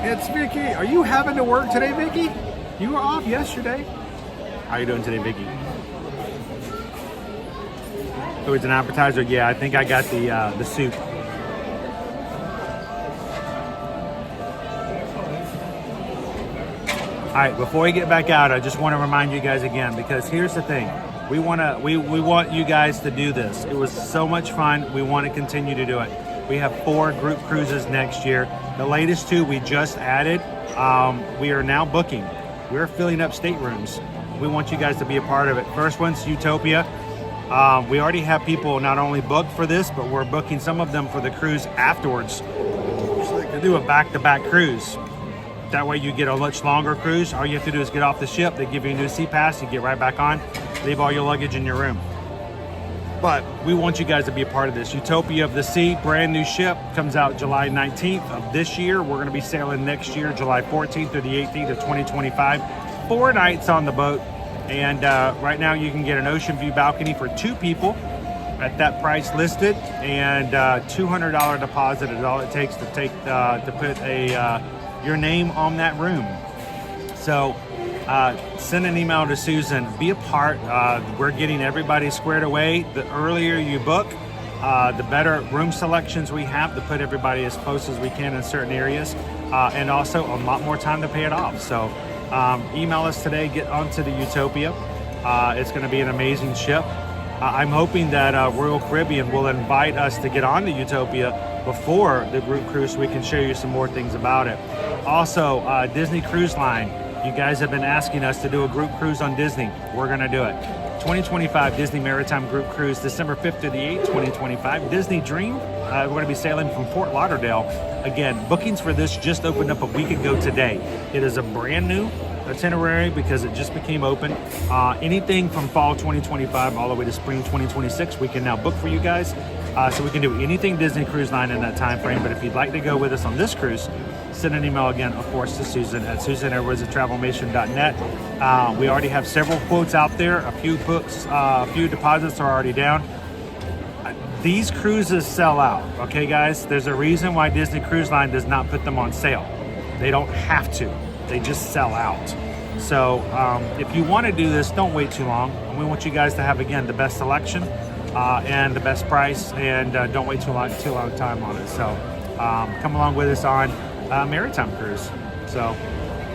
Speaker 1: It's Vicky. Are you having to work today, Vicky? You were off yesterday. How are you doing today, Vicky? So it's an appetizer. Yeah, I think I got the soup. All right, before we get back out, I just want to remind you guys again, because here's the thing. We want you guys to do this. It was so much fun. We want to continue to do it. We have 4 group cruises next year. The latest 2 we just added. We are now booking. We're filling up staterooms. We want you guys to be a part of it. First one's Utopia. We already have people not only booked for this, but we're booking some of them for the cruise afterwards. So they can do a back-to-back cruise. That way you get a much longer cruise. All you have to do is get off the ship. They give you a new sea pass. You get right back on. Leave all your luggage in your room. But we want you guys to be a part of this. Utopia of the Sea, brand new ship, comes out July 19th of this year. We're going to be sailing next year, July 14th through the 18th of 2025. 4 nights on the boat. And right now you can get an ocean view balcony for 2 people at that price listed. And $200 deposit is all it takes to put your name on that room. So send an email to Susan. Be a part. We're getting everybody squared away. The earlier you book, the better room selections we have to put everybody as close as we can in certain areas, and also a lot more time to pay it off. So email us today. Get onto the Utopia. It's going to be an amazing ship. I'm hoping that Royal Caribbean will invite us to get on the Utopia before the group cruise so we can show you some more things about it. Also, Disney Cruise Line. You guys have been asking us to do a group cruise on Disney. We're going to do it. 2025 Disney Maritime Group Cruise, December 5th to the 8th, 2025. Disney Dream, we're going to be sailing from Fort Lauderdale. Again, bookings for this just opened up a week ago today. It is a brand new itinerary because it just became open. Anything from fall 2025 all the way to spring 2026, we can now book for you guys. So we can do anything Disney Cruise Line in that time frame. But if you'd like to go with us on this cruise, send an email again, of course, to Susan at susanedwards@travelmation.net. We already have several quotes out there. A few deposits are already down. These cruises sell out, okay, guys? There's a reason why Disney Cruise Line does not put them on sale. They don't have to. They just sell out. So if you want to do this, don't wait too long. We want you guys to have, again, the best selection and the best price, and don't wait too long time on it. So come along with us on Maritime Cruise. So, all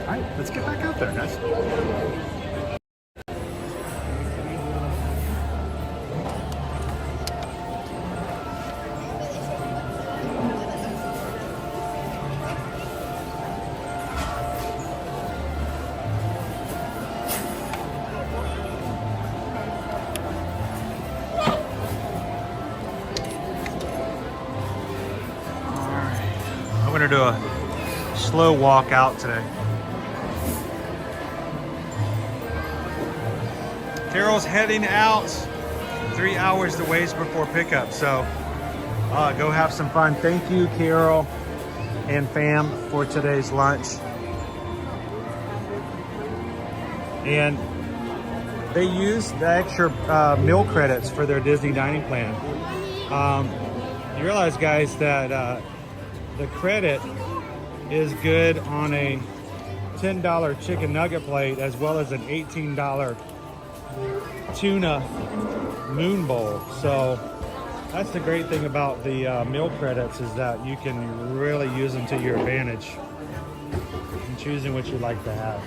Speaker 1: right, let's get back out there, guys.
Speaker 5: gonna do a slow walk out today. Carol's heading out. 3 hours to waste before pickup, so go have some fun. Thank you, Carol and fam, for today's lunch. And they use the extra meal credits for their Disney dining plan. You realize, guys, that the credit is good on a $10 chicken nugget plate as well as an $18 tuna moon bowl. So that's the great thing about the meal credits, is that you can really use them to your advantage in choosing what you'd like to have.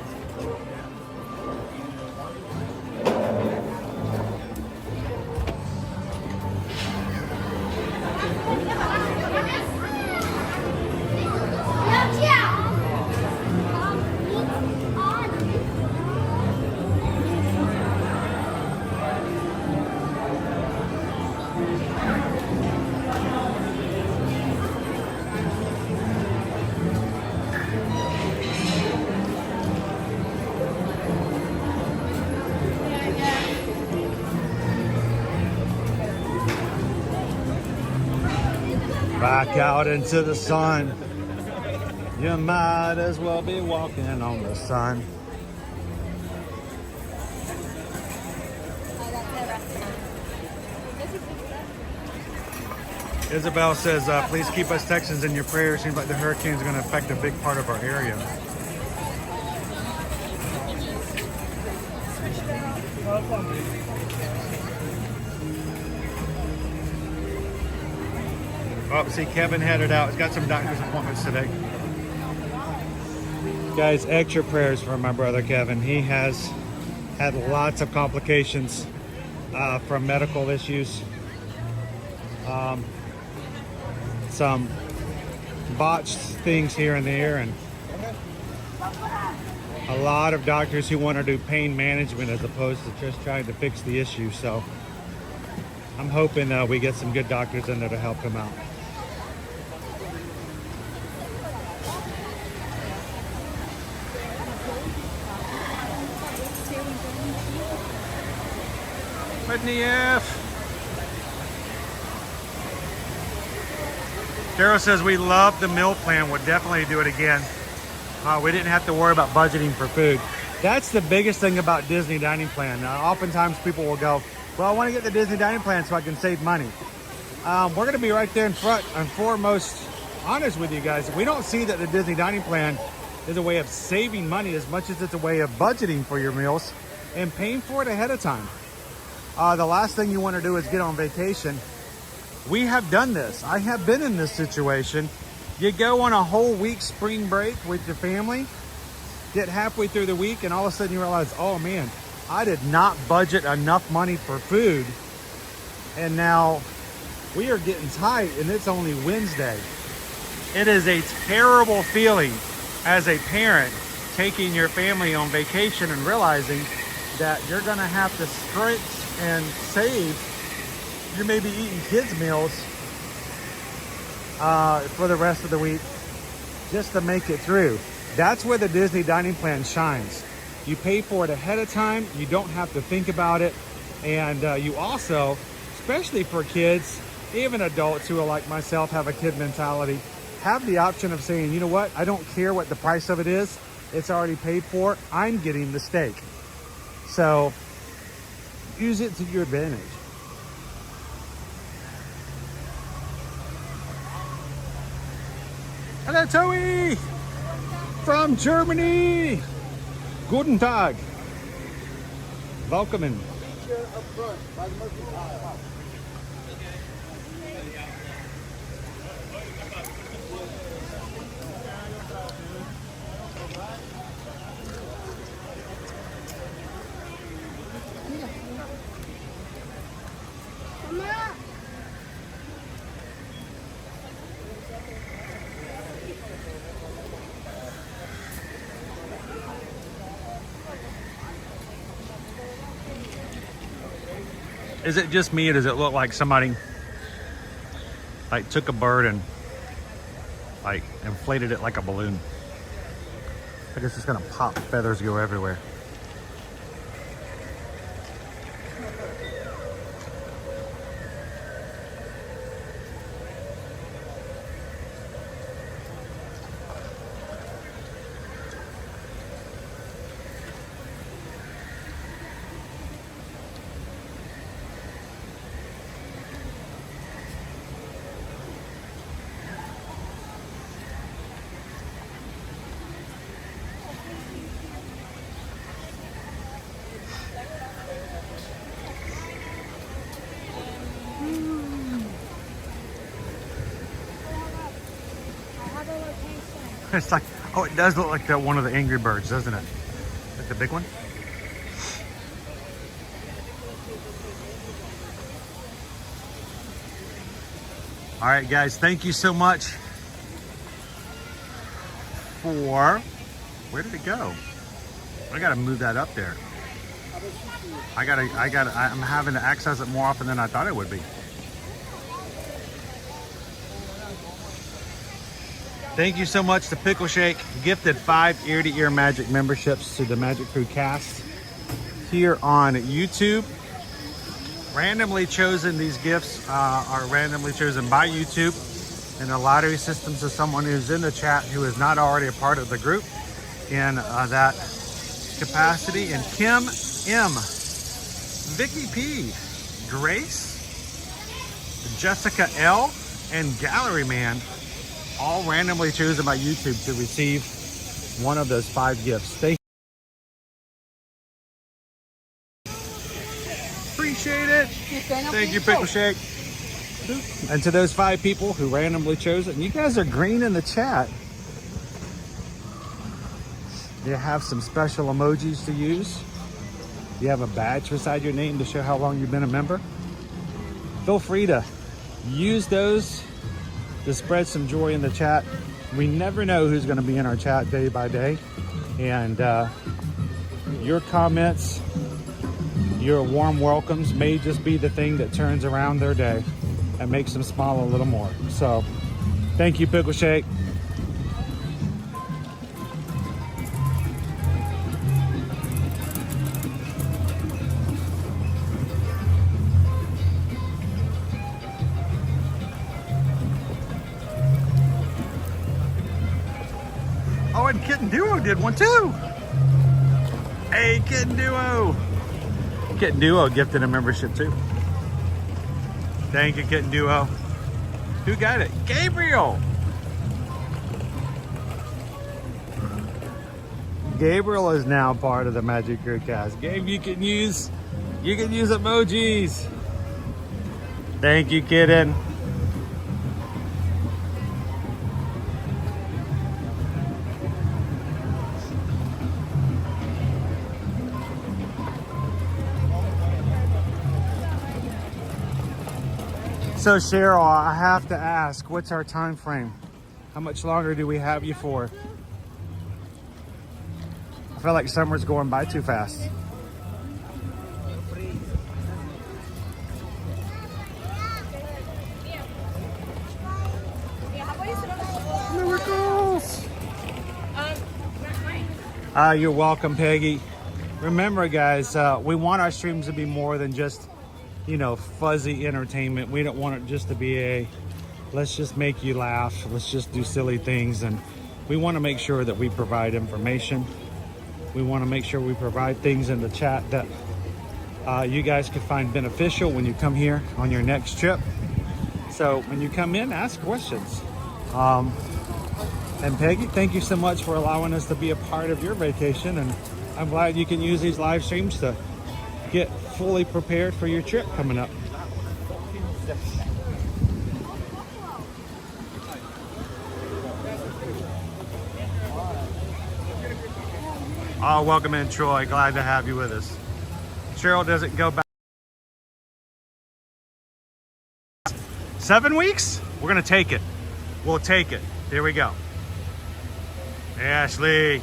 Speaker 5: Back out into the sun. You might as well be walking on the sun. Isabel says, please keep us Texans in your prayers. Seems like the hurricane is going to affect a big part of our area. Oh, see, Kevin headed out. He's got some doctor's appointments today. Guys, extra prayers for my brother Kevin. He has had lots of complications from medical issues. Some botched things here and there, and a lot of doctors who want to do pain management as opposed to just trying to fix the issue. So I'm hoping we get some good doctors in there to help him out. Whitney F. Carol says we love the meal plan. Would definitely do it again. We didn't have to worry about budgeting for food. That's the biggest thing about Disney dining plan. Oftentimes people will go, well, I want to get the Disney dining plan so I can save money. We're going to be right there in front and foremost honest with you guys. We don't see that the Disney dining plan is a way of saving money as much as it's a way of budgeting for your meals and paying for it ahead of time. The last thing you want to do is get on vacation. We have done this. I have been in this situation. You go on a whole week spring break with your family, get halfway through the week, and all of a sudden you realize, oh man, I did not budget enough money for food. And now we are getting tight and it's only Wednesday. It is a terrible feeling as a parent taking your family on vacation and realizing that you're gonna have to stretch and save. You may be eating kids' meals for the rest of the week just to make it through. That's where the Disney dining plan shines. You pay for it ahead of time. You don't have to think about it. And you also, especially for kids, even adults who are like myself, have a kid mentality, have the option of saying, you know what, I don't care what the price of it is. It's already paid for. I'm getting the steak. So use it to your advantage. Hello, Toey from Germany. Guten Tag. Welcome in.
Speaker 4: Up front by the Mercantile.
Speaker 5: Is it just me, or does it look like somebody like took a bird and like inflated it like a balloon. I guess it's gonna pop, feathers go everywhere. It's like, oh, it does look like that one of the Angry Birds, doesn't it? Like the big one. All right, guys, thank you so much for, where did it go? I gotta move that up there. I'm having to access it more often than I thought it would be. Thank you so much to Pickle Shake. Gifted 5 ear-to-ear magic memberships to the Magic Crew cast here on YouTube. Randomly chosen, these gifts are randomly chosen by YouTube in a lottery system to someone who's in the chat who is not already a part of the group in that capacity. And Kim M, Vicky P, Grace, Jessica L, and Gallery Man, all randomly chosen by YouTube to receive one of those 5 gifts. Thank you. Appreciate it. Thank you, Pickle Shake. And to those 5 people who randomly chose it, and you guys are green in the chat. You have some special emojis to use. You have a badge beside your name to show how long you've been a member. Feel free to use those to spread some joy in the chat. We never know who's going to be in our chat day by day, and your comments, your warm welcomes may just be the thing that turns around their day and makes them smile a little more. So thank you, Pickle Shake. Oh, and Kitten Duo did one too. Hey, Kitten Duo. Kitten Duo gifted a membership too. Thank you, Kitten Duo. Who got it? Gabriel. Gabriel is now part of the Magic Crew cast. Gabe, you can use emojis. Thank you, Kitten. So Cheryl, I have to ask, what's our time frame? How much longer do we have you for? I feel like summer's going by too fast. Miracles! You're welcome, Peggy. Remember, guys, we want our streams to be more than just, you know, fuzzy entertainment. We don't want it just to be a, let's just make you laugh, let's just do silly things. And we want to make sure that we provide information. We want to make sure we provide things in the chat that you guys can find beneficial when you come here on your next trip. So when you come in, ask questions. And Peggy, thank you so much for allowing us to be a part of your vacation. And I'm glad you can use these live streams to get fully prepared for your trip coming up. Oh, welcome in, Troy. Glad to have you with us. Cheryl, does it go back 7 weeks? We're gonna take it. We'll take it. There we go. Ashley.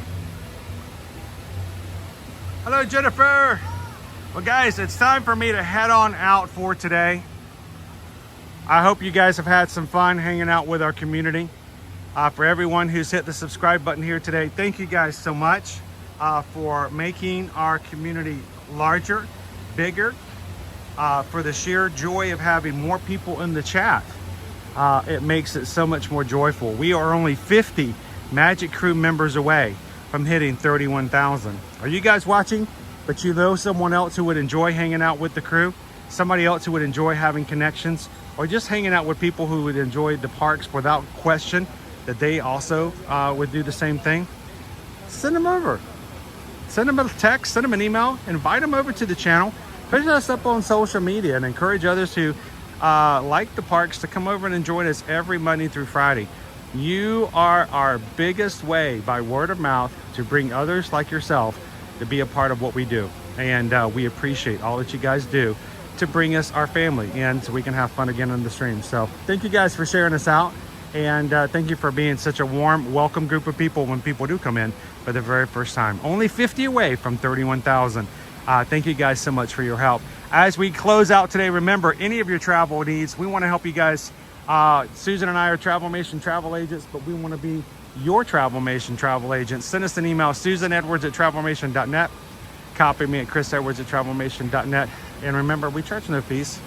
Speaker 5: Hello, Jennifer. Well, guys, it's time for me to head on out for today. I hope you guys have had some fun hanging out with our community. For everyone who's hit the subscribe button here today, thank you guys so much for making our community larger, bigger, for the sheer joy of having more people in the chat. It makes it so much more joyful. We are only 50 Magic Crew members away from hitting 31,000. Are you guys watching? But you know someone else who would enjoy hanging out with the crew? Somebody else who would enjoy having connections? Or just hanging out with people who would enjoy the parks without question that they also would do the same thing? Send them over. Send them a text, send them an email, invite them over to the channel. Put us up on social media and encourage others who like the parks to come over and join us every Monday through Friday. You are our biggest way by word of mouth to bring others like yourself to be a part of what we do. And we appreciate all that you guys do to bring us our family in so we can have fun again on the stream. So thank you guys for sharing us out. And thank you for being such a warm, welcome group of people when people do come in for the very first time. Only 50 away from 31,000. Thank you guys so much for your help. As we close out today, remember, any of your travel needs, we want to help you guys. Susan and I are Travelmation travel agents, but we want to be your Travelmation travel agents. Send us an email, susanedwards@travelmation.net. Copy me at chrisedwards@travelmation.net. And remember, we charge no fees.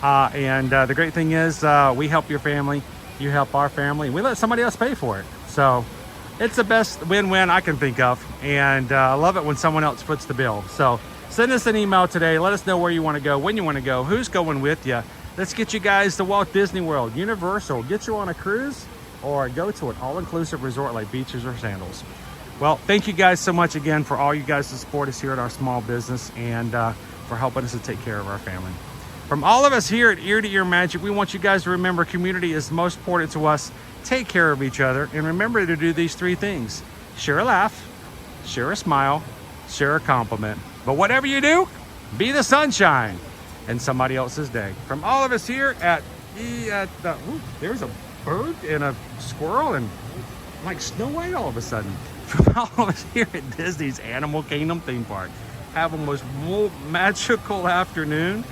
Speaker 5: And the great thing is we help your family, you help our family, and we let somebody else pay for it. So it's the best win-win I can think of. And I love it when someone else puts the bill. So send us an email today. Let us know where you want to go, when you want to go, who's going with you. Let's get you guys to Walt Disney World, Universal, get you on a cruise, or go to an all-inclusive resort like Beaches or Sandals. Well, thank you guys so much again for all you guys to support us here at our small business and for helping us to take care of our family. From all of us here at Ear to Ear Magic, we want you guys to remember community is most important to us. Take care of each other, and remember to do these three things. Share a laugh, share a smile, share a compliment. But whatever you do, be the sunshine in somebody else's day. From all of us here at there's a bird and a squirrel and like Snow White all of a sudden. From all of us here at Disney's Animal Kingdom theme park, have a most magical afternoon,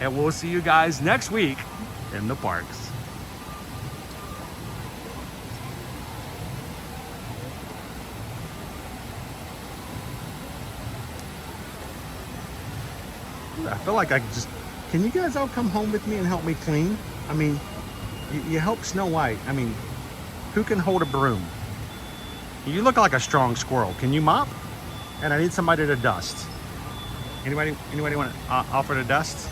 Speaker 5: and we'll see you guys next week in the parks. I feel like I could just, can you guys all come home with me and help me clean? I mean, you help Snow White. I mean, who can hold a broom? You look like a strong squirrel. Can you mop? And I need somebody to dust. Anybody want to offer to dust?